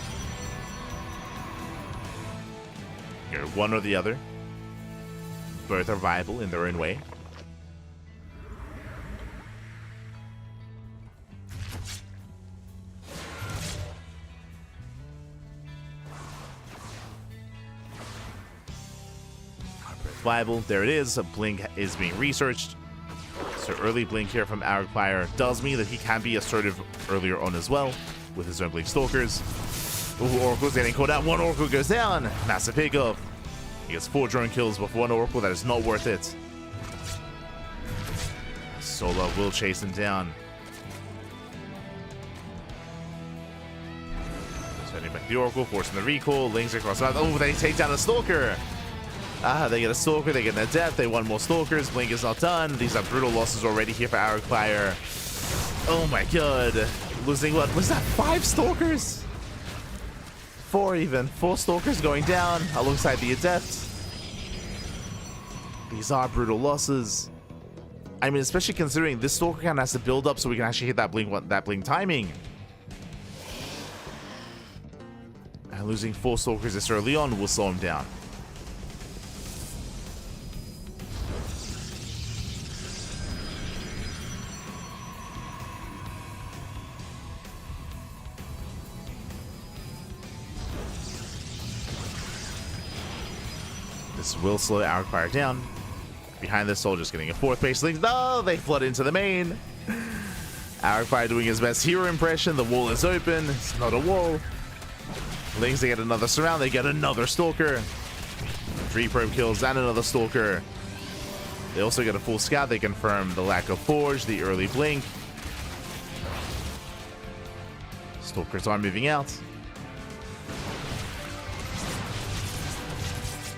Here, one or the other. Both are viable in their own way. Viable. There it is. A Blink is being researched. So early Blink here from Arcfire does mean that he can be assertive earlier on as well with his own Blink Stalkers. Ooh, Oracle's getting caught out. One Oracle goes down. Massive pickup. He gets 4 drone kills with 1 Oracle. That is not worth it. Solar will chase him down. Sending back the Oracle, forcing the recall. Lings across the map. Oh, they take down a Stalker. They get a Stalker, they get an Adept, they want more Stalkers, Blink is not done. These are brutal losses already here for Arcfire. Oh my god. Losing what? Was that 5 Stalkers? 4 even. 4 Stalkers going down alongside the Adept. These are brutal losses. I mean, especially considering this Stalker count has to build up so we can actually hit that Blink timing. And losing 4 Stalkers this early on will slow him down. This will slow Arcfire down. Behind this, Soldier's getting a 4th base link. No, they flood into the main. Arcfire doing his best hero impression. The wall is open. It's not a wall. Lings, they get another surround. They get another Stalker. 3 probe kills and another Stalker. They also get a full scout. They confirm the lack of Forge, the early Blink. Stalkers are moving out.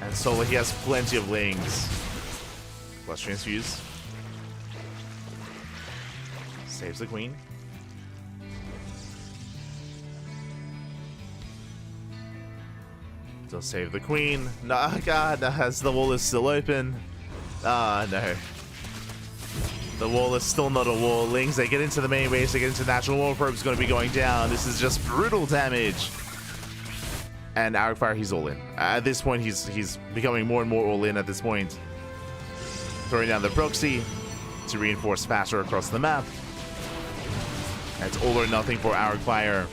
And Solar, he has plenty of Lings. Plus Transfuse. Saves the Queen. Still save the Queen. No, God, no, as the wall is still open. Ah, no. The wall is still not a wall. Lings, they get into the main base, they get into natural wall. Probe's going to be going down. This is just brutal damage. And Arcfire, he's all in. At this point, he's becoming more and more all in at this point. Throwing down the proxy to reinforce faster across the map. That's all or nothing for Arcfire.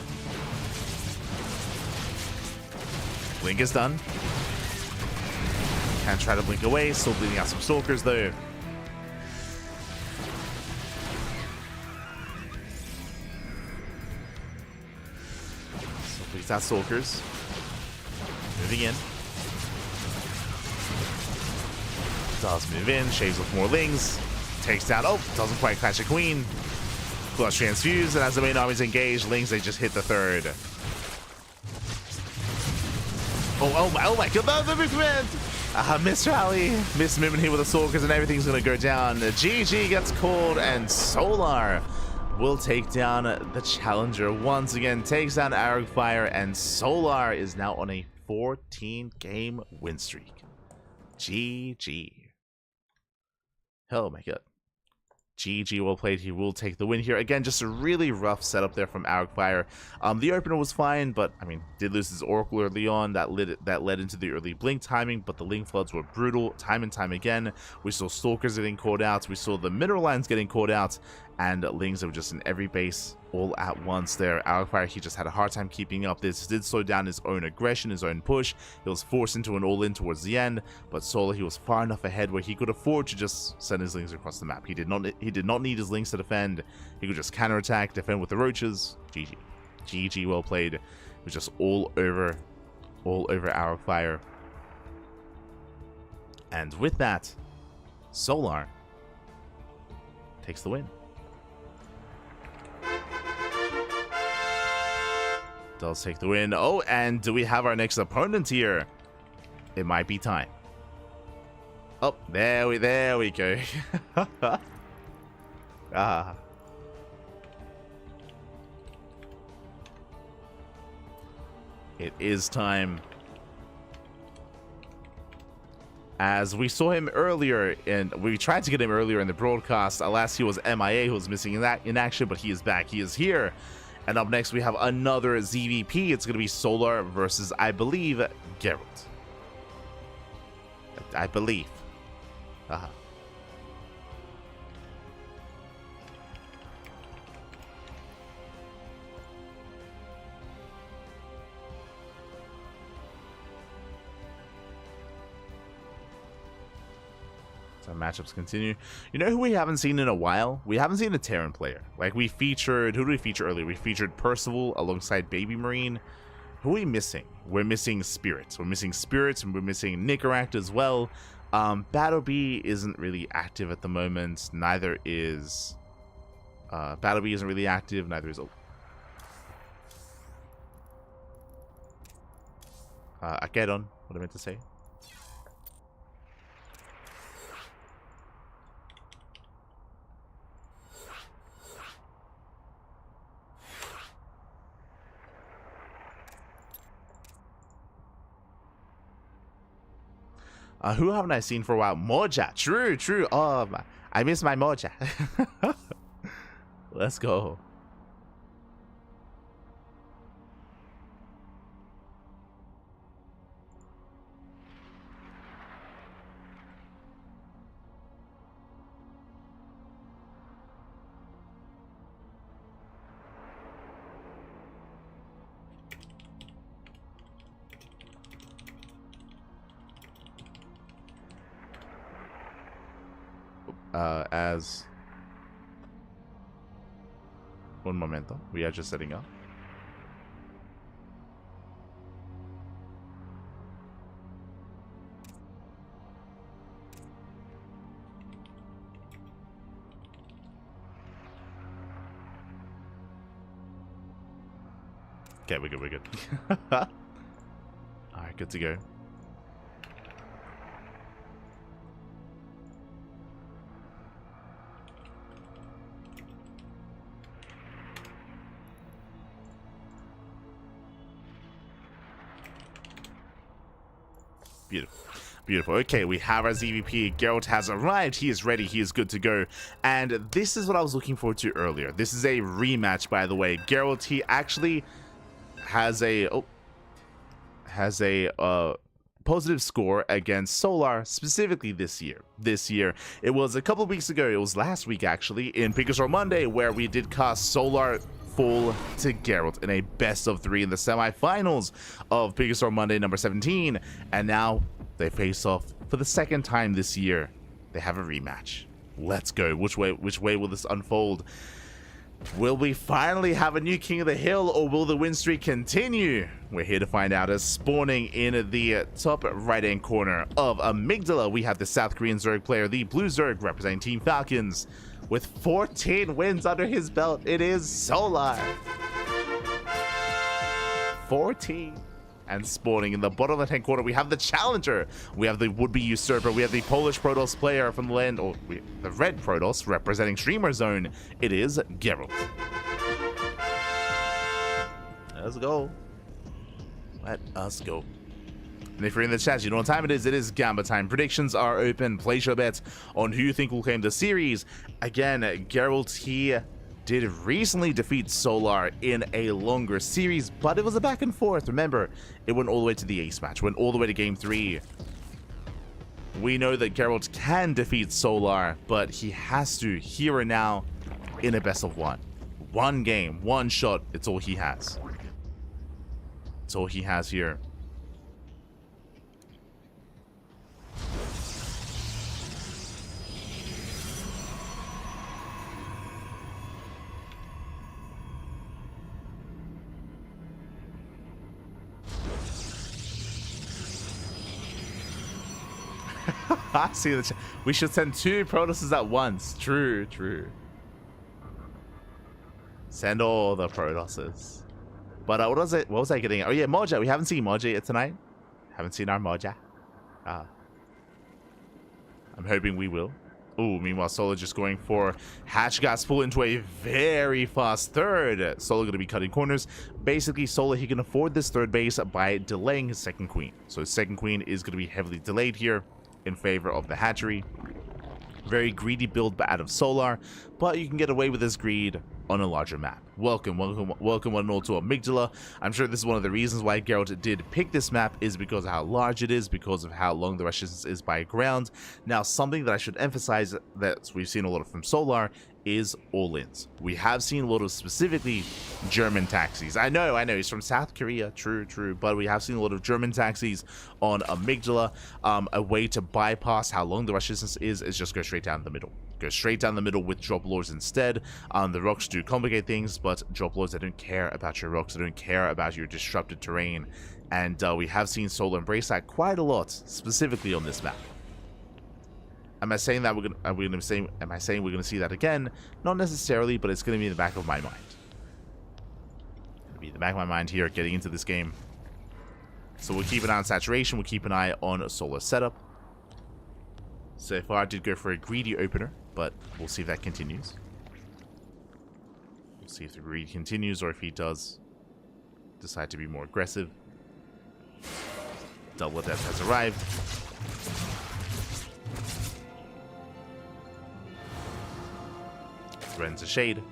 Blink is done. Can try to blink away. Still bleeding out some Stalkers though. Still bleeds out Stalkers. Moving in. Does move in, shaves with more Lings. Takes down, oh, doesn't quite catch a Queen. Plus Transfuse, and as the main army's engaged, Lings, they just hit the 3rd. Oh my god, the movement! Miss Rally, Miss movement here with the Stalkers, and everything's gonna go down. GG gets called, and Solar will take down the Challenger once again. Takes down Arcfire, and Solar is now on a 14-game win streak. GG. Oh my god. GG, well played. He will take the win here. Again, just a really rough setup there from Arcfire. The opener was fine, but I mean, did lose his Oracle early on. That led into the early blink timing, but the Link Floods were brutal time and time again. We saw Stalkers getting caught out. We saw the Mineral Lines getting caught out, and Lings were just in every base all at once there. Arcfire, he just had a hard time keeping up. This did slow down his own aggression, his own push. He was forced into an all-in towards the end, but Solar, he was far enough ahead where he could afford to just send his Lings across the map. He did not need his Lings to defend. He could just counterattack, defend with the Roaches. GG. GG, well played. It was just all over Arcfire. And with that, Solar takes the win. Does take the win. Oh, and do we have our next opponent here? It might be time. Oh, there we go. Ah. It is time. As we saw him earlier, and we tried to get him earlier in the broadcast. Alas, he was MIA, who was missing in action, but he is back. He is here. And up next, we have another ZVP. It's going to be Solar versus, I believe, Geralt. I believe. Matchups continue. You know who we haven't seen in a while? We haven't seen a Terran player. Like, we featured, who did we feature earlier? We featured Percival alongside Baby Marine. Who are we missing? We're missing Spirits. We're missing Spirits, and we're missing Nicoract as well. Battle B isn't really active at the moment. Neither is Battle B isn't really active. Neither is Akedon. What I meant to say. Who haven't I seen for a while? Moja. True. Oh, I miss my Moja. Let's go. As un momento, we are just setting up. Okay, we're good. Alright, good to go. Beautiful. Okay, we have our ZVP. Geralt has arrived. He is ready. He is good to go. And this is what I was looking forward to earlier. This is a rematch, by the way. Geralt, he actually has a positive score against Solar, specifically this year. It was a couple of weeks ago. It was last week, actually, in Pickasaur Monday, where we did cast Solar fall to Geralt in a best of 3 in the semifinals of Pickasaur Monday number 17, and now they face off for the second time this year. They have a rematch. Let's go. Which way will this unfold? Will we finally have a new King of the Hill, or will the win streak continue? We're here to find out. As spawning in the top right-hand corner of Amygdala, we have the South Korean Zerg player, the Blue Zerg, representing Team Falcons. With 14 wins under his belt, it is Solar. 14. And spawning in the bottom left-hand corner, we have the Challenger. We have the would-be Usurper. We have the Polish Protoss player from the land, or the Red Protoss, representing Streamer Zone. It is Geralt. Let's go. Let us go. And if you're in the chat, you know what time it is. It is Gamba time. Predictions are open. Place your bets on who you think will claim the series. Again, Geralt here did recently defeat Solar in a longer series, but it was a back and forth. Remember, it went all the way to the ace match, went all the way to game 3. We know that Geralt can defeat Solar, but he has to here and now in a best of 1. One game, one shot, it's all he has. It's all he has here. I see the we should send 2 Protosses at once. True, true. Send all the Protosses. But what was it? What was I getting? Oh yeah, Moja. We haven't seen Moja yet tonight. Haven't seen our Moja. I'm hoping we will. Ooh, meanwhile, Solo just going for Hatch Gas pull into a very fast third. Solo going to be cutting corners. Basically, Solo, he can afford this third base by delaying his second queen. So his second queen is going to be heavily delayed here in favor of the hatchery. Very greedy build out of Solar, but you can get away with this greed on a larger map. Welcome one and all to Amygdala. I'm sure this is one of the reasons why Geralt did pick this map, is because of how large it is, because of how long the rush distance is by ground. Now, something that I should emphasize that we've seen a lot of from Solar is all-ins. We have seen a lot of specifically German taxis. I know, he's from South Korea, true, but we have seen a lot of German taxis on Amygdala. A way to bypass how long the rush distance is just go straight down the middle. Go straight down the middle with drop lords instead. The rocks do complicate things, but drop lords, they don't care about your rocks, they don't care about your disrupted terrain. And we have seen Solar embrace that quite a lot, specifically on this map. Am I saying that am I saying we're gonna see that again? Not necessarily, but it's gonna be in the back of my mind. It'll be in the back of my mind here getting into this game. So we'll keep an eye on saturation, we'll keep an eye on a Solar setup. So far I did go for a greedy opener, but we'll see if that continues. We'll see if the greed continues or if he does decide to be more aggressive. Double death has arrived. Threatens a shade.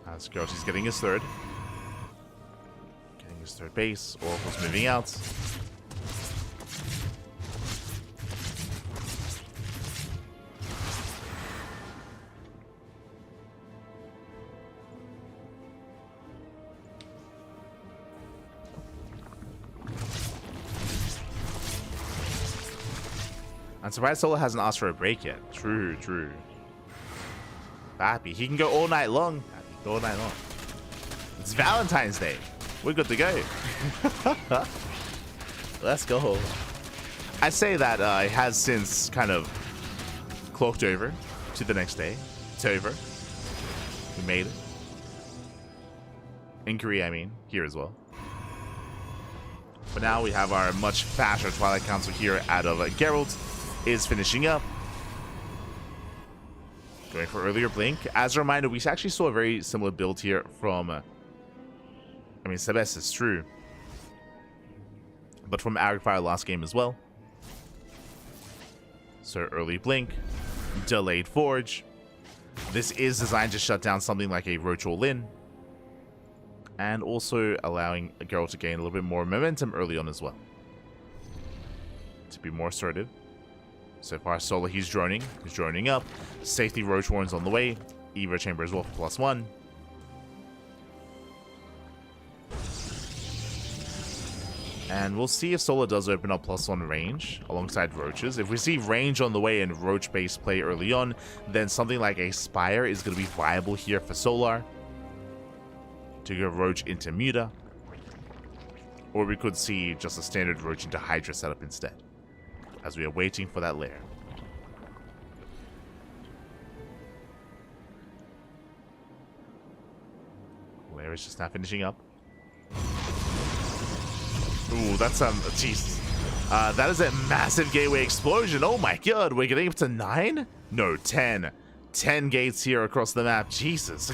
As Geralt is getting his third. Getting his third base. Oracle's moving out. I'm surprised Solo hasn't asked for a break yet. True. Happy. He can go all night long. All night long. It's Valentine's Day. We're good to go. Let's go. I say that it has since kind of clocked over to the next day. It's over. We made it. In Korea, I mean. Here as well. But now we have our much faster Twilight Council here out of Geralt. Is finishing up. Going for earlier blink. As a reminder, we actually saw a very similar build here from Sebes is true, but from Aragfire last game as well. So early blink, delayed forge. This is designed to shut down something like a Roach all-in, and also allowing Geralt to gain a little bit more momentum early on as well, to be more assertive. So far, Solar, he's droning. He's droning up. Safety Roach Warren's on the way. Evo Chamber as well for +1. And we'll see if Solar does open up +1 range alongside Roaches. If we see range on the way and Roach-based play early on, then something like a Spire is going to be viable here for Solar. To go Roach into Muta. Or we could see just a standard Roach into Hydra setup instead, as we are waiting for that lair. Lair is just now finishing up. Ooh, that's jeez. That is a massive gateway explosion. Oh my god, we're getting up to 9? No, 10. 10 gates here across the map. Jesus.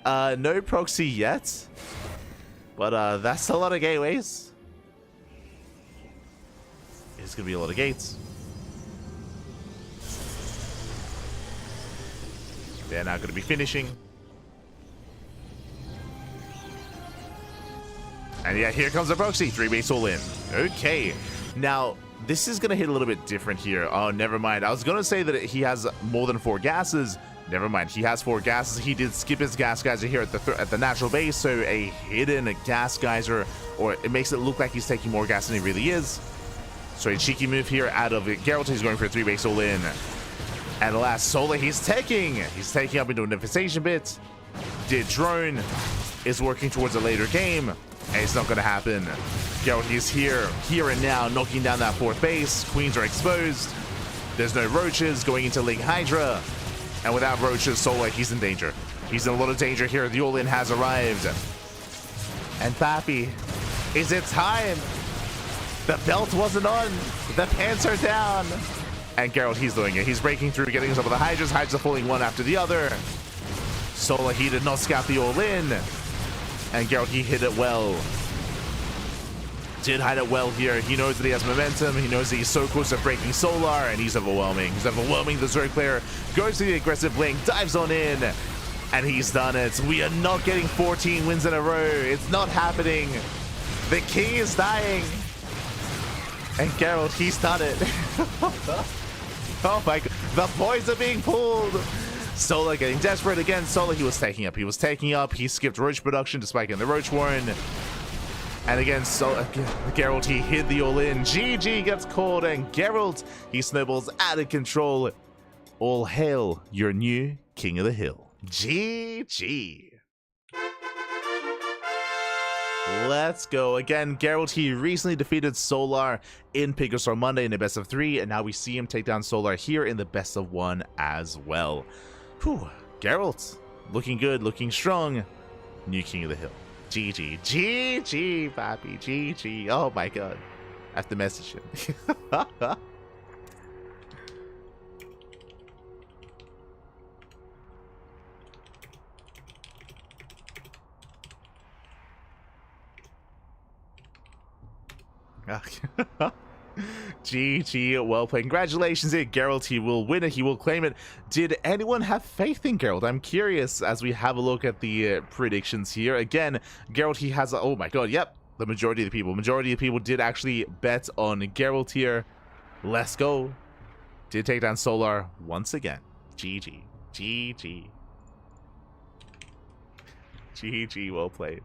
No proxy yet. But that's a lot of gateways. It's gonna be a lot of gates. They're now gonna be finishing. And yeah, here comes the proxy. 3 base all in. Okay. Now, this is going to hit a little bit different here. Oh, never mind. I was going to say that he has more than 4 gases. Never mind. He has 4 gases. He did skip his gas geyser here at the natural base. So a hidden gas geyser, or it makes it look like he's taking more gas than he really is. So a cheeky move here out of Geralt. He's going for a 3 base all in. And the last Solar he's taking up into an infestation bit. Did drone. Is working towards a later game. And it's not going to happen. Geralt is here and now, knocking down that 4th base. Queens are exposed. There's no roaches going into Ling Hydra. And without roaches, Solar, he's in danger. He's in a lot of danger here. The all-in has arrived. And Pappy, is it time? The belt wasn't on. The pants are down. And Geralt, he's doing it. He's breaking through, getting some of the Hydras. Hydras are falling one after the other. Solar, he did not scout the all-in. And Geralt, he hit it well. Did hide it well here. He knows that he has momentum. He knows that he's so close to breaking Solar, and he's overwhelming. He's overwhelming the Zerg player. Goes to the aggressive blink, dives on in, and he's done it. We are not getting 14 wins in a row. It's not happening. The king is dying. And Geralt, he's done it. Oh my god. The boys are being pulled. Solar getting desperate again. Solar, he was taking up. He skipped Roach production despite getting the Roach Warren. And again, Geralt, he hid the all-in. GG gets called, and Geralt, he snowballs out of control. All hail your new King of the Hill. GG. Let's go. Again, Geralt, he recently defeated Solar in Pickasaur Monday in the best of 3, and now we see him take down Solar here in the best of 1 as well. Whew. Geralt, looking good, looking strong. New King of the Hill. GG. GG, Pappy. GG. Oh my god. I have to message him. GG, well played. Congratulations here, Geralt. He will win it. He will claim it. Did anyone have faith in Geralt? I'm curious as we have a look at the predictions here. Again, Geralt, he has oh my god, yep. The majority of the people did actually bet on Geralt here. Let's go. Did take down Solar once again. GG. GG. GG, well played.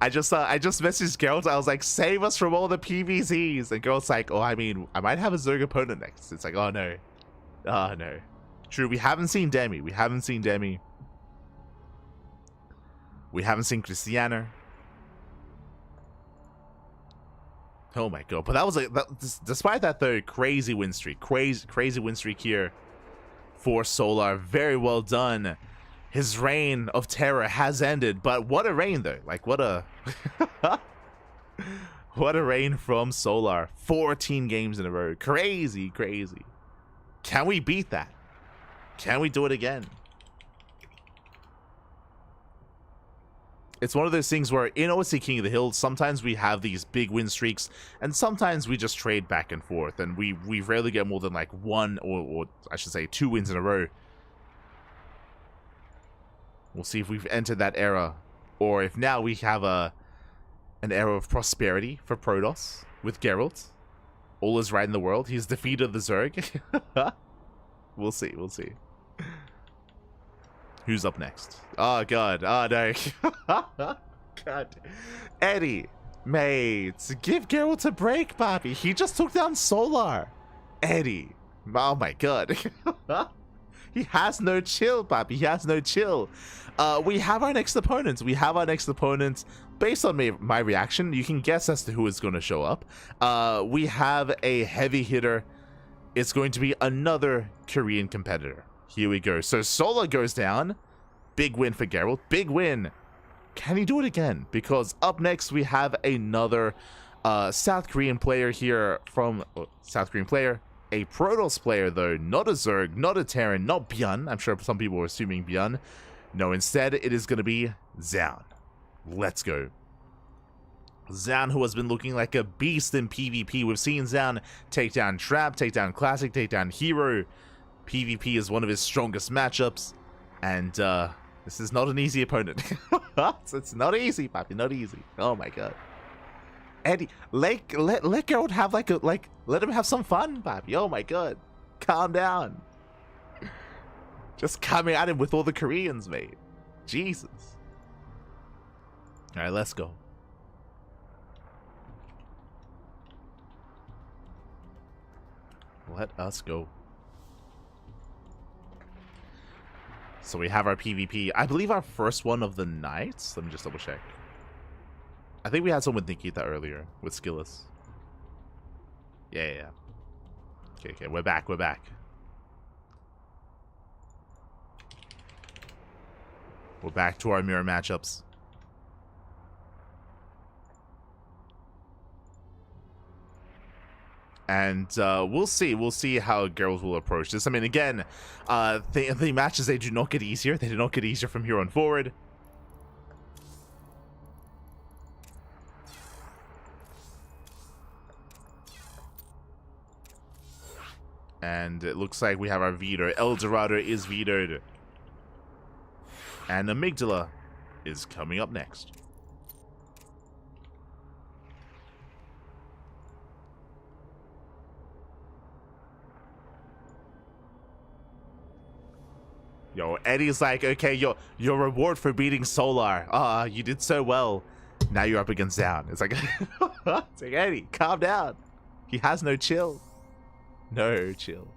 I just messaged Geralt. I was like, save us from all the PVZs. And Geralt's like, oh, I mean, I might have a Zerg opponent next. It's like, oh no. Oh no. True, we haven't seen Demi. We haven't seen Cristiano. Oh my god. But that was despite that though, crazy win streak. Crazy win streak here for Solar. Very well done. His reign of terror has ended, but what a reign though. Like what a what a reign from Solar. 14 games in a row. Crazy. Can we beat that? Can we do it again? It's one of those things where in OSC King of the Hill, sometimes we have these big win streaks, and sometimes we just trade back and forth, and we rarely get more than like 1 or I should say 2 wins in a row. We'll see if we've entered that era, or if now we have an era of prosperity for Protoss with Geralt. All is right in the world. He's defeated the Zerg. We'll see. Who's up next? Oh god. Oh no. God. Eddie, mate, give Geralt a break, Bobby. He just took down Solar. Eddie. Oh my god. He has no chill, Bobby. He has no chill. We have our next opponent. Based on my reaction, you can guess as to who is going to show up. We have a heavy hitter. It's going to be another Korean competitor. Here we go. So Solar goes down. Big win for Geralt. Big win. Can he do it again? Because up next we have another South Korean player here from South Korean player. A Protoss player though, not a Zerg, not a Terran, not ByuN. I'm sure some people were assuming ByuN. No, instead, it is going to be ByuN. Let's go. ByuN, who has been looking like a beast in PvP. We've seen ByuN take down Trap, take down Classic, take down Hero. PvP is one of his strongest matchups. And this is not an easy opponent. It's not easy, papi, not easy. Oh my god. Eddie, let Geralt have let him have some fun, papi. Oh my god. Calm down. Just coming at him with all the Koreans, mate. Jesus. Alright, let's go. Let us go. So we have our PvP. I believe our first one of the night. Let me just double check. I think we had some with Nikita earlier with SKillous. Yeah. Okay, we're back. We're back to our mirror matchups. And we'll see how Geralt will approach this. I mean, again, the matches, they do not get easier. They do not get easier from here on forward. And it looks like we have our veto. El Dorado is vetoed. And Amygdala is coming up next. Yo, Eddie's like, okay, your reward for beating Solar. You did so well. Now you're up against ByuN. It's like, it's like, Eddie, calm down. He has no chill. No chill.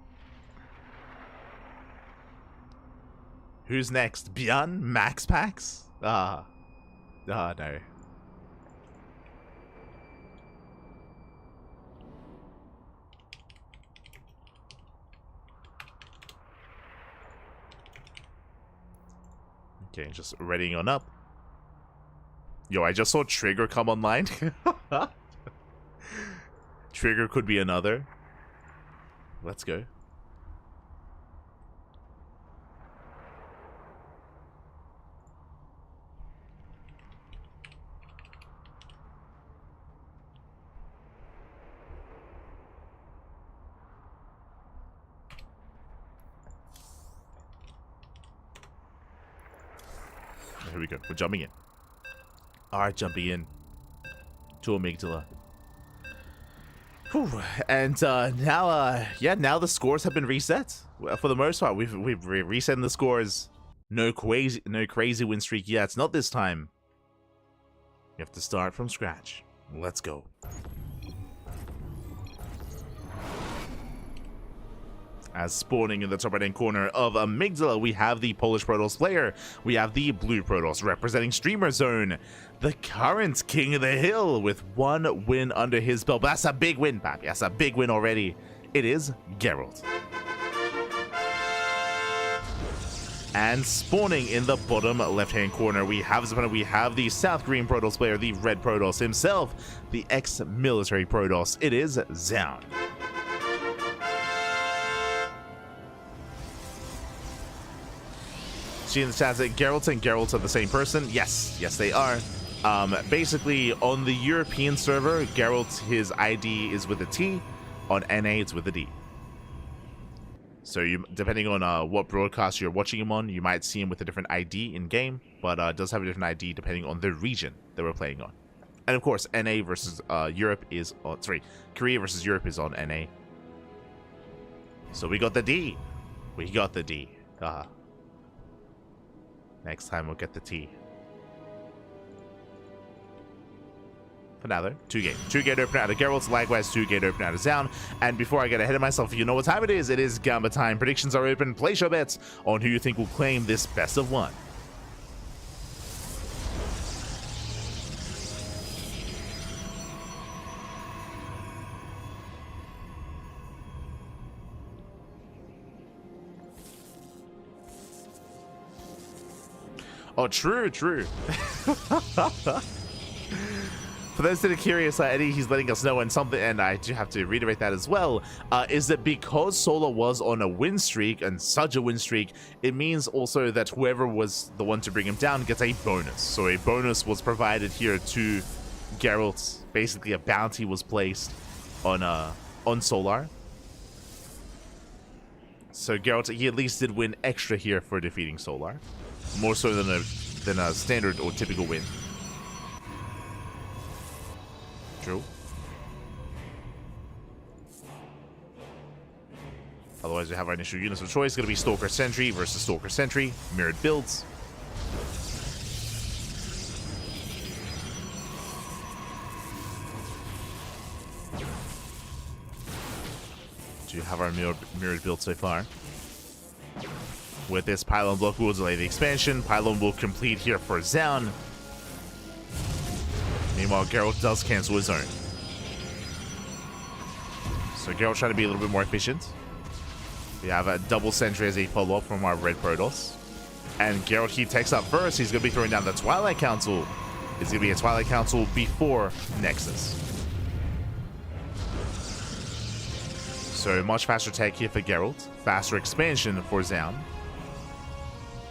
Who's next? ByuN? MaxPax? No. Okay, just readying on up. Yo, I just saw Trigger come online. Trigger could be another. Let's go. Here we go. We're jumping in. Alright, jumping in to Amygdala. Whew. And now the scores have been reset. For the most part, we've reset the scores. No crazy win streak yet. Not this time. You have to start from scratch. Let's go. As spawning in the top right-hand corner of Amygdala, we have the Polish Protoss player. We have the blue Protoss representing Streamer Zone. The current king of the hill with one win under his belt. But that's a big win, papi. That's a big win already. It is Geralt. And spawning in the bottom left-hand corner, we have his opponent. We have the South Green Protoss player, the red Protoss himself, the ex-military Protoss. It is ByuN. See in the chat that Geralt and Geralt are the same person. Yes, they are. Basically, on the European server, Geralt, his ID is with a T. On NA, it's with a D. So you, depending on what broadcast you're watching him on, you might see him with a different ID in game, but it does have a different ID depending on the region that we're playing on. And of course, NA versus Europe is on. Sorry, Korea versus Europe is on NA. So we got the D. We got the D. Next time we'll get the T. For now, though, 2-gate opener out of Geralt, likewise 2-gate opener out of ByuN. And before I get ahead of myself, you know what time it is. It is Gamba time. Predictions are open. Place your bets on who you think will claim this best of one. Oh, true. For those that are curious, Eddie, he's letting us know, and something, and I do have to reiterate that as well, is that because Solar was on a win streak, and such a win streak, it means also that whoever was the one to bring him down gets a bonus. So a bonus was provided here to Geralt. Basically, a bounty was placed on Solar. So Geralt, he at least did win extra here for defeating Solar, more so than a standard or typical win. True. Otherwise, we have our initial units of choice. Going to be Stalker Sentry versus Stalker Sentry. Mirrored builds. Do you have our mirrored build so far? With this, Pylon block will delay the expansion. Pylon will complete here for Zaun. Meanwhile, Geralt does cancel his own. So Geralt trying to be a little bit more efficient. We have a double sentry as a follow-up from our red Protoss. And Geralt, he takes up first. He's going to be throwing down the Twilight Council. It's going to be a Twilight Council before Nexus. So much faster tech here for Geralt. Faster expansion for Zaun.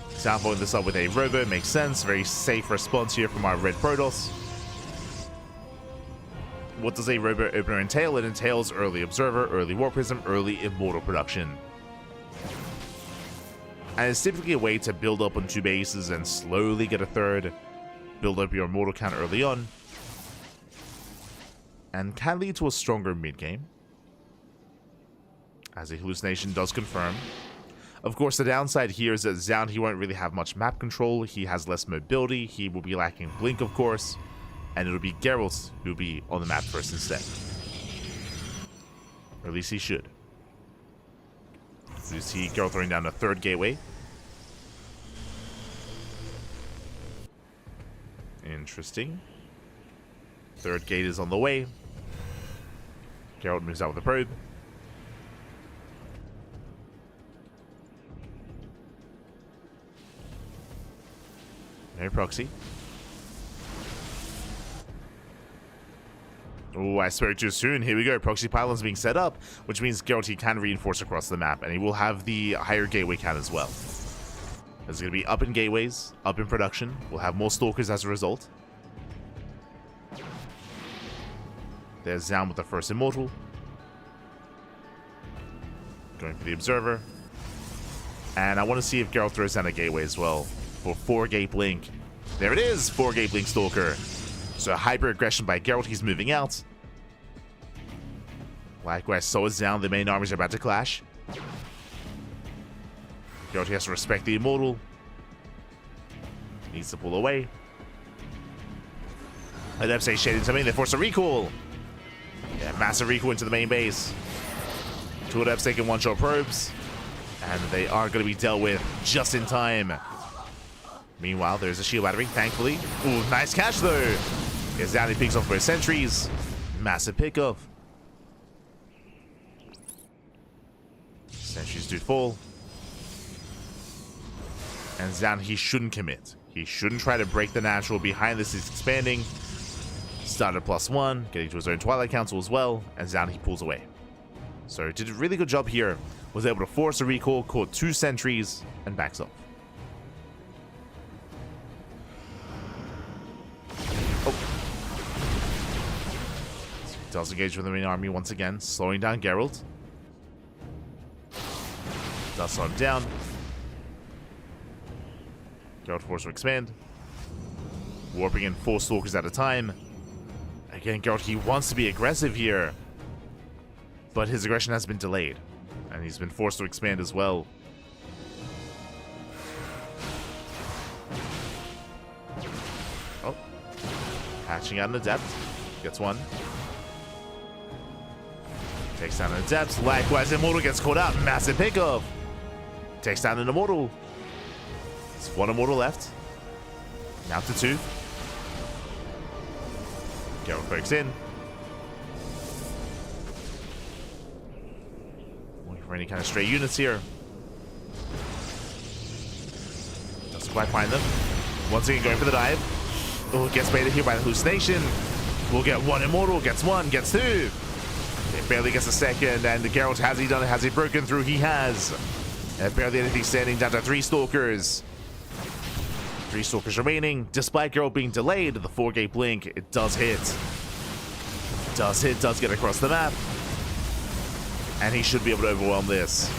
Zaun following this up with a Robo. Makes sense. Very safe response here from our red Protoss. What does a Robo opener entail? It entails early Observer, early War Prism, early Immortal production. And it's typically a way to build up on 2 bases and slowly get a third. Build up your Immortal count early on. And can lead to a stronger mid-game. As a hallucination does confirm. Of course, the downside here is that Zaun, he won't really have much map control. He has less mobility. He will be lacking Blink, of course. And it'll be Geralt who'll be on the map first instead. Or at least he should. You see Geralt throwing down a third gateway. Interesting. Third gate is on the way. Geralt moves out with a probe. No proxy. Oh, I spoke too soon. Here we go. Proxy pylons being set up, which means Geralt, he can reinforce across the map, and he will have the higher gateway count as well. It's going to be up in gateways, up in production. We'll have more stalkers as a result. There's Zaun with the first Immortal. Going for the Observer. And I want to see if Geralt throws down a gateway as well for 4-gate Blink. There it is! 4-gate Blink Stalker. So hyper aggression by Geralt, he's moving out. Likewise, so is Zaun. The main armies are about to clash. Geralt has to respect the Immortal. Needs to pull away. Adepts shading something. They force a recall. Yeah, massive recall into the main base. 2 Adepts taking one-shot probes. And they are going to be dealt with just in time. Meanwhile, there's a shield battery, thankfully. Ooh, nice catch, though. Is down, he picks off both sentries. Massive pickup. Sentries do fall. And Zaun, he shouldn't commit. He shouldn't try to break the natural. Behind this, he's expanding. Started +1, getting to his own Twilight Council as well. And Zaun, he pulls away. So did a really good job here. Was able to force a recall, caught 2 sentries, and backs off. Does engage with the main army once again, slowing down Geralt. Does slow him down. Geralt forced to expand. Warping in 4 stalkers at a time. Again, Geralt, he wants to be aggressive here. But his aggression has been delayed. And he's been forced to expand as well. Oh. Hatching out an Adept. Gets one. Takes down an Adept. Likewise, Immortal gets caught out. Massive pickup. Takes down an Immortal. It's 1 Immortal left. Now to 2. Geralt breaks in. Looking for any kind of stray units here. Doesn't quite find them. Once again, going for the dive. Oh, gets baited here by the hallucination. We'll get one immortal, gets one, gets two. It barely gets a second, and Geralt, has he done it? Has he broken through? He has. And barely anything standing, down to 3 Stalkers. 3 Stalkers remaining. Despite Geralt being delayed, the 4-gate blink, it does hit. Does hit, does get across the map. And he should be able to overwhelm this.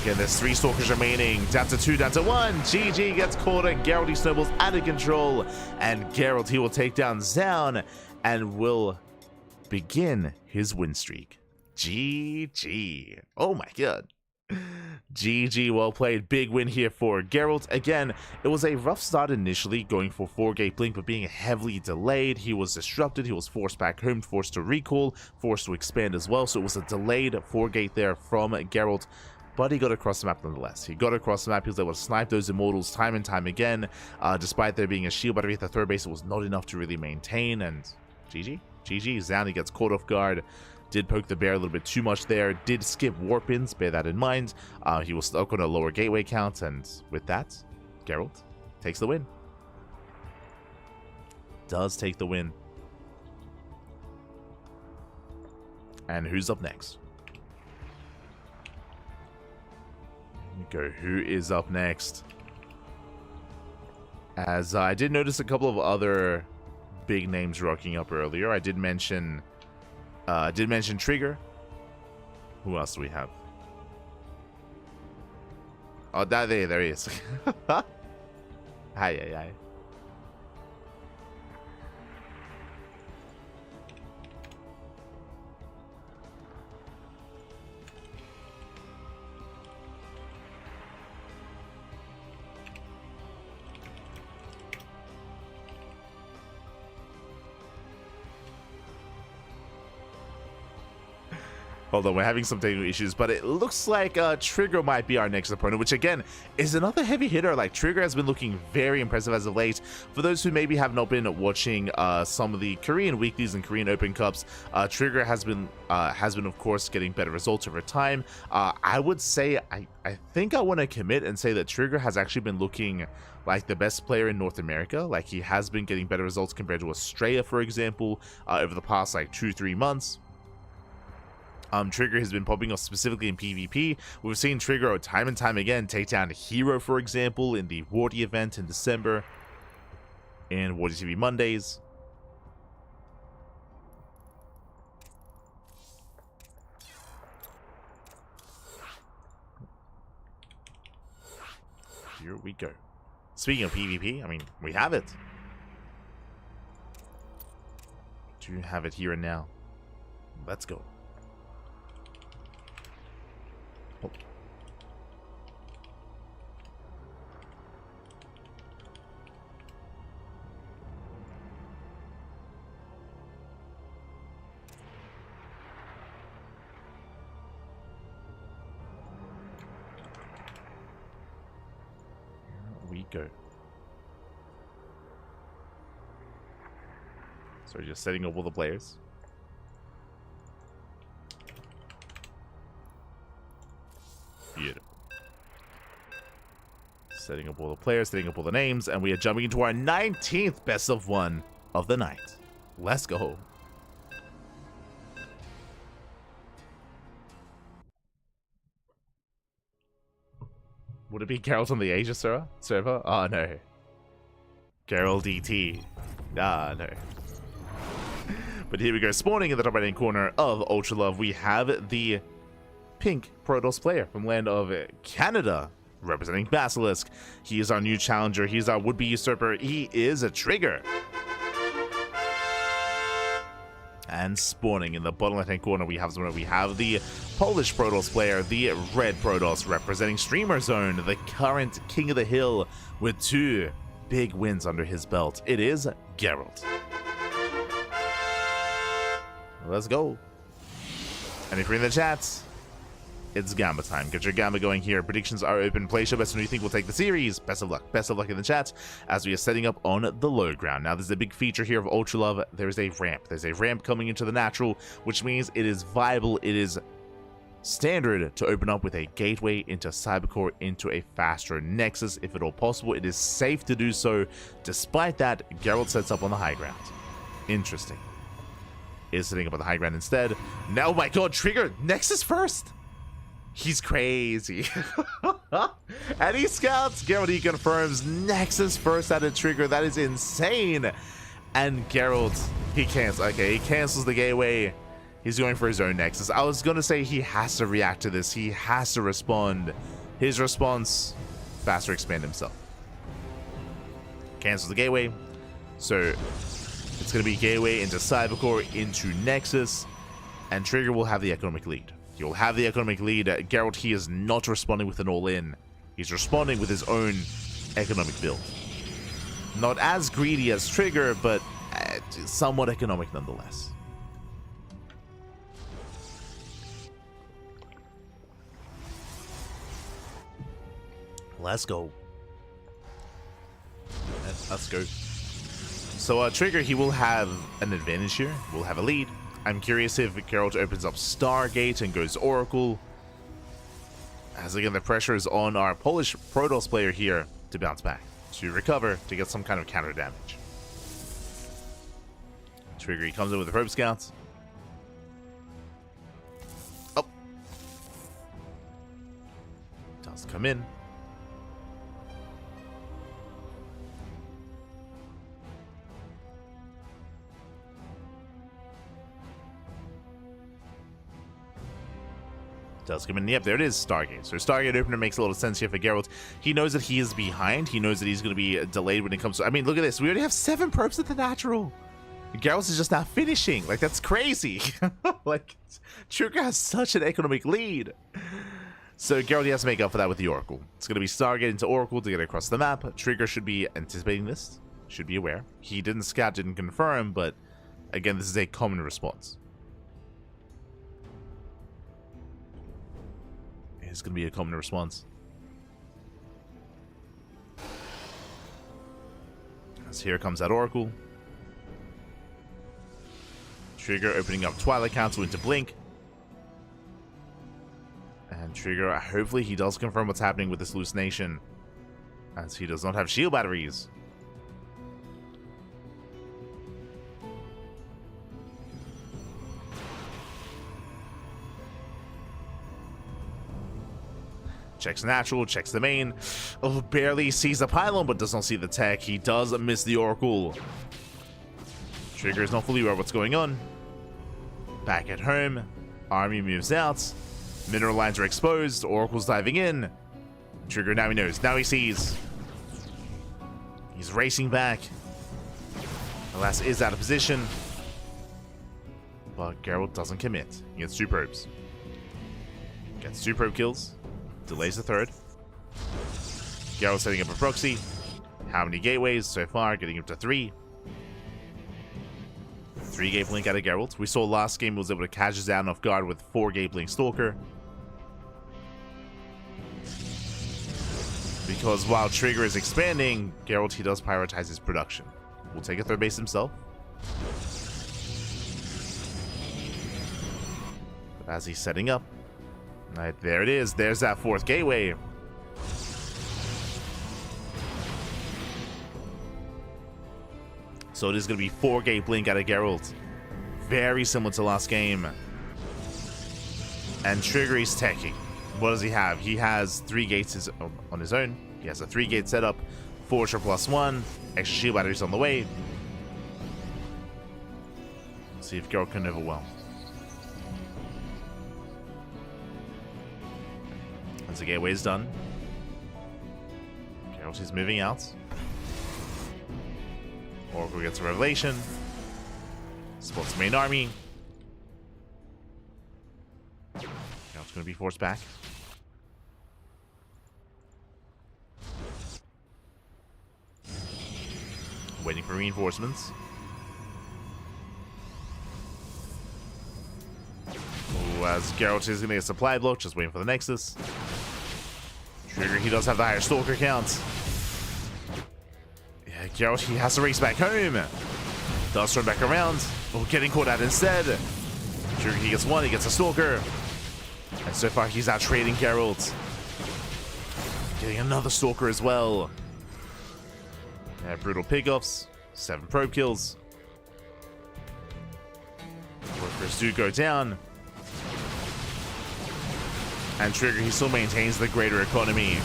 Again, there's 3 Stalkers remaining. Down to 2, down to 1. GG gets caught, and Geralt, he snowballs out of control. And Geralt, he will take down Zaun and will begin his win streak. GG. Oh my god. GG, well played. Big win here for Geralt. Again, it was a rough start initially, going for 4-gate blink, but being heavily delayed. He was disrupted, he was forced back home, forced to recall, forced to expand as well, so it was a delayed 4-gate there from Geralt, but he got across the map nonetheless. He got across the map, he was able to snipe those immortals time and time again. Despite there being a shield battery at the third base, it was not enough to really maintain, and GG. Zaun, he gets caught off guard. Did poke the bear a little bit too much there. Did skip warp-ins, bear that in mind. He was stuck on a lower gateway count, and with that, Geralt takes the win. Does take the win. And who's up next? Go. Who is up next? As I did notice a couple of other big names rocking up earlier. I did mention Trigger. Who else do we have? Oh, there he is. Hi. Hold on, we're having some technical issues, but it looks like Trigger might be our next opponent, which again is another heavy hitter. Like, Trigger has been looking very impressive as of late. For those who maybe have not been watching some of the Korean weeklies and Korean Open Cups, Trigger has been of course getting better results over time. I would say I think I want to commit and say that Trigger has actually been looking like the best player in North America. Like, he has been getting better results compared to Australia, for example, over the past like 2-3 months. Trigger has been popping up specifically in PvP. We've seen Trigger time and time again take down Hero, for example, in the Wardy event in December, and Wardy TV Mondays. Here we go. Speaking of PvP, I mean, we have it. Do you have it here and now? Let's go. We go. So just setting up all the players. Beautiful. Setting up all the players, setting up all the names, and we are jumping into our 19th best of 1 of the night. Let's go. Would it be Geralt on the Asia server? Oh no. Geralt DT. Ah no. But here we go. Spawning in the top right hand corner of Ultra Love, we have the pink Protoss player from land of Canada, representing Basilisk. He is our new challenger. He's our would-be usurper. He is a Trigger. And spawning in the bottom left-hand corner, we have the Polish Protoss player, the red Protoss, representing Streamer Zone, the current king of the hill, with 2 big wins under his belt. It is Geralt. Let's go. And if you're in the chat, it's Gamba time. Get your Gamba going here. Predictions are open. Play show best when you think will take the series. Best of luck. Best of luck in the chat as we are setting up on the low ground. Now, there's a big feature here of Ultra Love. There's a ramp. There's a ramp coming into the natural, which means it is viable. It is standard to open up with a gateway into Cybercore into a faster Nexus, if at all possible. It is safe to do so. Despite that, Geralt sets up on the high ground. Interesting. is sitting up on the high ground instead. Now, oh my god, Trigger, Nexus first! He's crazy. And he scouts. Geralt, he confirms Nexus first out of Trigger. That is insane. And Geralt, he cancels. Okay, he cancels the gateway. He's going for his own Nexus. I was going to say he has to react to this. He has to respond. His response, faster expand himself. Cancels the gateway. So it's going to be gateway into Cybercore, into Nexus. And Trigger will have the economic lead. He'll have the economic lead. Geralt, he is not responding with an all-in. He's responding with his own economic build. Not as greedy as Trigger, but somewhat economic nonetheless. Let's go. Let's go. So Trigger, he will have an advantage here. We'll have a lead. I'm curious if Geralt opens up Stargate and goes Oracle. As again, the pressure is on our Polish Protoss player here to bounce back, to recover, to get some kind of counter damage. Trigger, he comes in with the Probe Scouts. Oh. Does come in. Does come in. Yep, there it is, Stargate. So Stargate opener makes a lot of sense here for Geralt. He knows that he is behind. He knows that he's going to be delayed when it comes to... I mean, look at this. We already have 7 probes at the natural. Geralt is just now finishing. Like, that's crazy. Like, Trigger has such an economic lead. So Geralt, he has to make up for that with the Oracle. It's going to be Stargate into Oracle to get across the map. Trigger should be anticipating this. Should be aware. He didn't scout, didn't confirm, but again, this is a common response. It's going to be a common response. As here comes that Oracle. Trigger opening up Twilight Council into Blink. And Trigger, hopefully he does confirm what's happening with this hallucination, as he does not have shield batteries. Checks natural, checks the main. Oh, barely sees the pylon, but does not see the tech. He does miss the Oracle. Trigger is not fully aware of what's going on. Back at home, army moves out. Mineral lines are exposed. Oracle's diving in. Trigger, now he knows. Now he sees. He's racing back. Alas, is out of position. But Geralt doesn't commit. He gets 2 probes. Gets 2 probe kills. Delays the 3rd. Geralt setting up a proxy. How many gateways so far? Getting up to 3. 3 gate blink out of Geralt. We saw last game was able to catch us down off guard with 4 gate blink Stalker. Because while Trigger is expanding, Geralt, he does prioritize his production. We'll take a 3rd base himself. But as he's setting up, right, there it is. There's that 4th gateway. So it is going to be 4 gate blink out of Geralt. Very similar to last game. And Trigger is teching. What does he have? He has 3 gates on his own. He has a 3 gate setup. Forger +1. Extra shield batteries on the way. Let's see if Geralt can overwhelm. Once the gateway is done, Geralt is moving out. Oracle gets a revelation. Spots the main army. Geralt's going to be forced back. Waiting for reinforcements. Ooh, as Geralt is going to get a supply block, just waiting for the Nexus. Trigger, he does have the higher Stalker count. Yeah, Geralt, he has to race back home. Does turn back around. Oh, getting caught out instead. Trigger, he gets 1, he gets a Stalker. And so far, he's out trading Geralt. Getting another Stalker as well. Yeah, brutal pickups. 7 probe kills. First do go down. And Trigger, he still maintains the greater economy.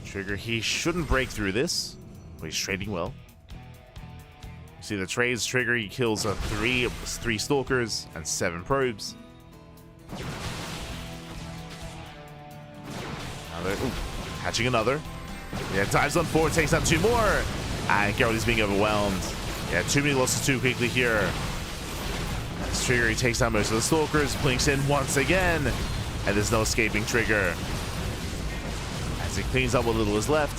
Trigger, he shouldn't break through this, but he's trading well. You see the trades. Trigger, he kills three stalkers and 7 probes. Catching another. Yeah, dives on 4, takes down 2 more. And Geralt is being overwhelmed. Yeah, too many losses too quickly here. As Trigger, he takes down most of the stalkers, blinks in once again, and there's no escaping Trigger. As he cleans up what little is left.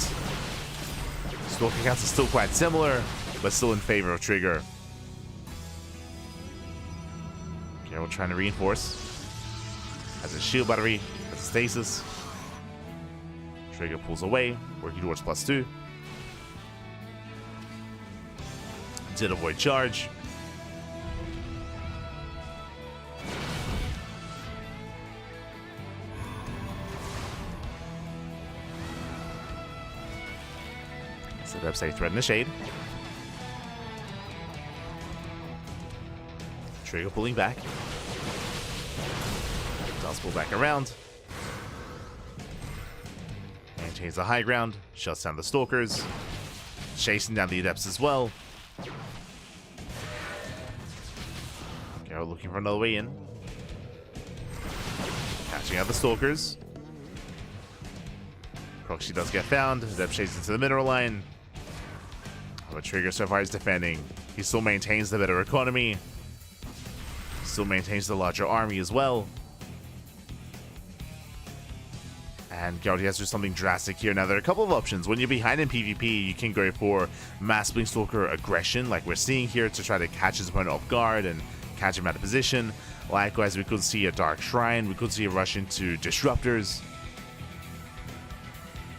Stalker counts are still quite similar, but still in favor of Trigger. Geralt trying to reinforce. Has a shield battery, has a stasis. Trigger pulls away, working towards +2. Did avoid charge. Set up safe thread in the shade. Trigger pulling back. Does pull back around. Maintains the high ground. Shuts down the stalkers. Chasing down the adepts as well. Geralt looking for another way in. Catching out the stalkers. Proxy does get found. Adept chases into the mineral line. But Trigger so far is defending. He still maintains the better economy. Still maintains the larger army as well. And Geralt has to do something drastic here. Now, there are a couple of options. When you're behind in PvP, you can go for Mass Blink Stalker aggression, like we're seeing here, to try to catch his opponent off guard and catch him out of position. Likewise, we could see a Dark Shrine. We could see a rush into Disruptors.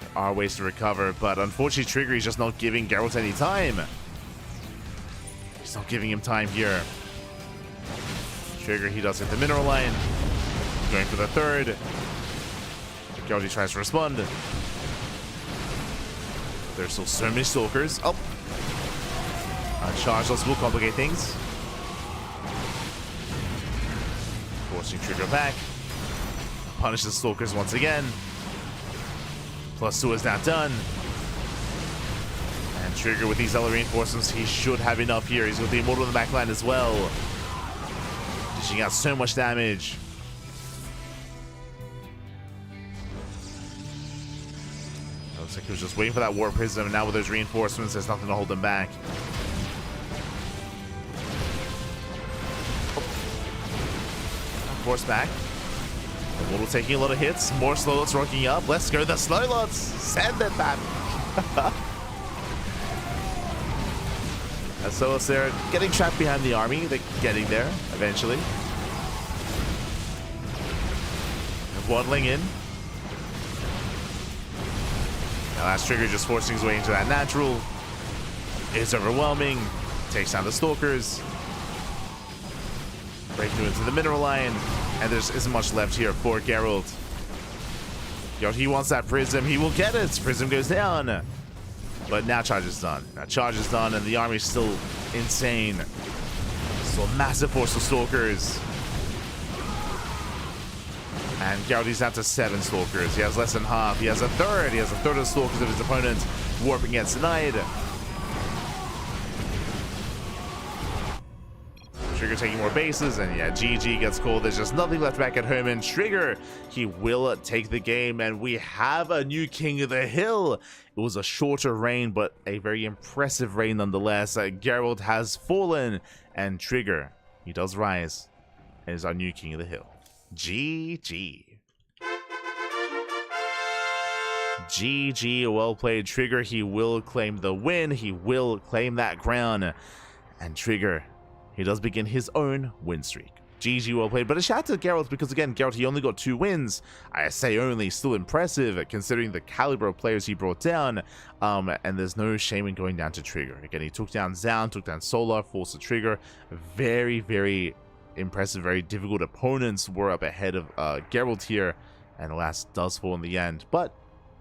There are ways to recover, but unfortunately, Trigger is just not giving Geralt any time. He's not giving him time here. Trigger, he does hit the mineral line. Going for the third. Geralt tries to respond. There's still so many stalkers. Oh! Charge loss will complicate things. Forcing Trigger back. Punish the stalkers once again. +2 is now done. And Trigger with these other reinforcements, he should have enough here. He's got the Immortal in the back line as well. Dishing out so much damage. Looks like he was just waiting for that War Prism, and now with those reinforcements, there's nothing to hold him back. Force back. Immortal taking a lot of hits. More slow lots rocking up. Let's go the slow lots. Send it back. And so they're getting trapped behind the army. They're getting there eventually. Waddling in. Now that's Trigger just forcing his way into that natural. It's overwhelming. Takes down the stalkers. Breaking into the mineral line. And there isn't much left here for Geralt. Yo, he wants that Prism. He will get it. Prism goes down. But now charge is done. Now charge is done, and the army's still insane. Still a massive force of stalkers. And Geralt is down to 7 stalkers. He has less than half. He has a third. He has a third of the stalkers of his opponent. Warping gets denied. Trigger taking more bases, and yeah, GG gets called. There's just nothing left back at home, and Trigger, he will take the game, and we have a new King of the Hill. It was a shorter reign, but a very impressive reign nonetheless. Geralt has fallen, and Trigger, he does rise, and is our new King of the Hill. GG. GG, well played, Trigger. He will claim the win. He will claim that crown, and Trigger, he does begin his own win streak. GG, well played. But a shout out to Geralt, because again, Geralt, he only got 2 wins. I say only, still impressive considering the caliber of players he brought down. And there's no shame in going down to Trigger. Again, he took down Zaun, took down Solar, forced the Trigger. Very, very impressive, very difficult opponents were up ahead of Geralt here. And alas, does fall in the end. But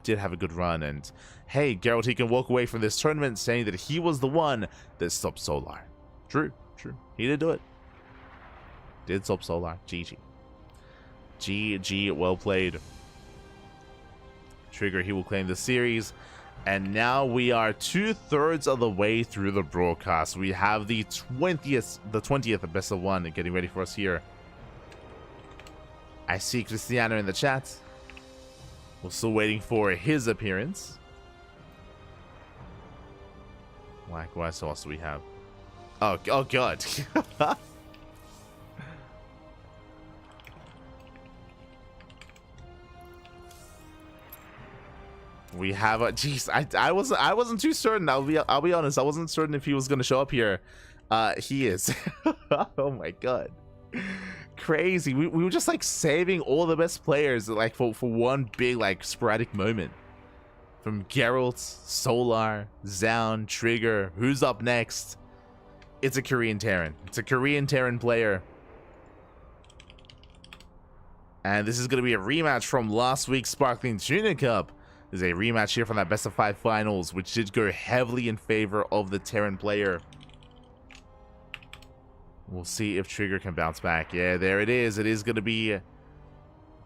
did have a good run. And hey, Geralt, he can walk away from this tournament saying that he was the one that stopped Solar. True. True. He did do it. Did stop Solar. GG. GG, well played. Trigger, he will claim the series. And now we are 2/3 of the way through the broadcast. We have the 20th best of one getting ready for us here. I see Cristiano in the chat. We're still waiting for his appearance. Likewise, what else do we have? Oh god. We have a jeez. I wasn't too certain. I'll be honest. I wasn't certain if he was gonna show up here. He is. Oh my god. Crazy. We were just like saving all the best players like for one big like sporadic moment. From Geralt, Solar, Zaun, Trigger. Who's up next? It's a Korean Terran. It's a Korean Terran player. And this is going to be a rematch from last week's Sparkling Tuna Cup. There's a rematch here from that best of 5 finals, which did go heavily in favor of the Terran player. We'll see if Trigger can bounce back. Yeah, there it is. It is going to be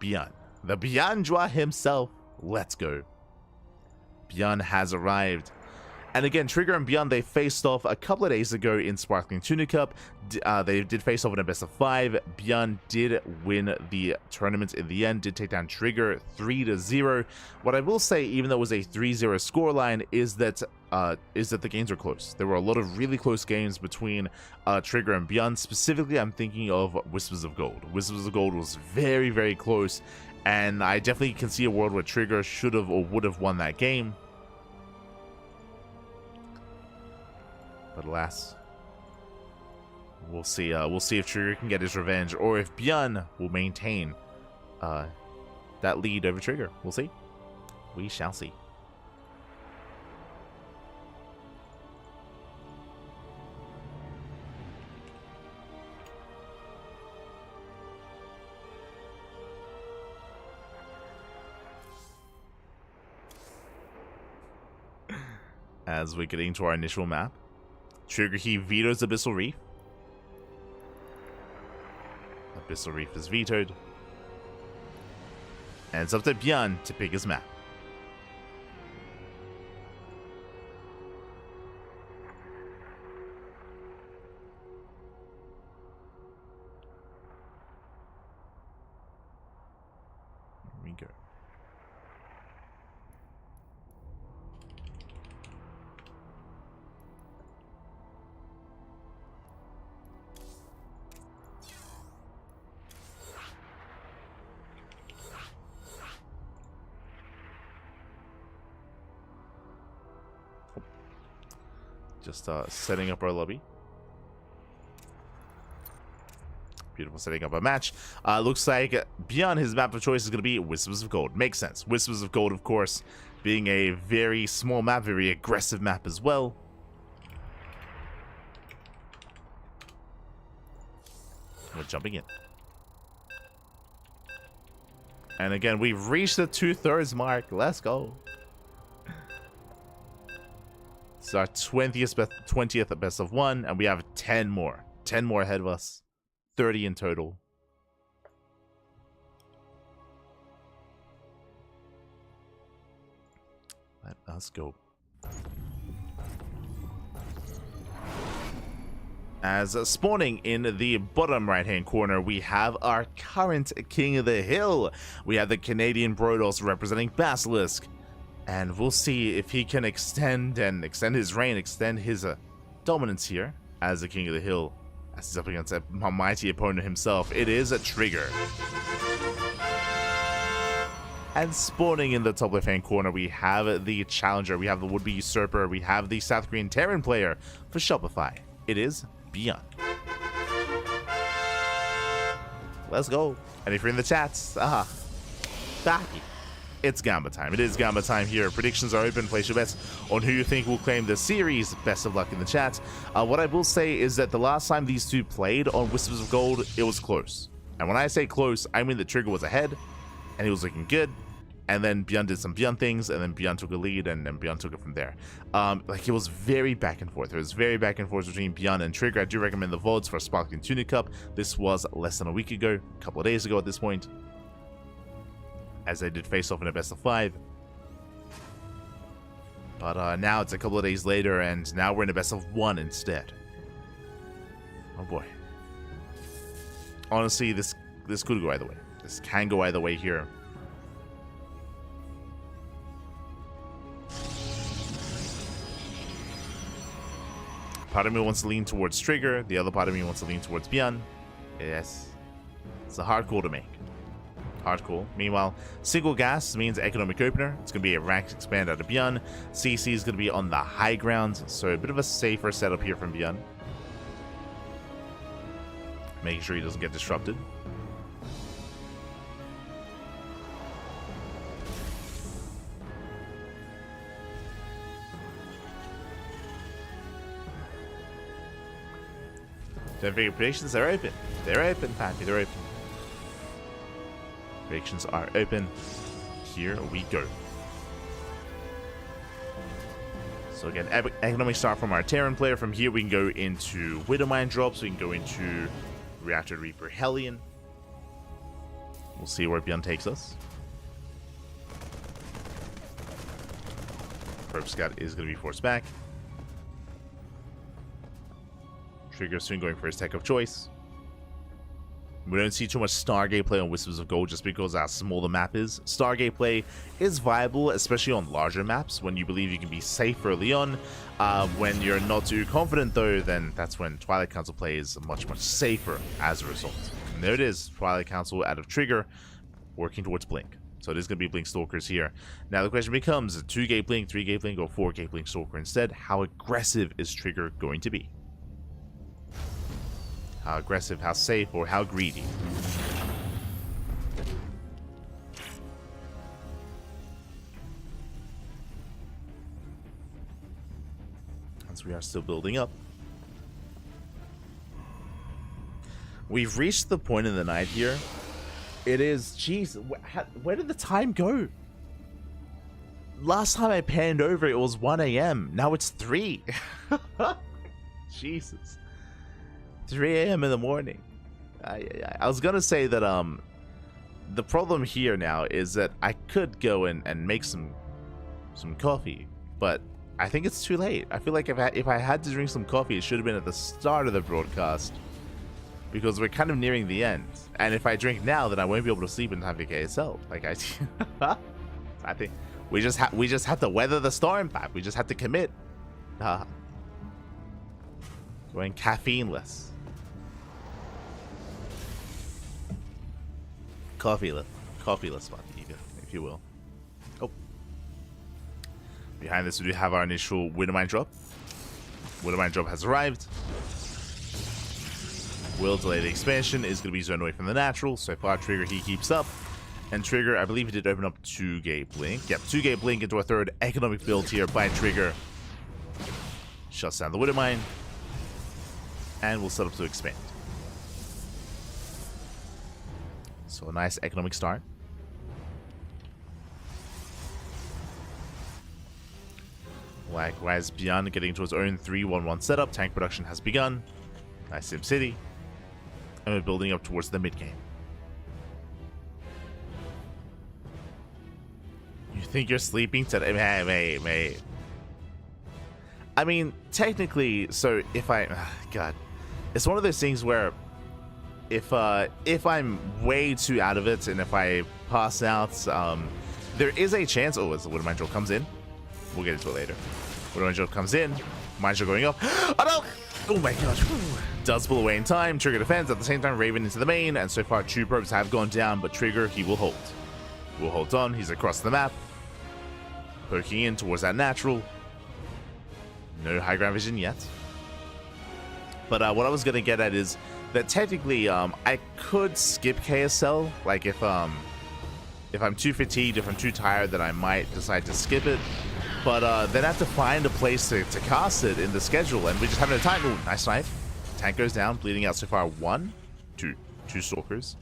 ByuN. The ByuN himself. Let's go. ByuN has arrived. And again, Trigger and ByuN, they faced off a couple of days ago in Sparkling Tuna Cup. They did face off in a best of 5. ByuN did win the tournament in the end, did take down Trigger 3-0. What I will say, even though it was a 3-0 scoreline, is that the games were close. There were a lot of really close games between Trigger and ByuN. Specifically, I'm thinking of Whispers of Gold. Whispers of Gold was very, very close, and I definitely can see a world where Trigger should have or would have won that game. But alas, we'll see. We'll see if Trigger can get his revenge, or if ByuN will maintain that lead over Trigger. We'll see. We shall see. As we get into our initial map. Trigger, he vetoes Abyssal Reef. Abyssal Reef is vetoed. And it's up to ByuN to pick his map. Here we go. Just setting up our lobby. Beautiful, setting up a match. Looks like ByuN, his map of choice is going to be Whispers of Gold. Makes sense. Whispers of Gold, of course, being a very small map, very aggressive map as well. We're jumping in. And again, we've reached the 2/3 mark. Let's go. It's our 20th best of 1, and we have 10 more. 10 more ahead of us. 30 in total. Let us go. As spawning in the bottom right-hand corner, we have our current King of the Hill. We have the Canadian Brodos representing Basilisk. And we'll see if he can extend his reign, extend his dominance here as the King of the Hill. As he's up against a mighty opponent himself. It is a Trigger. And spawning in the top left-hand corner, we have the Challenger, we have the would-be Usurper, we have the South Korean Terran player for Shopify. It is ByuN. Let's go. And if you're in the chats, Baki. It's Gamba time. It is Gamba time here. Predictions are open. Place your bets on who you think will claim the series. Best of luck in the chat. What I will say is that the last time these two played on Whispers of Gold, it was close. And when I say close, I mean that Trigger was ahead, and he was looking good. And then ByuN did some ByuN things, and then ByuN took a lead, and then ByuN took it from there. Like, it was very back and forth. It was very back and forth between ByuN and Trigger. I do recommend the VODs for Sparkling Tunic Cup. This was less than a week ago, a couple of days ago at this point, as they did face off in a best of 5. But now it's a couple of days later, and now we're in a best of 1 instead. Oh boy. Honestly, this could go either way. This can go either way here. Part of me wants to lean towards Trigger. The other part of me wants to lean towards ByuN. Yes. It's a hard call to make. Hard call. Meanwhile, single gas means economic opener. It's going to be a rank expand out of ByuN. CC is going to be on the high ground. So a bit of a safer setup here from ByuN. Making sure he doesn't get disrupted. Don't forget, predictions are open. They're open, Pappy. They're open. Predictions are open. Here we go. So again, economic start from our Terran player. From here, we can go into Widowmine drops. We can go into Reactor Reaper Hellion. We'll see where ByuN takes us. Probe Scout is going to be forced back. Trigger soon going for his tech of choice. We don't see too much Stargate play on Whispers of Gold just because how small the map is. Stargate play is viable, especially on larger maps, when you believe you can be safe early on. When you're not too confident, though, then that's when Twilight Council play is much, much safer as a result. And there it is, Twilight Council out of Trigger, working towards Blink. So it is going to be Blink Stalkers here. Now the question becomes, 2-gate Blink, 3-gate Blink, or 4-gate Blink Stalker instead? How aggressive is Trigger going to be? How aggressive, how safe, or how greedy? As we are still building up. We've reached the point in the night here. It is, jeez, where did the time go? Last time I panned over, it was 1 a.m. Now it's 3. Jesus. 3 a.m. in the morning. I was gonna say that the problem here now is that I could go and make some coffee, but I think it's too late. I feel like if I had to drink some coffee, it should have been at the start of the broadcast, because we're kind of nearing the end. And if I drink now, then I won't be able to sleep in time for KSL. Like I think we just have to weather the storm, Pap. We just have to commit. Going caffeineless. Coffeeless one, even, if you will. Oh. Behind this, we do have our initial Widowmine drop. Widowmine drop has arrived. Will delay the expansion, is going to be zoned away from the natural. So far, Trigger, he keeps up. And Trigger, I believe he did open up 2-gate Blink. Yep, 2-gate Blink into a third economic build here by Trigger. Shuts down the Widowmine. And we'll set up to expand. So a nice economic start. Likewise, ByuN getting into his own 3-1-1 setup. Tank production has begun. Nice Sim City. And we're building up towards the mid game. You think you're sleeping today? Mate. I mean, technically, so if God, it's one of those things where if I'm way too out of it and if I pass out, there is a chance. Oh, as the Widowmine drop comes in, we'll get into it later. Widowmine drop comes in, mine drop going up. Oh no! Oh my gosh! Does pull away in time. Trigger defends at the same time. Raven into the main, and so far 2 probes have gone down, but Trigger, he will hold. Will hold on. He's across the map, poking in towards that natural. No high ground vision yet. But what I was gonna get at is that technically, I could skip KSL. Like if I'm too fatigued, if I'm too tired, then I might decide to skip it. But then I have to find a place to cast it in the schedule, and we just haven't had time. Ooh, nice snipe. Tank goes down, bleeding out so far. 2 Stalkers.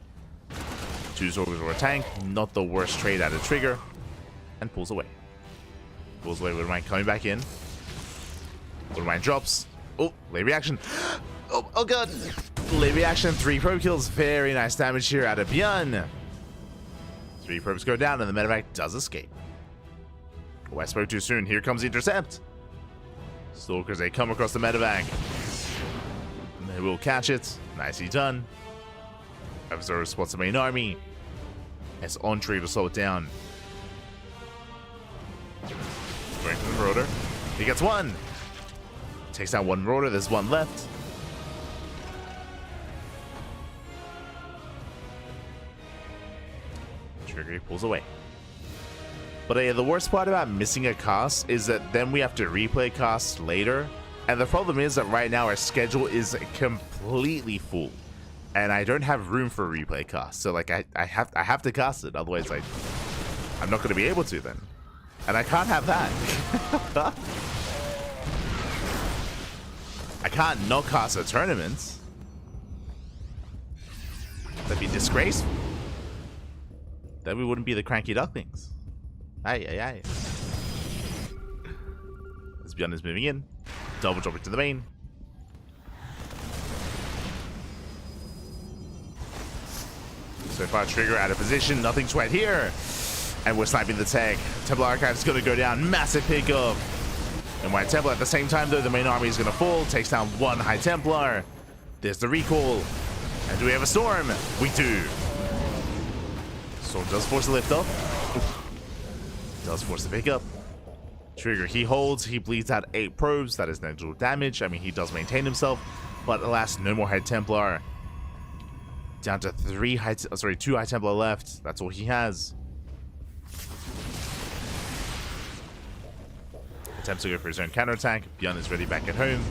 2 Stalkers or a tank. Not the worst trade out of Trigger. and pulls away. Pulls away with mine coming back in. With mine drops. Oh, late reaction. Oh god. Late reaction, 3 probe kills. Very nice damage here out of ByuN. 3 probes go down, and the medevac does escape. Oh, I spoke too soon. Here comes the intercept. Stalkers, they come across the medevac. They will catch it. Nicely done. Observer spots the main army. It's on tree to slow it down. Going for the rotor. He gets 1. Takes out 1 rotor. There's 1 left. Trigger, he pulls away. But the worst part about missing a cast is that then we have to replay casts later. And the problem is that right now our schedule is completely full. And I don't have room for replay casts. So like I have to cast it, otherwise I'm not going to be able to then. And I can't have that. I can't not cast a tournament. That'd be disgraceful. Then we wouldn't be the CranKy Ducklings. Aye. As ByuN is moving in. Double drop it to the main. So far, Trigger out of position. Nothing to add here. And we're sniping the tech. Templar Archive is going to go down. Massive pickup. And White Templar at the same time, though, the main army is going to fall. Takes down 1 High Templar. There's the recall. And do we have a storm? We do. Storm does force the lift up. Does force the pickup. Trigger, he holds. He bleeds out 8 probes. That is negligible damage. I mean, he does maintain himself. But alas, no more High Templar. Down to 2 High Templar left. That's all he has. Attempts to go for his own counterattack. ByuN is ready back at home.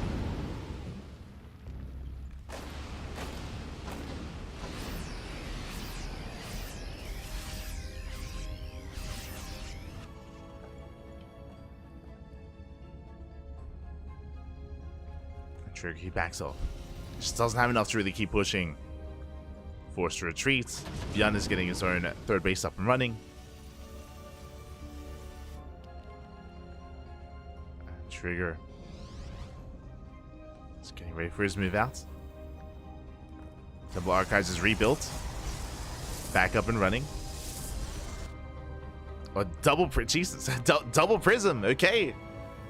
Trigger, he backs off. Just doesn't have enough to really keep pushing. Forced to retreat. ByuN is getting his own 3rd base up and running. Trigger is getting ready for his move out. Templar Archives is rebuilt. Back up and running. Oh, Jesus. Double Prism. Okay.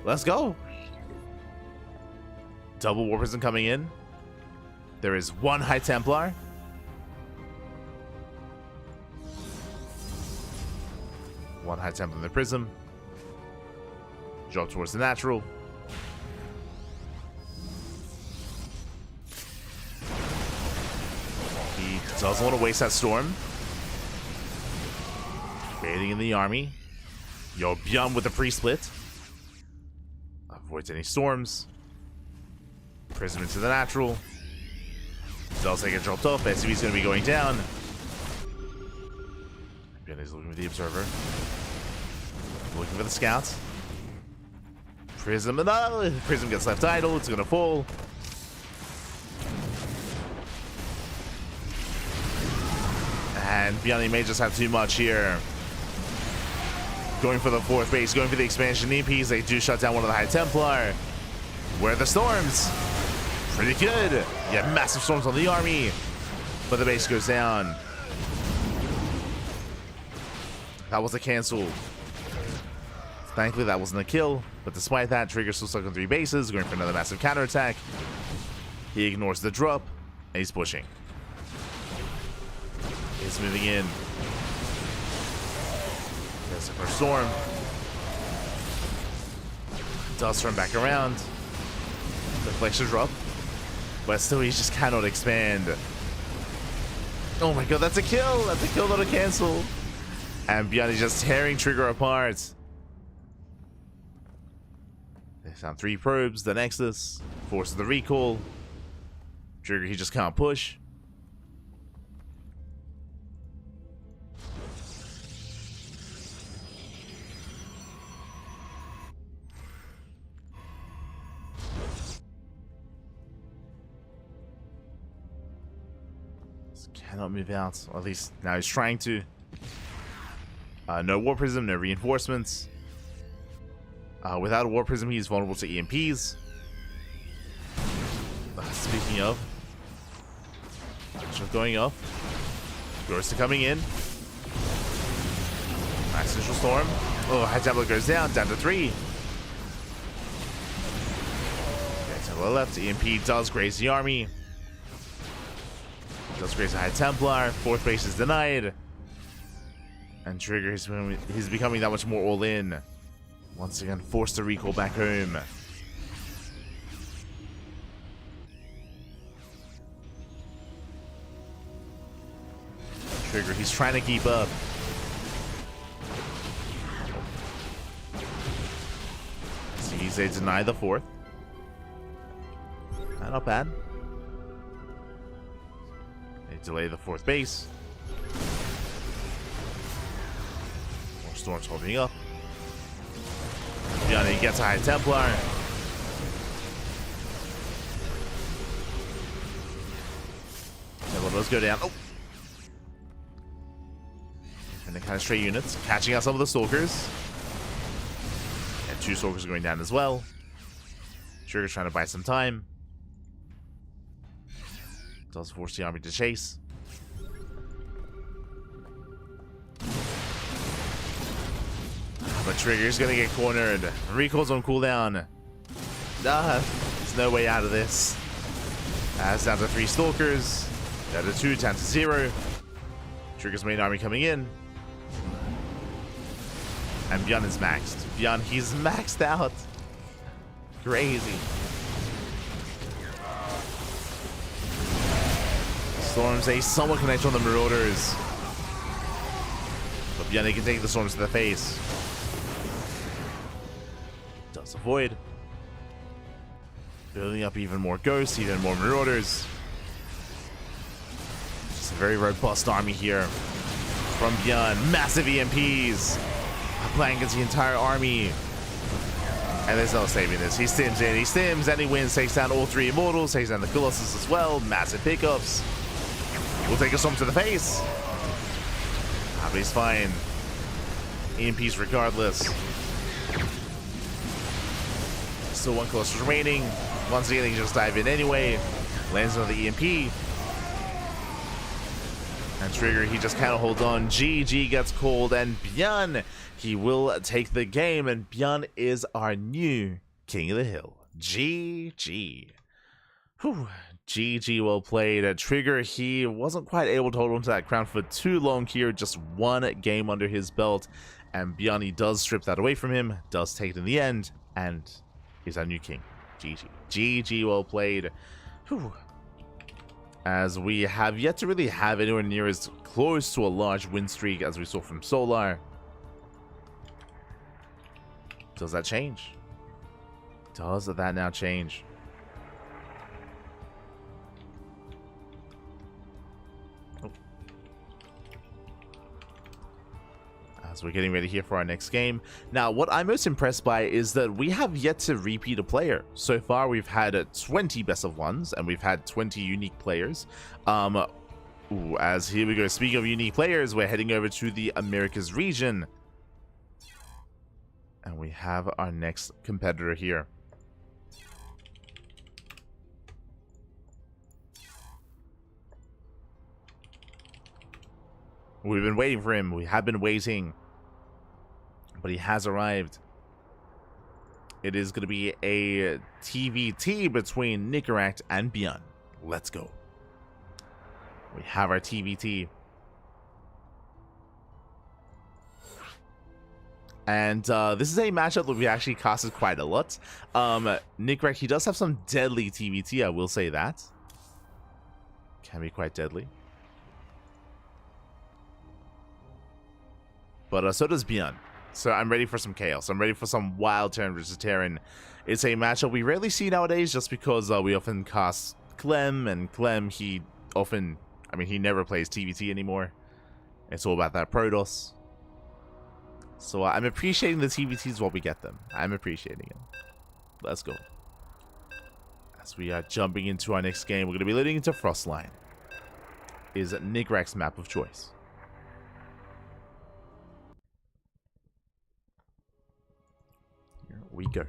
Let's go. Double War Prism coming in. There is 1 High Templar. One High Templar in the Prism. Drop towards the natural. He doesn't want to waste that storm. Baiting in the army. Yo, ByuN with the pre-split. Avoids any storms. Prism into the natural. Does get dropped off. SCV's going to be going down. ByuN is looking for the observer. Looking for the scouts. Prism, no! Prism gets left idle. It's going to fall. And ByuN may just have too much here. Going for the 4th base, going for the expansion EPs. They do shut down 1 of the High Templar. Where are the storms? Pretty good. Yeah, massive storms on the army. But the base goes down. That was a cancel. Thankfully, that wasn't a kill. But despite that, Trigger's still stuck on 3 bases, going for another massive counterattack. He ignores the drop, and he's pushing. He's moving in. There's the first storm. Does turn back around. Deflection drop. But still, he just cannot expand. Oh my god, that's a kill! That's a kill, not a cancel. And ByuN is just tearing Trigger apart. They found 3 probes, the Nexus, forces the recall. Trigger, he just can't push. Cannot move out, or at least now he's trying to. No War Prism, no reinforcements. Without a War Prism, he's vulnerable to EMPs. Speaking of, going up. Ghost coming in. Nice initial storm. Oh, High Templar goes down to 3. Okay, to the left. EMP does graze the army. Does graze the High Templar. 4th base is denied. And Trigger he's becoming that much more all in. Once again, forced to recall back home. Trigger, he's trying to keep up. See, they deny the 4th. Not bad. They delay the 4th base. More storms holding up. ByuN gets a High Templar. Templar does go down. Oh! And the kind of stray units, catching out some of the Stalkers. And 2 Stalkers going down as well. Trigger's trying to buy some time. Does force the army to chase. But Trigger's gonna get cornered. Recall's on cooldown. There's no way out of this. That's down to 3 Stalkers. Down to 2, down to 0. Trigger's main army coming in. And ByuN is maxed. ByuN, he's maxed out. Crazy. Storms a somewhat connect on the Marauders. But ByuN can take the Storms to the face. Does avoid. Building up even more Ghosts, even more Marauders. Just a very robust army here. From ByuN. Massive EMPs. Playing against the entire army. And there's no saving this. He stims in, he stims, and he wins. Takes down all 3 Immortals, takes down the Colossus as well. Massive pickups. We'll take a storm to the face. But he's fine. EMPs regardless. Still 1 Colossus remaining. Once again, he just dive in anyway. Lands on the EMP. And Trigger, he just kind of holds on. GG gets called, and ByuN, he will take the game, and ByuN is our new King of the Hill. GG. Whew. GG, well played. Trigger, he wasn't quite able to hold on to that crown for too long here. Just 1 game under his belt, and ByuN, he does strip that away from him, does take it in the end, and he's our new king. GG. GG, well played. Whew. As we have yet to really have anywhere near as close to a large win streak as we saw from Solar. Does that change? Does that now change? Oh. As we're getting ready here for our next game. Now, what I'm most impressed by is that we have yet to repeat a player. So far, we've had 20 best of ones, and we've had 20 unique players. As here we go. Speaking of unique players, we're heading over to the Americas region. And we have our next competitor here. We've been waiting for him. We have been waiting. But he has arrived. It is going to be a TVT between Nicoract and ByuN. Let's go. We have our TVT. And this is a matchup that we actually casted quite a lot. Nicoract, he does have some deadly TVT, I will say that. Can be quite deadly. But so does ByuN. So I'm ready for some chaos. I'm ready for some wild Terran versus Terran. It's a matchup we rarely see nowadays just because we often cast Clem, and Clem, he often, I mean, he never plays TVT anymore. It's all about that Protoss. So I'm appreciating the TVTs while we get them. I'm appreciating them. Let's go. As we are jumping into our next game, we're going to be leading into Frostline. Is Nicoract's map of choice. we go.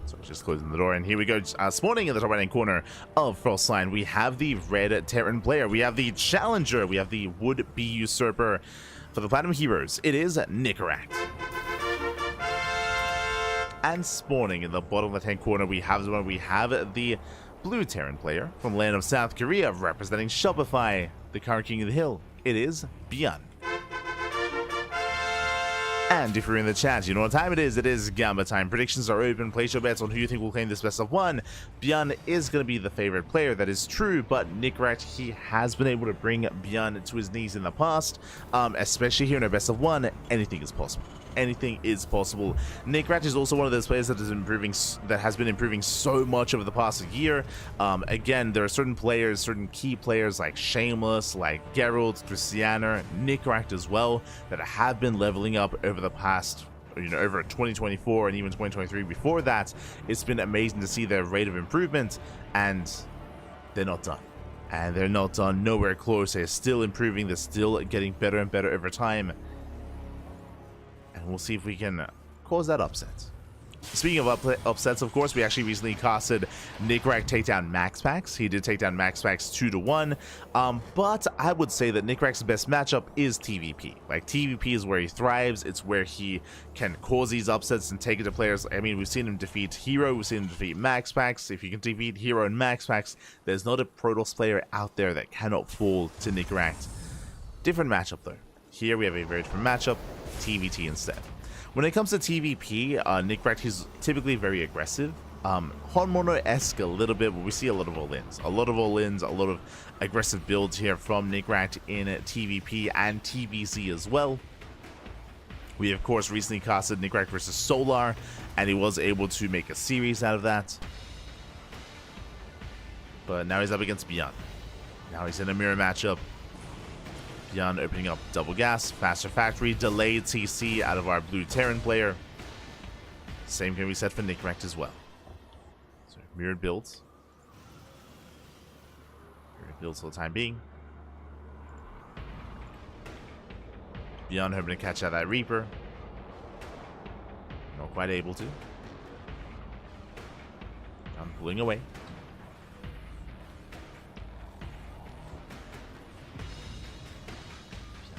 So just closing the door, and here we go. Spawning in the top right-hand corner of Frostline, we have the Red Terran player, we have the Challenger, we have the would-be usurper. For the Platinum Heroes, it is Nicoract. And spawning in the bottom left-hand corner, we have the Blue Terran player from land of South Korea, representing Shopify, the current king of the hill. It is ByuN. And if you're in the chat, you know what time it is. It is Gamba time. Predictions are open. Place your bets on who you think will claim this best of one. ByuN is going to be the favorite player. That is true, but Nicoract, he has been able to bring ByuN to his knees in the past. Especially here in a best of one, anything is possible. Anything is possible. Nicoract is also one of those players that has been improving so much over the past year. Again, there are certain players, certain key players like Shameless, like Geralt, Cristiano, Nicoract as well, that have been leveling up over the past, over 2024 and even 2023 before that. It's been amazing to see their rate of improvement, and they're not done. And they're not done, nowhere close. They're still improving, they're still getting better and better over time. And we'll see if we can cause that upset. Speaking of upsets, of course, we actually recently casted Nicoract take down MaxPax. He did take down MaxPax 2-1. But I would say that Nicoract's best matchup is TVP. Like, TVP is where he thrives. It's where he can cause these upsets and take it to players. I mean, we've seen him defeat Hero. We've seen him defeat MaxPax. If you can defeat Hero and MaxPax, there's not a Protoss player out there that cannot fall to Nicoract. Different matchup, though. Here we have a very different matchup. TVT instead. When it comes to TVP, Nicoract, he's typically very aggressive. Honmono-esque a little bit, but we see a lot of all-ins. A lot of aggressive builds here from Nicoract in TVP and TVC as well. We, of course, recently casted Nicoract versus Solar, and he was able to make a series out of that. But now he's up against ByuN. Now he's in a mirror matchup. ByuN opening up double gas, faster factory, delayed CC out of our Blue Terran player. Same can be said for Nicoract as well. So mirrored builds. Mirrored builds for the time being. ByuN hoping to catch out that Reaper. Not quite able to. ByuN pulling away.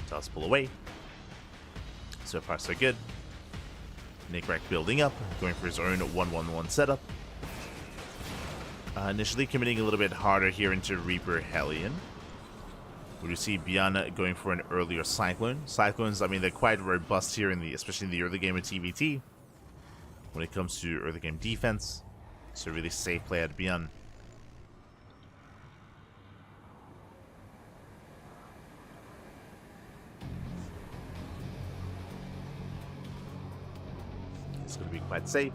Does pull away. So far, so good. Nicoract building up, going for his own 1-1-1 setup. Initially committing a little bit harder here into Reaper Hellion. We do see ByuN going for an earlier Cyclone. Cyclones, I mean, they're quite robust here, especially in the early game of TVT. When it comes to early game defense, so really safe play at ByuN. It's going to be quite safe.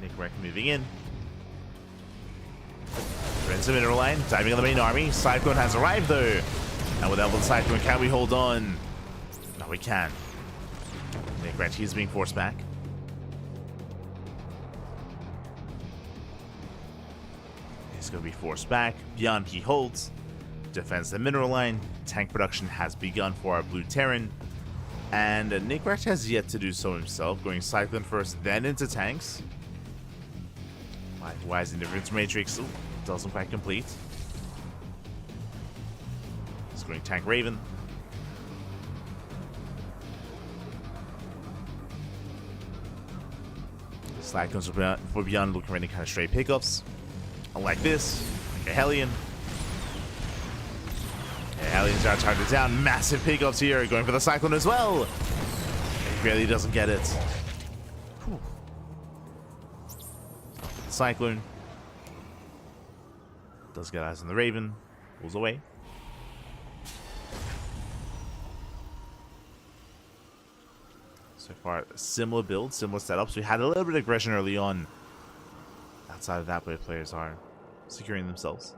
Nicoract moving in. Friends of Mineral Line, diving on the main army. Cyclone has arrived though. And without the Cyclone, can we hold on? No, we can. Nicoract, he's being forced back. He's going to be forced back. ByuN, he holds. Defends the Mineral Line. Tank production has begun for our Blue Terran. And Nicoract has yet to do so himself, going Cyclone first, then into tanks. Likewise, Indifference Matrix doesn't quite complete. He's going Tank Raven. Cyclones for ByuN looking for any kind of straight pickups. Unlike this, like a Hellion. Hellions are targeted down. Massive pickups here. Going for the Cyclone as well. He really doesn't get it. Whew. Cyclone. Does get eyes on the Raven. Pulls away. So far, similar builds, similar setups. We had a little bit of aggression early on. Outside of that, both players are securing themselves.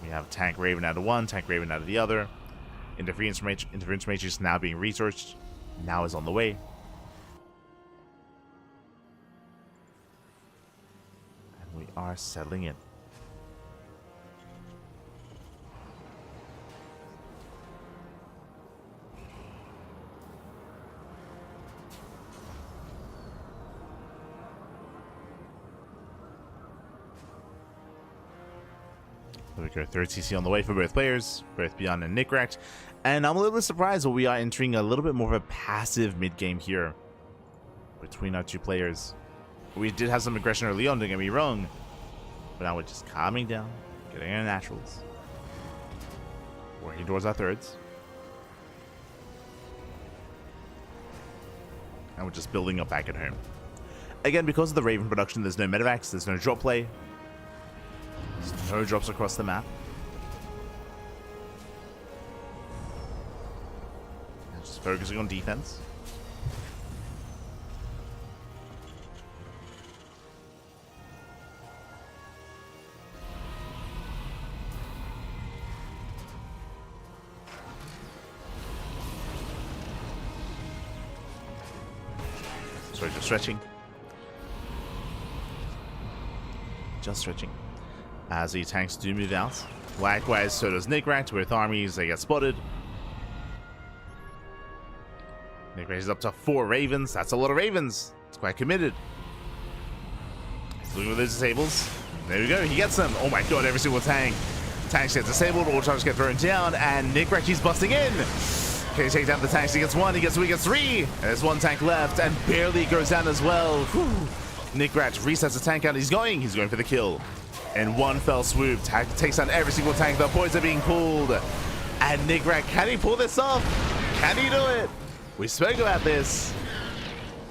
We have Tank Raven out of one, Tank Raven out of the other. Interference Matrix now being researched. Now is on the way. And we are settling in. There we go, third CC on the way for both players, both ByuN and Nicoract. And I'm a little bit surprised that we are entering a little bit more of a passive mid-game here between our two players. We did have some aggression early on, don't get me wrong, but now we're just calming down, getting our naturals, working towards our thirds. And we're just building up back at home. Again, because of the Raven production, there's no medevacs, there's no drop play. There's no drops across the map. And just focusing on defense. Sorry, just stretching. Just stretching. As the tanks do move out. Likewise, so does Nicoract. With armies, they get spotted. Nicoract is up to 4 Ravens. That's a lot of Ravens. It's quite committed. He's looking for those disables. There we go. He gets them. Oh my god, every single tank. Tanks get disabled. All tanks get thrown down. And Nicoract keeps busting in. Okay, take down the tanks. He gets 1. He gets 2. He gets 3. And there's 1 tank left. And barely goes down as well. Whew. Nicoract resets the tank out. He's going for the kill. In one fell swoop, takes down every single tank. The points are being pulled. And Nicoract, can he pull this off? Can he do it? We spoke about this.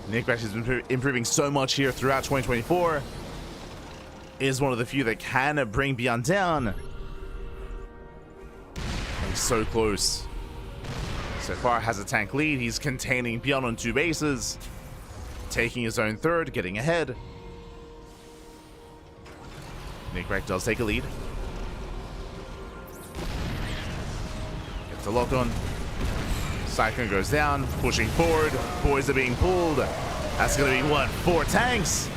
Nicoract has been improving so much here throughout 2024. Is one of the few that can bring ByuN down. And he's so close. So far has a tank lead. He's containing ByuN on 2 bases. Taking his own third, getting ahead. Nicoract does take a lead. Gets a lock on. Cyclone goes down, pushing forward. Boys are being pulled. That's going to be what? 4 tanks.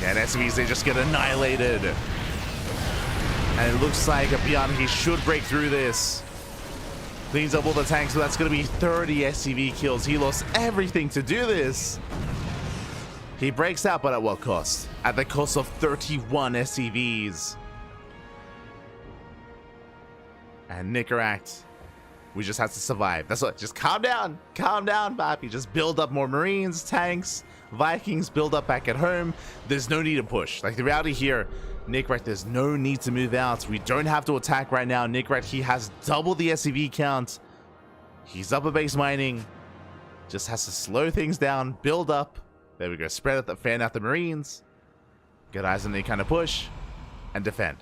And SCVs, they just get annihilated. And it looks like a ByuN, he should break through this. Cleans up all the tanks, so that's going to be 30 SCV kills. He lost everything to do this. He breaks out, but at what cost? At the cost of 31 SCVs. And Nicoract, we just have to survive. That's what. Just calm down, Papi. Just build up more Marines, tanks, Vikings. Build up back at home. There's no need to push. Like the reality here, Nicoract, there's no need to move out. We don't have to attack right now. Nicoract, he has double the SCV count. He's upper base mining. Just has to slow things down, build up. There we go. Spread out fan out the Marines. Get eyes on any kind of push. And defend.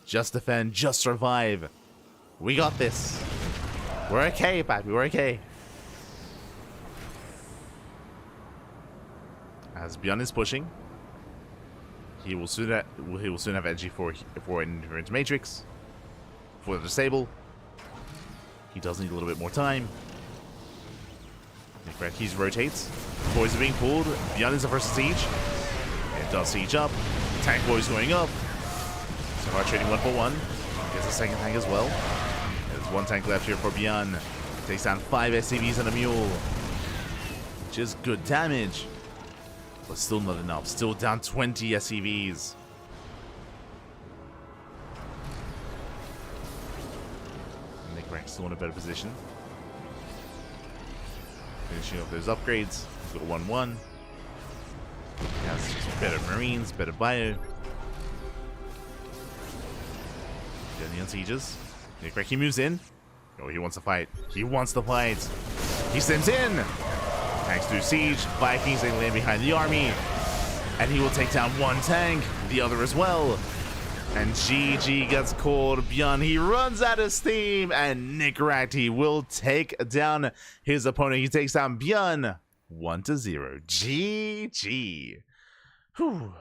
Just defend. Just survive. We got this. We're okay, Papi. We're okay. As ByuN is pushing, he will soon have energy for Interference Matrix. For the disable. He does need a little bit more time. Nicoract keys rotates. Boys are being pulled. ByuN is the first to siege. It does siege up. Tank boys going up. So far trading 1 for 1. Gets a second tank as well. There's 1 tank left here for ByuN. Takes down 5 SCVs and a mule. Which is good damage. But still not enough. Still down 20 SCVs. Nicoract still in a better position. Finishing off those upgrades. He's got 1-1. He has better Marines, better ByuN. Getting on sieges. Nicoract, he moves in. Oh, he wants to fight. He wants to fight. He sends in. Tanks do siege. Vikings, they land behind the army. And he will take down 1 tank. The other as well. And GG gets called. ByuN, he runs out of steam. And Nicoract, he will take down his opponent. He takes down ByuN 1-0. GG. Whew.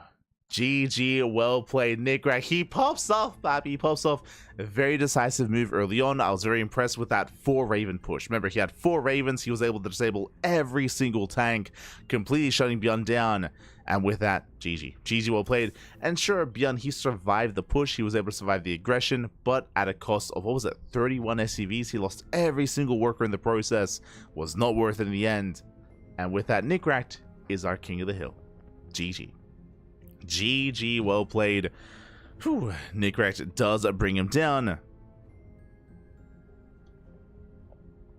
GG, well played, Nicoract. He pops off, Babby. He pops off. A very decisive move early on. I was very impressed with that 4 Raven push. Remember, he had 4 Ravens. He was able to disable every single tank, completely shutting ByuN down. And with that, GG. GG, well played. And sure, ByuN, he survived the push. He was able to survive the aggression, but at a cost of, what was it, 31 SCVs. He lost every single worker in the process. Was not worth it in the end. And with that, Nicoract is our king of the hill. GG. GG, well played. Whew, Nicoract does bring him down.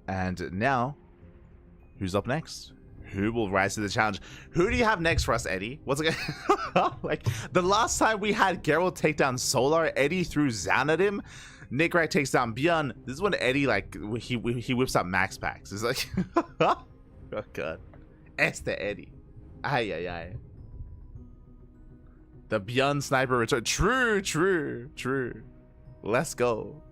And now, who's up next? Who will rise to the challenge? Who do you have next for us, Eddie? What's it like? The last time we had Geralt take down Solar, Eddie threw Zan at him. Nicoract takes down ByuN. This is when Eddie, like, he whips out MaxPax. It's like, oh god, it's the Eddie. Ay ay ay. The ByuN sniper return. True, true, true. Let's go.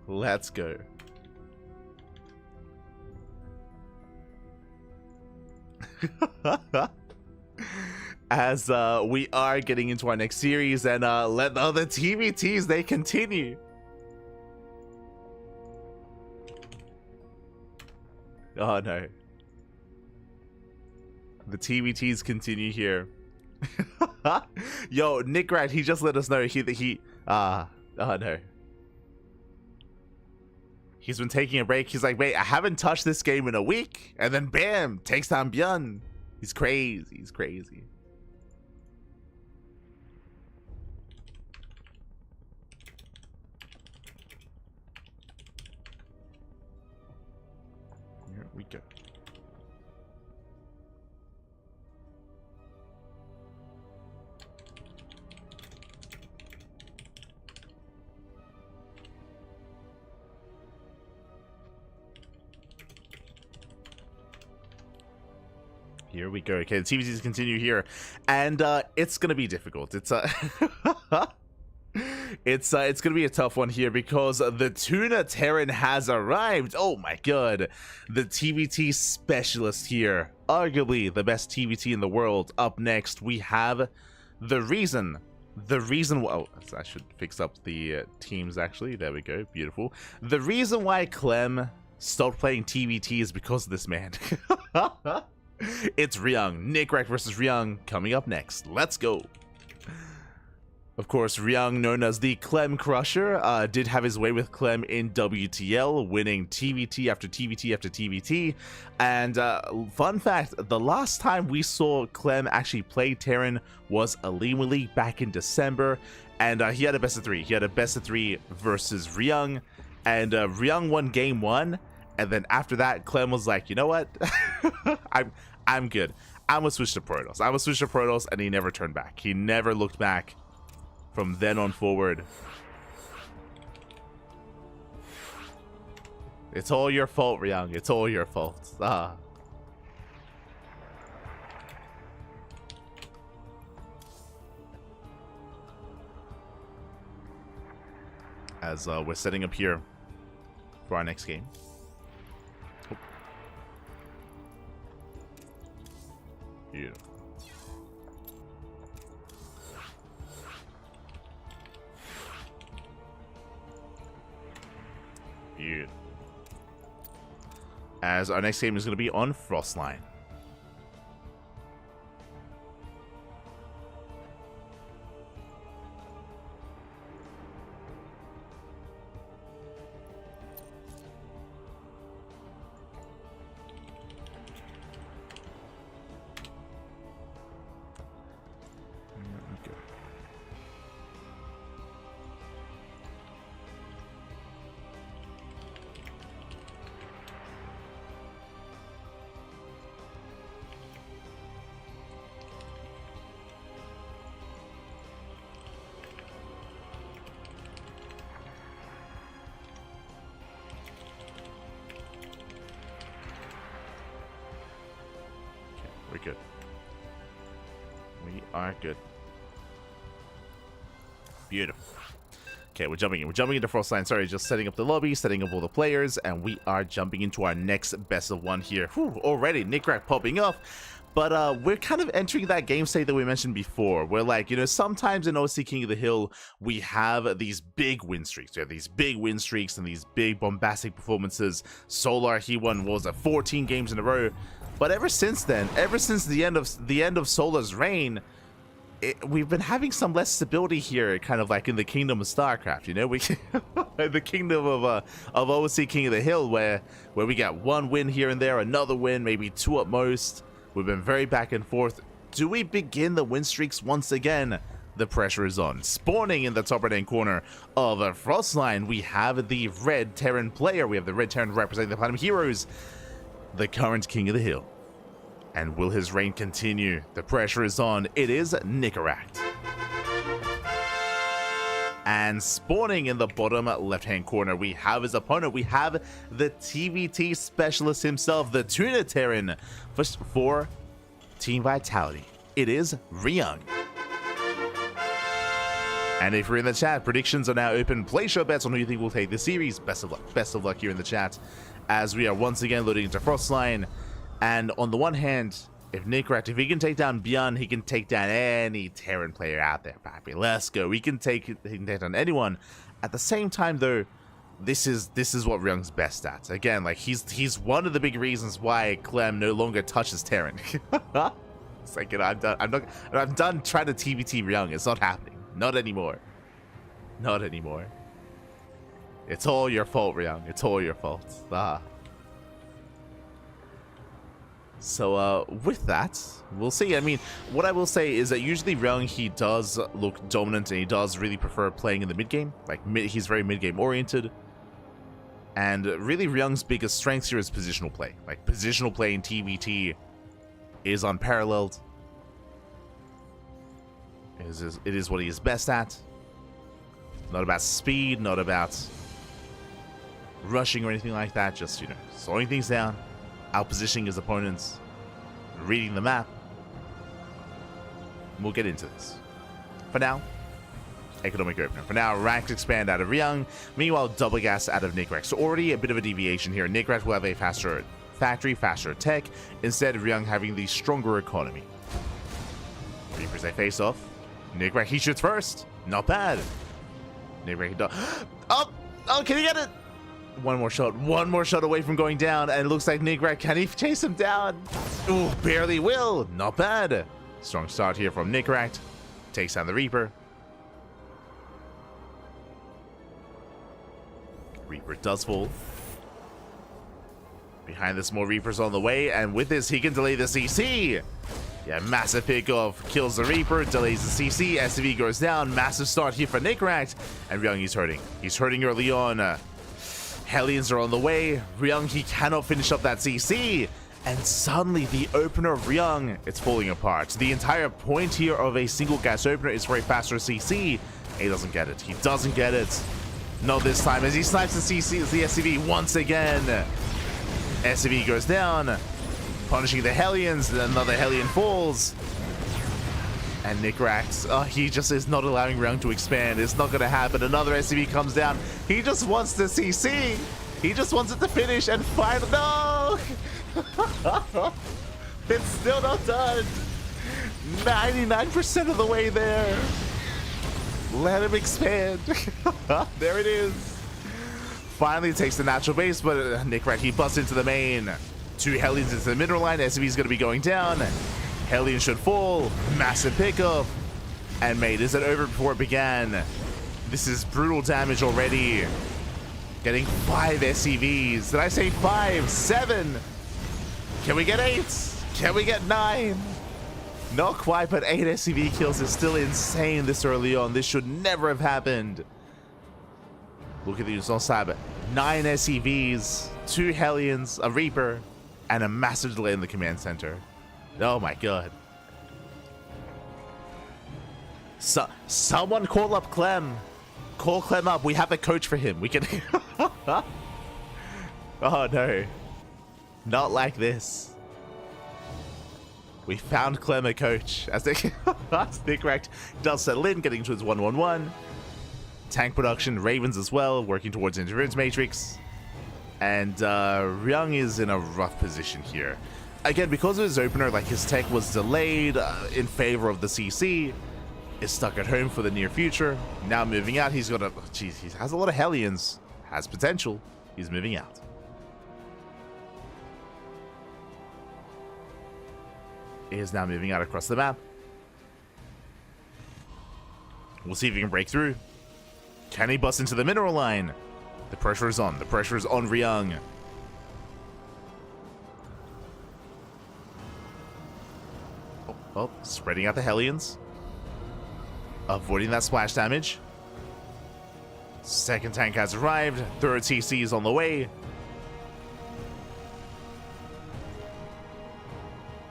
Let's go. As we are getting into our next series, and let the other TVTs, they continue. Oh no. The TVTs continue here. Yo, Nicoract, he just let us know oh no. He's been taking a break. He's like, wait, I haven't touched this game in a week. And then bam, takes down ByuN. He's crazy. He's crazy. Here we go. Here we go. Okay, the TVTs continue here, and it's gonna be difficult. It's it's gonna be a tough one here because the Tuna Terran has arrived. Oh my god, the TVT specialist here, arguably the best TVT in the world. Up next, we have the reason. Oh, I should fix up the teams. Actually, there we go. Beautiful. The reason why Clem stopped playing TVT is because of this man. It's Ryung. Nicoract versus Ryung coming up next. Let's go. Of course, Ryung, known as the Clem Crusher, did have his way with Clem in WTL, winning TVT after TVT after TVT. And fun fact, the last time we saw Clem actually play Terran was Elite back in December. And he had a best of 3. He had a best of 3 versus Ryung. And Ryung won game 1. And then after that, Clem was like, you know what? I'm good. I'm gonna switch to Protoss. And he never turned back. He never looked back from then on forward. It's all your fault, Ryung. It's all your fault. As we're setting up here for our next game. Beautiful. Beautiful. As our next game is going to be on Frostline. We're good. We are good. Beautiful. Okay, we're jumping in. We're jumping into Frostline. Sorry, just setting up the lobby, setting up all the players, and we are jumping into our next best of one here. Whew, already Nicoract popping up. But we're kind of entering that game state that we mentioned before, where, like, you know, sometimes in OSC King of the Hill, we have these big win streaks. We have these big win streaks and these big bombastic performances. Solar, he won, what was it, 14 games in a row. But ever since then, ever since the end of Solar's reign, we've been having some less stability here, kind of like in the kingdom of StarCraft, you know, the kingdom of OSC King of the Hill, where we got one win here and there, another win, maybe two at most. We've been very back and forth. Do we begin the win streaks once again? The pressure is on. Spawning in the top right-hand corner of Frostline, we have the red Terran player. We have the red Terran representing the Platinum Heroes, the current King of the Hill. And will his reign continue? The pressure is on. It is Nicoract. And spawning in the bottom left-hand corner, we have his opponent. We have the TVT specialist himself, the Tuna Terran for Team Vitality. It is Ryung. And if you're in the chat, predictions are now open. Place your bets on who you think will take the series. Best of luck. Best of luck here in the chat as we are once again loading into Frostline. And on the one hand, if Nicoract, if he can take down ByuN, he can take down any Terran player out there, papi. Let's go. He can take down anyone. At the same time, though, this is what Ryung's best at. Again, like he's one of the big reasons why Clem no longer touches Terran. It's like, you know, I'm done trying to TBT Ryung. It's not happening. Not anymore. Not anymore. It's all your fault, Ryung. It's all your fault. So, with that, we'll see. I mean, what I will say is that usually Ryung, he does look dominant and he does really prefer playing in the mid-game. Like, he's very mid-game oriented. And really, Ryung's biggest strength here is positional play. Like, positional play in TVT is unparalleled. It is what he is best at. Not about speed, not about rushing or anything like that. Just, you know, slowing things down. Outpositioning his opponents, reading the map. We'll get into this. For now, economic opener. For now, ranks expand out of Ryung. Meanwhile, double gas out of Nicoract. So already a bit of a deviation here. Nicoract will have a faster factory, faster tech. Instead, Ryung having the stronger economy. Reapers, they face off. Nicoract, he shoots first. Not bad. Nicoract, oh, can he get it? One more shot away from going down, and it looks like Nicoract, can he chase him down? Ooh, barely will. Not bad. Strong start here from Nicoract. Takes down the Reaper. Reaper does fall. Behind this, more Reapers on the way, and with this, he can delay the CC. Yeah, massive pickoff. Kills the Reaper, delays the CC. SCV goes down. Massive start here for Nicoract, and Ryung, he's hurting. He's hurting early on. Hellions are on the way. Ryung, he cannot finish up that CC. And suddenly, the opener of Ryung, it's falling apart. The entire point here of a single gas opener is for a faster CC. He doesn't get it. He doesn't get it. Not this time, as he snipes the CC, the SCV once again. SCV goes down, punishing the Hellions. Another Hellion falls. And Nicoract, he just is not allowing Ryung to expand. It's not going to happen. Another SCV comes down. He just wants the CC. He just wants it to finish and finally. No! It's still not done. 99% of the way there. Let him expand. There it is. Finally takes the natural base, but Nicoract, he busts into the main. Two Hellions into the middle line. SCV is going to be going down. Hellion should fall. Massive pickup. And mate, is it over before it began? This is brutal damage already. Getting 5 SCVs. Did I say 5? 7. Can we get 8? Can we get 9? Not quite, but 8 SCV kills is still insane this early on. This should never have happened. Look at these on Sabbath. 9 SCVs, 2 Hellions, a Reaper, and a massive delay in the command center. Oh my god. Someone call up Clem. Call Clem up. We have a coach for him. We can... Oh no. Not like this. We found Clem a coach. As Nicoract does settle in, getting to his 1-1-1. tank production, Ravens as well, working towards interference matrix. And Ryung is in a rough position here. Again, because of his opener, like his tech was delayed in favor of the CC, is stuck at home for the near future. Now moving out, he's got a... Geez, he has a lot of Hellions. Has potential. He's moving out. He is now moving out across the map. We'll see if he can break through. Can he bust into the mineral line? The pressure is on. The pressure is on Ryung. Oh, spreading out the Hellions. Avoiding that splash damage. Second tank has arrived. Third CC is on the way.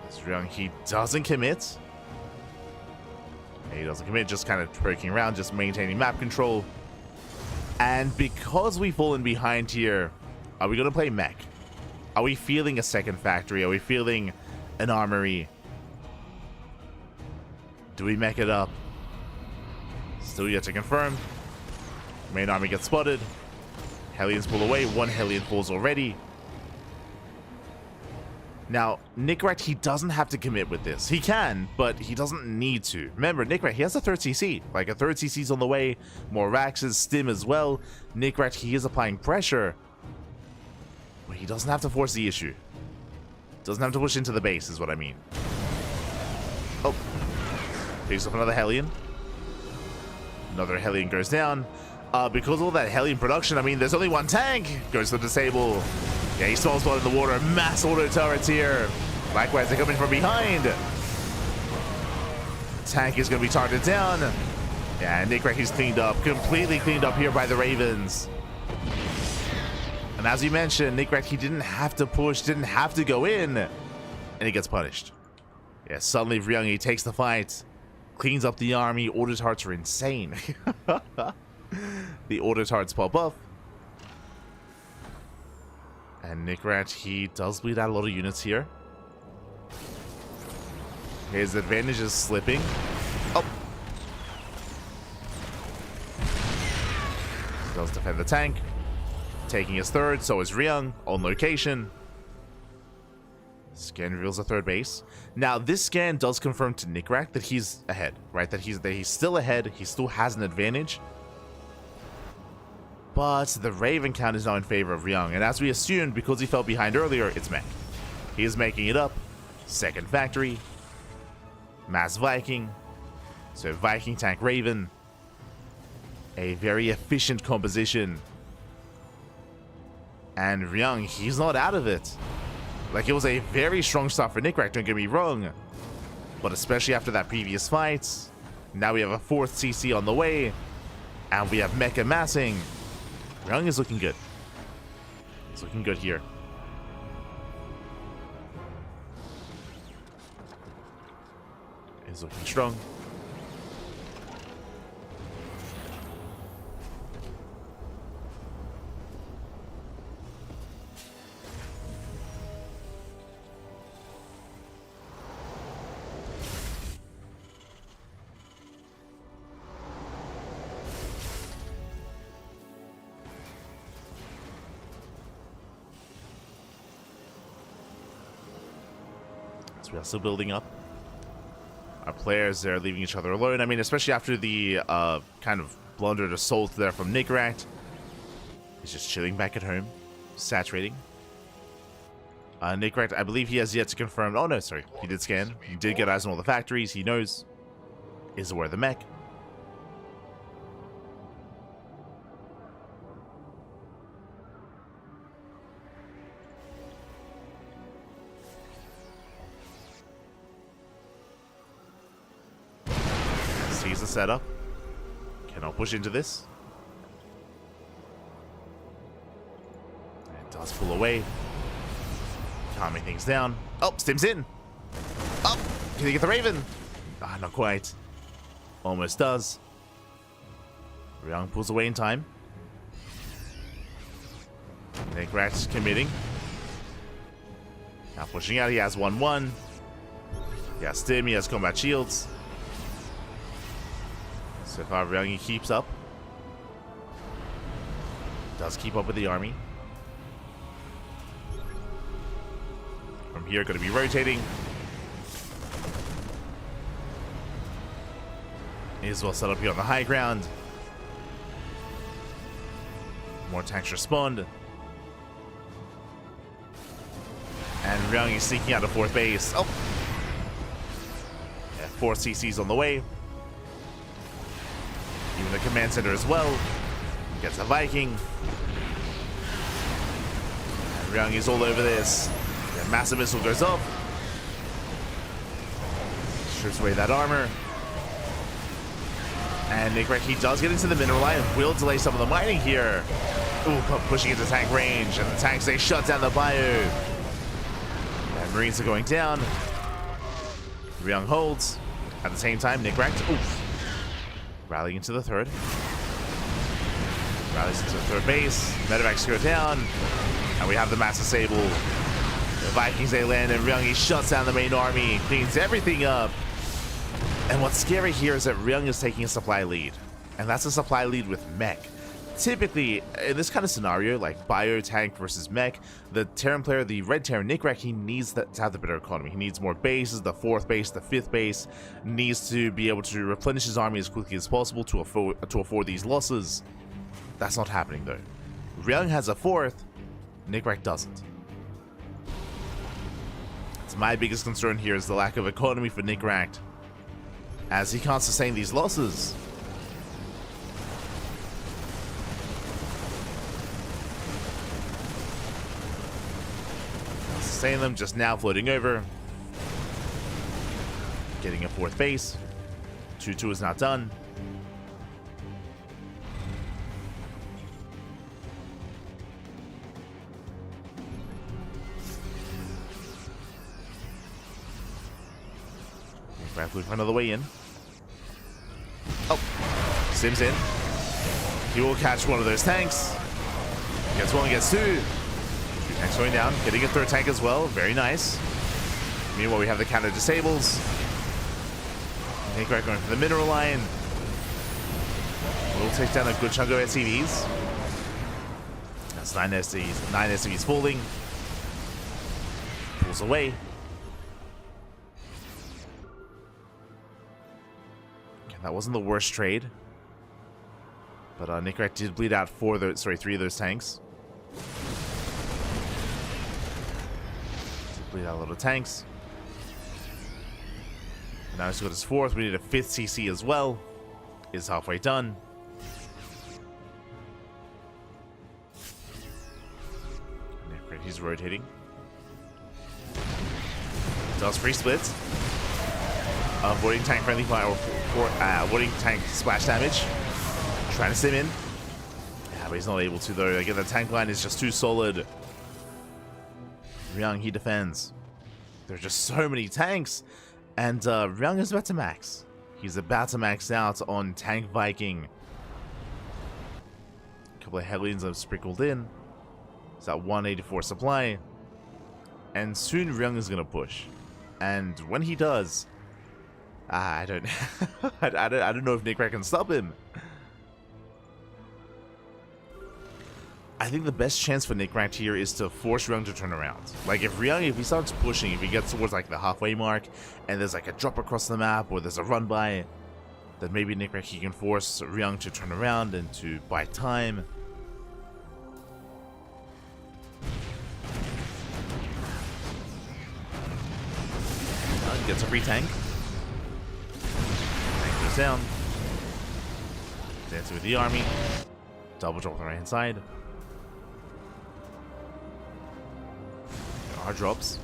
This Ryung, he doesn't commit. He doesn't commit, just kind of poking around, just maintaining map control. And because we've fallen behind here, are we going to play mech? Are we feeling a second factory? Are we feeling an armory? Do we mech it up? Still yet to confirm. Main army gets spotted. Hellions pull away. One Hellion falls already. Now, Nicoract, he doesn't have to commit with this. He can, but he doesn't need to. Remember, Nicoract, he has a third CC. Like, a third CC's on the way. More Raxes, Stim as well. Nicoract, he is applying pressure. But he doesn't have to force the issue. Doesn't have to push into the base, is what I mean. Oh. Takes up another Hellion. Another Hellion goes down. Because of all that Hellion production, I mean, there's only one tank. Goes to disable. Yeah, he stalls spot in the water. Mass auto turrets here. Likewise, they're coming from behind. Tank is going to be targeted down. Yeah, Nicoract is cleaned up. Completely cleaned up here by the Ravens. And as you mentioned, Nicoract, he didn't have to push, didn't have to go in. And he gets punished. Yeah, suddenly Ryung, he takes the fight. Cleans up the army. Auto turrets are insane. The auto turrets pop up. And Nicoract, he does bleed out a lot of units here. His advantage is slipping. Oh! Does defend the tank. Taking his third, so is Ryung on location. Scan reveals a third base. Now, this scan does confirm to Nicoract that he's ahead, right? That he's still ahead. He still has an advantage. But the Raven count is now in favor of Ryung. And as we assumed, because he fell behind earlier, it's mech. He is making it up. Second factory. Mass Viking. So Viking tank Raven. A very efficient composition. And Ryung, he's not out of it. Like, it was a very strong start for Nicoract, don't get me wrong. But especially after that previous fight. Now we have a fourth CC on the way. And we have mech amassing. Ryung is looking good. He's looking good here. He's looking strong. So we are still building up. Our players, they're leaving each other alone. I mean, especially after the kind of blundered assault there from Nicoract. He's just chilling back at home, saturating. Nicoract, I believe he has yet to confirm. Oh, no, sorry. He did scan. He did get eyes on all the factories. He knows. Is aware of the mech. Sees the setup. Cannot push into this. It does pull away. Calming things down. Oh, Stim's in. Oh, can he get the Raven? Ah, not quite. Almost does. Ryung pulls away in time. Nicoract's committing. Now pushing out, he has 1-1. He has Stim, he has combat shields. So far, Ryung keeps up. Does keep up with the army. From here, going to be rotating. Is well set up here on the high ground. More tanks respond. And Ryung is sneaking out of 4th base. Oh! Yeah, 4 CCs on the way. Even the command center as well. Gets a Viking. And Ryung is all over this. Yeah, massive missile goes up. Strips away that armor. And Nicoract, he does get into the mineral line and will delay some of the mining here. Ooh, pushing into tank range. And the tanks, they shut down the ByuN. And Marines are going down. Ryung holds. At the same time, Nicoract, oof, rallying into the 3rd. Rallies into the 3rd base. Medevacs go down. And we have the mass disable. The Vikings, they land, and Ryung, he shuts down the main army. Cleans everything up. And what's scary here is that Ryung is taking a supply lead. And that's a supply lead with mech. Typically, in this kind of scenario, like bio tank versus mech, the Terran player, the red Terran Nicoract, he needs to have the better economy. He needs more bases, the 4th base, the 5th base, needs to be able to replenish his army as quickly as possible to afford these losses. That's not happening though. Ryung has a 4th, Nicoract doesn't. It's my biggest concern here is the lack of economy for Nicoract, as he can't sustain these losses. Sustain them, just now floating over. Getting a 4th base. 2-2 is not done. Nicoract looking for another way in. Oh, Sims in. He will catch one of those tanks. Gets 1, gets 2. 2 tanks going down. Getting a 3rd tank as well. Very nice. Meanwhile, we have the counter disables. Nicoract going for the mineral line. Will take down a good chunk of SCVs. That's 9 SCVs. 9 SCVs falling. Pulls away. That wasn't the worst trade, but Nicoract did bleed out 3 of those tanks. Did bleed out a lot of tanks. And now he's got his 4th. We need a 5th CC as well. Is halfway done. Nicoract, he's rotating. Does free splits. Avoiding tank friendly fire, avoiding tank splash damage. Trying to sim in. Yeah, but he's not able to though. Again, the tank line is just too solid. Ryung, he defends. There are just so many tanks. And Ryung is about to max. He's about to max out on Tank Viking. A couple of Hellions have sprinkled in. It's that 184 supply. And soon Ryung is going to push. And when he does... I don't know if Nicoract can stop him. I think the best chance for Nicoract here is to force Ryung to turn around. Like if he starts pushing, if he gets towards like the halfway mark and there's like a drop across the map or there's a run by, then maybe Nicoract, he can force Ryung to turn around and to buy time. Gets a free tank. Down. Dancing with the army. Double drop on the right hand side. There are drops.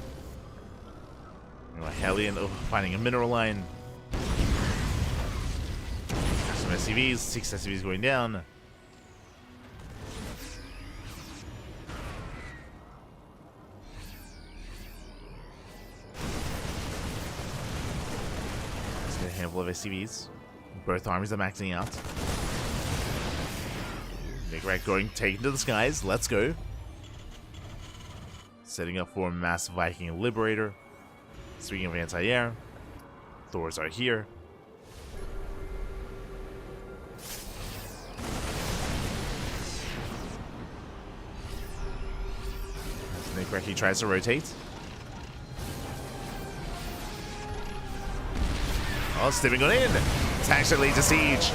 Hellion finding a mineral line. Some SCVs, 6 SCVs going down. A handful of SCVs. Both armies are maxing out. Nicoract going taken to the skies. Let's go. Setting up for Mass Viking Liberator. Speaking of anti-air, Thors are here. Nicoract, he tries to rotate. Oh, stepping on in. Tanks are laid to siege.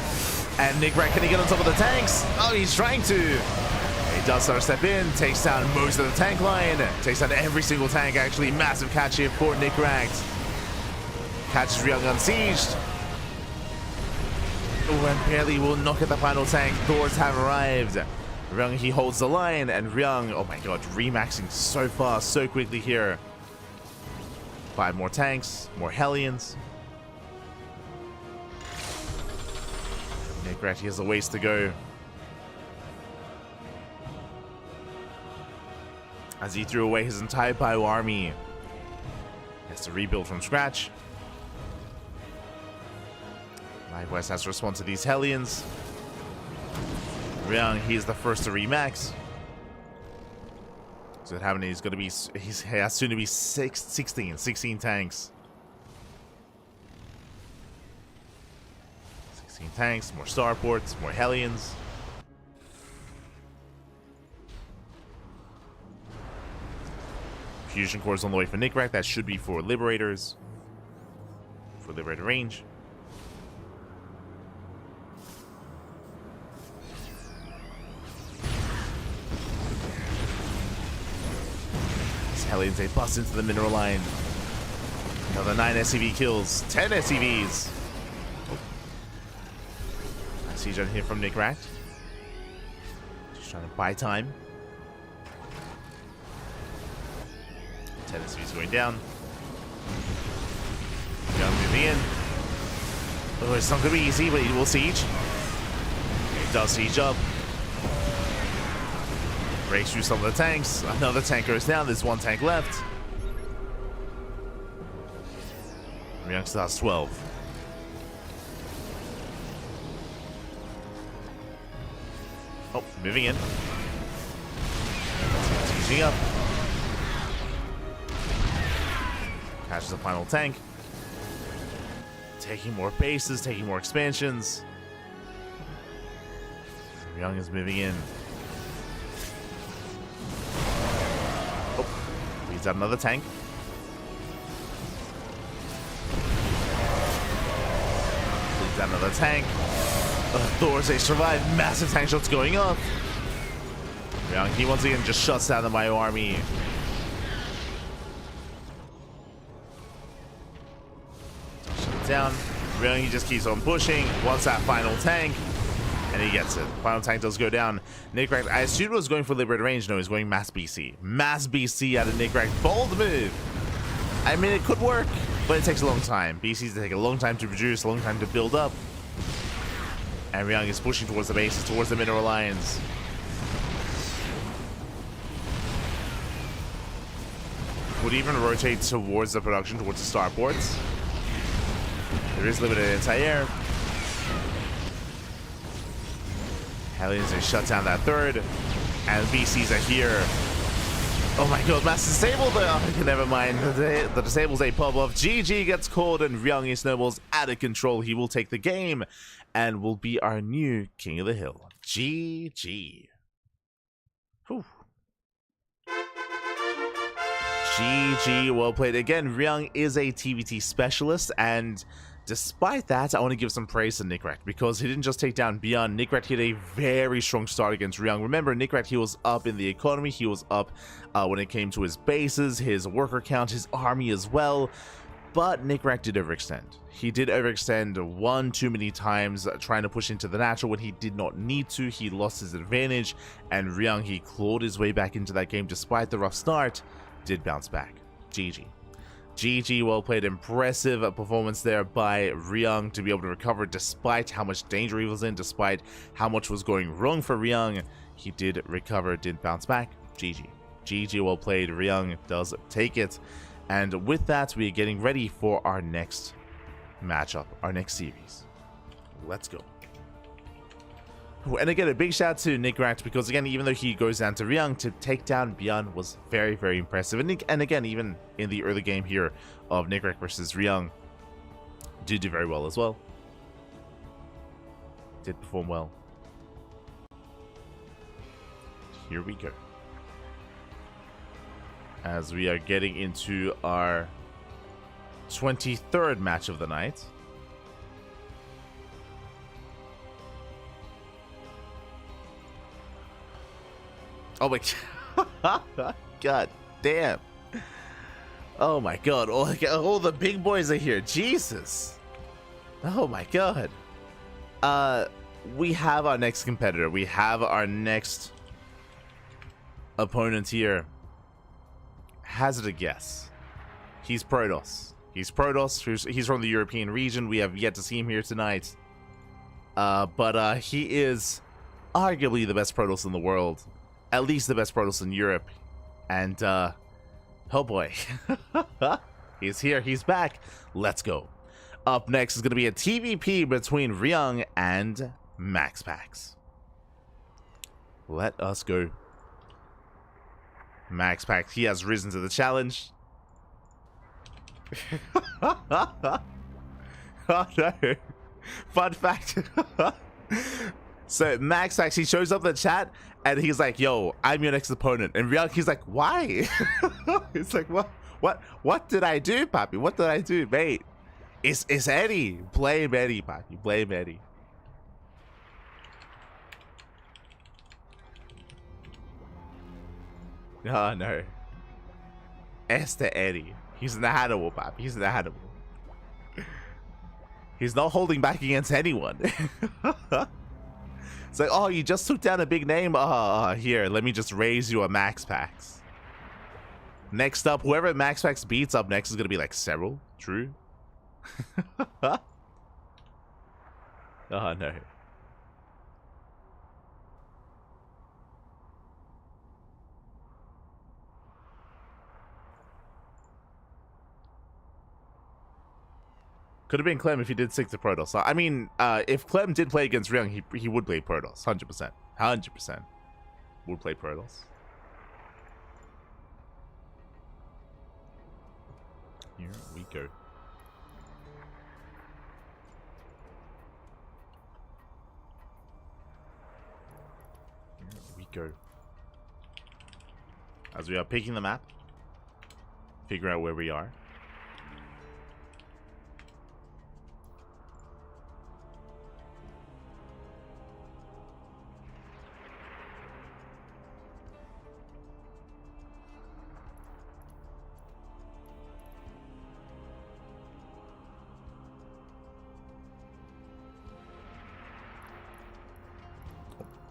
And Nicoract, can he get on top of the tanks? Oh, he's trying to. He does start to step in, takes down most of the tank line, takes down every single tank, actually. Massive catch here for Nicoract. Catches Ryung unsieged. Oh, and barely will knock at the final tank. Thors have arrived. Ryung, he holds the line, and Ryung, oh my god, remaxing so fast, so quickly here. 5 more tanks, more Hellions. Nicoract, he has a ways to go. As he threw away his entire bio army. He has to rebuild from scratch. Likewise has to respond to these Hellions. Ryung, he's the first to remax. So what happening? He's gonna be, he has soon to be 16 tanks. 16 tanks, more starports, more Hellions. Fusion cores on the way for Nicoract. That should be for Liberators. For Liberator range. These Hellions, they bust into the mineral line. Another 9 SCV kills. 10 SCVs. Siege on here from Nicoract. Just trying to buy time. 10 SCVs going down. Young moving in. Oh, it's not going to be easy, but he will siege. He does siege up. Breaks through some of the tanks. Another tank goes down. There's 1 tank left. Ryung still has 12. Oh, moving in. Sieging up. Catches the final tank. Taking more bases, taking more expansions. Ryung is moving in. Oh, leads out another tank. Leads out another tank. Thors, they survive. Massive tank shots going off. Ryung, he once again just shuts down the bio army. Shut it down. Ryung, he just keeps on pushing. Wants that final tank. And he gets it. Final tank does go down. Nicoract, I assumed was going for Liberator range. No, he's going Mass BC. Mass BC out of Nicoract. Bold move. I mean, it could work, but it takes a long time. BCs take a long time to produce, a long time to build up. And Ryung is pushing towards the bases, towards the mineral lines. Would even rotate towards the production, towards the starports. There is limited anti-air. Hellions, they shut down that third. And BCs are here. Oh my god, Mass disabled. Oh, never mind. The disables a pop off. GG gets called, and Ryung, he snowballs out of control. He will take the game and will be our new King of the Hill. GG. Whew. GG, well played. Again, Ryung is a TVT specialist, and despite that, I want to give some praise to Nicoract, because he didn't just take down ByuN. Nicoract hit a very strong start against Ryung. Remember, Nicoract, he was up in the economy. He was up when it came to his bases, his worker count, his army as well. But Nicoract did overextend. He did overextend one too many times, trying to push into the natural when he did not need to. He lost his advantage, and Ryung, he clawed his way back into that game despite the rough start. Did bounce back. GG. GG, well played. Impressive performance there by Ryung to be able to recover despite how much danger he was in, despite how much was going wrong for Ryung. He did recover, did bounce back. GG. GG, well played. Ryung does take it. And with that, we are getting ready for our next matchup, our next series. Let's go. And again, a big shout out to Nicoract, because again, even though he goes down to Ryung, to take down ByuN was very, very impressive. And again, even in the early game here of Nicoract versus Ryung, did do very well as well. Did perform well. Here we go. as we are getting into our 23rd match of the night. Oh my god damn. Oh my god, all the big boys are here. Jesus. Oh my god. We have our next competitor. We have our next opponent here. Hazard a guess. He's Protoss. He's Protoss. He's from the European region. We have yet to see him here tonight. But he is arguably the best Protoss in the world. At least the best Protoss in Europe. And, oh boy. He's here. He's back. Let's go. Up next is going to be a TVP between Ryung and MaxPax. Let us go. MaxPax, he has risen to the challenge. Oh no. Fun fact. So MaxPax, he shows up in the chat and he's like, yo, I'm your next opponent. And Ryung, he's like, why? It's like, what did I do, Papi? What did I do, mate? It's Eddie. Blame Eddie, Papi. Blame Eddie. Oh no. Esther Eddie. He's in the Hannibal, Papi. He's in the Hannibal. He's not holding back against anyone. It's like, oh, you just took down a big name? Here, let me just raise you a MaxPax. Next up, whoever MaxPax beats up next is going to be like Cyril. True. Oh no. Could have been Clem if he did stick to Protoss. I mean, if Clem did play against Ryung, he would play Protoss. 100%. 100%. Would play Protoss. Here we go. Here we go. As we are picking the map, figure out where we are.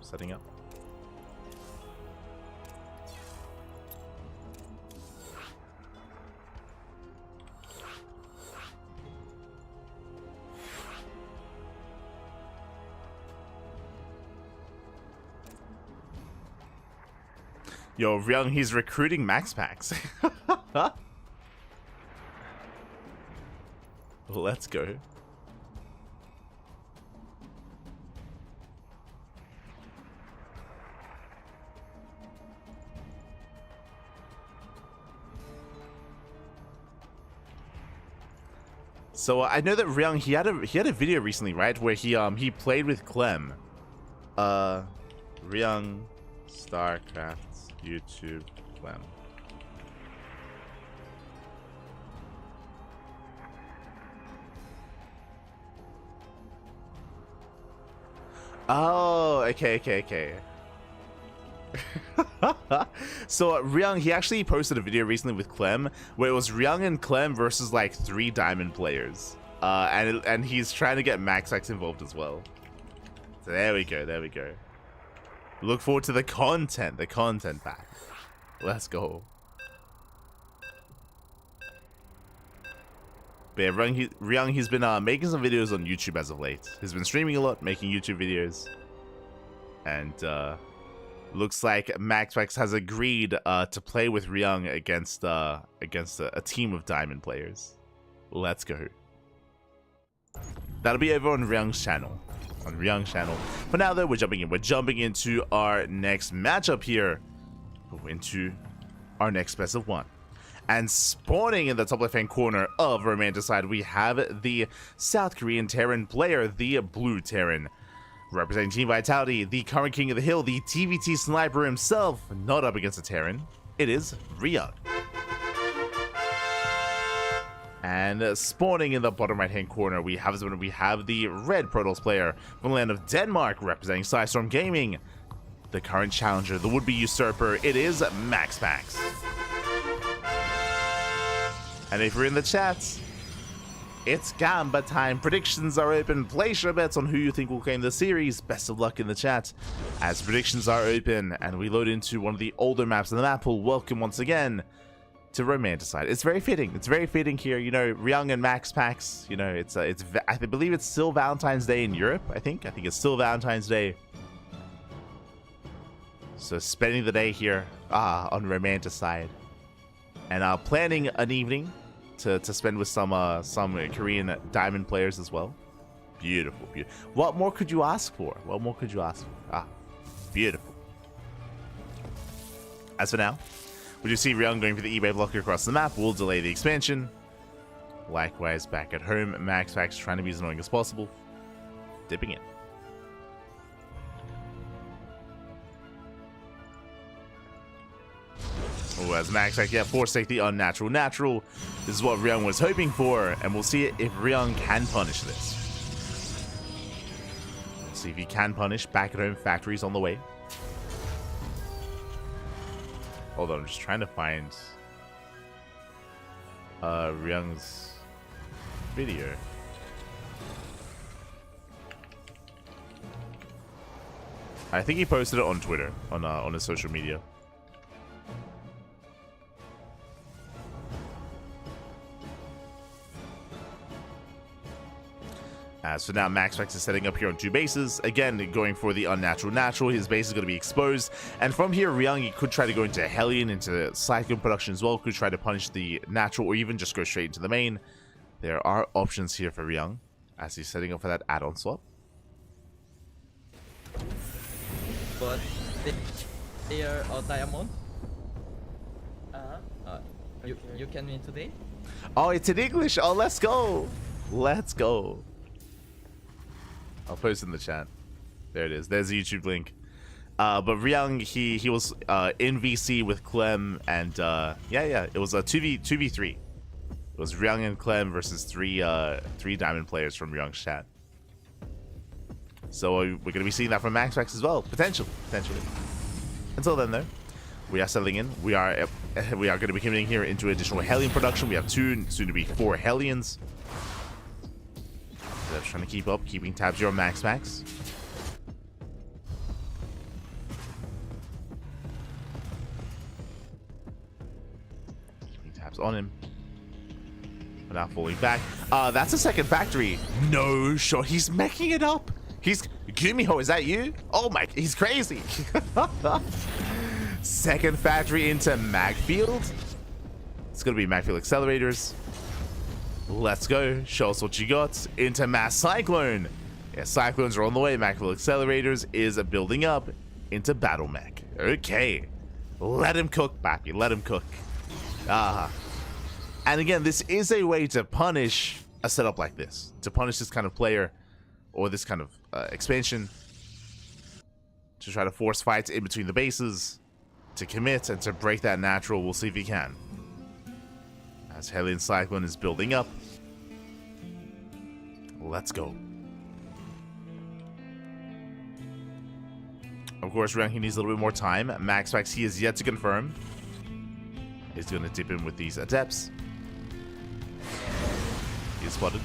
Setting up. Yo, Ryung, he's recruiting MaxPax. Let's go. So I know that Ryung, he had a video recently, right, where he played with Clem. Ryung StarCraft YouTube Clem. Oh, okay. So Ryung, he actually posted a video recently with Clem where it was Ryung and Clem versus like 3 diamond players, and he's trying to get MaxPax involved as well. So there we go. Look forward to the content pack. Let's go. But yeah, Ryung, he's been making some videos on YouTube as of late. He's been streaming a lot, making YouTube videos, and looks like MaxPax has agreed to play with Ryung against a team of diamond players. Let's go. That'll be over on Ryung's channel. For now, though, we're jumping into our next matchup here. Into our next best of 1. And spawning in the top left-hand corner of Romanticide, we have the South Korean Terran player, the Blue Terran. Representing Team Vitality, the current king of the hill, the TVT sniper himself, not up against a Terran. It is Ryung. And spawning in the bottom right-hand corner, we have the red Protoss player from the land of Denmark, representing Psystorm Gaming. The current challenger, the would-be usurper, it is MaxPax. And if you're in the chat, it's Gamba time. Predictions are open. Place your bets on who you think will claim the series. Best of luck in the chat as predictions are open and we load into one of the older maps in the map pool. Welcome once again to Romanticide. It's very fitting. It's very fitting here. You know, Ryung and MaxPax. You know, I believe it's still Valentine's Day in Europe. I think it's still Valentine's Day. So spending the day here on Romanticide and planning an evening to spend with some Korean diamond players as well. Beautiful, beautiful. What more could you ask for? What more could you ask for? Beautiful. As for now, we do see Ryung going for the eBay blocker across the map. We'll delay the expansion. Likewise, back at home, MaxPax trying to be as annoying as possible. Dipping in. Oh, as MaxPax, yeah, forsake the unnatural natural. This is what Ryung was hoping for, and we'll see if Ryung can punish this. Let's see if he can punish. Back at home, factories on the way. Hold on, I'm just trying to find Ryung's video. I think he posted it on Twitter, on his social media. So now MaxPax is setting up here on 2 bases. Again, going for the unnatural natural. His base is going to be exposed. And from here, Ryung, he could try to go into Hellion, into Cyclone production as well. Could try to punish the natural or even just go straight into the main. There are options here for Ryung as he's setting up for that add-on swap. But they are diamond. You can win today? Oh, it's in English. Oh, let's go. Let's go. I'll post in the chat. There it is. There's the YouTube link. But Ryung, he was in VC with Clem, and yeah, it was a 2v3. It was Ryung and Clem versus three diamond players from Ryung's chat. So we're gonna be seeing that from MaxPax as well, potentially. Until then, though, we are settling in. We are going to be committing here into additional Hellion production. We have 2, soon to be 4 Hellions. Trying to keep up, keeping tabs here on MaxPax. Keeping tabs on him. But now falling back. That's a second factory. No shot. He's making it up. Gumiho, is that you? Oh my, he's crazy. Second factory into Magfield. It's gonna be Magfield accelerators. Let's go. Show us what you got. Into Mass Cyclone. Yeah, Cyclones are on the way. Magfield accelerators is building up into Battle Mech. Okay. Let him cook, Bappy. Let him cook. And again, this is a way to punish a setup like this. To punish this kind of player or this kind of expansion. To try to force fights in between the bases. To commit and to break that natural. We'll see if he can. As Hellion Cyclone is building up. Let's go. Of course, Ryung, he needs a little bit more time. MaxPax, he is yet to confirm. He's going to dip in with these adepts. He is spotted.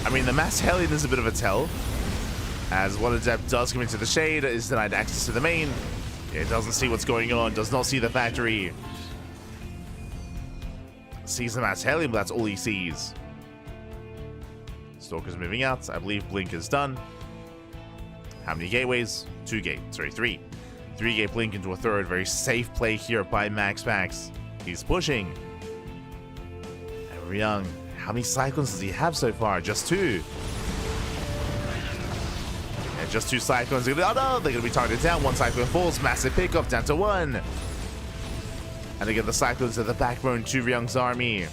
I mean, the Mass Hellion is a bit of a tell. As one adept does come into the shade, is denied access to the main. It doesn't see what's going on, does not see the factory. Sees the Mass Hellion, but that's all he sees. Stalker's moving out. I believe Blink is done. How many gateways? 2 gates. Sorry, 3. 3-gate Blink into a third. Very safe play here by MaxPax. He's pushing. And Ryung, how many Cyclones does he have so far? Just 2. And just 2 Cyclones. Oh no, they're going to be targeted down. 1 Cyclone falls. Massive pickup down to 1. And again, the Cyclones are the backbone to Ryung's army.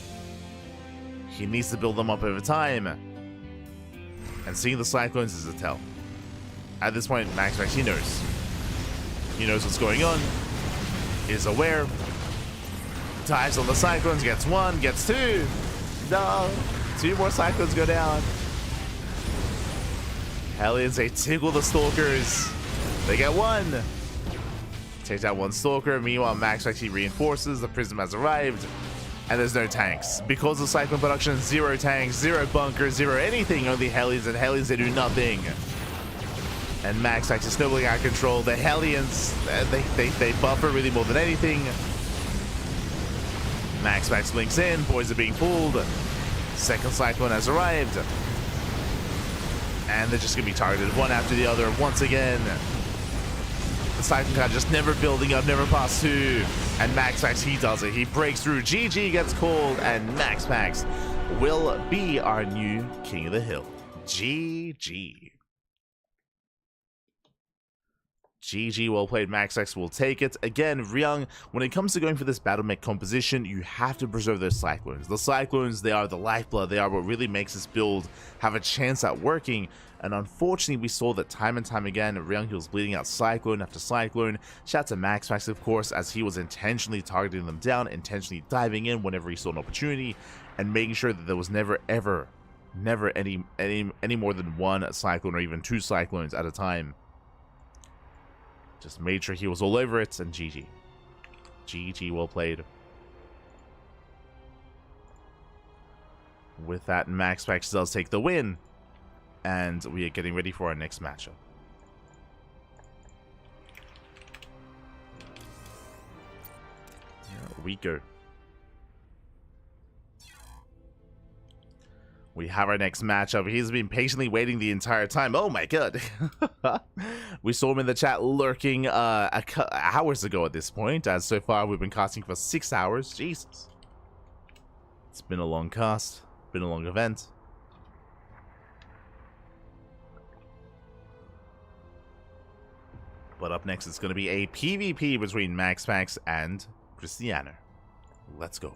He needs to build them up over time. And seeing the Cyclones is a tell. At this point, MaxPax, he knows. He knows what's going on. Is aware. dives on the Cyclones, gets one, gets two. No, 2 more Cyclones go down. Hellions, they tickle the Stalkers. They get one. Takes out 1 Stalker. Meanwhile, Max actually reinforces. The Prism has arrived. And there's no tanks. Because of Cyclone production, 0 tanks, 0 bunkers, 0 anything. Only Hellions, and Hellions, they do nothing. And MaxPax is snowballing out of control. The Hellions, they buffer really more than anything. MaxPax blinks in. Boys are being pulled. Second Cyclone has arrived. And they're just going to be targeted one after the other once again. The Cyclone card just never building up, never past 2. And MaxPax, he does it. He breaks through. GG gets called. And MaxPax will be our new King of the Hill. GG. GG, well played. MaxPax will take it. Again, Ryung, when it comes to going for this battle mech composition, you have to preserve those Cyclones. The Cyclones, they are the lifeblood. They are what really makes this build have a chance at working. And unfortunately, we saw that time and time again, Ryung, he was bleeding out Cyclone after Cyclone. Shout out to MaxPax, of course, as he was intentionally targeting them down, intentionally diving in whenever he saw an opportunity, and making sure that there was never any more than 1 Cyclone or even 2 Cyclones at a time. Just made sure he was all over it, and GG. GG, well played. With that, MaxPax does take the win. And we are getting ready for our next matchup. Here we go. We have our next matchup. He's been patiently waiting the entire time. Oh my god. We saw him in the chat lurking hours ago at this point. As so far, we've been casting for 6 hours. Jesus. It's been a long cast. Been a long event. But up next, it's going to be a PvP between MaxPax and Cristiano. Let's go.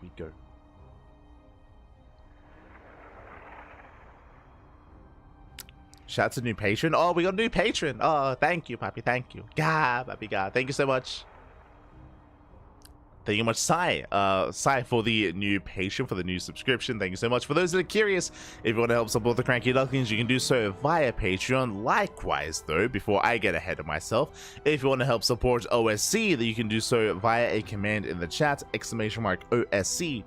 We go. Shout out to new patron. Oh, we got a new patron. Oh, thank you, Papi. Thank you. God, Papi God. Thank you so much. Thank you much, Sai. Sai, for the new patron, for the new subscription. Thank you so much. For those that are curious, if you want to help support the CranKy Ducklings, you can do so via Patreon. Likewise, though, before I get ahead of myself, if you want to help support OSC, then you can do so via a command in the chat, !OSC.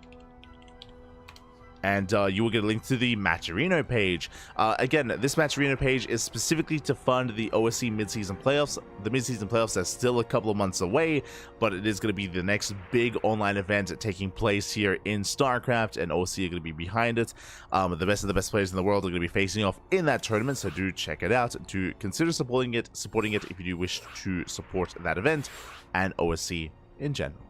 And you will get a link to the Matcherino page. Again, this Matcherino page is specifically to fund the OSC mid-season playoffs. The mid-season playoffs are still a couple of months away, but it is going to be the next big online event taking place here in StarCraft, and OSC are going to be behind it. The best of the best players in the world are going to be facing off in that tournament, so do check it out. Do consider supporting it if you do wish to support that event and OSC in general.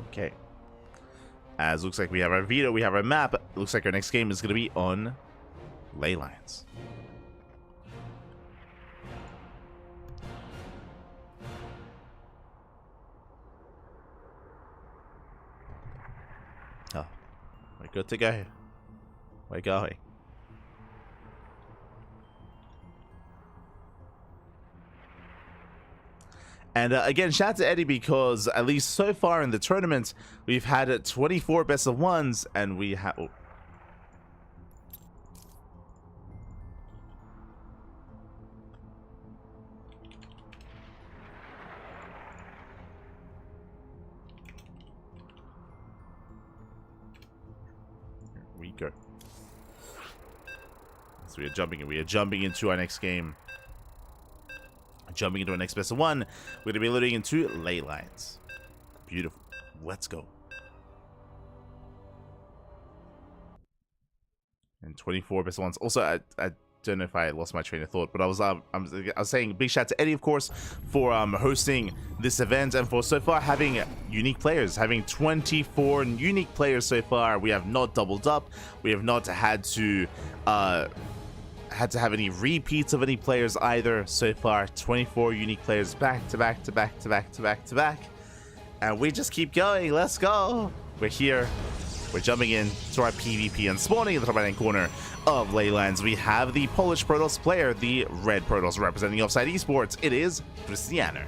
Okay. As looks like we have our veto, we have our map. Looks like our next game is going to be on ley lines. Oh, we're good to go. We're going. And again, shout out to Eddie, because at least so far in the tournament, we've had 24 best of ones, and we have... Oh. Here we go. So we are jumping into our next game. Jumping into our next best of one, we're going to be loading into ley lines. Beautiful. Let's go. And 24 best of ones. Also, I don't know if I lost my train of thought, but I was saying big shout out to Eddie, of course, for hosting this event and for so far having unique players, having 24 unique players so far. We have not doubled up. We have not had to have any repeats of any players either so far. 24 unique players back to back to back to back to back to back, and we just keep going. Let's go. We're here. We're jumping in to our PvP and spawning in the top right-hand corner of Leylands. We have the Polish Protoss player, the Red Protoss, representing Offside Esports. It is Cristiano.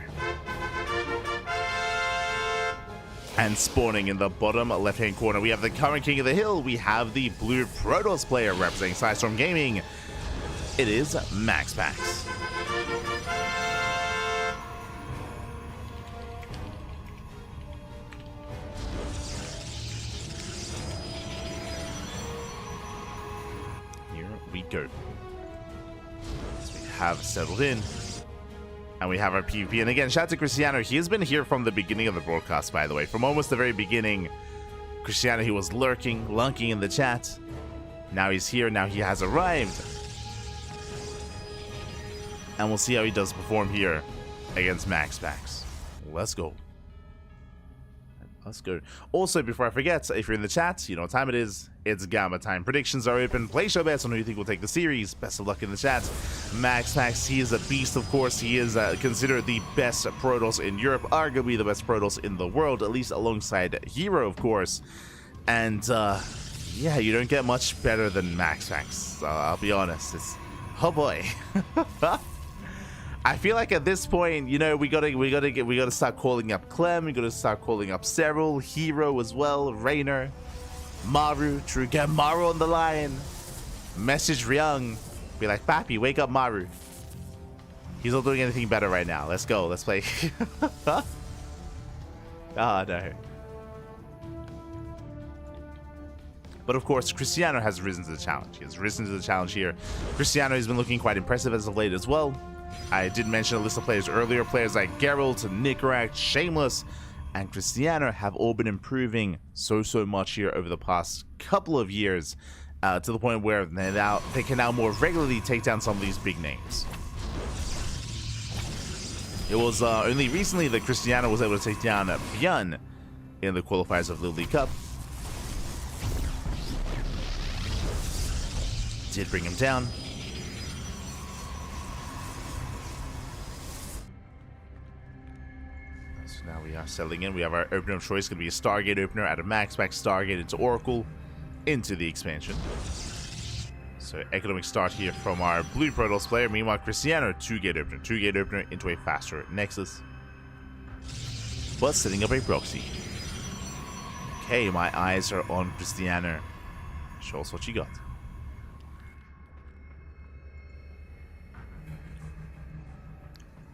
And spawning in the bottom left-hand corner, we have the current King of the Hill. We have the Blue Protoss player, representing Sidestorm Gaming. It is MaxPax. We go. So we have settled in, and we have our PvP. And again, shout out to Cristiano. He has been here from the beginning of the broadcast, by the way, from almost the very beginning. Cristiano, he was lunking in the chat. Now he's here. Now he has arrived, and we'll see how he does perform here against MaxPax. Let's go. Let's go. Also, before I forget, if you're in the chat, you know what time it is. It's Gamma time. Predictions are open. Place your bets on who you think will take the series. Best of luck in the chat. MaxPax, he is a beast, of course. He is considered the best Protoss in Europe, arguably the best Protoss in the world, at least alongside Hero, of course. And, yeah, you don't get much better than MaxPax. I'll be honest. Oh boy. I feel like at this point, you know, we gotta start calling up Clem. We gotta start calling up Cyril, Hero as well, Rainer, Maru. True, get Maru on the line. Message Ryung. Be like, Papi, wake up Maru. He's not doing anything better right now. Let's go. Let's play. Oh no. But of course, Cristiano has risen to the challenge. He has risen to the challenge here. Cristiano has been looking quite impressive as of late as well. I did mention a list of players earlier. Players like Geralt, Nicoract, Shameless, and Cristiano have all been improving so much here over the past couple of years, to the point where they can now more regularly take down some of these big names. It was only recently that Cristiano was able to take down ByuN in the qualifiers of the League Cup. Did bring him down. Now we are settling in. We have our opener of choice. Going to be a Stargate opener out of MaxPax. Stargate into Oracle, into the expansion. So economic start here from our Blue Protoss player. Meanwhile, Cristiano, 2-gate opener. 2-gate opener into a faster Nexus. But setting up a proxy. Okay, my eyes are on Cristiano. Show us what you got.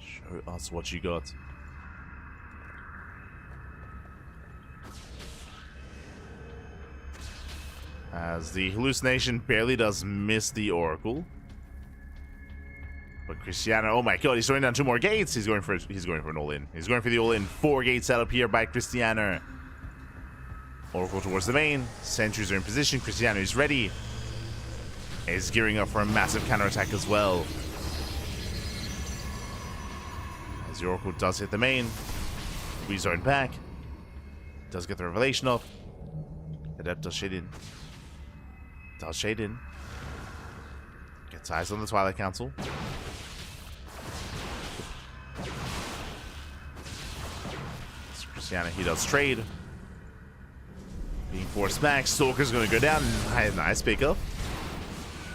Show us what you got. As the hallucination barely does miss the Oracle. But Cristiano, oh my god, he's throwing down 2 more gates. He's going for an all-in. He's going for the all-in. 4-gate setup here by Cristiano. Oracle towards the main. Sentries are in position. Cristiano is ready. He's gearing up for a massive counterattack as well. As the Oracle does hit the main. We zone back. Does get the revelation off. Adept does shade in. Does shade in. Gets eyes on the Twilight Council. So Cristiano, he does trade. Being forced back. Stalker's going to go down. Nice pickup.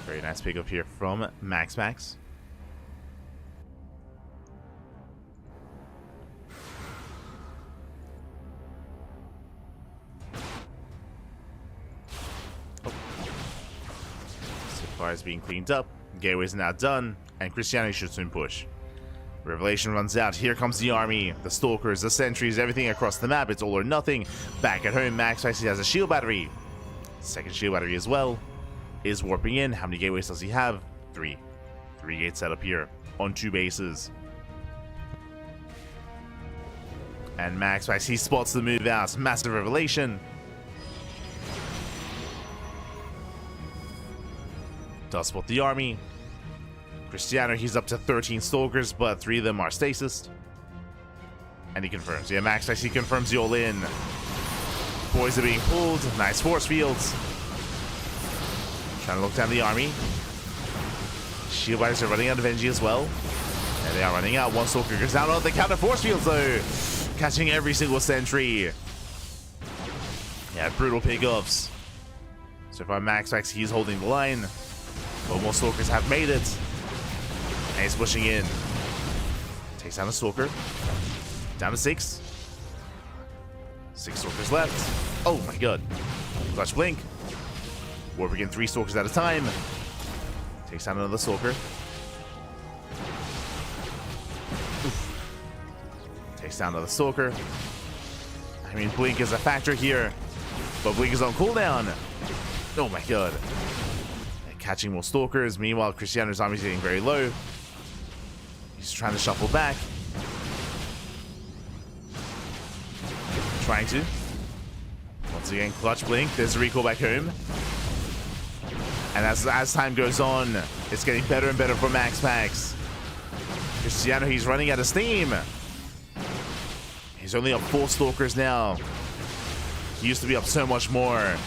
Very nice pickup here from MaxPax. Fire is being cleaned up. Gateway is now done, and Cristiano should soon push. Revelation runs out. Here comes the army, the stalkers, the sentries, everything across the map. It's all or nothing. Back at home, MaxPax has a shield battery. Second shield battery as well. Is warping in. How many gateways does he have? 3. 3 gates set up here on 2 bases. And MaxPax, he spots the move out. Massive revelation. Does spot the army. Cristiano, he's up to 13 Stalkers, but 3 of them are stasis. And he confirms. Yeah, MaxPax, he confirms the all-in. Boys are being pulled. Nice force fields. Trying to look down the army. Shield Biters are running out of energy as well. And they are running out. One Stalker goes down. Oh, they counter force fields though. Catching every single sentry. Yeah, brutal pickoffs. So far, MaxPax, he's holding the line. But more Stalkers have made it. And he's pushing in. Takes down a Stalker. Down to 6. 6 Stalkers left. Oh my god. Clutch blink. Warping in 3 Stalkers at a time. Takes down another Stalker. Oof. Takes down another Stalker. I mean, blink is a factor here. But blink is on cooldown. Oh my god. And catching more Stalkers. Meanwhile, Cristiano's army is getting very low. He's trying to shuffle back. Trying to. Once again, clutch blink. There's a recall back home. And as time goes on, it's getting better and better for MaxPax. Cristiano, he's running out of steam. He's only up 4 Stalkers now. He used to be up so much more. And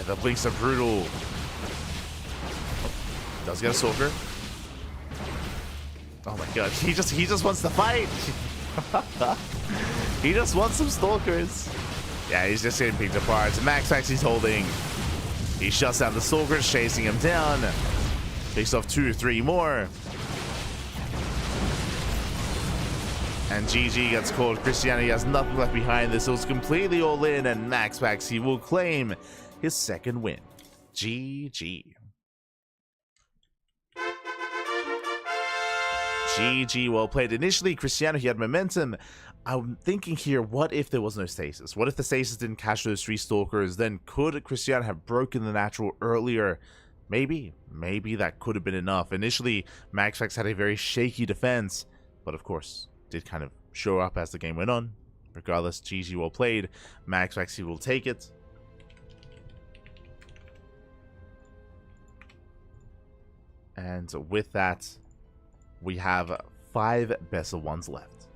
the blinks are brutal. Does get a Stalker. Oh my god, he just wants to fight. He just wants some Stalkers. Yeah, he's just getting picked apart. MaxPax, he's holding. He shuts down the Stalkers, chasing him down. Takes off 2 or 3 more. And GG gets called. Cristiano, he has nothing left behind. This was completely all in, and MaxPax, he will claim his 2nd win. GG. GG, well played. Initially, Cristiano, he had momentum. I'm thinking here, what if there was no stasis? What if the stasis didn't catch those 3 Stalkers? Then could Cristiano have broken the natural earlier? Maybe that could have been enough. Initially, MaxPax had a very shaky defense, but of course, did kind of show up as the game went on. Regardless, GG, well played. MaxPax, he will take it. And with that, we have 5 best of 1s left.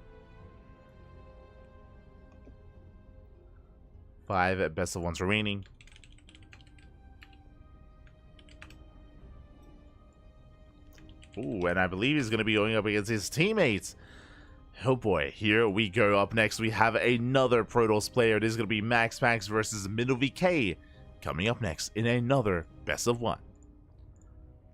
5 best of 1s remaining. Ooh, and I believe he's going to be going up against his teammates. Oh boy, here we go. Up next, we have another Protoss player. It is going to be MaxPax versus MindleVK. Coming up next in another best of 1.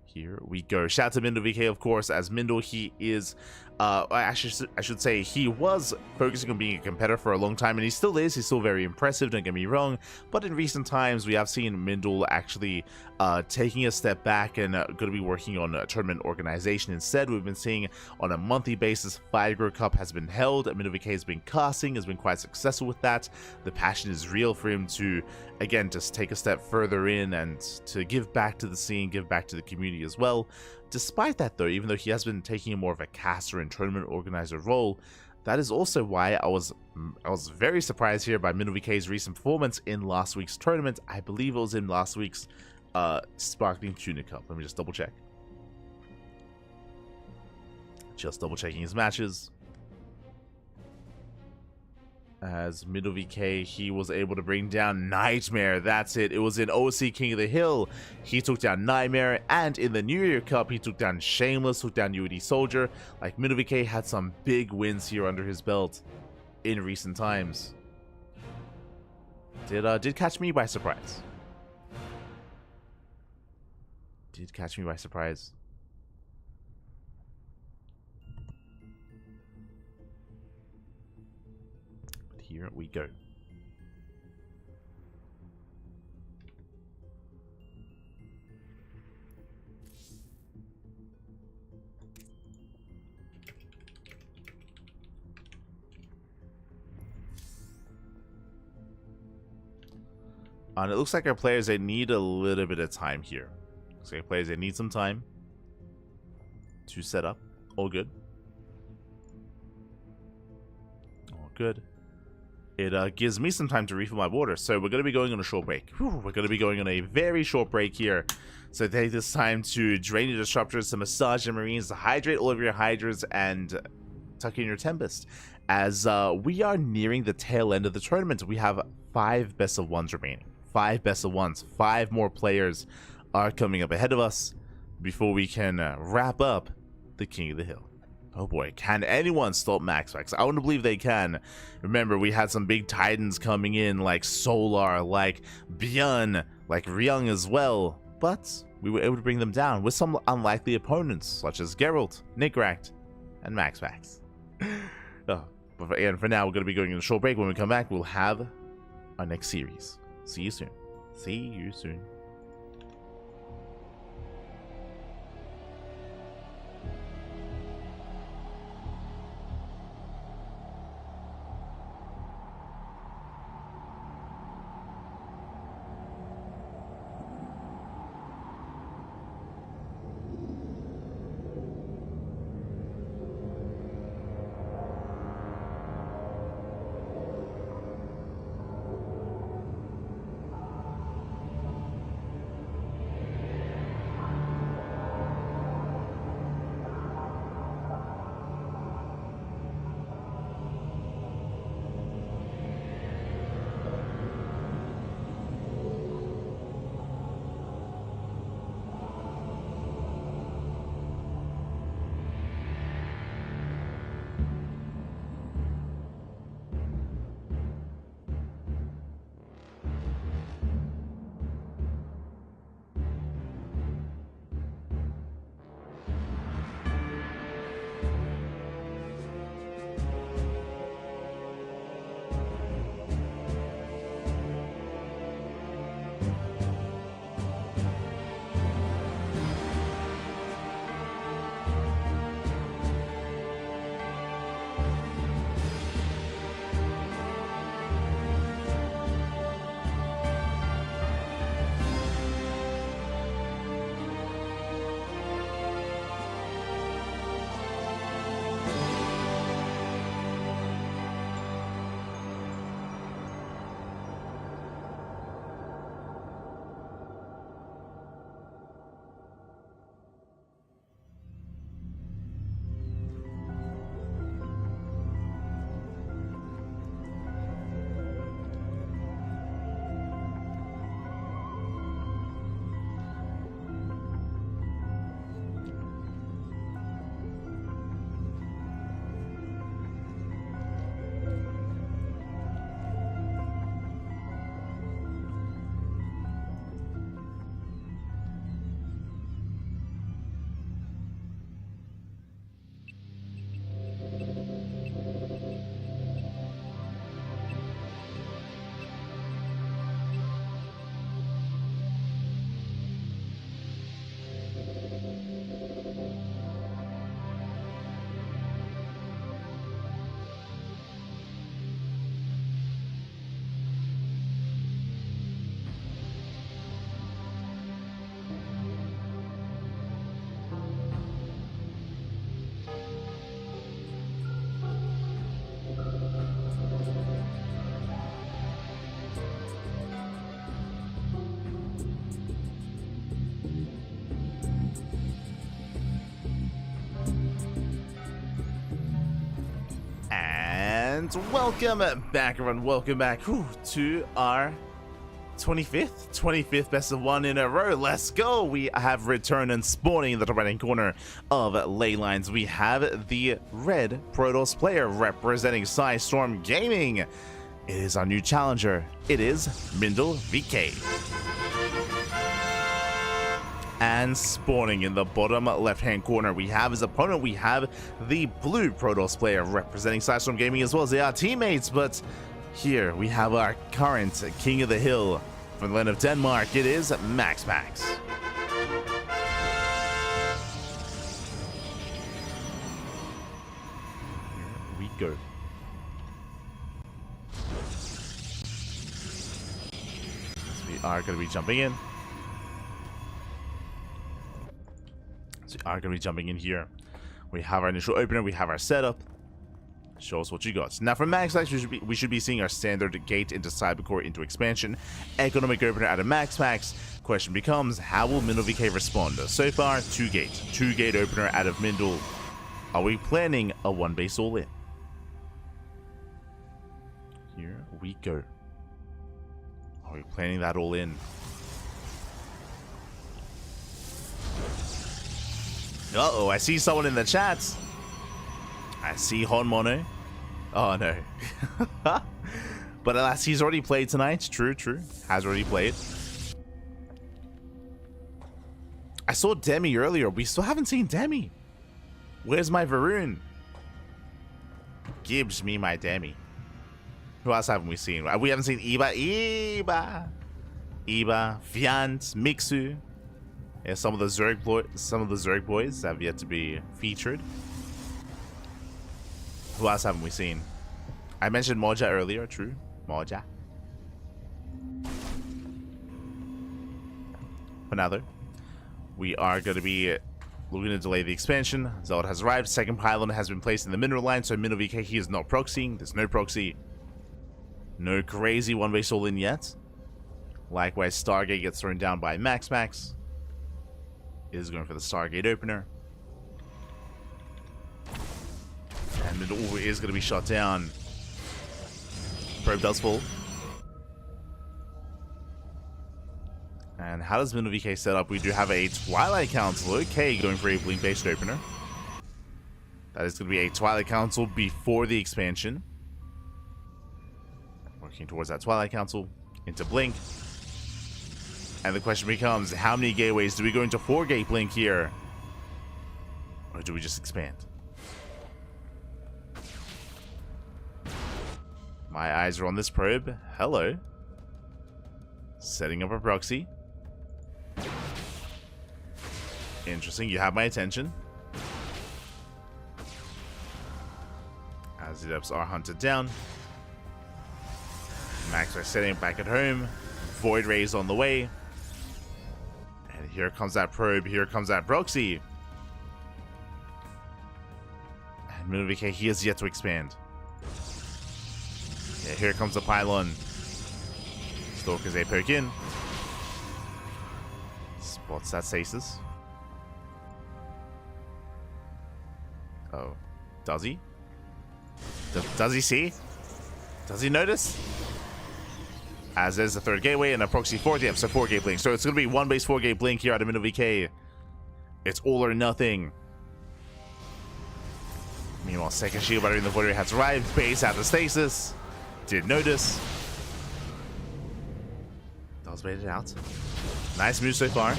Here we go. Shout out to MindleVK, of course, as Mindle, he is, I should say, he was focusing on being a competitor for a long time, and he still is. He's still very impressive, don't get me wrong, but in recent times, we have seen Mindle actually taking a step back and going to be working on tournament organization instead. We've been seeing on a monthly basis, Fire Cup has been held. MindleVK has been casting, has been quite successful with that. The passion is real for him to, again, just take a step further in and to give back to the scene, give back to the community as well. Despite that though, even though he has been taking more of a caster and tournament organizer role, that is also why I was very surprised here by MindleVK's recent performance in last week's tournament. I believe it was in last week's Sparkling Tuna Cup. Let me just double check. Just double checking his matches. As MindleVK, he was able to bring down Nightmare. That's it. It was in OSC King of the Hill. He took down Nightmare, and in the New Year Cup, he took down Shameless, took down UED Soldier. Like, MindleVK had some big wins here under his belt in recent times. Did catch me by surprise. Did catch me by surprise. Here we go. And it looks like our players, they need a little bit of time here. Looks like our players, they need some time to set up. All good. All good. it gives me some time to refill my water. So we're going to be going on a short break. Whew, we're going to be going on a very short break here. So take this time to drain your disruptors, to massage your marines, to hydrate all of your hydras, and tuck in your tempest. As we are nearing the tail end of the tournament, we have 5 best of ones remaining. 5 best of ones. 5 more players are coming up ahead of us before we can wrap up the King of the Hill. Oh boy, can anyone stop MaxPax? I want to believe they can. Remember, we had some big titans coming in, like Solar, like ByuN, like Ryung as well. But we were able to bring them down with some unlikely opponents, such as Geralt, Nicoract, and MaxPax. Oh, but again, for now, we're going to be going on a short break. When we come back, we'll have our next series. See you soon. See you soon. And welcome back, everyone. Welcome back to our 25th best of one in a row. Let's go. We have returned and spawning in the top right hand corner of ley lines. We have the red Protoss player representing Storm Gaming. It is our new challenger. It is Mindel VK. And spawning in the bottom left-hand corner, we have his opponent. We have the blue Protoss player representing Storm Gaming, as well as they are teammates. But here we have our current King of the Hill from the land of Denmark. It is MaxPax. Here we go. So we are going to be jumping in. So we are going to be jumping in here. We have our initial opener, we have our setup. Show us what you got. Now from MaxPax, we should be seeing our standard gate into Cybercore into expansion, economic opener out of MaxPax. Question becomes, how will Mindle VK respond? So far, 2 gate opener out of Mindle. Are we planning a 1 base all in? Here we go. Are we planning that all in? Uh-oh, I see someone in the chat. I see Hon Mono. Oh no. But alas, he's already played tonight. True. Has already played. I saw Demi earlier. We still haven't seen Demi. Where's my ByuN? Gives me my Demi. Who else haven't we seen? We haven't seen Iba, Fiant, Mixu. Yeah, some of the Zerg boys have yet to be featured. Who else haven't we seen? I mentioned Moja earlier. True, Moja. For now, though, we are going to be looking to delay the expansion. Zealot has arrived. Second pylon has been placed in the mineral line, so Mindle VK he is not proxying. There's no proxy. No crazy 1 base all in yet. Likewise, Stargate gets thrown down by MaxPax. Is going for the Stargate opener. And it all is going to be shot down. Probe does fall. And how does Mindle VK set up? We do have a Twilight Council. Okay, going for a Blink-based opener. That is going to be a Twilight Council before the expansion. Working towards that Twilight Council. Into Blink. And the question becomes, how many gateways do we go into 4-gate Blink here? Or do we just expand? My eyes are on this probe. Hello. Setting up a proxy. Interesting, you have my attention. As the depths are hunted down. Max are setting it back at home. Void Rays on the way. And here comes that probe, here comes that proxy. And Mindle VK, he has yet to expand. Yeah, here comes the pylon. Stalkers, they poke in. Spots that stasis. Oh. Does he? Does he see? Does he notice? As there's the 3rd gateway and a proxy 4th. Yep, so 4-gate Blink. So it's going to be 1 base 4-gate Blink here out of Mindle VK. It's all or nothing. Meanwhile, second shield battery in the Void Ray has arrived. Base out of stasis. Did notice. Does bait it out. Nice move so far.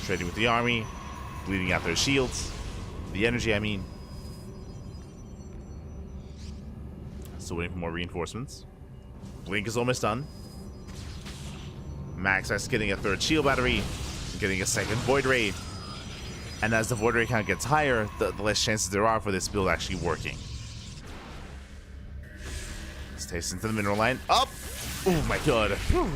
Trading with the army. Bleeding out those shields. The energy, I mean. Still waiting for more reinforcements. Blink is almost done. MaxPax getting a 3rd shield battery. Getting a 2nd Void Ray. And as the Void Ray count gets higher, the less chances there are for this build actually working. Stays into the mineral line. Up! Oh my god. Whew.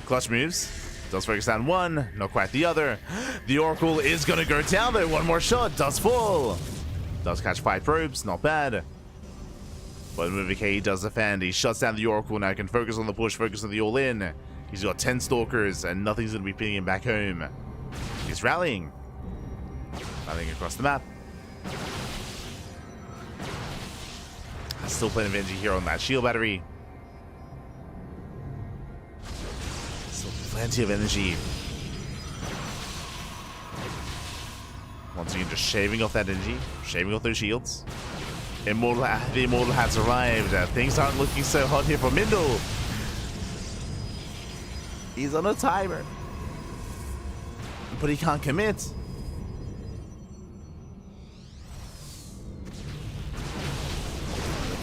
Clutch moves. Does focus down one. Not quite the other. The Oracle is going to go down though. One more shot. Does fall. Does catch 5 probes. Not bad. But Mindle VK does defend. He shuts down the Oracle. Now he can focus on the push. Focus on the all-in. He's got 10 Stalkers and nothing's going to be pinning him back home. He's rallying. Rallying across the map. Still plenty of energy here on that shield battery. Still plenty of energy. Once again, just shaving off that energy. Shaving off those shields. The Immortal has arrived. Things aren't looking so hot here for Mindle. He's on a timer. But he can't commit.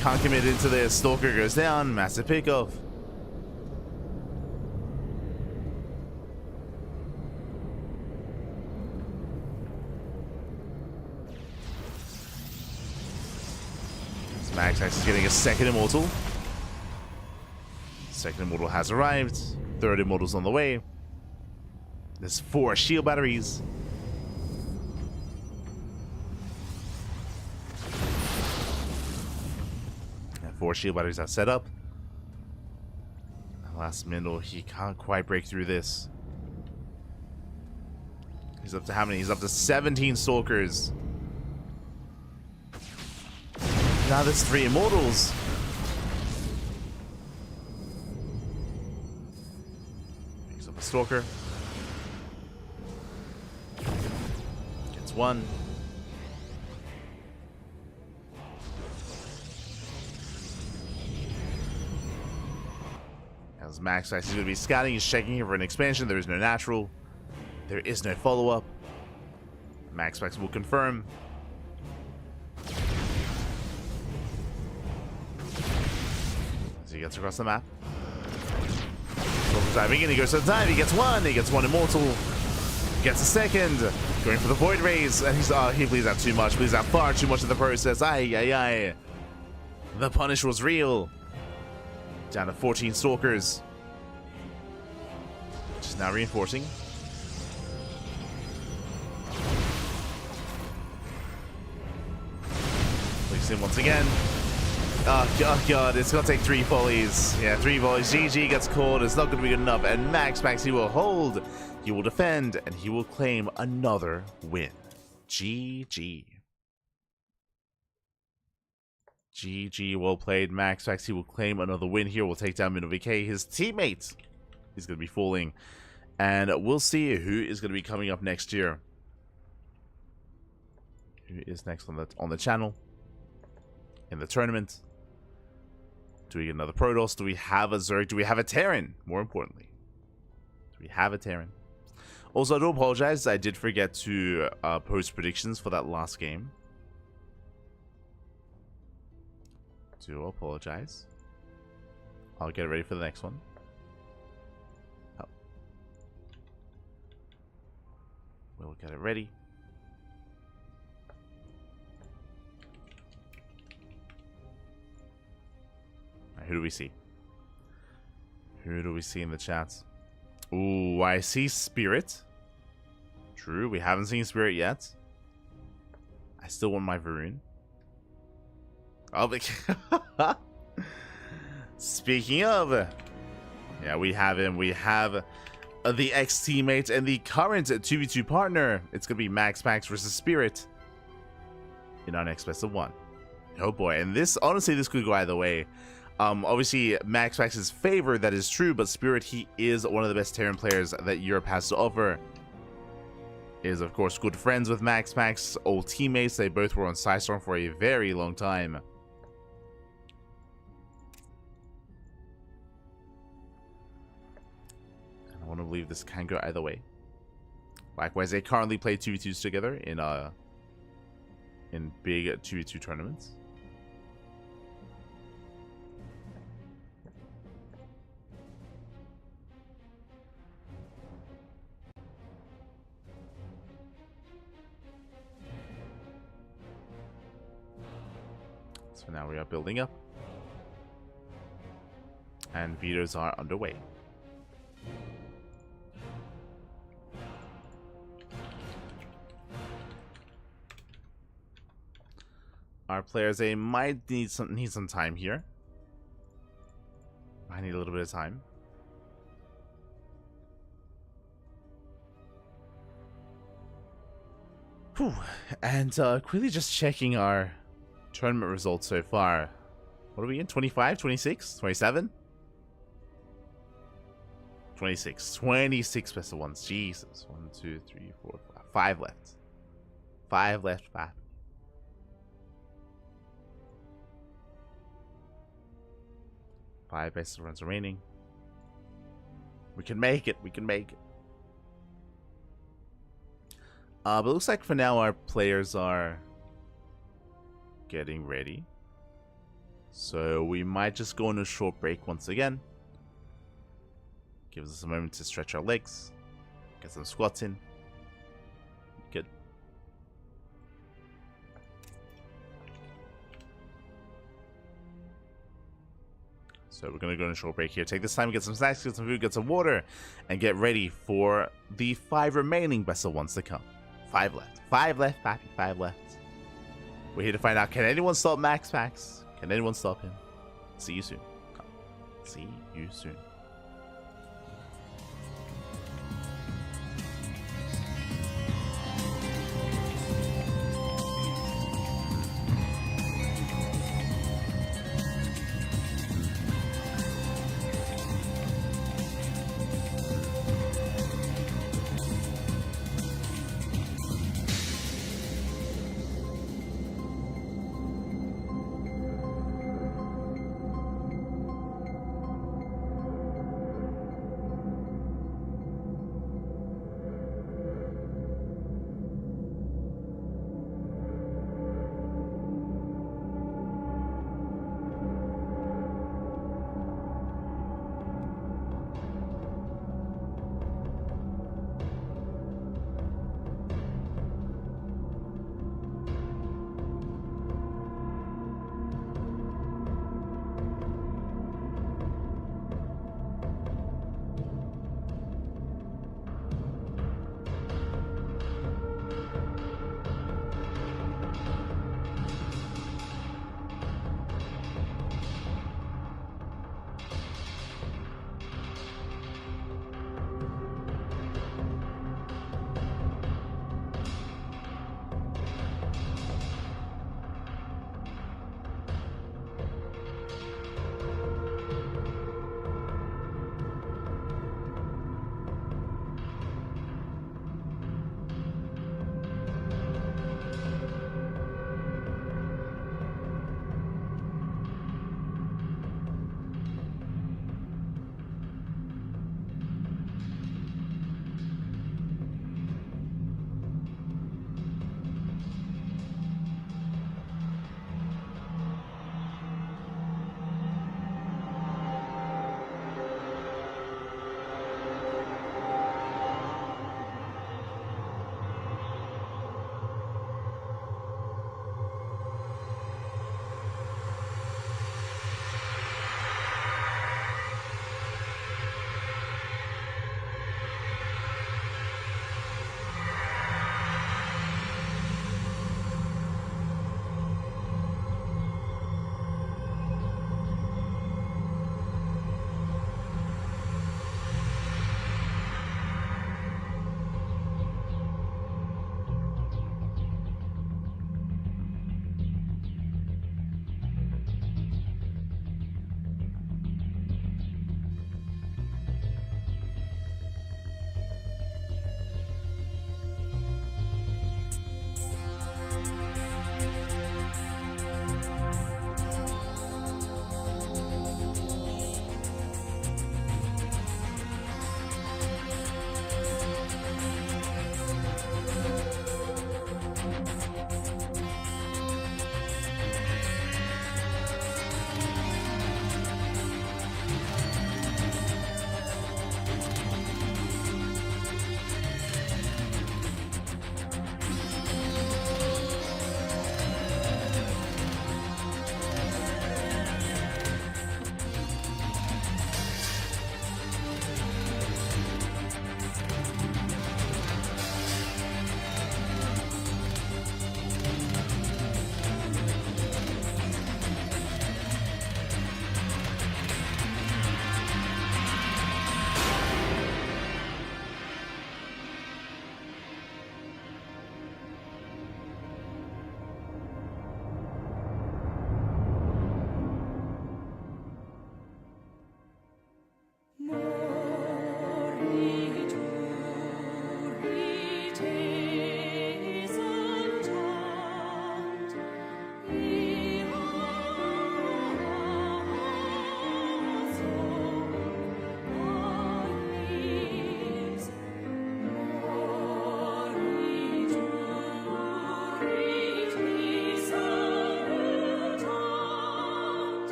Can't commit into this. Stalker goes down. Massive pickoff. MaxPax is getting a 2nd Immortal. 2nd Immortal has arrived. 3rd Immortal's on the way. There's 4 shield batteries. 4 shield batteries are set up. Last Mindle, he can't quite break through this. He's up to how many? He's up to 17 Stalkers. Now there's 3 Immortals. Picks up a Stalker. Gets 1. As MaxPax is going to be scouting, he's checking here for an expansion. There is no natural. There is no follow-up. MaxPax will confirm. As he gets across the map. Diving in, he goes to the dive, he gets 1. He gets 1 Immortal. Gets a 2nd. Going for the Void Raise. And he bleeds out too much. Bleeds out far too much in the process. Aye, aye, aye. The punish was real. Down to 14 Stalkers. Just now reinforcing. Place in once again. Oh god, it's gonna take 3 volleys. Yeah, 3 volleys. GG gets called. It's not gonna be good enough. And MaxPax, he will hold, he will defend, and he will claim another win. GG. GG, well played, MaxPax. He will claim another win here. We'll take down MinnoVK. His teammate is going to be falling. And we'll see who is going to be coming up next year. Who is next on the channel? In the tournament? Do we get another Protoss? Do we have a Zerg? Do we have a Terran? More importantly. Do we have a Terran? Also, I do apologize. I did forget to post predictions for that last game. Do apologize. I'll get ready for the next one. Oh. We'll get it ready. Right, who do we see? Who do we see in the chats? Ooh, I see Spirit. True, we haven't seen Spirit yet. I still want my ByuN. Oh, speaking of, yeah, we have him. We have the ex-teammate and the current 2v2 partner. It's going to be MaxPax versus Spirit in our next best of 1. Oh boy, and this, honestly, this could go either way. Obviously, MaxPax's favor, that is true, but Spirit, he is one of the best Terran players that Europe has to offer. Is, of course, good friends with MaxPax, old teammates. They both were on Psystorm for a very long time. I want to believe this can go either way. Likewise, they currently play 2v2s together in big 2v2 tournaments. So now we are building up. And vetoes are underway. Our players, they might need some time here. I need a little bit of time. Whew. And quickly just checking our tournament results so far. What are we in? 25, 26, 27? 26. 26 best of 1s. Jesus. 1, 2, 3, 4, 5. 5 left. 5 left. 5. 5 best of runs remaining. We can make it. We can make it. But it looks like for now our players are getting ready. So we might just go on a short break once again. Gives us a moment to stretch our legs. Get some squats in. Good. So we're going to go on a short break here. Take this time, get some snacks, get some food, get some water, and get ready for the 5 remaining best of 1s to come. 5 left. 5 left, Pappy. 5 left. We're here to find out, can anyone stop MaxPax? Can anyone stop him? See you soon. See you soon.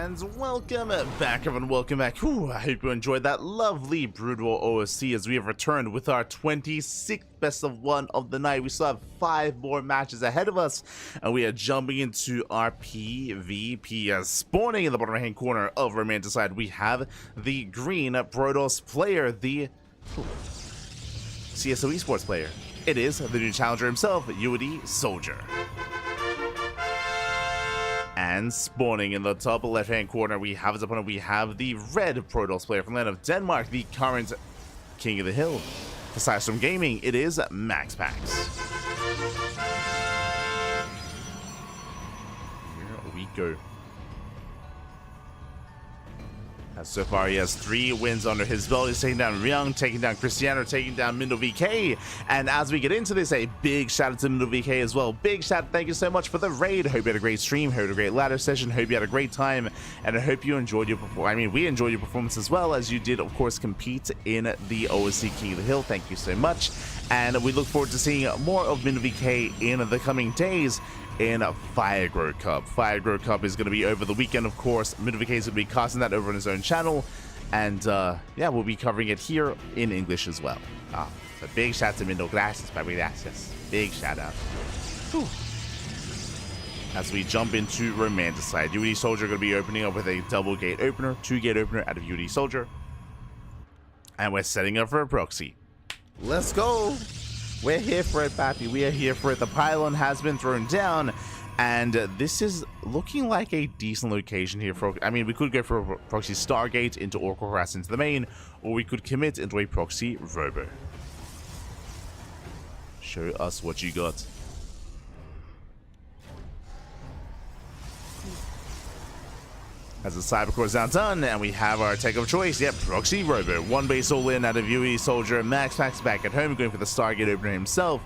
And welcome back, everyone. Welcome back. Whew, I hope you enjoyed that lovely Brood War OSC as we have returned with our 26th best of 1 of the night. We still have 5 more matches ahead of us, and we are jumping into our PvP. As spawning in the bottom right hand corner of Romanticide, we have the green Brodos player, the CSO esports player. It is the new challenger himself, ByuN Soldier. And spawning in the top left-hand corner, we have his opponent. We have the red Protoss player from the land of Denmark, the current king of the hill. For System Gaming, it is MaxPax. Here we go. So far, he has 3 wins under his belt. He's taking down Ryung, taking down Cristiano, taking down Mindo VK. And as we get into this, a big shout out to Mindo VK as well. Big shout out, thank you so much for the raid. Hope you had a great stream, hope you had a great ladder session, hope you had a great time, and I hope you enjoyed your performance. I mean, we enjoyed your performance as well, as you did, of course, compete in the OSC King of the Hill. Thank you so much. And we look forward to seeing more of Mindo VK in the coming days in Firegrow Cup. Firegrow Cup is going to be over the weekend, of course. Mindo VK is going to be casting that over on his own channel, and yeah, we'll be covering it here in English as well. So big shout out to Mindo. Gracias, baby, gracias. Big shout out. Whew. As we jump into Romanticide, ByuN Soldier going to be opening up with a double gate opener, 2-gate opener out of ByuN Soldier, and we're setting up for a proxy. Let's go. We're here for it, Pappy. We are here for it. The pylon has been thrown down, and this is looking like a decent location here for... I mean, we could go for a proxy Stargate into Oracle Harass into the main, or we could commit into a proxy Robo. Show us what you got. As the Cybercore is now done, and we have our tech of choice. Yep, Proxy Robo. 1 base all in out of ByuN Soldier. MaxPax back at home, going for the Stargate opener himself.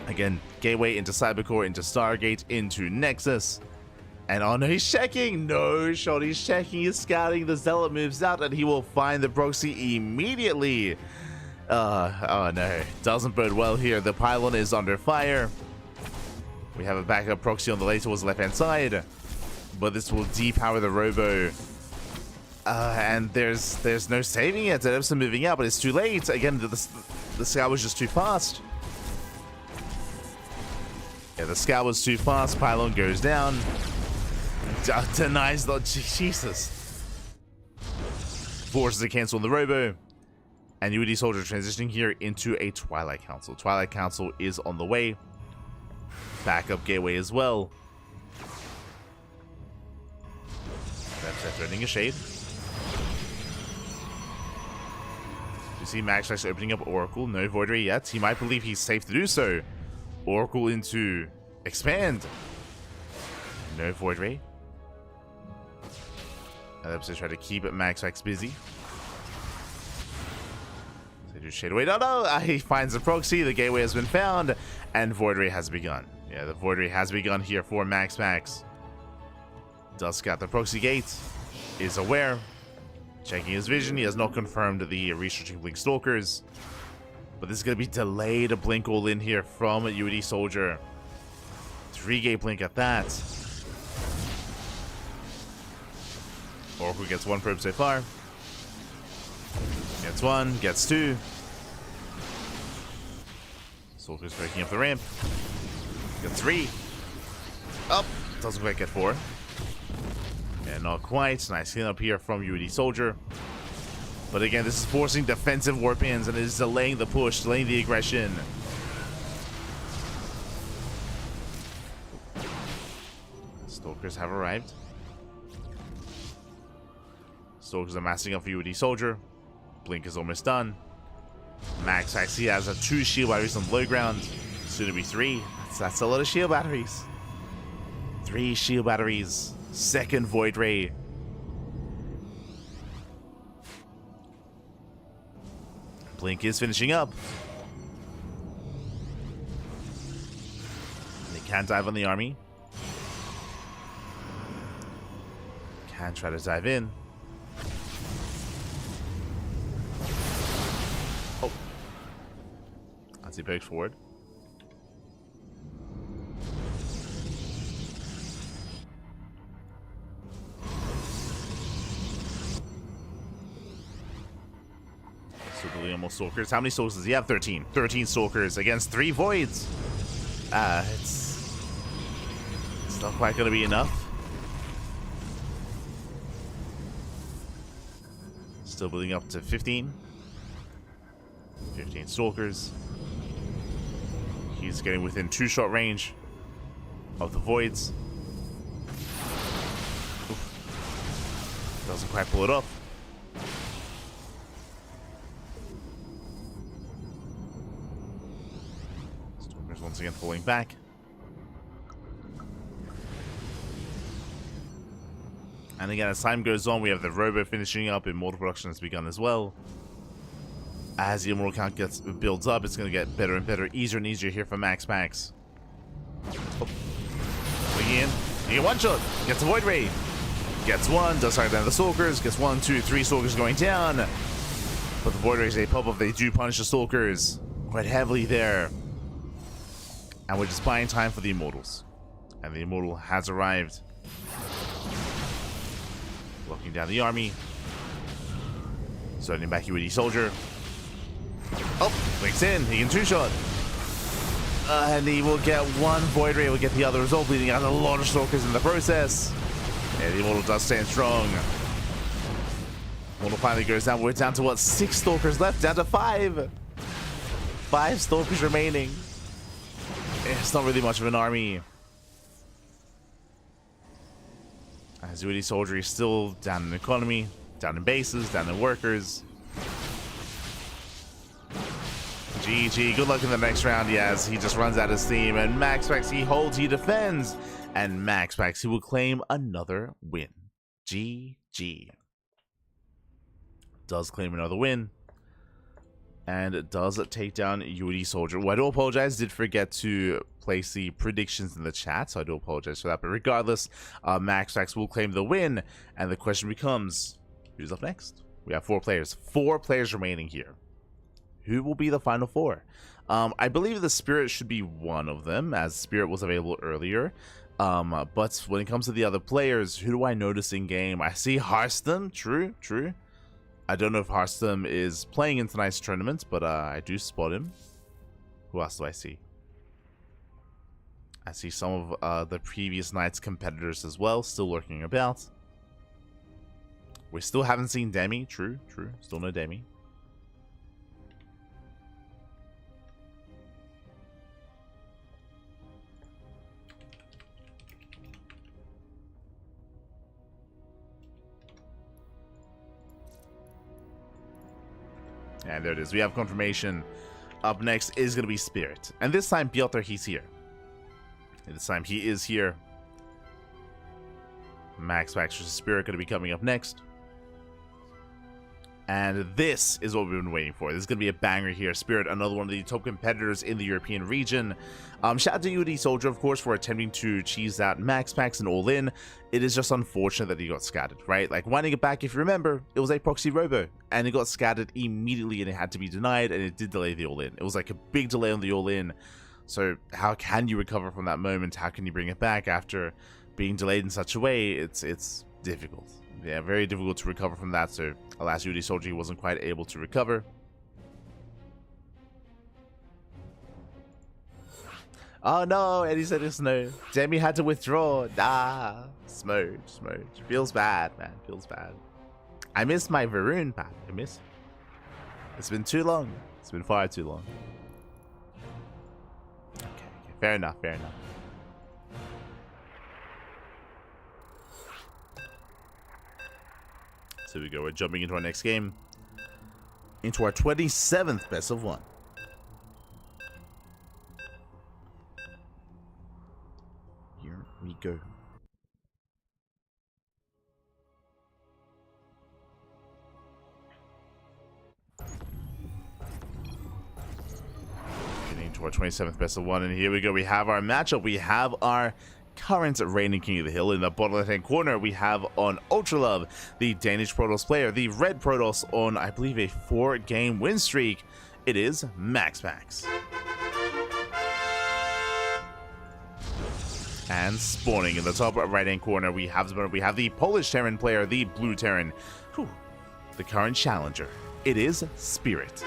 Again, Gateway into Cybercore, into Stargate, into Nexus. And oh no, he's checking! No shot, he's checking, he's scouting. The Zealot moves out, and he will find the Proxy immediately. Oh no, doesn't bode well here. The pylon is under fire. We have a backup Proxy on the way towards the left-hand side, but this will depower the Robo. And there's no saving it. Edipson moving out, but it's too late. Again, the scout was just too fast. Yeah, the scout was too fast. Pylon goes down. Denies the... Jesus. Forces to cancel the Robo. And ByuN Soldier transitioning here into a Twilight Council. Twilight Council is on the way. Backup Gateway as well. That's threatening a shade. You see MaxPax opening up Oracle. No Void Ray yet. He might believe he's safe to do so. Oracle into Expand. No Void Ray. Ellipsis try to keep MaxPax busy. So do shade away. No! He finds the proxy. The gateway has been found. And Void Ray has begun. Yeah, the Void Ray has begun here for MaxPax. Does scout the proxy gate, is aware, checking his vision. He has not confirmed the researching Blink Stalkers, but this is going to be delayed Blink all in here from ByuN Soldier. 3-gate Blink at that. Oracle gets 1 probe so far. Gets 1, gets 2. Stalker's breaking up the ramp. Got 3. Up, doesn't quite get 4. And not quite. Nice cleanup here from ByuN Soldier. But again, this is forcing defensive warpins and it is delaying the push, delaying the aggression. Stalkers have arrived. Stalkers are massing up for ByuN Soldier. Blink is almost done. MaxPax, he has 2 shield batteries on low ground. Soon to be 3. That's a lot of shield batteries. 3 shield batteries. 2nd Void Ray. Blink is finishing up. They can't dive on the army. Can try to dive in. Oh. As he pokes forward. Still building on more Stalkers. How many Stalkers does he have? 13. 13 Stalkers against 3 Voids. It's not quite going to be enough. Still building up to 15. 15 Stalkers. He's getting within 2-shot range of the Voids. Oof. Doesn't quite pull it off. Stormers once again pulling back. And again, as time goes on, we have the Robo finishing up. Immortal production has begun as well. As the Immortal count builds up, it's going to get better and better, easier and easier here for MaxPax. Oh. Swinging in. You get 1 shot. Gets a Void Ray. Gets 1. Does target down the Stalkers. Gets 1, 2, 3 Stalkers going down. But the Void Rays, they pop up. They do punish the Stalkers quite heavily there. And we're just buying time for the Immortals. And the Immortal has arrived. Locking down the army. Starting back UAD Soldier. Oh, links in. He can 2-shot. And he will get 1 Void Ray. Will get the other result, bleeding out a lot of Stalkers in the process. And the Immortal does stand strong. Immortal finally goes down. We're down to what? 6 Stalkers left. Down to 5. 5 Stalkers remaining. It's not really much of an army. As UAD Soldier is still down in economy, down in bases, down in workers. GG, good luck in the next round. Yes, he just runs out of steam. And MaxPax, he holds, he defends. And MaxPax, he will claim another win. GG. Does claim another win. And does take down UAD Soldier. Well, I do apologize, did forget to place the predictions in the chat, so I do apologize for that. But regardless, MaxPax will claim the win. And the question becomes, who's up next? We have 4 players. 4 players remaining here. Who will be the final 4? I believe the Spirit should be one of them, as Spirit was available earlier. But when it comes to the other players, who do I notice in game? I see Hearthstone. True, true. I don't know if Hearthstone is playing in tonight's tournament, but I do spot him. Who else do I see? I see some of the previous night's competitors as well, still lurking about. We still haven't seen Demi. True, true. Still no Demi. And there it is. We have confirmation. Up next is going to be Spirit. And this time, Piotr, he's here. And this time, he is here. MaxPax versus Spirit going to be coming up next. And this is what we've been waiting for. This is going to be a banger here. Spirit, another one of the top competitors in the European region. Shout out to UAD Soldier, of course, for attempting to cheese out MaxPax and all in. It is just unfortunate that he got scattered, right? Like, winding it back, if you remember, it was a proxy robo, and it got scattered immediately, and it had to be denied, and it did delay the all in. It was like a big delay on the all in. So how can you recover from that moment? How can you bring it back after being delayed in such a way? It's difficult. Yeah, very difficult to recover from that. So alas, UAD Soldier, he wasn't quite able to recover. Oh no, Eddie said it's no. Demi had to withdraw. Nah, Smooch. Feels bad, man. Feels bad. I miss my Varun pack. I miss it. It's been too long. It's been far too long. Okay. Fair enough, fair enough. So we go. We're jumping into our next game. Into our 27th best of 1. Here we go. Getting into our 27th best of 1, and here we go. We have our matchup. We have our current reigning king of the hill. In the bottom left hand corner, we have on Ultralove, the Danish Protoss player, the red Protoss on, I believe, a 4-game win streak. It is MaxPax. And spawning in the top right hand corner, we have the Polish Terran player, the blue Terran, the current challenger, It is Spirit.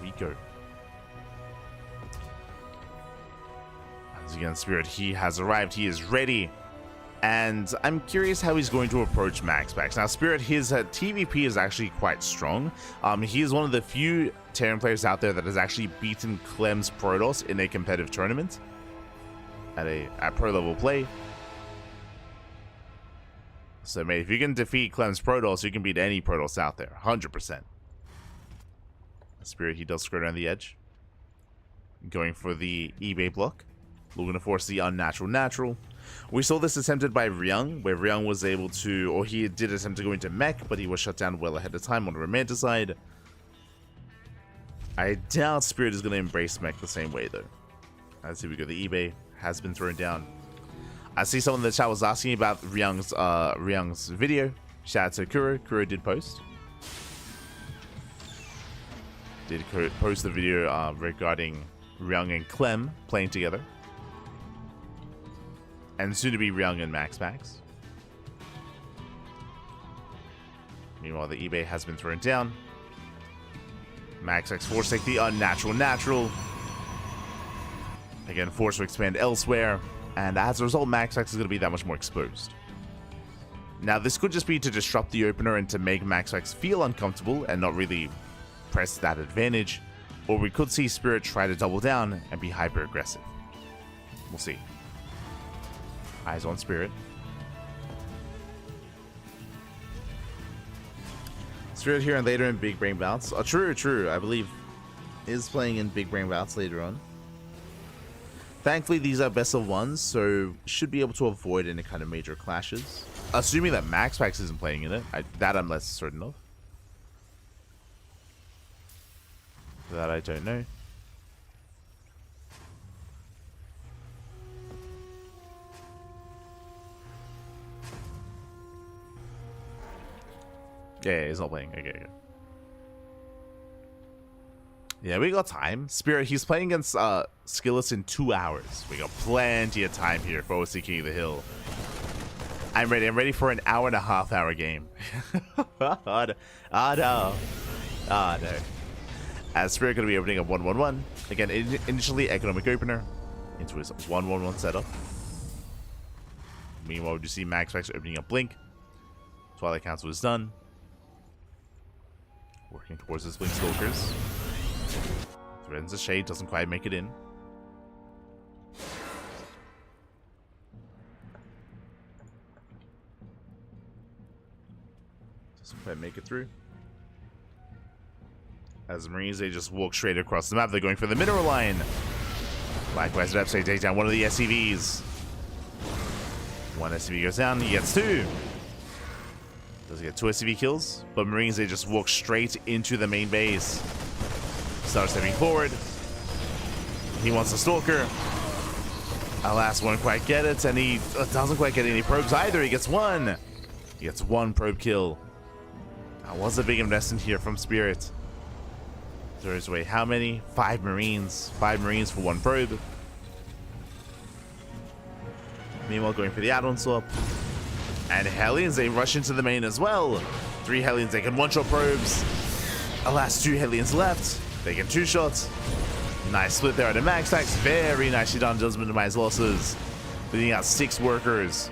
We go. Once again, Spirit, he has arrived. He is ready. And I'm curious how he's going to approach MaxPax. Now, Spirit, his TVP is actually quite strong. He is one of the few Terran players out there that has actually beaten Clem's Protoss in a competitive tournament at pro level play. So, mate, if you can defeat Clem's Protoss, you can beat any Protoss out there, 100%. Spirit, he does skirt around the edge, going for the eBay block, looking to force the unnatural natural. We saw this attempted by Ryung, where Ryung was able to, or he did attempt to go into mech, but he was shut down well ahead of time on the romanticide. I doubt Spirit is going to embrace mech the same way, though. As here we go, the eBay has been thrown down. I see someone in the chat was asking about Ryung's video. Shout out to Kuro. Kuro did post. Did post the video regarding Ryung and Clem playing together. And soon to be Ryung and MaxPax. Meanwhile, the eBay has been thrown down. MaxPax force take the unnatural natural. Again, force to expand elsewhere. And as a result, MaxPax is going to be that much more exposed. Now, this could just be to disrupt the opener and to make MaxPax feel uncomfortable and not really press that advantage. Or we could see Spirit try to double down and be hyper aggressive. We'll see. Eyes on Spirit. Spirit here and later in Big Brain Bouts. Oh, true. I believe is playing in Big Brain Bouts later on. Thankfully, these are best of ones, so should be able to avoid any kind of major clashes. Assuming that MaxPax isn't playing in it. That I'm less certain of. That I don't know. Yeah, he's not playing. Okay. Yeah, we got time. Spirit, he's playing against SKillous in 2 hours. We got plenty of time here for OSC King of the Hill. I'm ready. I'm ready for an hour game. Oh no. As Spirit going to be opening up 1-1-1. Again, initially economic opener into his 1-1-1 setup. Meanwhile, we do see MaxPax opening up Blink. Twilight Council is done. Working towards his Blink Stalkers. Threatens a shade, doesn't quite make it in. Doesn't quite make it through. As the Marines, they just walk straight across the map. They're going for the mineral line. Likewise, Repsay takes down one of the SCVs. One SCV goes down, he gets two. Does get 2 SCV kills, but Marines, they just walk straight into the main base. Starts stepping forward. He wants a Stalker. Alas, won't quite get it, and he doesn't quite get any probes either. He gets one. He gets one probe kill. That was a big investment here from Spirit. Throws away how many? 5 Marines. 5 Marines for 1 probe. Meanwhile, going for the add-on swap. And Hellions, they rush into the main as well. 3 Hellions, they can one-shot probes. Alas, 2 Hellions left. They get 2 shots. Nice split there at a MaxPax. Very nicely done, does minimize losses. Leading out 6 workers.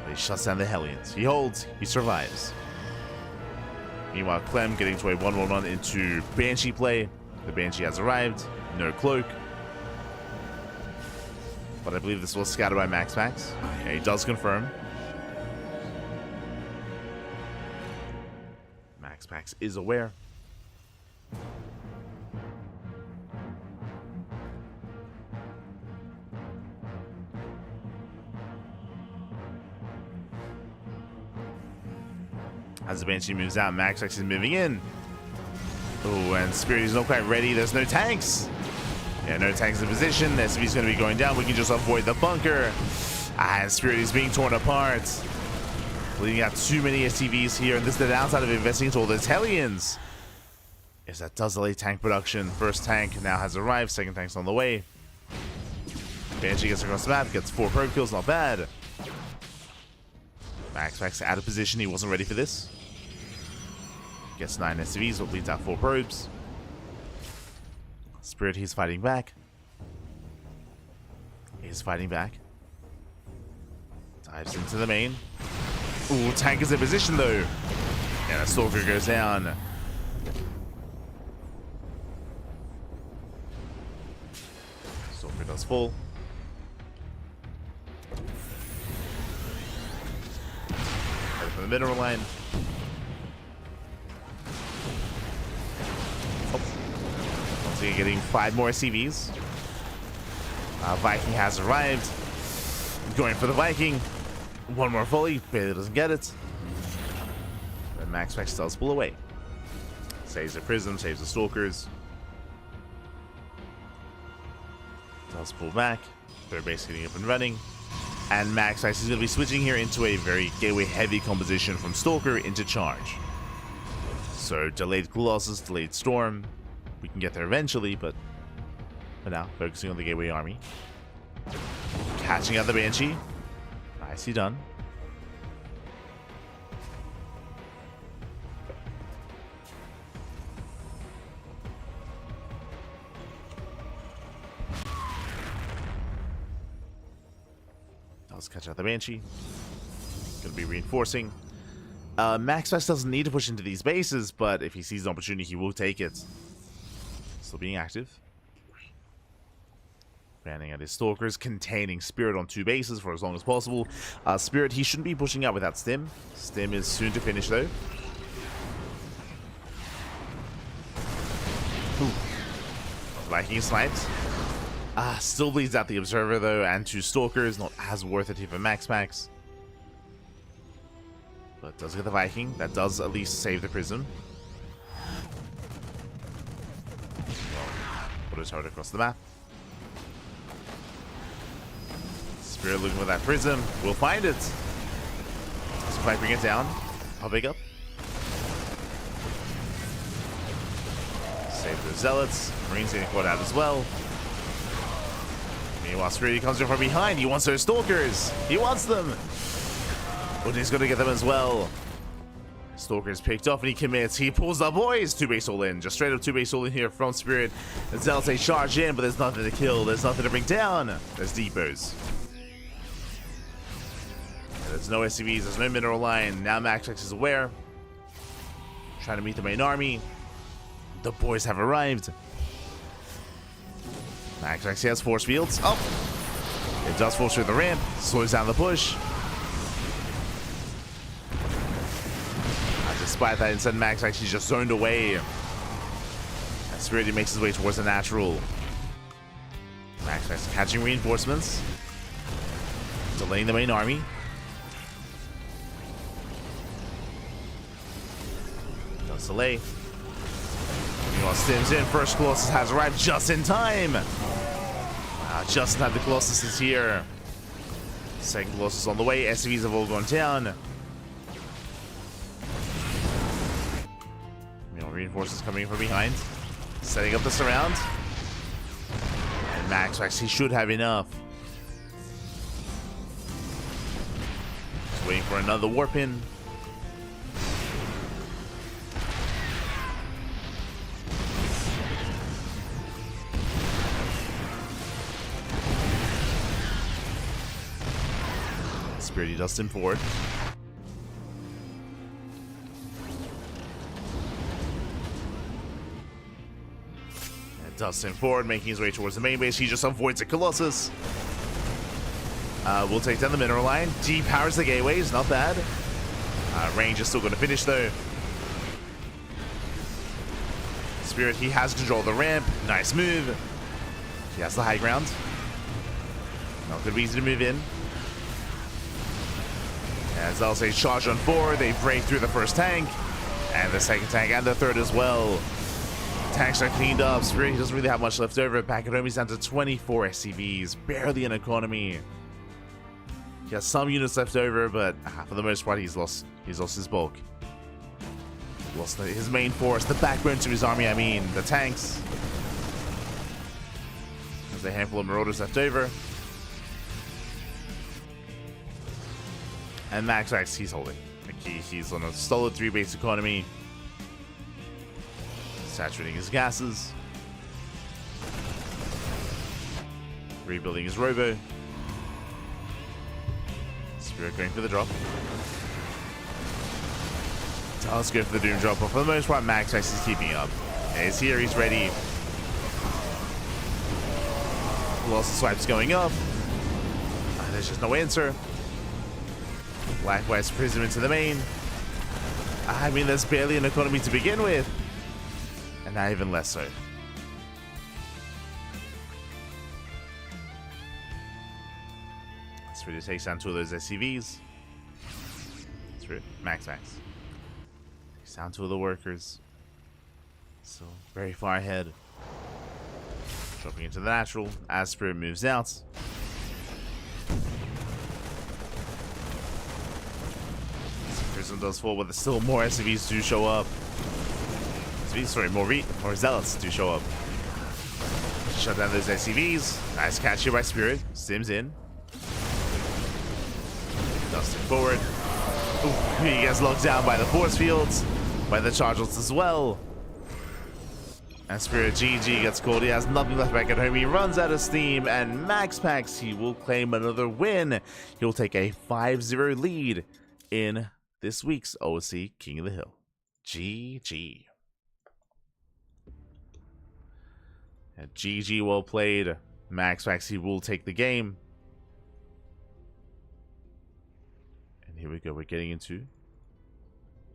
But he shuts down the Hellions. He holds, he survives. Meanwhile, Clem getting to a 1-1-1 into Banshee play. The Banshee has arrived. No cloak. But I believe this was scouted by MaxPax. Yeah, he does confirm. MaxPax is aware. As the Banshee moves out, MaxPax is moving in. Oh, and Spirit is not quite ready. There's no tanks. Yeah, no tanks in position. The SCV is going to be going down. We can just avoid the bunker. And Spirit is being torn apart. Leading out too many SCVs here. And this is the downside of investing into all those Hellions. Yes, that does delay tank production. First tank now has arrived. Second tank's on the way. Banshee gets across the map. Gets 4 probe kills. Not bad. MaxPax out of position. He wasn't ready for this. Gets 9 SCVs, but bleeds out 4 probes. Spirit, he's fighting back. He's fighting back. Dives into the main. Ooh, tank is in position though. And a Stalker goes down. Stalker does fall. Headed for the mineral line. So you're getting 5 more SCVs. Viking has arrived. Going for the Viking. 1 more volley. Barely doesn't get it. But MaxPax does pull away. Saves the Prism, saves the Stalkers. Does pull back. They're basically getting up and running. And MaxPax is going to be switching here into a very gateway heavy composition from Stalker into Charge. So delayed Colossus, delayed Storm. We can get there eventually, but for now, focusing on the Gateway Army. Catching out the Banshee. Nicely done. Does catch out the Banshee. Gonna be reinforcing. MaxPax doesn't need to push into these bases, but if he sees an opportunity, he will take it. Still being active. Banning out his Stalkers, containing Spirit on 2 bases for as long as possible. Spirit, he shouldn't be pushing out without Stim. Stim is soon to finish though. Ooh. Viking sniped. Still bleeds out the Observer though, and 2 Stalkers, not as worth it here for MaxPax. But does get the Viking. That does at least save the Prism. Put a turret across the map. Spirit looking for that Prism. We'll find it. Let's quite bring it down. How big up? Save the Zealots. Marines getting caught out as well. Meanwhile, Spirit comes in from behind. He wants those Stalkers. He wants them. But he's going to get them as well. Stalker's picked off and he commits. He pulls the boys. 2-base all in. Just straight up 2-base all in here from Spirit. And Zealots they charge in, but there's nothing to kill. There's nothing to bring down. There's depots. There's no SCVs. There's no mineral line. Now MaxPax is aware. Trying to meet the main army. The boys have arrived. MaxPax has force fields. Oh! It does force through the ramp. Slows down the push. Despite that, instead MaxPax he's just zoned away. And Spirit makes his way towards the natural. MaxPax catching reinforcements. Delaying the main army. Does delay. Meanwhile, Stim's in. First Colossus has arrived just in time. Just in time, the Colossus is here. Second Colossus on the way. SCVs have all gone down. Reinforcements coming from behind. Setting up the surround. And MaxPax, he should have enough. Just waiting for another warp in. Spirit, he does him forward. Does him forward, making his way towards the main base. He just avoids a Colossus. We'll take down the mineral line. Depowers the gateways, not bad. Range is still going to finish though. Spirit, he has control of the ramp. Nice move. He has the high ground. Not going to be easy to move in. As I'll say, charge on 4. They break through the first tank. And the second tank and the third as well. Tanks are cleaned up. Spirit doesn't really have much left over. Back at home, he's down to 24 SCVs. Barely an economy. He has some units left over, but for the most part, he's lost his bulk. Lost his main force, the backbone to his army, I mean, the tanks. There's a handful of Marauders left over. And MaxPax, he's holding. Like he's on a solid 3 base economy. Saturating his gases. Rebuilding his robo. Spirit going for the drop. Does go for the doom drop, but for the most part, MaxPax is keeping up. Yeah, he's here, he's ready. Lots of swipes going up. There's just no answer. Likewise, Prism into the main. I mean, there's barely an economy to begin with. And now even less so. That's really takes down 2 of those SCVs. Through MaxPax. Takes down 2 of the workers. So, very far ahead. Dropping into the natural as Spirit moves out. Prism does fall, but there's still more SCVs do show up. Sorry, more zealots do show up. Shut down those SCVs. Nice catch here by Spirit. Sims in. Dusting forward. Ooh, he gets locked down by the force fields, by the chargers as well. And Spirit GG gets called. He has nothing left back at home. He runs out of steam, and MaxPax, he will claim another win. He'll take a 5-0 lead in this week's OSC King of the Hill. GG. And GG, well played. MaxPax, he will take the game. And here we go. We're getting into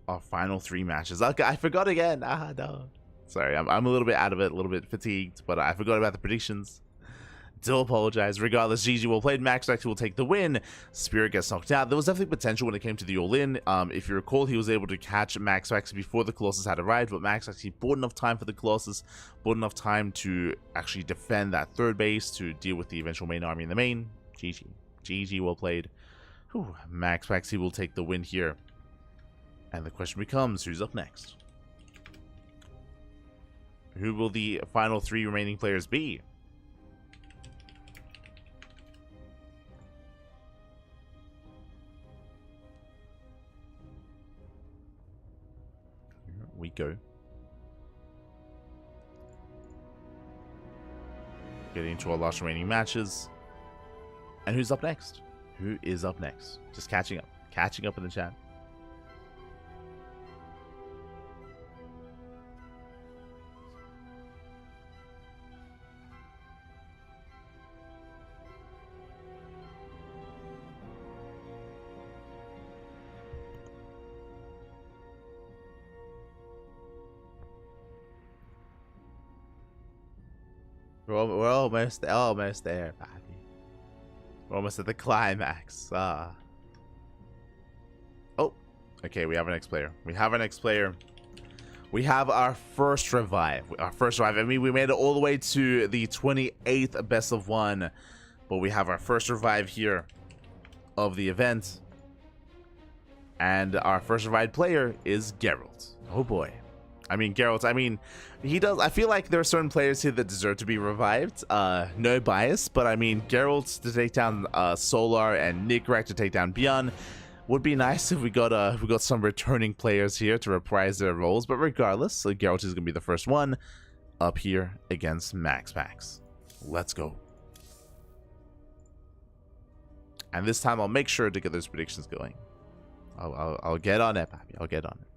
our final 3 matches. Okay, I forgot again. No. Sorry, I'm a little bit out of it, a little bit fatigued, but I forgot about the predictions. Do apologize. Regardless, GG well played. MaxPax will take the win. Spirit gets knocked out. There was definitely potential when it came to the all-in. If you recall, he was able to catch MaxPax before the Colossus had arrived, but MaxPax, he bought enough time for the Colossus, bought enough time to actually defend that 3rd base to deal with the eventual main army in the main. GG. GG well played. Whew. MaxPax, he will take the win here. And the question becomes, who's up next? Who will the final 3 remaining players be? Here we go. Getting into our last remaining matches. And who's up next? Who is up next? Just catching up. Catching up in the chat. We're almost there, Pappy. We're almost at the climax. Oh, okay, we have our next player. We have our first revive. I mean, we made it all the way to the 28th best of 1, but we have our first revive here of the event. And our first revived player is Geralt. Oh boy. I mean, Geralt, he does. I feel like there are certain players here that deserve to be revived. No bias, but I mean, Geralt to take down Solar and Nicoract to take down ByuN would be nice if we got some returning players here to reprise their roles. But regardless, so Geralt is gonna be the first one up here against MaxPax. Let's go. And this time I'll make sure to get those predictions going. I'll get on it, Pappy. I'll get on it.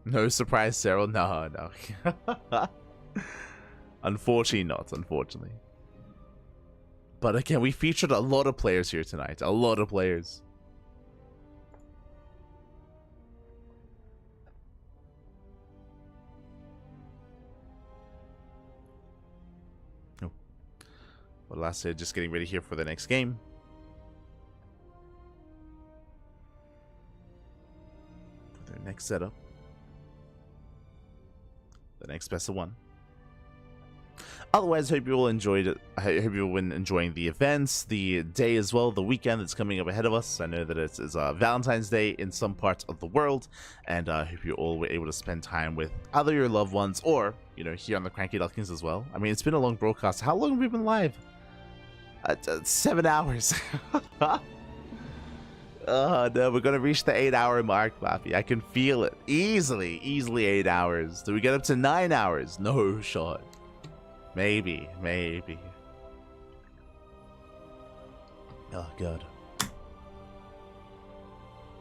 No surprise, Cyril. No. Unfortunately not, unfortunately. But again, we featured a lot of players here tonight. A lot of players. Oh. Well, last year, just getting ready here for the next game. For their next setup. The next best of 1. Otherwise, hope you all enjoyed it. I hope you all been enjoying the events, the day as well, the weekend that's coming up ahead of us. I know that it's Valentine's Day in some parts of the world, and I hope you all were able to spend time with either your loved ones or, you know, here on the CranKy Ducklings as well. I mean, it's been a long broadcast. How long have we been live? 7 hours. Oh no, we're gonna reach the 8-hour mark, Papi. I can feel it. Easily 8 hours. Do we get up to 9 hours? No shot. Maybe. Oh god.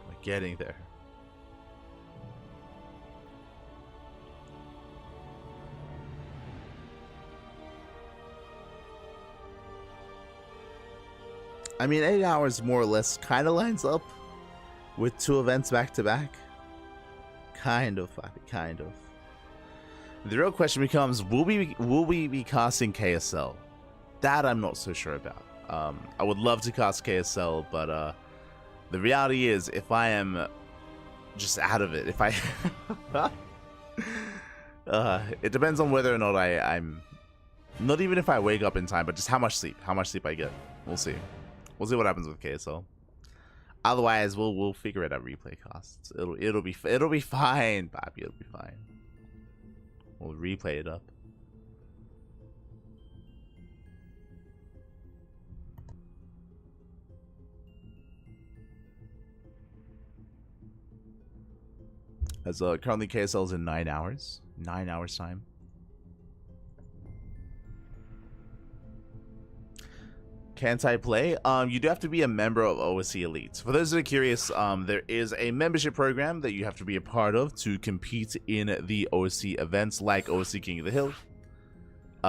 We're getting there. I mean, 8 hours more or less kind of lines up with 2 events back to back. Kind of, kind of. The real question becomes, will we be casting KSL? That I'm not so sure about. I would love to cast KSL, but the reality is, if I am just out of it, if I... it depends on whether or not I'm... Not even if I wake up in time, but just how much sleep I get. We'll see. We'll see what happens with KSL. Otherwise, we'll figure it out. Replay costs. It'll be fine, Papi. It'll be fine. We'll replay it up. As currently KSL is in 9 hours. 9 hours time. Can't I play? You do have to be a member of OSC Elite. For those that are curious, there is a membership program that you have to be a part of to compete in the OSC events like OSC King of the Hill.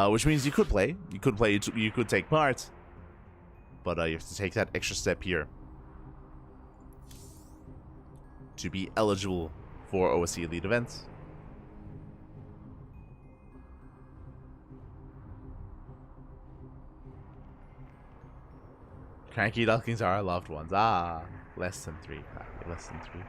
Which means you could play. You could take part. But you have to take that extra step here to be eligible for OSC Elite events. CranKy Ducklings are our loved ones. Ah, less than 3. Less than 3.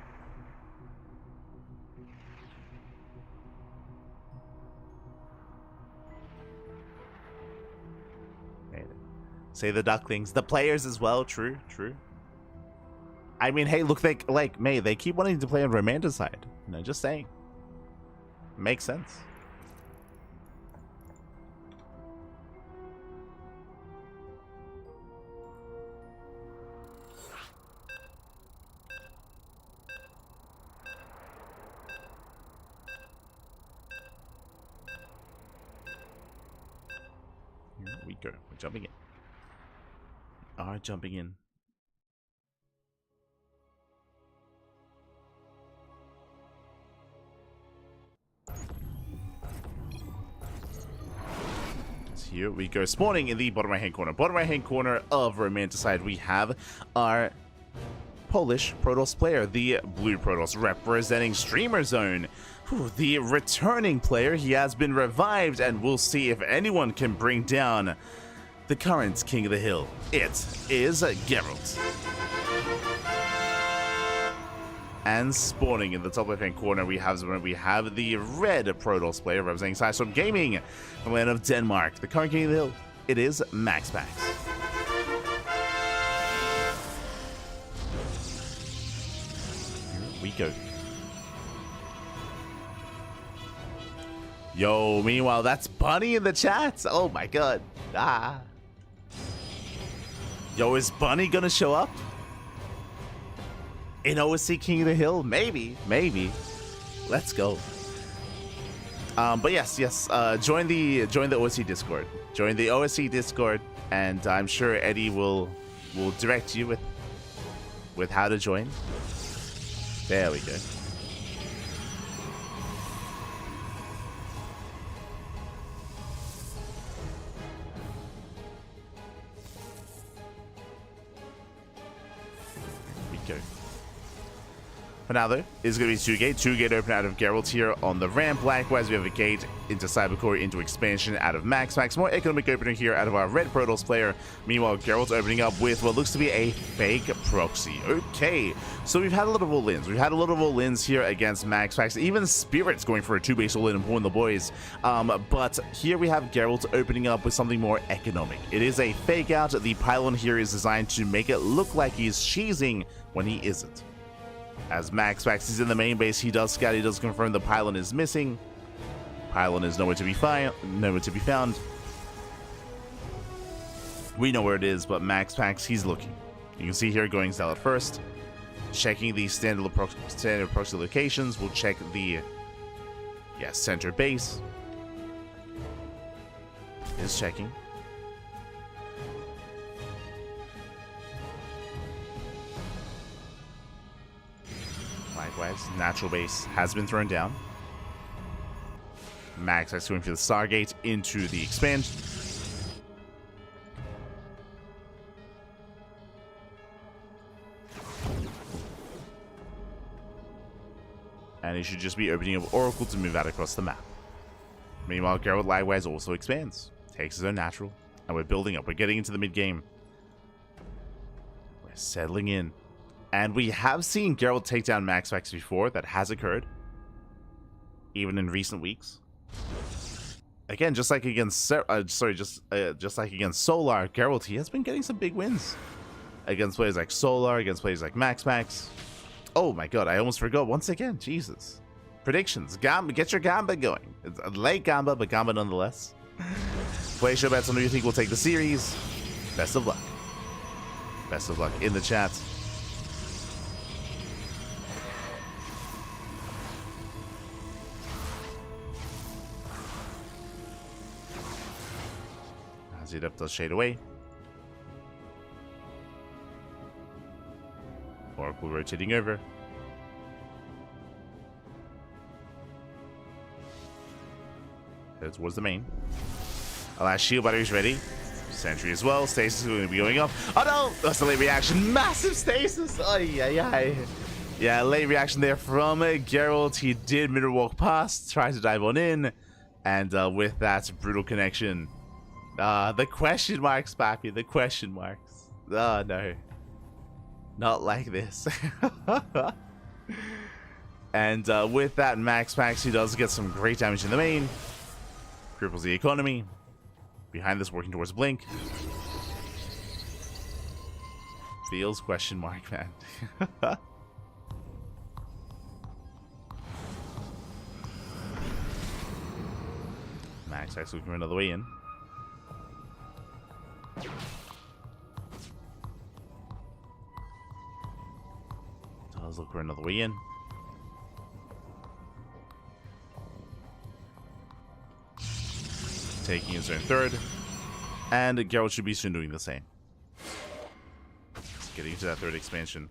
Say the Ducklings, the players as well. True. I mean, hey, look, like May, they keep wanting to play on Romanticide. You know, just saying. Makes sense. Here we go. We're jumping in. Are jumping in. Here we go. Spawning in the bottom right hand corner. Bottom right hand corner of Romanticide, we have our Polish Protoss player, the Blue Protoss, representing Streamer Zone. Whew, the returning player, he has been revived, and we'll see if anyone can bring down the current King of the Hill. It is Geralt. And spawning in the top left hand corner, we have the red Protoss player representing Sidestorm Gaming, the land of Denmark. The current King of the Hill, it is MaxPax. Here we go. Yo, meanwhile, that's Bunny in the chat. Oh my god. Ah. Yo, is Bunny gonna show up in OSC King of the Hill? Maybe. Let's go. But yes. Join the OSC Discord. Join the OSC Discord, and I'm sure Eddie will direct you with how to join. There we go. For now, though, it's going to be 2-gate open out of Geralt here on the ramp. Likewise, we have a gate into Cybercore, into expansion out of MaxPax. More economic opening here out of our red Protoss player. Meanwhile, Geralt's opening up with what looks to be a fake proxy. Okay, so we've had a lot of all-ins. We've had a lot of all-ins here against MaxPax. Even Spirit's going for a 2-base all-in and pulling the boys. But here we have Geralt opening up with something more economic. It is a fake out. The pylon here is designed to make it look like he's cheesing when he isn't. As MaxPax is in the main base, he does scout, he does confirm the pylon is missing. Pylon is nowhere to be found. We know where it is, but MaxPax, he's looking. You can see here going Zealot first. Checking the standard proxy locations. We'll check the center base. Is checking. Likewise, natural base has been thrown down. MaxPax going for the Stargate into the expansion. And he should just be opening up Oracle to move out across the map. Meanwhile, Geralt likewise also expands. Takes his own natural. And we're building up. We're getting into the mid-game. We're settling in. And we have seen Geralt take down MaxPax before. That has occurred. Even in recent weeks. Again, just like against just like against Solar, Geralt, he has been getting some big wins. Against players like Solar, against players like MaxPax. Oh my god, I almost forgot once again. Jesus. Predictions. Gamba, get your Gamba going. It's a late Gamba, but Gamba nonetheless. Play show bets on who you think will take the series. Best of luck. Best of luck in the chat. As it up does shade away. Oracle rotating over. Head towards the main. Last shield battery's ready. Sentry as well. Stasis is going to be going up. Oh no! That's a late reaction. Massive stasis! Oh yeah. Yeah, late reaction there from Geralt. He did middle walk past, tried to dive on in, and with that brutal connection. The question marks, Pappy. The question marks. Oh no. Not like this. And with that MaxPax, he does get some great damage in the main. Cripples the economy. Behind this, working towards Blink. Feels question mark, man. MaxPax looking for another way in. Does look for another way in. Taking his own third. And Geralt should be soon doing the same. Getting into that third expansion.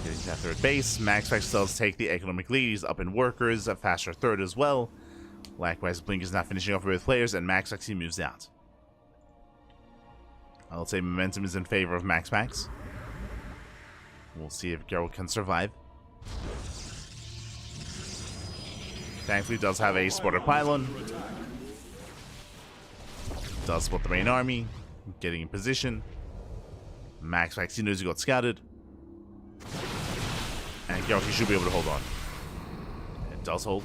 Getting to that third base. MaxPax does take the economic lead. He's up in workers. A faster third as well. Likewise, Blink is not finishing off with players, and MaxPax moves out. I'll say momentum is in favor of MaxPax. We'll see if Geralt can survive. Thankfully, does have a spotter pylon. Does spot the main army. Getting in position. MaxPax, he knows he got scouted. And Geralt, he should be able to hold on. It does hold.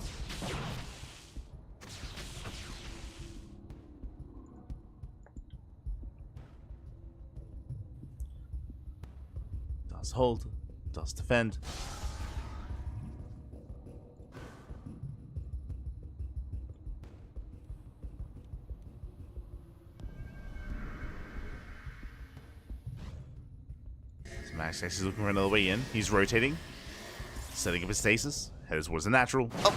Does hold. Does defend. MaxPax is looking for another way in. He's rotating. Setting up his stasis. Headed towards the natural. Oh!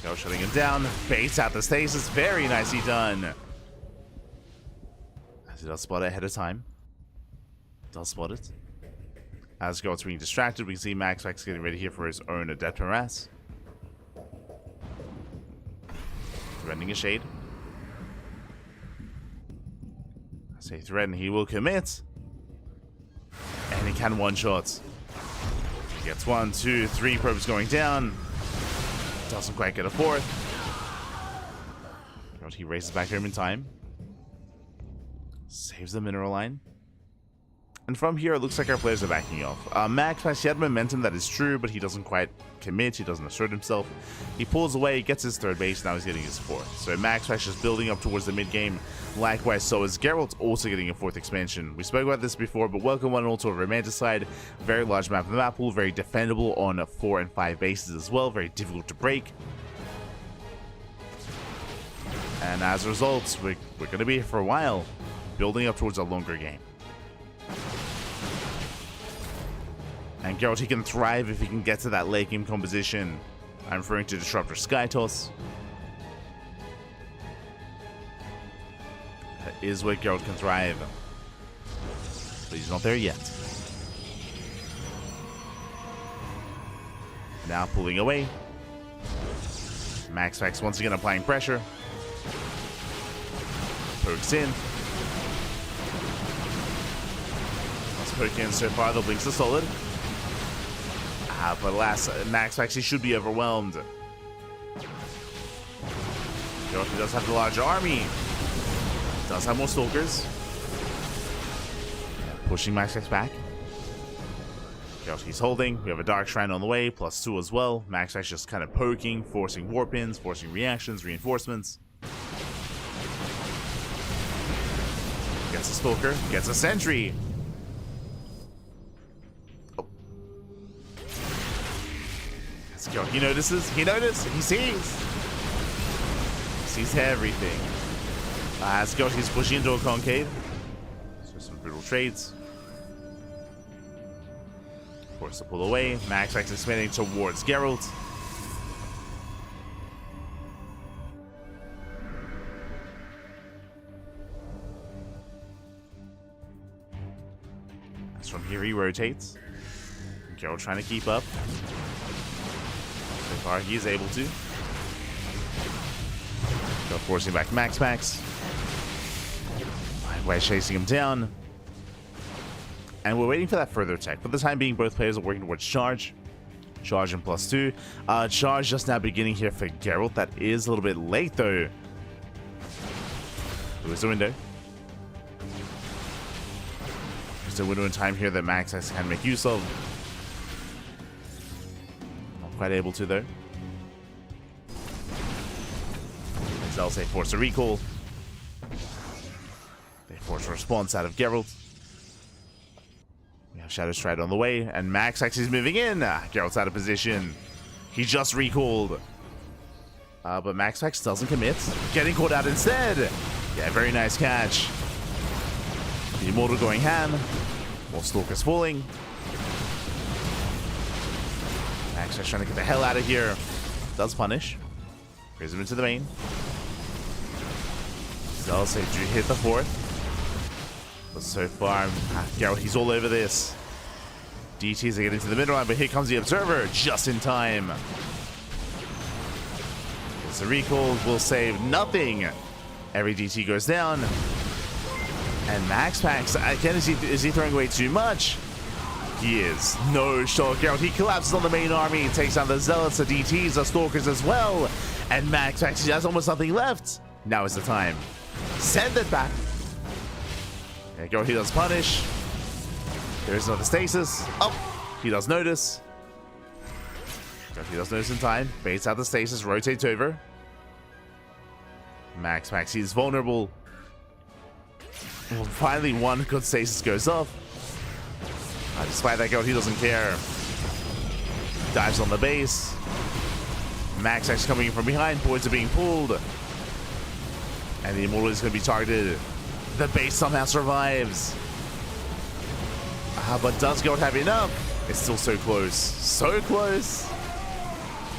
Go shutting him down. Baits out the stasis. Very nicely done. As he does spot it ahead of time. Does spot it. As Geralt's being distracted, we can see MaxPax getting ready here for his own Adept Harass. Threatening a shade. I say threaten, he will commit. And he can one-shot. He gets 1, 2, 3 probes going down. Doesn't quite get a fourth. But he races back home in time. Saves the mineral line. And from here, it looks like our players are backing off. MaxPax, he had momentum, that is true, but he doesn't quite commit. He doesn't assert himself. He pulls away, gets his third base, now he's getting his fourth. So MaxPax is building up towards the mid-game. Likewise, so is Geralt, also getting a fourth expansion. We spoke about this before, but welcome one and all to Romanticide. Very large map of the map pool, very defendable on 4 and 5 bases as well, very difficult to break. And as a result, we're going to be here for a while, building up towards a longer game. And Geralt, he can thrive if he can get to that late game composition. I'm referring to Disruptor Skytoss. That is where Geralt can thrive. But he's not there yet. Now pulling away. MaxPax once again applying pressure. Pokes in. Let's poke in so far, the blinks are solid. But alas, MaxPax, he should be overwhelmed. Geralt does have the larger army. Does have more stalkers. Pushing MaxPax back. Geralt, he's holding. We have a Dark Shrine on the way, +2 as well. MaxPax just kind of poking, forcing warp ins, forcing reactions, reinforcements. Gets a stalker, gets a sentry. He notices, he sees everything. As Geralt, he's pushing into a concave. So some brutal trades. Forced to pull away. MaxPax expanding towards Geralt. As from here he rotates. Geralt trying to keep up. So far, he is able to. Go forcing back MaxPax. Likewise, chasing him down. And we're waiting for that further attack. For the time being, both players are working towards charge. Charge and +2. Charge just now beginning here for Geralt. That is a little bit late, though. There's a window. There's a window in time here that MaxPax can make use of. Quite able to, though. They'll say force a recall. They force a response out of Geralt. We have Shadow Stride on the way, and MaxPax is moving in. Geralt's out of position. He just recalled. But MaxPax doesn't commit. Getting caught out instead. Yeah, very nice catch. The Immortal going ham. More Stalkers falling. MaxPax trying to get the hell out of here. Does punish. Brings him into the main. Zells, they do hit the fourth. But so far, Geralt, he's all over this. DTs are getting to the mid line, but here comes the Observer just in time. It's a recall, will save nothing. Every DT goes down. And MaxPax, again, is he throwing away too much? He is. No shot. Geralt, he collapses on the main army, takes down the Zealots, the DTs, the Stalkers as well. And MaxPax, he has almost nothing left. Now is the time. Send it back. There you go, he does punish. There is another stasis. Oh, he does notice. He does notice in time. Baits out the stasis, rotates over. MaxPax, he's vulnerable. Well, finally, one good stasis goes off. Despite that, Geralt, he doesn't care. Dives on the base. MaxPax coming in from behind. Boards are being pulled. And the Immortal is going to be targeted. The base somehow survives. But does Geralt have enough? It's still so close. So close.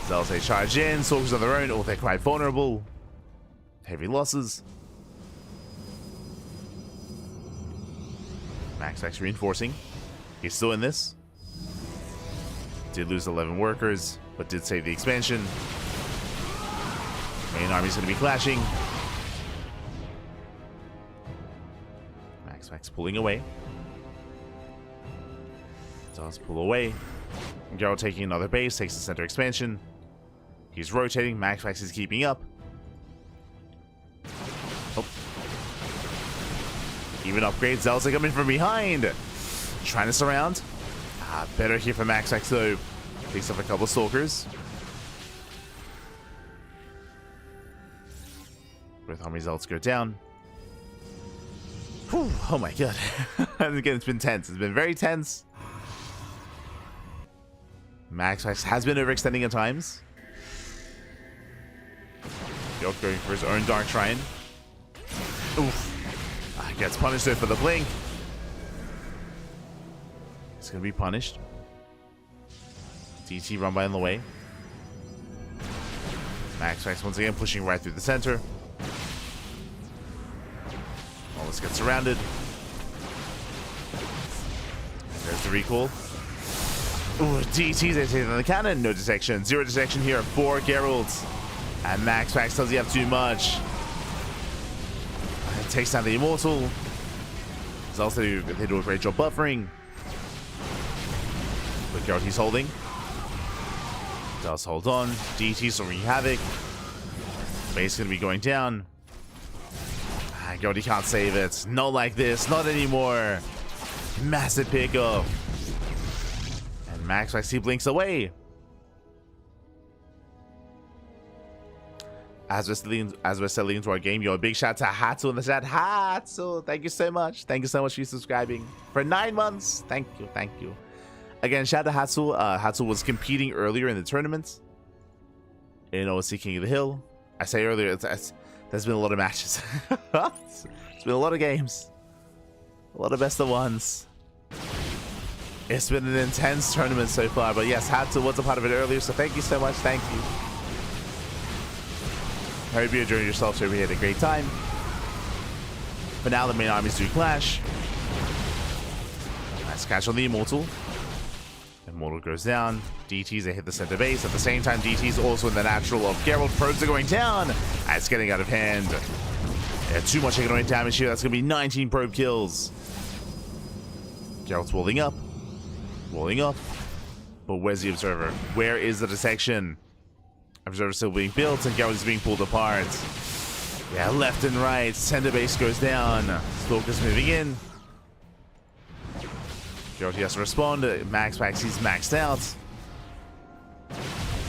Zells, they charge in. Stalkers on their own. Oh, they're quite vulnerable. Heavy losses. MaxPax reinforcing. He's still in this. Did lose 11 workers, but did save the expansion. Main army's going to be clashing. MaxPax pulling away. Does pull away. Geralt taking another base, takes the center expansion. He's rotating. MaxPax is keeping up. Oh. Even upgrades. Zells are coming from behind. Trying to surround. Better here for MaxPax though. Takes off a couple of stalkers. Both army zealots go down. Whew, oh my god. And again, it's been tense. It's been very tense. MaxPax has been overextending at times. York going for his own Dark Shrine. Oof. Gets punished though for the blink. He's going to be punished. DT run by in the way. MaxPax once again pushing right through the center. Almost gets surrounded. There's the recall. Ooh, DT's taking the cannon. No detection. Zero detection here for Geralt. And MaxPax tells you have too much. It takes down the Immortal. It's also they do a great job buffering. But Geralt he's holding. Does hold on. DT's wreaking havoc. Base gonna be going down. Geralt he can't save it. Not like this. Not anymore. Massive pickup. And MaxPax he blinks away. As we're settling into our game, yo, a big shout out to Hatsu in the chat. Hatsu, thank you so much. Thank you so much for subscribing for 9 months. Thank you, thank you. Again, shout out to Hatsu. Hatsu was competing earlier in the tournament in OSC King of the Hill. I say earlier, there's been a lot of matches. It's been a lot of games. A lot of best of ones. It's been an intense tournament so far, but yes, Hatsu was a part of it earlier, so thank you so much. Thank you. I hope you enjoyed yourself, so we had a great time. But now the main armies do clash. Nice catch on the Immortal. Immortal goes down. DTs, they hit the center base. At the same time, DTs also in the natural of Geralt. Probes are going down. It's getting out of hand. Yeah, too much economic damage here. That's going to be 19 probe kills. Geralt's walling up. Walling up. But where's the Observer? Where is the detection? Observer still being built and Geralt is being pulled apart. Yeah, left and right. Center base goes down. Stalker's moving in. Geralt has to respond. MaxPax, he's maxed out.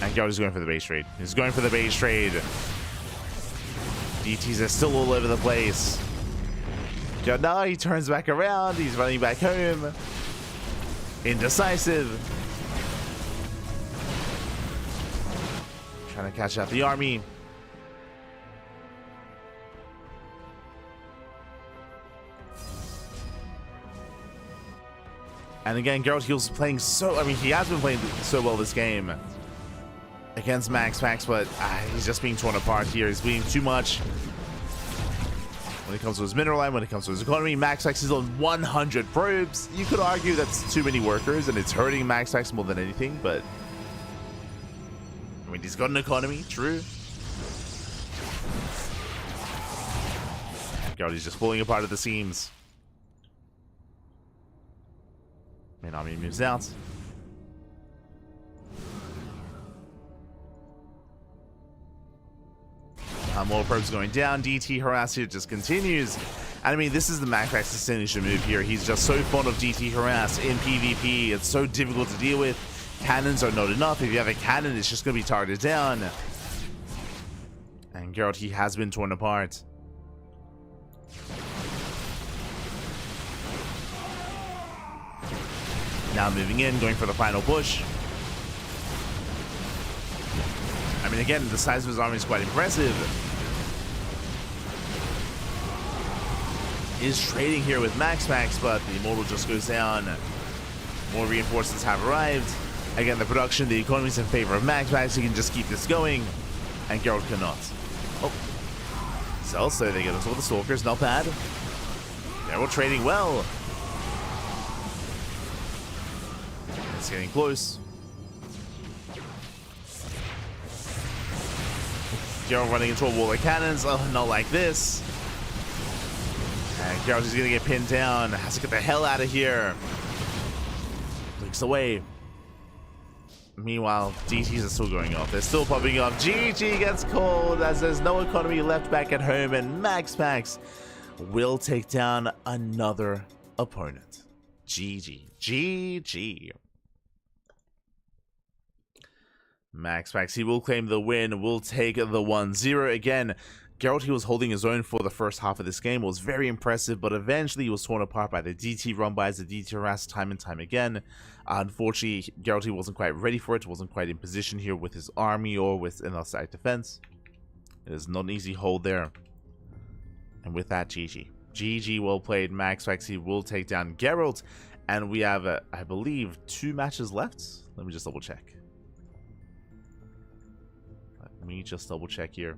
And Geralt is going for the base trade. He's going for the base trade. DTs are still all over the place. Geralt, now he turns back around. He's running back home. Indecisive. Trying to catch out the army. And again, Geralt he was playing so... I mean, he has been playing so well this game against MaxPax, but he's just being torn apart here. He's being too much when it comes to his mineral line, when it comes to his economy. MaxPax is on 100 probes. You could argue that's too many workers, and it's hurting MaxPax more than anything, but... I mean, he's got an economy, true. God, he's just falling apart at the seams. Main army moves out. More probes going down. DT harass here just continues. And I mean, this is the MaxPax's signature move here. He's just so fond of DT harass in PvP. It's so difficult to deal with. Cannons are not enough. If you have a cannon, it's just going to be targeted down. And Geralt, he has been torn apart. Now moving in, going for the final push. I mean, again, the size of his army is quite impressive. Is trading here with MaxPax, but the Immortal just goes down. More reinforcements have arrived. Again, the production, the economy is in favor of MaxPax. He can just keep this going, and Geralt cannot. Oh, so they get us all the Stalkers, not bad. They're all trading well. It's getting close. Geralt running into a wall of cannons. Oh, not like this. And Geralt is gonna get pinned down. Has to get the hell out of here. Blinks away. Meanwhile, DTs are still going off. They're still popping off. GG gets called as there's no economy left back at home, and MaxPax will take down another opponent. GG. GG. MaxPax, he will claim the win. We'll take the 1-0 again. Geralt, he was holding his own for the first half of this game. It was very impressive, but eventually he was torn apart by the DT run bys, the DT harass time and time again. Unfortunately, Geralt, he wasn't quite ready for it, wasn't quite in position here with his army or with an outside defense. It is not an easy hold there. And with that, GG. GG, well played. MaxPax, he will take down Geralt. And we have, I believe, 2 matches left. Let me just double check. Let me just double check here.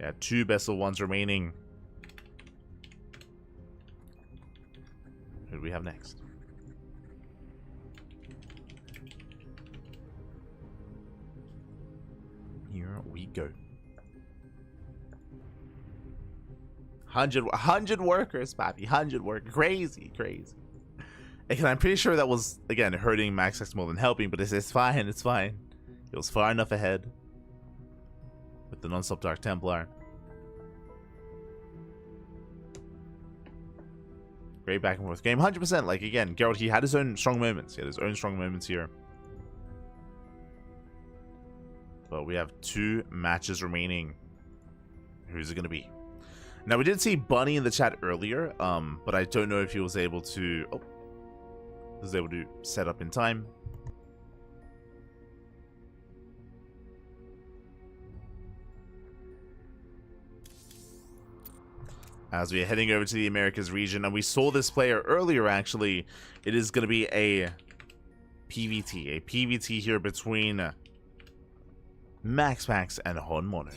Yeah, 2 best of 1s remaining. Who do we have next? Here we go. 100 workers, Pappy. 100 workers. Crazy, crazy. And I'm pretty sure that was, again, hurting MaxPax more than helping, but it's fine, it's fine. It was far enough ahead with the non-stop Dark Templar. Great back and forth game. 100%, like, again, Geralt, he had his own strong moments. He had his own strong moments here. But we have 2 matches remaining. Who's it going to be? Now, we did see Bunny in the chat earlier, but I don't know if he was able to... Oh, was able to set up in time. As we are heading over to the Americas region, and we saw this player earlier, actually. It is going to be a PvT here between MaxPax and Honmono.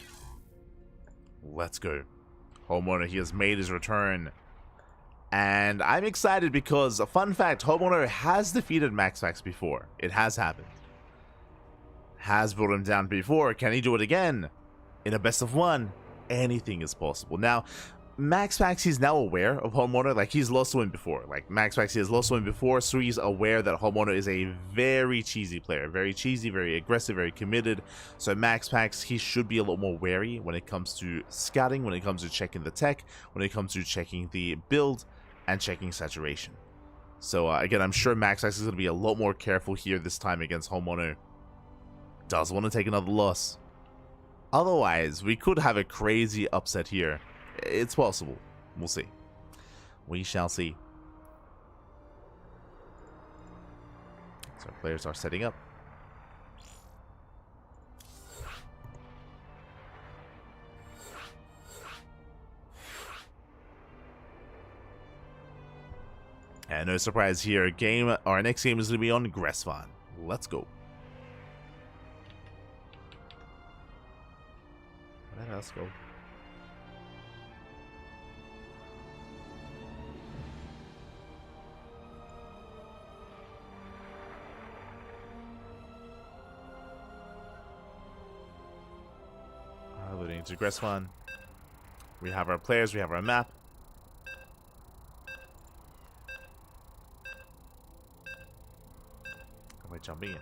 Let's go. Honmono, he has made his return. And I'm excited because, fun fact, Honmono has defeated MaxPax before. It has happened. Has brought him down before. Can he do it again? In a best of 1, anything is possible. Now, MaxPax, he's now aware of Honmono. Like, he's lost to him before. Like, MaxPax, he has lost to him before, so he's aware that Honmono is a very cheesy player. Very cheesy, very aggressive, very committed. So MaxPax, he should be a lot more wary when it comes to scouting, when it comes to checking the tech, when it comes to checking the build, and checking saturation. So, again, I'm sure MaxPax is going to be a lot more careful here this time against Honmono. Does want to take another loss. Otherwise, we could have a crazy upset here. It's possible. We'll see. We shall see. So players are setting up. And no surprise here. Our next game is going to be on Gressvan. Let's go. Let's go. Loading to Gressvan. We have our players, we have our map. How about jumping in?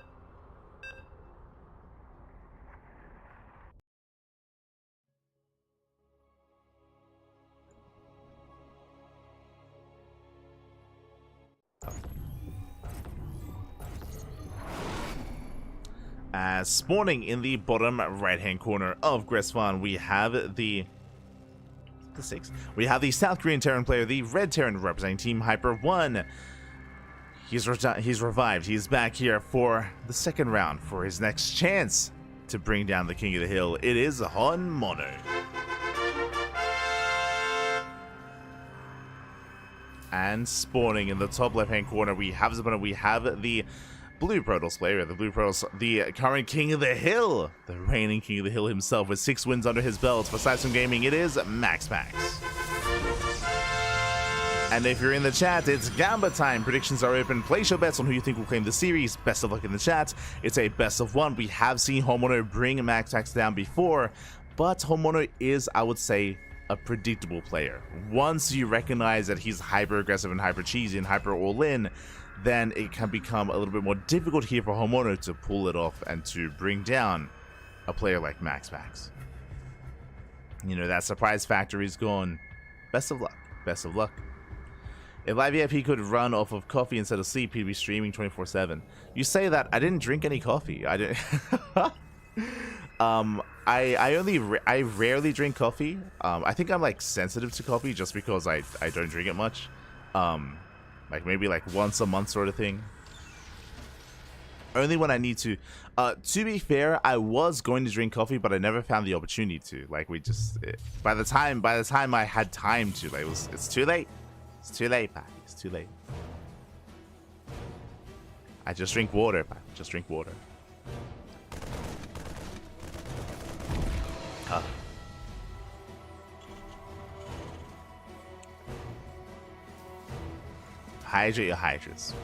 Spawning in the bottom right-hand corner of Gressvan, we have the 6. We have the South Korean Terran player, the Red Terran representing Team Hyper 1. He's revived. He's back here for the second round for his next chance to bring down the King of the Hill. It is Honmono. And spawning in the top left-hand corner, we have the Blue Protoss player, the current King of the Hill, the reigning King of the Hill himself, with 6 wins under his belt. For Sidestorm Gaming, it is MaxPax. And if you're in the chat, it's Gamba time. Predictions are open. Place your bets on who you think will claim the series. Best of luck in the chat. It's a best of 1. We have seen Honmono bring MaxPax down before, but Honmono is, I would say, a predictable player. Once you recognize that he's hyper aggressive and hyper cheesy and hyper all in, then it can become a little bit more difficult here for Honmono to pull it off and to bring down a player like MaxPax. You know, that surprise factor is gone. Best of luck. Best of luck. If Live VIP could run off of coffee instead of sleep, he'd be streaming 24/7. You say that, I didn't drink any coffee. I didn't. I rarely drink coffee. I think I'm like sensitive to coffee just because I don't drink it much. Like maybe like once a month sort of thing. Only when I need to. To be fair, I was going to drink coffee, but I never found the opportunity to. Like by the time I had time to, like it's too late. It's too late, Pat. It's too late. I just drink water, Pat. Just drink water. Hydrate your hydras.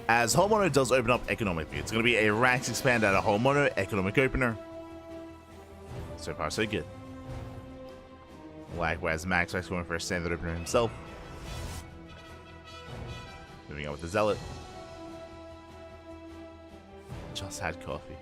As homeowner does open up economically, it's going to be a ranks expand out of homeowner economic opener. So far, so good. Likewise, MaxPax going for a standard opener himself. Moving on with the Zealot. Just had coffee.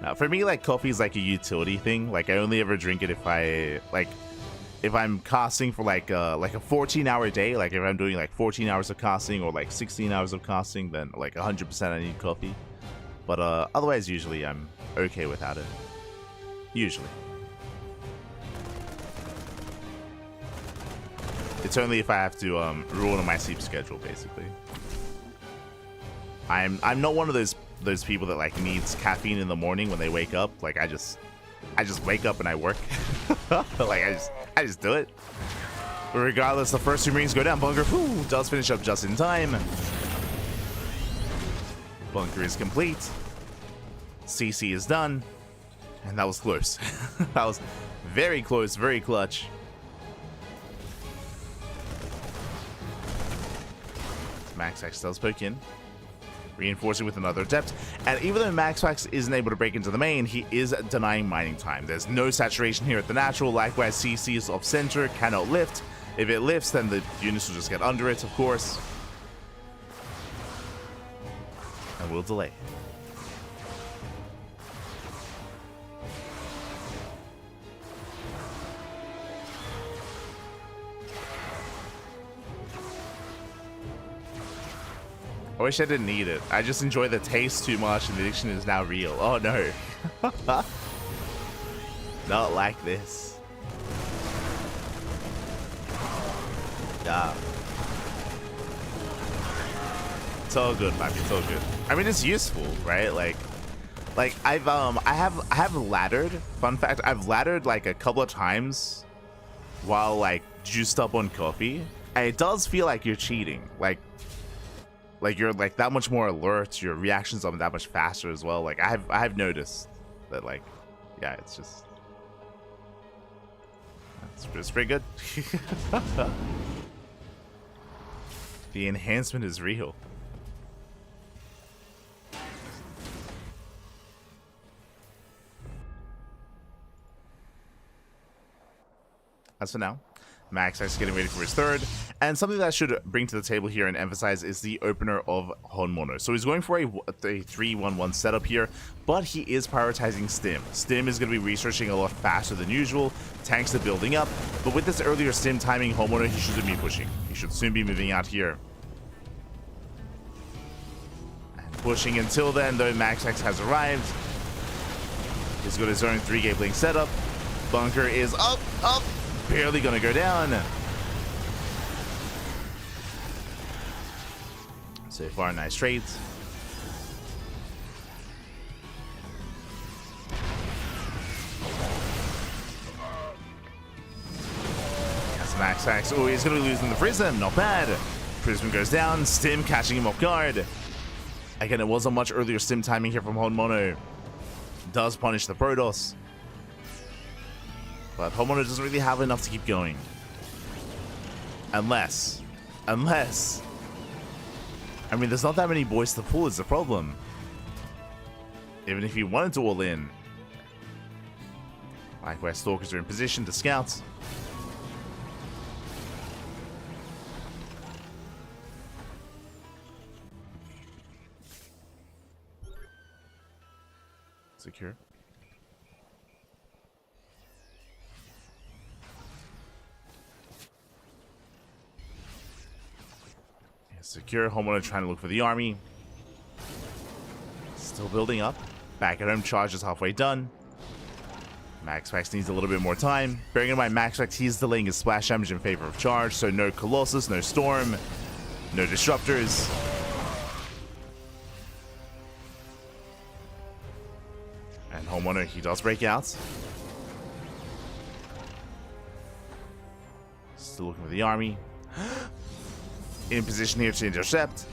Now, for me, like, coffee is like a utility thing. Like, I only ever drink it if I'm casting for like a 14-hour day. Like, if I'm doing like 14 hours of casting or like 16 hours of casting, then like 100% I need coffee. But otherwise, usually I'm okay without it. Usually. It's only if I have to ruin my sleep schedule, basically. I'm not one of those people that like needs caffeine in the morning when they wake up. Like I just wake up and I work. Like I just do it. But regardless, the first two Marines go down. Bunker does finish up just in time. Bunker is complete. CC is done. And that was close. That was very close, very clutch. MaxPax does poke in. Reinforcing with another Adept. And even though MaxPax isn't able to break into the main, he is denying mining time. There's no saturation here at the natural. Likewise, CC is off center, cannot lift. If it lifts, then the units will just get under it, of course. And we'll delay. I wish I didn't need it. I just enjoy the taste too much and the addiction is now real. Oh no. Not like this. Yeah. It's all good, man. It's all good. I mean, it's useful, right? Like I have laddered. Fun fact, I've laddered like a couple of times while like juiced up on coffee. And it does feel like you're cheating. Like you're like that much more alert, your reactions are that much faster as well. Like I have noticed that, like, yeah, it's just it's pretty good. The enhancement is real. As for now, MaxPax is getting ready for his third, and something that I should bring to the table here and emphasize is the opener of Honmono. So he's going for a 3-1-1 setup here, but he is prioritizing Stim. Stim is going to be researching a lot faster than usual, tanks are building up, but with this earlier Stim timing, Honmono, he shouldn't be pushing. He should soon be moving out here. And pushing until then, though, MaxPax has arrived. He's got his own 3-gate blink setup. Bunker is up, barely gonna go down. So far, nice trades. That's MaxPax. Oh, he's gonna be losing the Prism. Not bad. Prism goes down. Stim catching him off guard. Again, it was a much earlier Stim timing here from Honmono. Does punish the Protoss. But Honmono doesn't really have enough to keep going. Unless. I mean, there's not that many boys to pull is the problem. Even if he wanted to all in. Likewise, Stalkers are in position to scout. Secure. Secure. Homeowner trying to look for the army. Still building up. Back at home, charge is halfway done. MaxPax needs a little bit more time. Bearing in mind, MaxPax, he's delaying his splash damage in favor of charge, so no Colossus, no Storm, no Disruptors. And Homeowner, he does break out. Still looking for the army. In position here to intercept.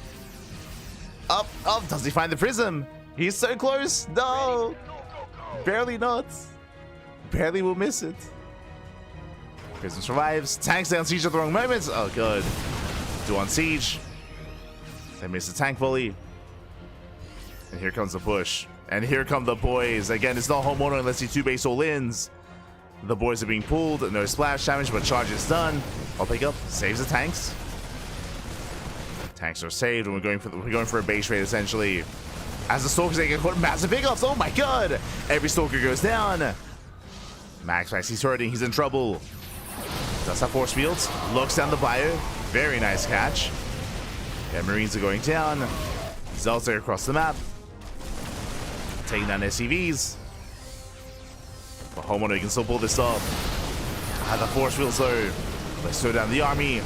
Up, up, does he find the prism? He's so close. No. Barely not. Barely will miss it. Prism survives. Tanks down siege at the wrong moment. Oh, good. Do on siege. They miss the tank volley. And here comes the push. And here come the boys. Again, it's not Homeowner unless he 2-base all-ins. The boys are being pulled. No splash damage, but charge is done. I'll pick up. Saves the tanks. Tanks are saved, and we're going for a base raid essentially. As the Stalkers, they get caught in massive pickups. Oh my god! Every Stalker goes down. MaxPax, he's hurting. He's in trouble. Does have force fields. Looks down the ByuN. Very nice catch. Yeah, Marines are going down. Zealots are across the map. Taking down SCVs. But Homeowner can still pull this off. The force fields though. Let's slow down the army.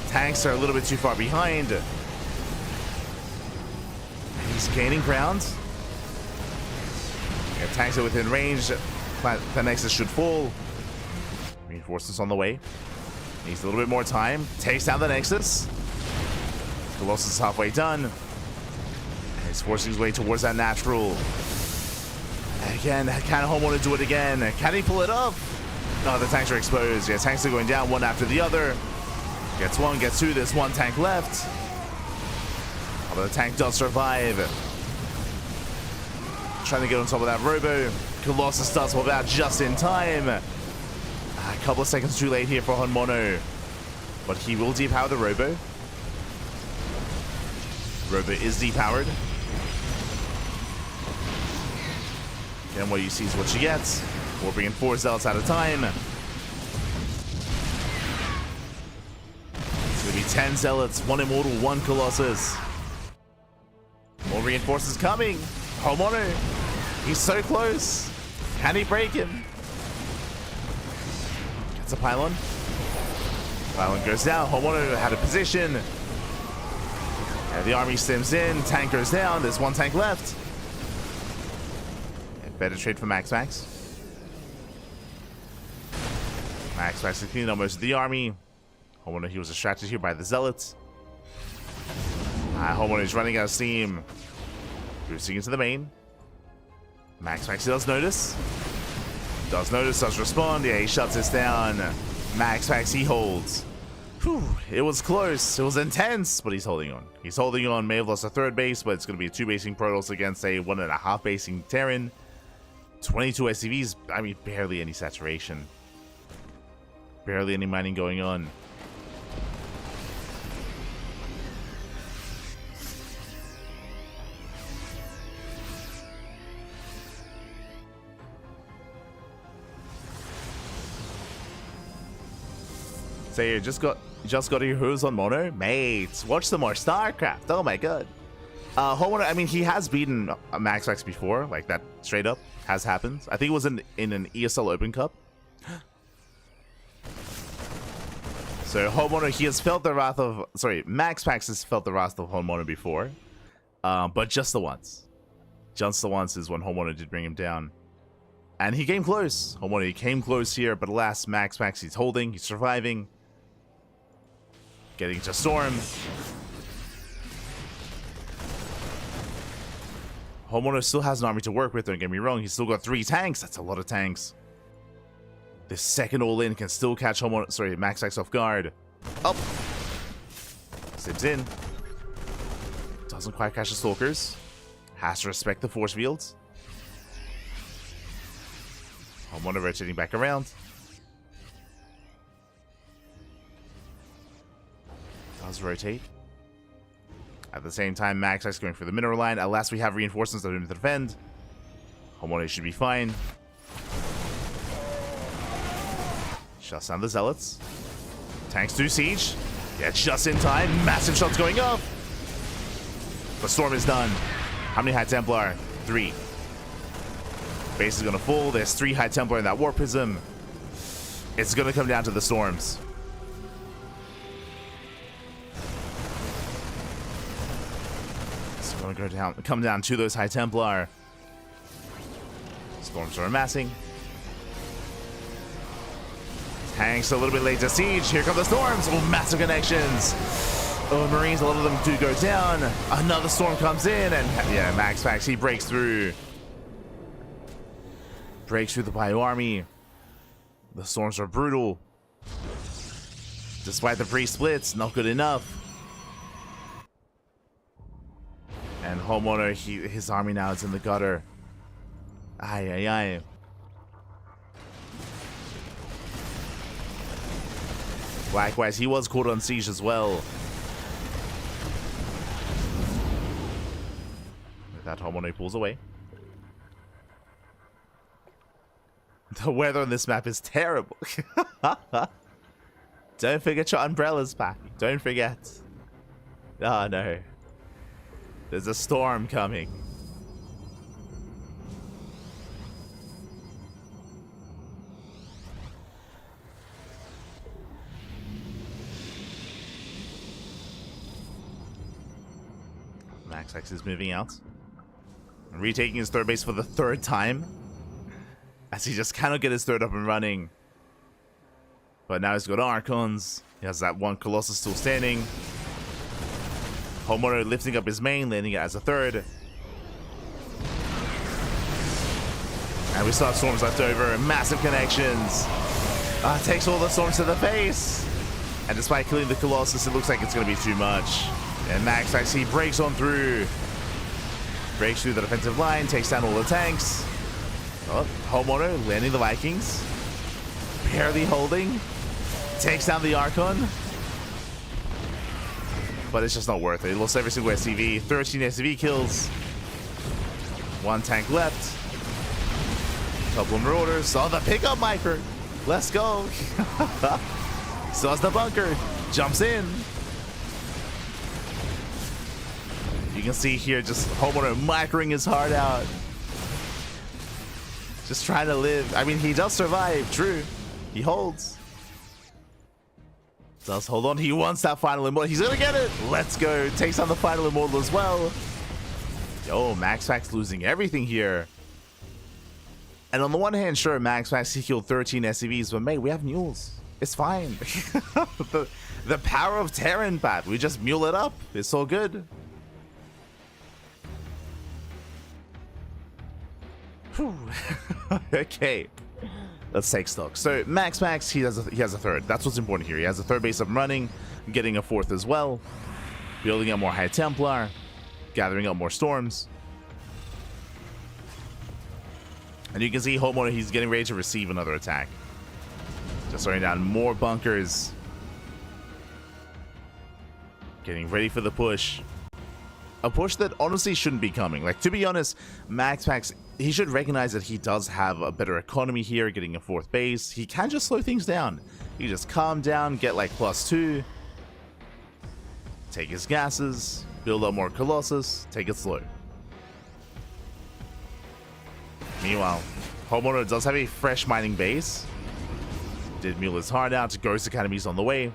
Tanks are a little bit too far behind. He's gaining ground. Yeah, tanks are within range. The Nexus should fall. Reinforcements on the way. Needs a little bit more time. Takes down the Nexus. Colossus is halfway done. And he's forcing his way towards that natural. Again, can Homeowner do it again? Can he pull it up? No, the tanks are exposed. Yeah, tanks are going down one after the other. Gets one, gets two. There's one tank left. Although the tank does survive. Trying to get on top of that robo. Colossus does pop out just in time. A couple of seconds too late here for Homeowner. But he will depower the robo. Robo is depowered. Then what you see is what you get. We're bringing 4 zealots at a time. It's going to be 10 zealots, 1 immortal, 1 colossus. More reinforcements coming. Homeowner, he's so close. Can he break him? Gets a pylon. Pylon goes down. Homeowner had a position. Yeah, the army stems in. Tank goes down. There's 1 tank left. Better trade for MaxPax. MaxPax is cleaning up most of the army. Homeowner, he was distracted here by the zealots. Homeowner is running out of steam. Boosting into the main. MaxPax does notice. Does respond. Yeah, he shuts this down. MaxPax, he holds. Whew, it was close. It was intense, but he's holding on. He's holding on. May have lost a 3rd base, but it's going to be a 2-basing Protoss against a 1.5-basing Terran. 22 SCVs, I mean, barely any saturation. Barely any mining going on. So you just got your hose on mono? Mate, watch some more StarCraft. Oh my god. Homeowner, I mean, he has beaten MaxPax before, like that straight up has happened. I think it was in an ESL Open Cup. So Homeowner, he has felt the wrath of, MaxPax has felt the wrath of Homeowner before, but just the once. Just the once is when Homeowner did bring him down. And he came close. Homeowner, he came close here, but alas, MaxPax, he's holding, he's surviving. Getting to Storm. Homeowner still has an army to work with, don't get me wrong. He's still got 3 tanks. That's a lot of tanks. This second all-in can still catch MaxPax off guard. Up. Zips in. Doesn't quite catch the Stalkers. Has to respect the force fields. Homeowner rotating back around. Does rotate. At the same time, MaxPax going for the mineral line. At last, we have reinforcements that are going to defend. Homeowner should be fine. Shuts down the zealots. Tanks do siege. Yeah, just in time. Massive shots going up. The storm is done. How many High Templar? 3. Base is going to fall. There's 3 High Templar in that War Prism. It's going to come down to the storms. It's going to come down to those High Templar. Storms are amassing. Tanks a little bit late to siege. Here come the storms. Oh, massive connections. Oh, Marines, a lot of them do go down. Another storm comes in, and yeah, MaxPax, he breaks through. Breaks through the ByuN army. The storms are brutal. Despite the pre-splits, not good enough. And Homeowner, his army now is in the gutter. Aye, aye, aye. Likewise, he was caught on siege as well. With that, Homeowner pulls away. The weather on this map is terrible. Don't forget your umbrellas, pack. Don't forget. Oh no. There's a storm coming. MaxPax is moving out. And retaking his third base for the 3rd time. As he just cannot get his third up and running. But now he's got Archons. He has that one Colossus still standing. Homeowner lifting up his main, landing it as a 3rd. And we still have storms left over. Massive connections. Takes all the storms to the face. And despite killing the Colossus, it looks like it's going to be too much. And MaxPax, he breaks on through. Breaks through the defensive line, takes down all the tanks. Oh, Homeowner landing the Vikings. Barely holding. Takes down the Archon. But it's just not worth it. He lost every single SCV. 13 SCV kills. 1 tank left. Couple of Marauders. Oh, the pickup Micro. Let's go. Still has the bunker. Jumps in. You can see here just Homeowner microing his heart out. Just trying to live. I mean, he does survive, true. He holds. Does hold on. He wants that final immortal. He's gonna get it. Let's go. Takes on the final immortal as well. Yo, MaxPax losing everything here. And on the one hand, sure, MaxPax, he killed 13 SCVs, but mate, we have mules. It's fine. the power of Terran, Pat. We just mule it up. It's all good. Okay, let's take stock. So MaxPax, he has a 3rd. That's what's important here. He has a 3rd base up and running, getting a 4th as well, building up more High Templar, gathering up more storms. And you can see Homeowner, he's getting ready to receive another attack. Just throwing down more bunkers, getting ready for the push. A push that honestly shouldn't be coming. Like, to be honest, MaxPax, he should recognize that he does have a better economy here, getting a 4th base. He can just slow things down. He just calm down, get like +2. Take his gases, build up more Colossus, take it slow. Meanwhile, Homeowner does have a fresh mining base. Did mule his heart out. Ghost Academy's on the way.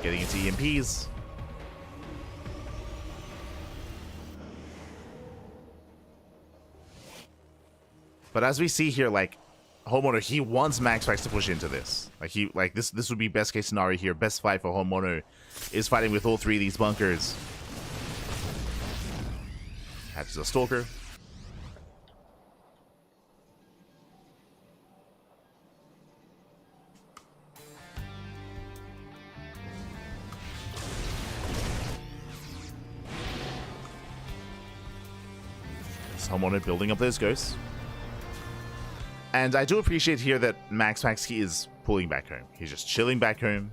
Getting into EMPs. But as we see here, like, Homeowner, he wants MaxPax to push into this. Like, this would be best case scenario here. Best fight for Homeowner is fighting with all 3 of these bunkers. Hatches a Stalker. Homeowner building up those ghosts. And I do appreciate here that MaxPax, he is pulling back home. He's just chilling back home,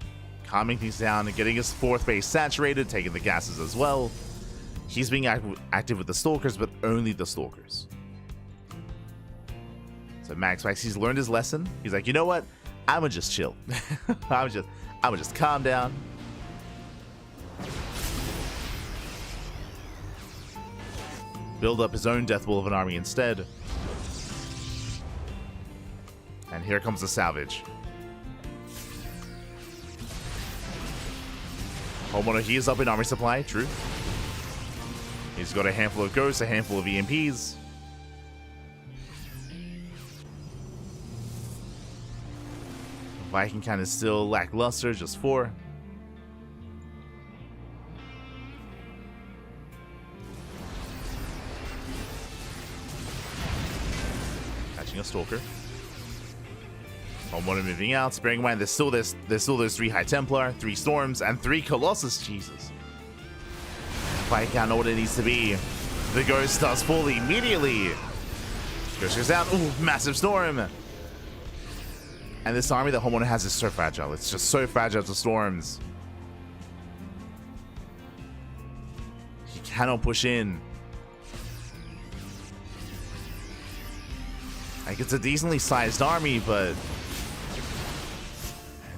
calming things down, and getting his 4th base saturated, taking the gases as well. He's being active with the Stalkers, but only the Stalkers. So MaxPax, he's learned his lesson. He's like, you know what? I'ma just chill. I'ma just calm down. Build up his own death ball of an army instead. And here comes the salvage. Homeowner, he is up in army supply, true. He's got a handful of ghosts, a handful of EMPs. Viking kind of still lackluster, just 4. Catching a Stalker. Homeowner moving out. Bearing in mind, there's still those 3 High Templar, 3 Storms, and 3 Colossus. Jesus. Viking know what it needs to be. The Ghost does fall immediately. Ghost goes out. Ooh, massive Storm. And this army that Homeowner has is so fragile. It's just so fragile to storms. He cannot push in. Like, it's a decently sized army, but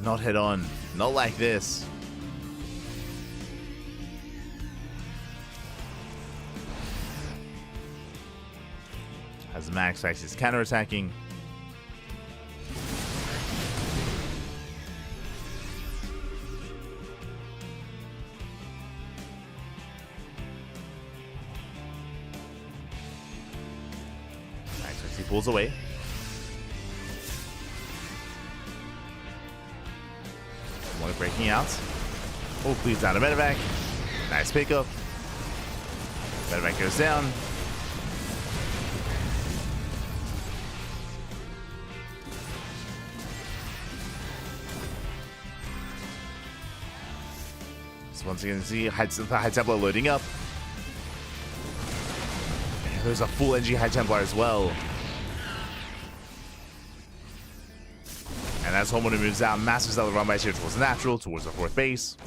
not head on. Not like this. As MaxPax is counterattacking. He pulls away. One breaking out. Oh, please down to medevac. Nice pickup. Medevac goes down. So once again, see the High Templar loading up. There's a full NG High Templar as well. And as Homeowner moves out, massive Zealot run by here towards the natural, towards the 4th base.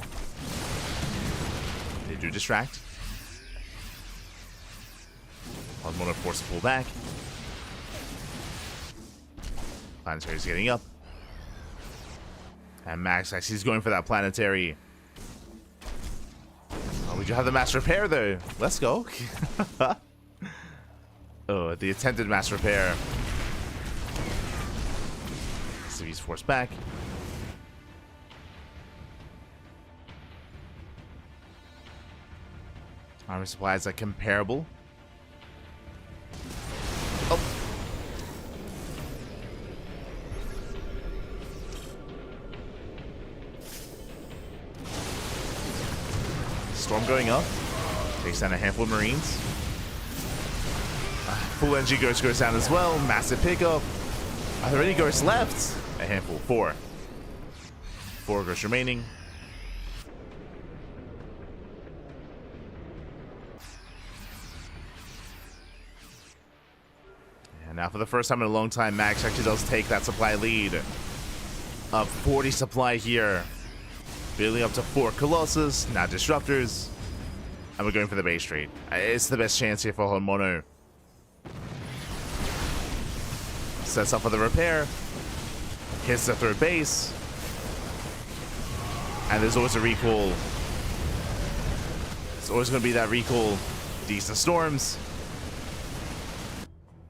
They do distract. Homeowner forced to pull back. Planetary's getting up. And MaxPax, he's going for that planetary. Oh, we do have the mass repair though. Let's go. Oh, the attempted mass repair. He's forced back. Armor supplies are comparable. Oh. Storm going up. Takes down a handful of Marines. Full NG Ghost goes down as well. Massive pickup. Are there any ghosts left? A handful. 4. 4 ghosts remaining. And now for the first time in a long time, Max actually does take that supply lead. Up 40 supply here. Building up to 4 Colossus, now Disruptors. And we're going for the base trade. It's the best chance here for Homeowner. Sets up for the repair. Hits the 3rd base. And there's always a recall. It's always going to be that recall. Decent Storms.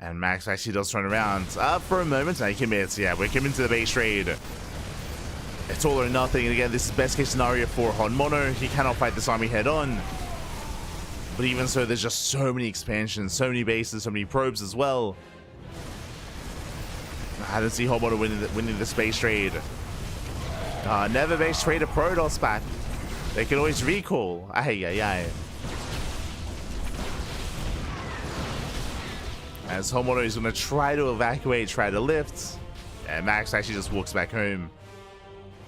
And Max actually does turn around for a moment. Now he commits. Yeah, we're coming to the base trade. It's all or nothing. And again, this is best case scenario for Homeowner. He cannot fight this army head on. But even so, there's just so many expansions, so many bases, so many probes as well. I don't see Homeowner winning the space trade. Never base trade a Protoss back. They can always recall. Ay. As Homeowner is going to try to evacuate, try to lift. And Max actually just walks back home.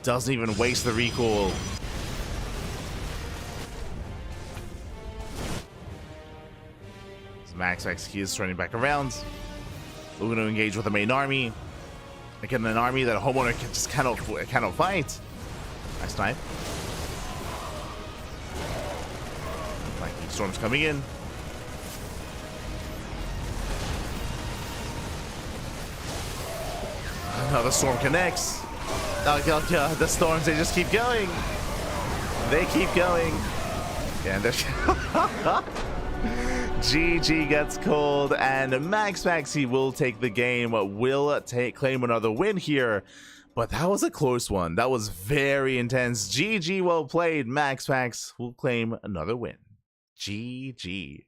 Doesn't even waste the recall. So Max actually is turning back around. We're going to engage with the main army. Again, an army that a Homeowner just cannot fight. Nice time. Lightning Storm's coming in. Another Storm connects. Oh god, the storms, they just keep going. They keep going. Yeah, and GG gets called, and MaxPax, he will take the game, will claim another win here. But that was a close one. That was very intense. GG, well played. MaxPax will claim another win. GG.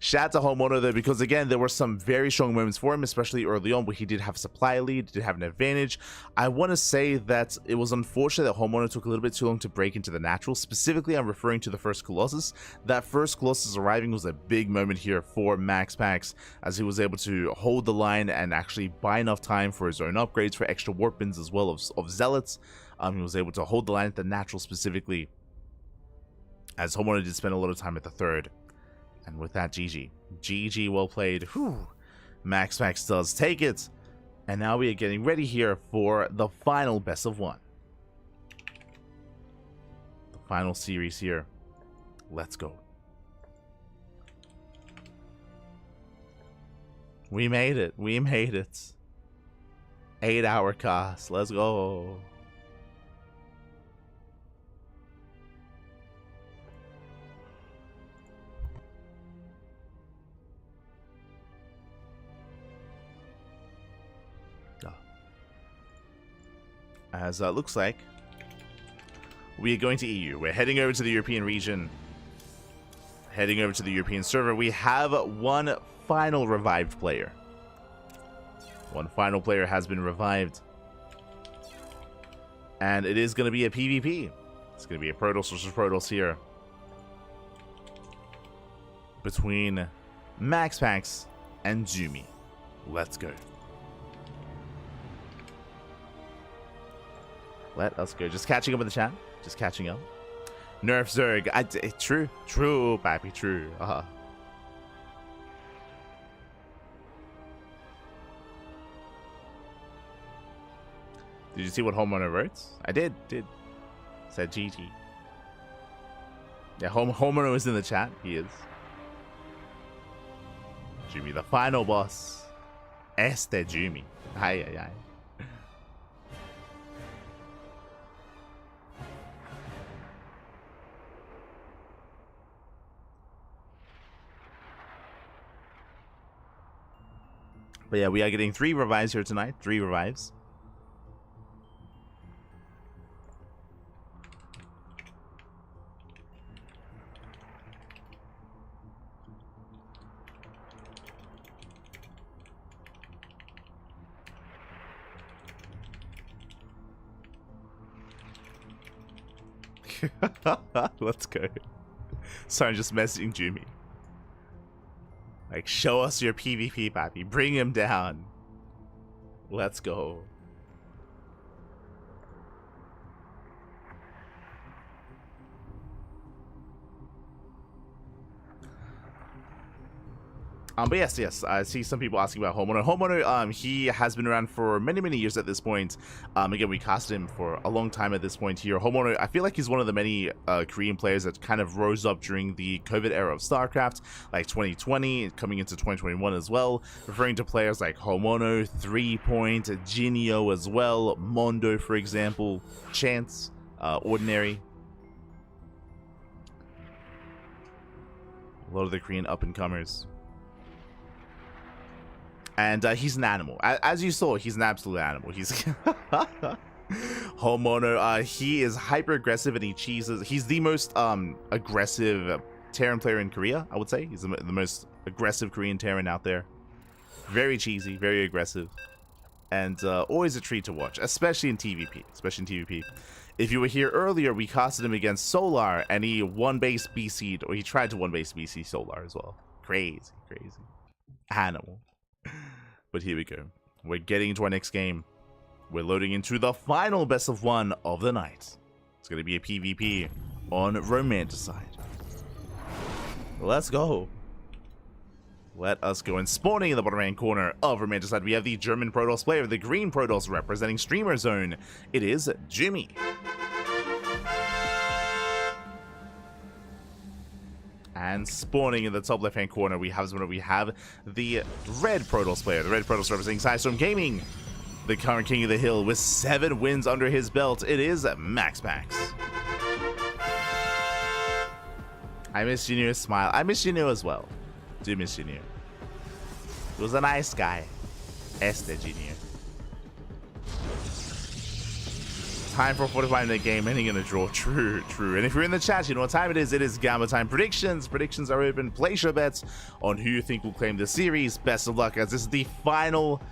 Shout out to Homeowner though, because again, there were some very strong moments for him, especially early on where he did have a supply lead, did have an advantage. I want to say that it was unfortunate that Homeowner took a little bit too long to break into the natural. Specifically, I'm referring to the first Colossus. That first Colossus arriving was a big moment here for MaxPax, as he was able to hold the line and actually buy enough time for his own upgrades, for extra warp bins as well of Zealots. He was able to hold the line at the natural specifically, as Homeowner did spend a lot of time at the third. And with that, GG. GG, well played. Whew. MaxPax does take it. And now we are getting ready here for the final best of one. The final series here. Let's go. We made it. We made it. 8-hour cast. Let's go. As looks like we are going to EU. We're heading over to the European region, heading over to the European server. We have one final revived player. One final player has been revived, and it is going to be a PvP. It's going to be a Protoss versus Protoss here between MaxPax and Jumi. Let's go. Let us go. Just catching up with the chat. Just catching up. Nerf Zerg. True. True, papi. True. Did you see what Homeowner wrote? I did. Said GG. Yeah, Homeowner is in the chat. He is. Jumi, the final boss. Este Jumi. Ay. But yeah, we are getting 3 revives here tonight. 3 revives. Let's go. Sorry, I'm just messaging Jumi. Like, show us your PvP, papi. Bring him down. Let's go. But yes, I see some people asking about Homeowner. Homeowner, he has been around for many years at this point. Again, we casted him for a long time at this point here. Homeowner, I feel like he's one of the many Korean players that kind of rose up during the COVID era of StarCraft, like 2020, coming into 2021 as well. Referring to players like Homeowner, 3Point, Jinio as well, Mondo, for example, Chance, Ordinary. A lot of the Korean up-and-comers. And he's an animal. As you saw, he's an absolute animal. He's Homeowner. He is hyper aggressive and he cheeses. He's the most aggressive Terran player in Korea, I would say. He's the most aggressive Korean Terran out there. Very cheesy, very aggressive, and always a treat to watch, especially in TVP. If you were here earlier, we casted him against Solar, and he one-base BC'd, or he tried to one-base BC Solar as well. Crazy. Animal. But here we go. We're getting into our next game. We're loading into the final best of one of the night. It's going to be a PvP on Romanticide. Let's go. Let us go. And spawning in the bottom right corner of Romanticide, we have the German Protoss player, the green Protoss representing Streamer Zone. It is Jumi. And spawning in the top left-hand corner, we have the red Protoss player. The red Protoss representing Sidestorm Gaming. the current king of the hill with 7 wins under his belt. It is MaxPax. I miss Junior's smile. I miss Junior as well. Do miss Junior. He was a nice guy. Este Junior. Time for a 45-minute game, ending in a draw. True, true. And if you're in the chat, you know what time it is. It is Gamma time. Predictions. Predictions are open. Place your bets on who you think will claim the series. Best of luck, as this is the final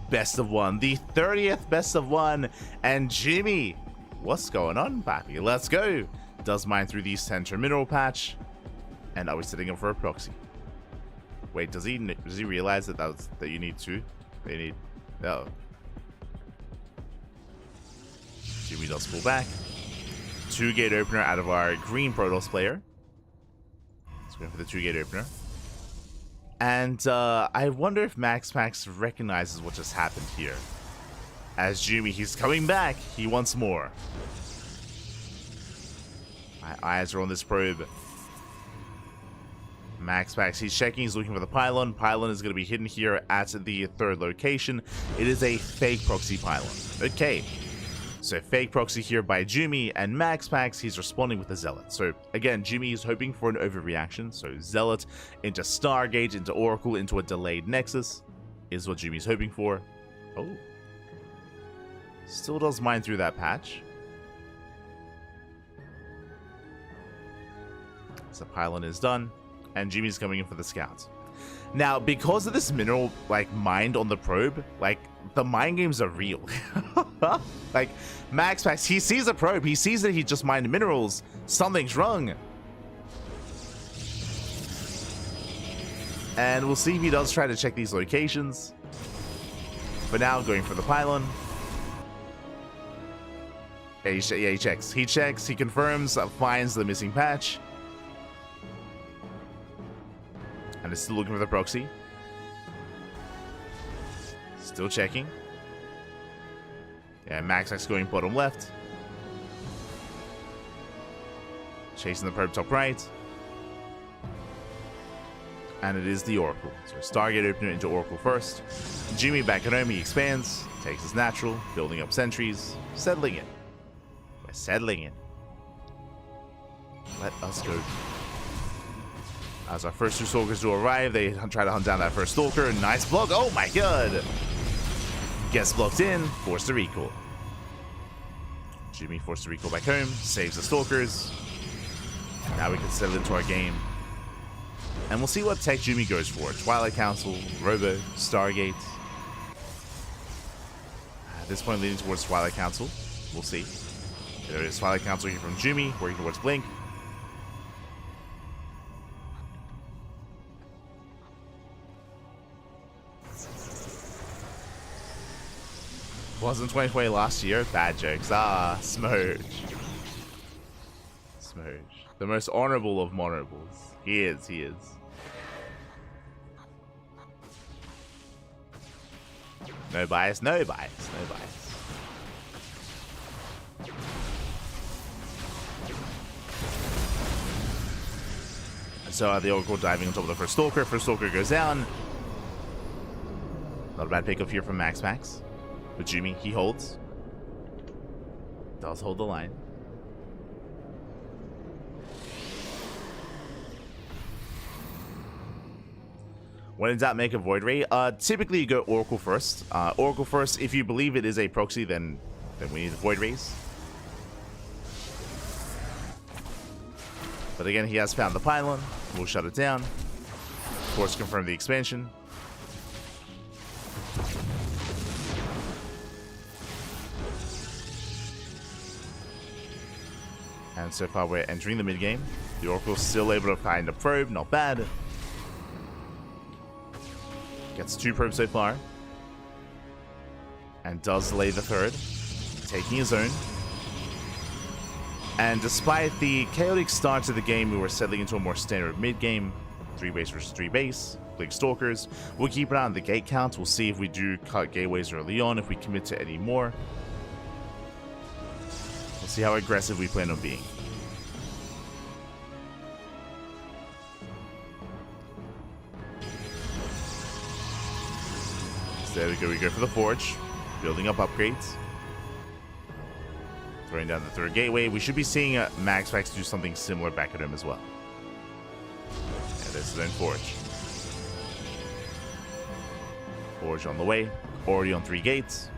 best of one. The 30th best of one. And Jimmy, what's going on, papi? Let's go. Does mine through the center mineral patch. And are we setting up for a proxy? Wait, does he realize that that you need 2? They need... Oh. Jimmy does pull back. 2 gate opener out of our green Protoss player. Let's go for the 2 gate opener. And I wonder if MaxPax recognizes what just happened here. As Jimmy, he's coming back. He wants more. My eyes are on this probe. MaxPax, he's checking, he's looking for the pylon. Pylon is going to be hidden here at the 3rd location. It is a fake proxy pylon. Okay. So fake proxy here by Jimmy, and MaxPax, he's responding with a Zealot. So again, Jimmy is hoping for an overreaction. So Zealot into Stargate, into Oracle, into a delayed Nexus is what Jimmy's hoping for. Oh. Still does mine through that patch. So pylon is done. And Jimmy's coming in for the scouts. Now, because of this mineral, like, mined on the probe, like, the mind games are real. Like, MaxPax, he sees a probe, he sees that he just mined minerals. Something's wrong. And we'll see if he does try to check these locations. But now, going for the pylon. Yeah, he checks. He checks, he confirms, finds the missing patch. And is still looking for the proxy. Still checking. Yeah, MaxPax going bottom left. Chasing the probe top right. And it is the Oracle. So Stargate opener into Oracle first. Jimmy back at home, he expands. Takes his natural. Building up sentries. Settling in. We're settling in. Let us go. As our first 2 Stalkers do arrive, they try to hunt down that first Stalker. Nice block. Oh my god! Gets blocked in. Forced to recall. Jimmy forced to recall back home. Saves the Stalkers. Now we can settle into our game. And we'll see what tech Jimmy goes for. Twilight Council, Robo, Stargate. At this point, leading towards Twilight Council. We'll see. There is Twilight Council here from Jimmy, working towards Blink. Wasn't 2020 last year? Bad jokes. Ah, Smooch. Smooch. The most honorable of honorables. He is, he is. No bias, no bias, no bias. So the Oracle diving on top of the first Stalker. First Stalker goes down. Not a bad pickup here from MaxPax. But Jimmy, he holds. Does hold the line. When in doubt, make a Void Ray. Typically, you go Oracle first. Oracle first. If you believe it is a proxy, then we need the Void Rays. But again, he has found the pylon. We'll shut it down. Of course, confirm the expansion. And so far, we're entering the mid game. The Oracle's still able to find a probe. Not bad. Gets 2 probes so far. And does lay the 3rd. Taking his own. And despite the chaotic start to the game, we were settling into a more standard mid-game. 3 base versus 3 base. Blink Stalkers. We'll keep an eye on the gate count. We'll see if we do cut gateways early on, if we commit to any more. We'll see how aggressive we plan on being. So there we go for the Forge. Building up upgrades. Throwing down the third gateway. We should be seeing MaxPax do something similar back at him as well. And this is then Forge. Forge on the way. Already on 3 gates.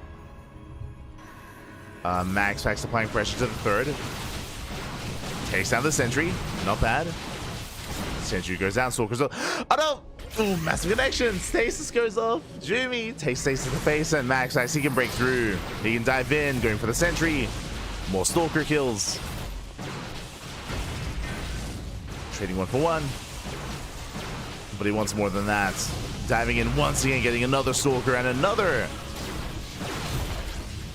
MaxPax applying pressure to the third. Takes down the sentry. Not bad. Sentry goes down. Stalker's up. Oh no! Ooh, massive connection. Stasis goes off. Jumi takes Stasis to the face, and MaxPax, he can break through. He can dive in, going for the sentry. More Stalker kills. Trading 1 for 1. But he wants more than that. Diving in once again, getting another Stalker and another.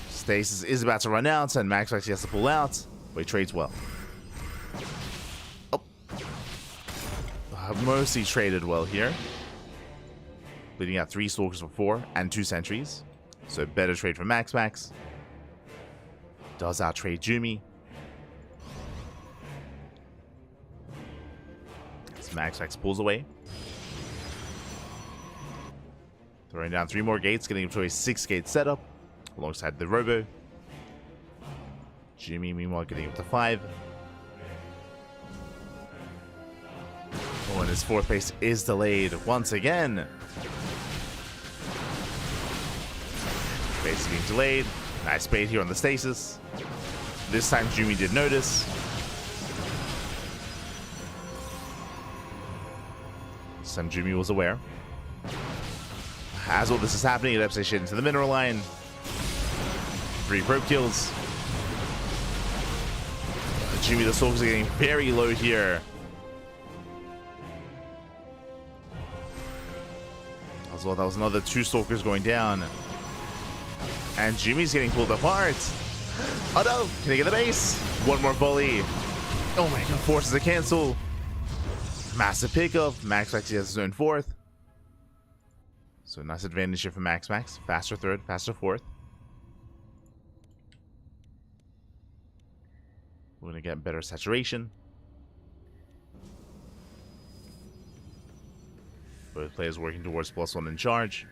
Stasis is about to run out, and MaxPax has to pull out, but he trades well. Oh. Mostly traded well here. Leading out 3 Stalkers for 4 and 2 sentries. So better trade for MaxPax. Does outtrade Jumi. As MaxPax pulls away. Throwing down 3 more gates, getting him to a 6-gate setup alongside the Robo. Jumi, meanwhile, getting up to 5. Oh, and his 4th base is delayed once again. Base being delayed. Nice bait here on the stasis. This time Jumi did notice. This time Jumi was aware. As all this is happening, it ups shit into the mineral line. 3 probe kills. Jumi, the Stalkers are getting very low here. As well, that was another 2 Stalkers going down. And Jumi's getting pulled apart. Oh no! Can he get the base? 1 more volley. Oh my god, forces a cancel. Massive pickup. MaxPax has his own 4th. So nice advantage here for MaxPax. Faster 3rd, faster 4th. We're going to get better saturation. Both players working towards +1 in charge.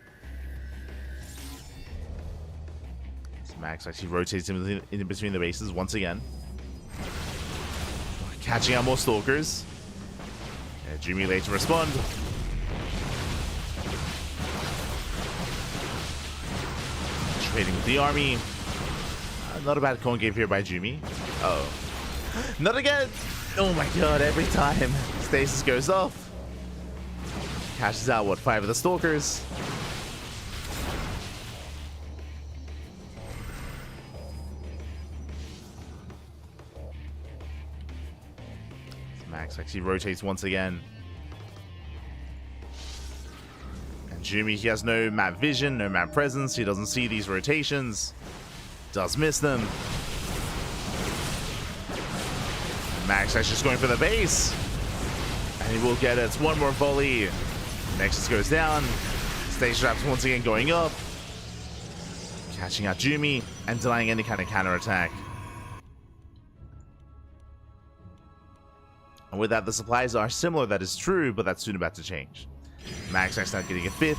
So Max actually rotates in between the bases once again. Catching out more Stalkers. And Jumi late to respond. Trading with the army. Not a bad cone game here by Jumi. Uh oh. Not again! Oh my god, every time Stasis goes off. Cashes out, what, 5 of the Stalkers. Max actually rotates once again. And Jumi, he has no map vision, no map presence. He doesn't see these rotations. Does miss them. MaxPax just going for the base. And he will get it. 1 more volley. Nexus goes down. Stage traps once again going up. Catching out Jumi and delaying any kind of counterattack. And with that, the supplies are similar, that is true, but that's soon about to change. MaxPax now getting a 5th.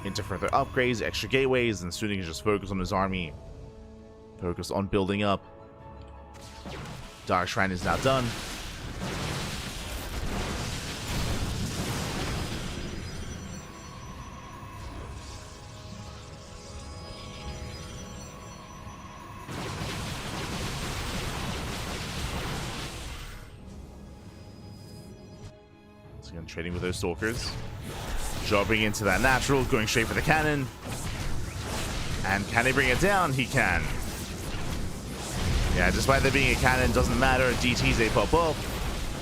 Into further upgrades, extra gateways, and soon he can just focus on his army. Focus on building up. Dark Shrine is now done. So again, trading with those Stalkers. Dropping into that natural, going straight for the cannon. And can he bring it down? He can. Yeah, despite there being a cannon, doesn't matter. DTs, they pop up.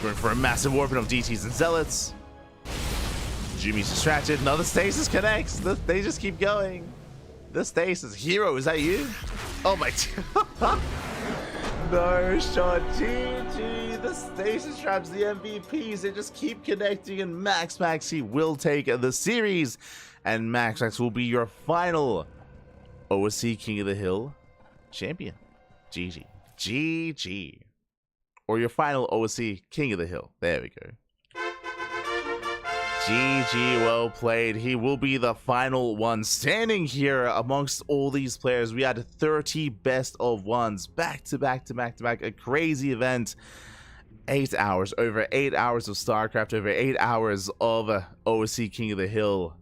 Going for a massive warping of DTs and Zealots. Jumi's distracted. Another Stasis connects. They just keep going. The Stasis. Hero, is that you? Oh my god. No shot. GG. The Stasis traps, the MVPs. They just keep connecting. And MaxPax, he will take the series. And MaxPax will be your final OSC King of the Hill champion. GG. GG. Or your final OSC King of the Hill. There we go. GG, well played. He will be the final one standing here amongst all these players. We had 30 best of ones back to back to back to back. A crazy event. 8 hours, over 8 hours of StarCraft, over 8 hours of OSC King of the Hill.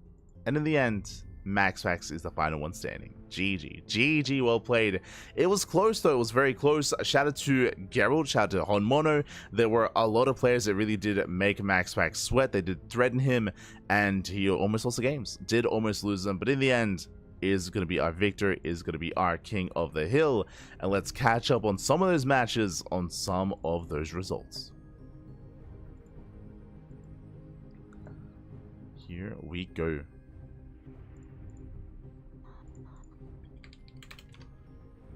And in the end, MaxPax is the final one standing. GG. GG, well played. It was close though, it was very close. Shout out to Geralt, shout out to Honmono. There were a lot of players that really did make MaxPax sweat. They did threaten him, and he almost lost the games. Did almost lose them, but in the end, is going to be our victor, is going to be our King of the Hill. And let's catch up on some of those matches, on some of those results. Here we go.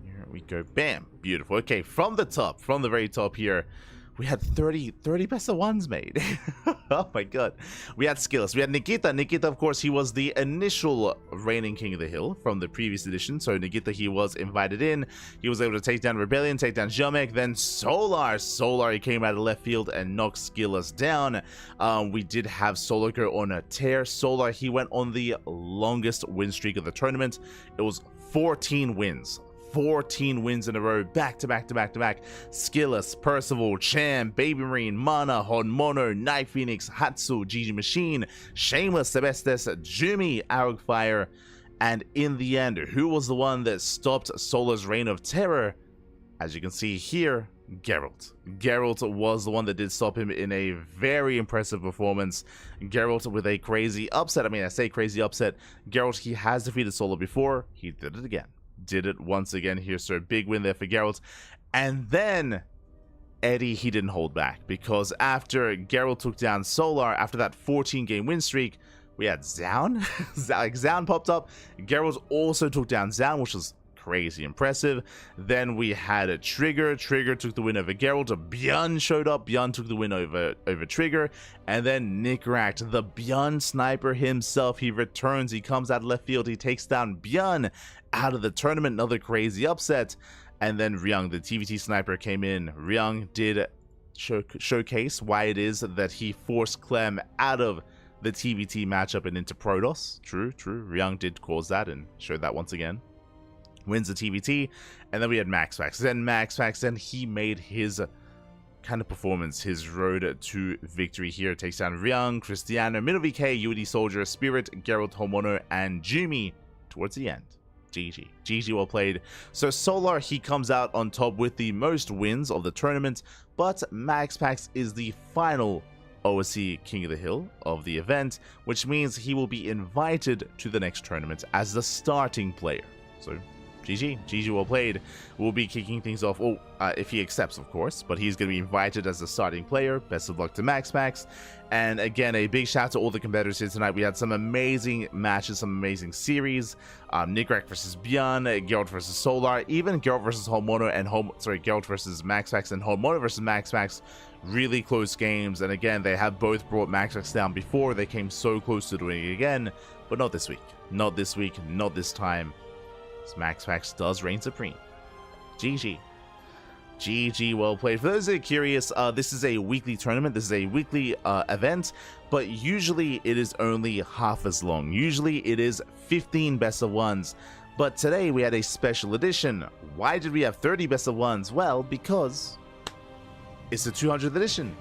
Here we go. Bam. Beautiful. Okay, from the top, from the very top here, we had 30 best of ones made. Oh my god. We had SKillous. We had Nikita. Nikita, of course, he was the initial reigning King of the Hill from the previous edition. So Nikita, he was invited in. He was able to take down Rebellion, take down Jamek. Then Solar. Solar, he came out of left field and knocked SKillous down. We did have Solar go on a tear. Solar, he went on the longest win streak of the tournament. It was 14 wins. 14 wins in a row, back to back to back to back. SKillous, Percival, Cham, Baby Marine, Mana, Honmono, Night Phoenix, Hatsu, GG Machine, Shameless, Sebestes, Jimmy, Arrowfire, and in the end, who was the one that stopped Solar's reign of terror? As you can see here, Geralt. Geralt was the one that did stop him in a very impressive performance. Geralt with a crazy upset. I mean, I say crazy upset. Geralt, he has defeated Solar before. He did it again. Did it once again here, so a big win there for Geralt. And then Eddie, he didn't hold back, because after Geralt took down Solar, after that 14-game win streak, we had Zaun. Zaun popped up. Geralt also took down Zaun, which was crazy impressive. Then we had a Trigger. Trigger took the win over Geralt. ByuN showed up. ByuN took the win over Trigger. And then Nicoract, the ByuN sniper himself, he returns. He comes out of left field. He takes down ByuN out of the tournament. Another crazy upset. And then Ryung, the TVT sniper, came in. Ryung did showcase why it is that he forced Clem out of the TVT matchup and into Protoss. True. Ryung did cause that and showed that once again. Wins the TVT, and then we had MaxPax. Then he made his kind of performance, his road to victory here. Takes down Ryung, Cristiano, Middle VK, UD Soldier, Spirit, Geralt, Homono, and Jumi towards the end. GG, well played. So Solar, he comes out on top with the most wins of the tournament, but MaxPax is the final OSC King of the Hill of the event, which means he will be invited to the next tournament as the starting player. So GG, well played. We'll be kicking things off, if he accepts, of course, but he's going to be invited as the starting player. Best of luck to MaxPax. And again, a big shout out to all the competitors here tonight. We had some amazing matches, some amazing series. Nicoract versus ByuN, Geralt versus Solar, even Geralt versus Homono and Geralt versus MaxPax and Homono versus MaxPax. Really close games, and again, they have both brought MaxPax down before. They came so close to doing it again, but not this week. Not this week, not this time. MaxPax does reign supreme. GG, well played. For those that are curious, this is a weekly tournament. This is a weekly event, but usually it is only half as long. Usually it is 15 best of ones, but today we had a special edition. Why did we have 30 best of ones? Well, because it's the 200th edition.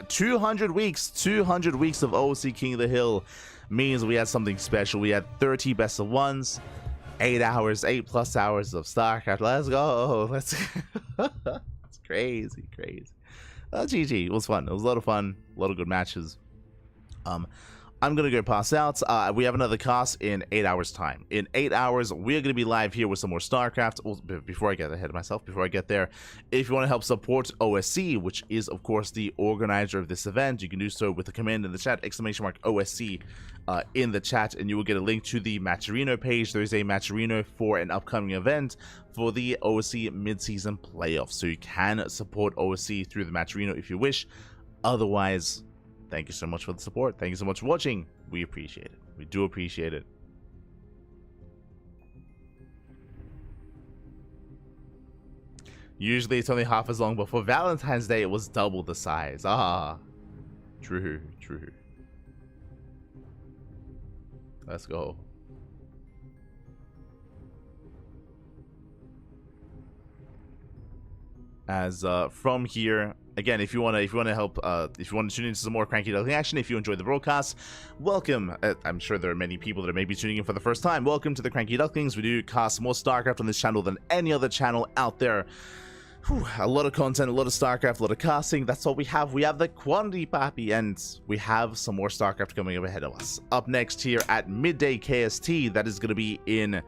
200 weeks of OSC King of the Hill means we had something special. We had 30 best of ones. 8 plus hours of StarCraft. Let's go. It's crazy. GG. It was fun. It was a lot of fun. A lot of good matches. I'm going to go pass out. We have another cast in 8 hours time. In 8 hours, we're going to be live here with some more StarCraft. Well, before I get ahead of myself, before I get there, if you want to help support OSC, which is, of course, the organizer of this event, you can do so with the command in the chat, !OSC in the chat, and you will get a link to the Matcherino page. There is a Matcherino for an upcoming event for the OSC mid-season playoffs. So you can support OSC through the Matcherino if you wish. Otherwise, thank you so much for the support. Thank you so much for watching. We appreciate it. We do appreciate it. Usually it's only half as long, but for Valentine's Day, it was double the size. True. Let's go. As from here, again, if you want to help, if you want to tune into some more CranKy Duckling action, if you enjoy the broadcast, welcome. I'm sure there are many people that are maybe tuning in for the first time. Welcome to the CranKy Ducklings. We do cast more StarCraft on this channel than any other channel out there. Whew, a lot of content, a lot of StarCraft, a lot of casting. That's what we have. We have the quantity, pappy, and we have some more StarCraft coming up ahead of us. Up next here at midday KST, that is going to be in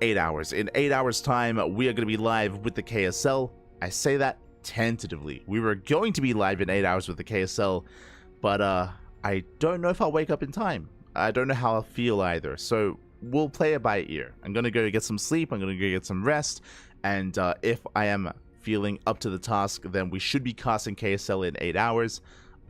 8 hours. In 8 hours time, we are going to be live with the KSL. I say that tentatively. We were going to be live in 8 hours with the KSL, but I don't know if I'll wake up in time. I don't know how I'll feel either. So we'll play it by ear. I'm going to go get some sleep. I'm going to go get some rest. And if I am feeling up to the task, then we should be casting KSL in 8 hours.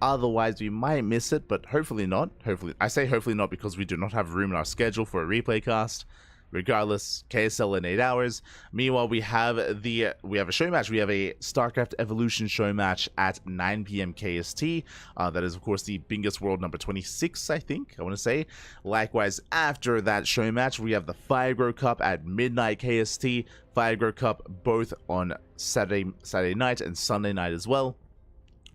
Otherwise, we might miss it, but hopefully not. Hopefully, I say hopefully not because we do not have room in our schedule for a replay cast. Regardless, KSL in 8 hours. Meanwhile, we have a show match. We have a StarCraft Evolution show match at 9 p.m. KST. That is, of course, the biggest world number 26, I think, I want to say. Likewise, after that show match, we have the Firegrow Cup at midnight KST. Firegrow Cup both on Saturday night and Sunday night as well.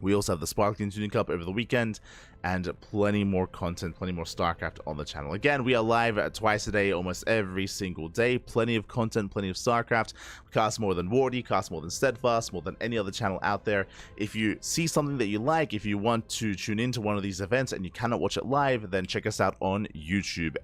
We also have the Sparkling Tuning Cup over the weekend, and plenty more content, plenty more StarCraft on the channel. Again, we are live twice a day, almost every single day. Plenty of content, plenty of StarCraft. We cast more than Wardy, cast more than Steadfast, more than any other channel out there. If you see something that you like, if you want to tune into one of these events and you cannot watch it live, then check us out on YouTube.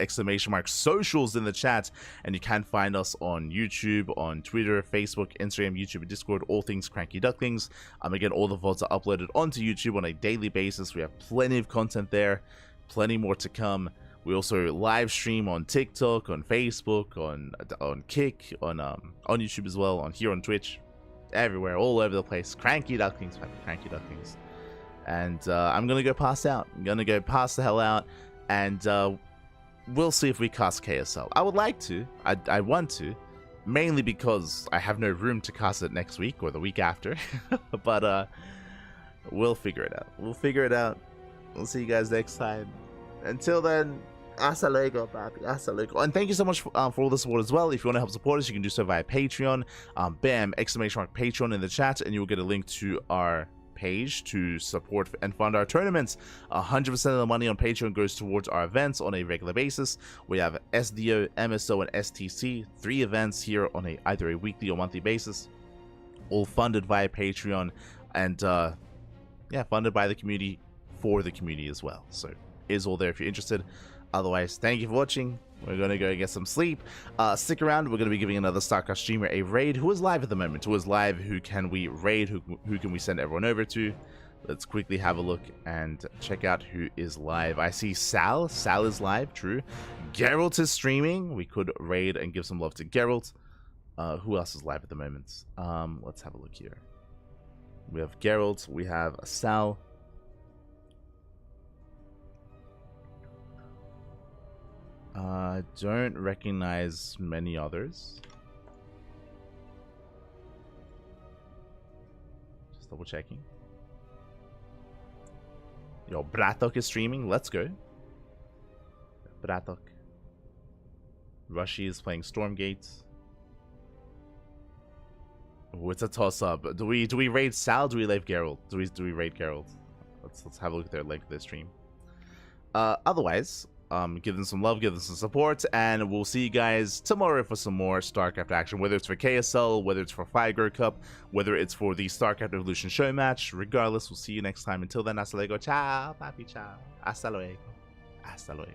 !socials in the chat, and you can find us on YouTube, on Twitter, Facebook, Instagram, YouTube, and Discord, all things CranKy Ducklings. Again, all the VODs are uploaded onto YouTube on a daily basis. We have plenty of content there, plenty more to come. We also live stream on TikTok, on Facebook, on Kick, on YouTube as well, on here on Twitch, everywhere, all over the place. CranKy Ducklings, CranKy Ducklings. And I'm gonna go pass out. I'm gonna go pass the hell out, and we'll see if we cast KSL. I would like to. I want to, mainly because I have no room to cast it next week or the week after. But we'll figure it out. We'll figure it out. We'll see you guys next time. Until then, hasta luego, papi. Hasta luego. And thank you so much for all the support as well. If you want to help support us, you can do so via Patreon. Bam! ! Patreon in the chat, and you'll get a link to our page to support and fund our tournaments. 100% of the money on Patreon goes towards our events on a regular basis. We have SDO, MSO, and STC, 3 events here on either a weekly or monthly basis, all funded via Patreon, and yeah, funded by the community for the community as well. So it is all there if you're interested. Otherwise, thank you for watching. We're going to go get some sleep. Stick around. We're going to be giving another StarCraft streamer a raid. Who is live at the moment? Who is live? Who can we raid? Who can we send everyone over to? Let's quickly have a look and check out who is live. I see Sal. Sal is live, true. Geralt is streaming. We could raid and give some love to Geralt. Who else is live at the moment? Let's have a look here. We have Geralt. We have Sal. Don't recognize many others. Just double checking. Yo, Bratok is streaming. Let's go. Bratok. Rushy is playing Stormgate. Oh, it's a toss-up. Do we raid Sal? Do we leave Geralt? Do we raid Geralt? Let's have a look at their their stream. Otherwise, give them some love, give them some support, and we'll see you guys tomorrow for some more StarCraft action, whether it's for KSL, whether it's for Firegrow Cup, whether it's for the StarCraft Evolution show match. Regardless, we'll see you next time. Until then, hasta luego. Ciao, papi, ciao. Hasta luego. Hasta luego.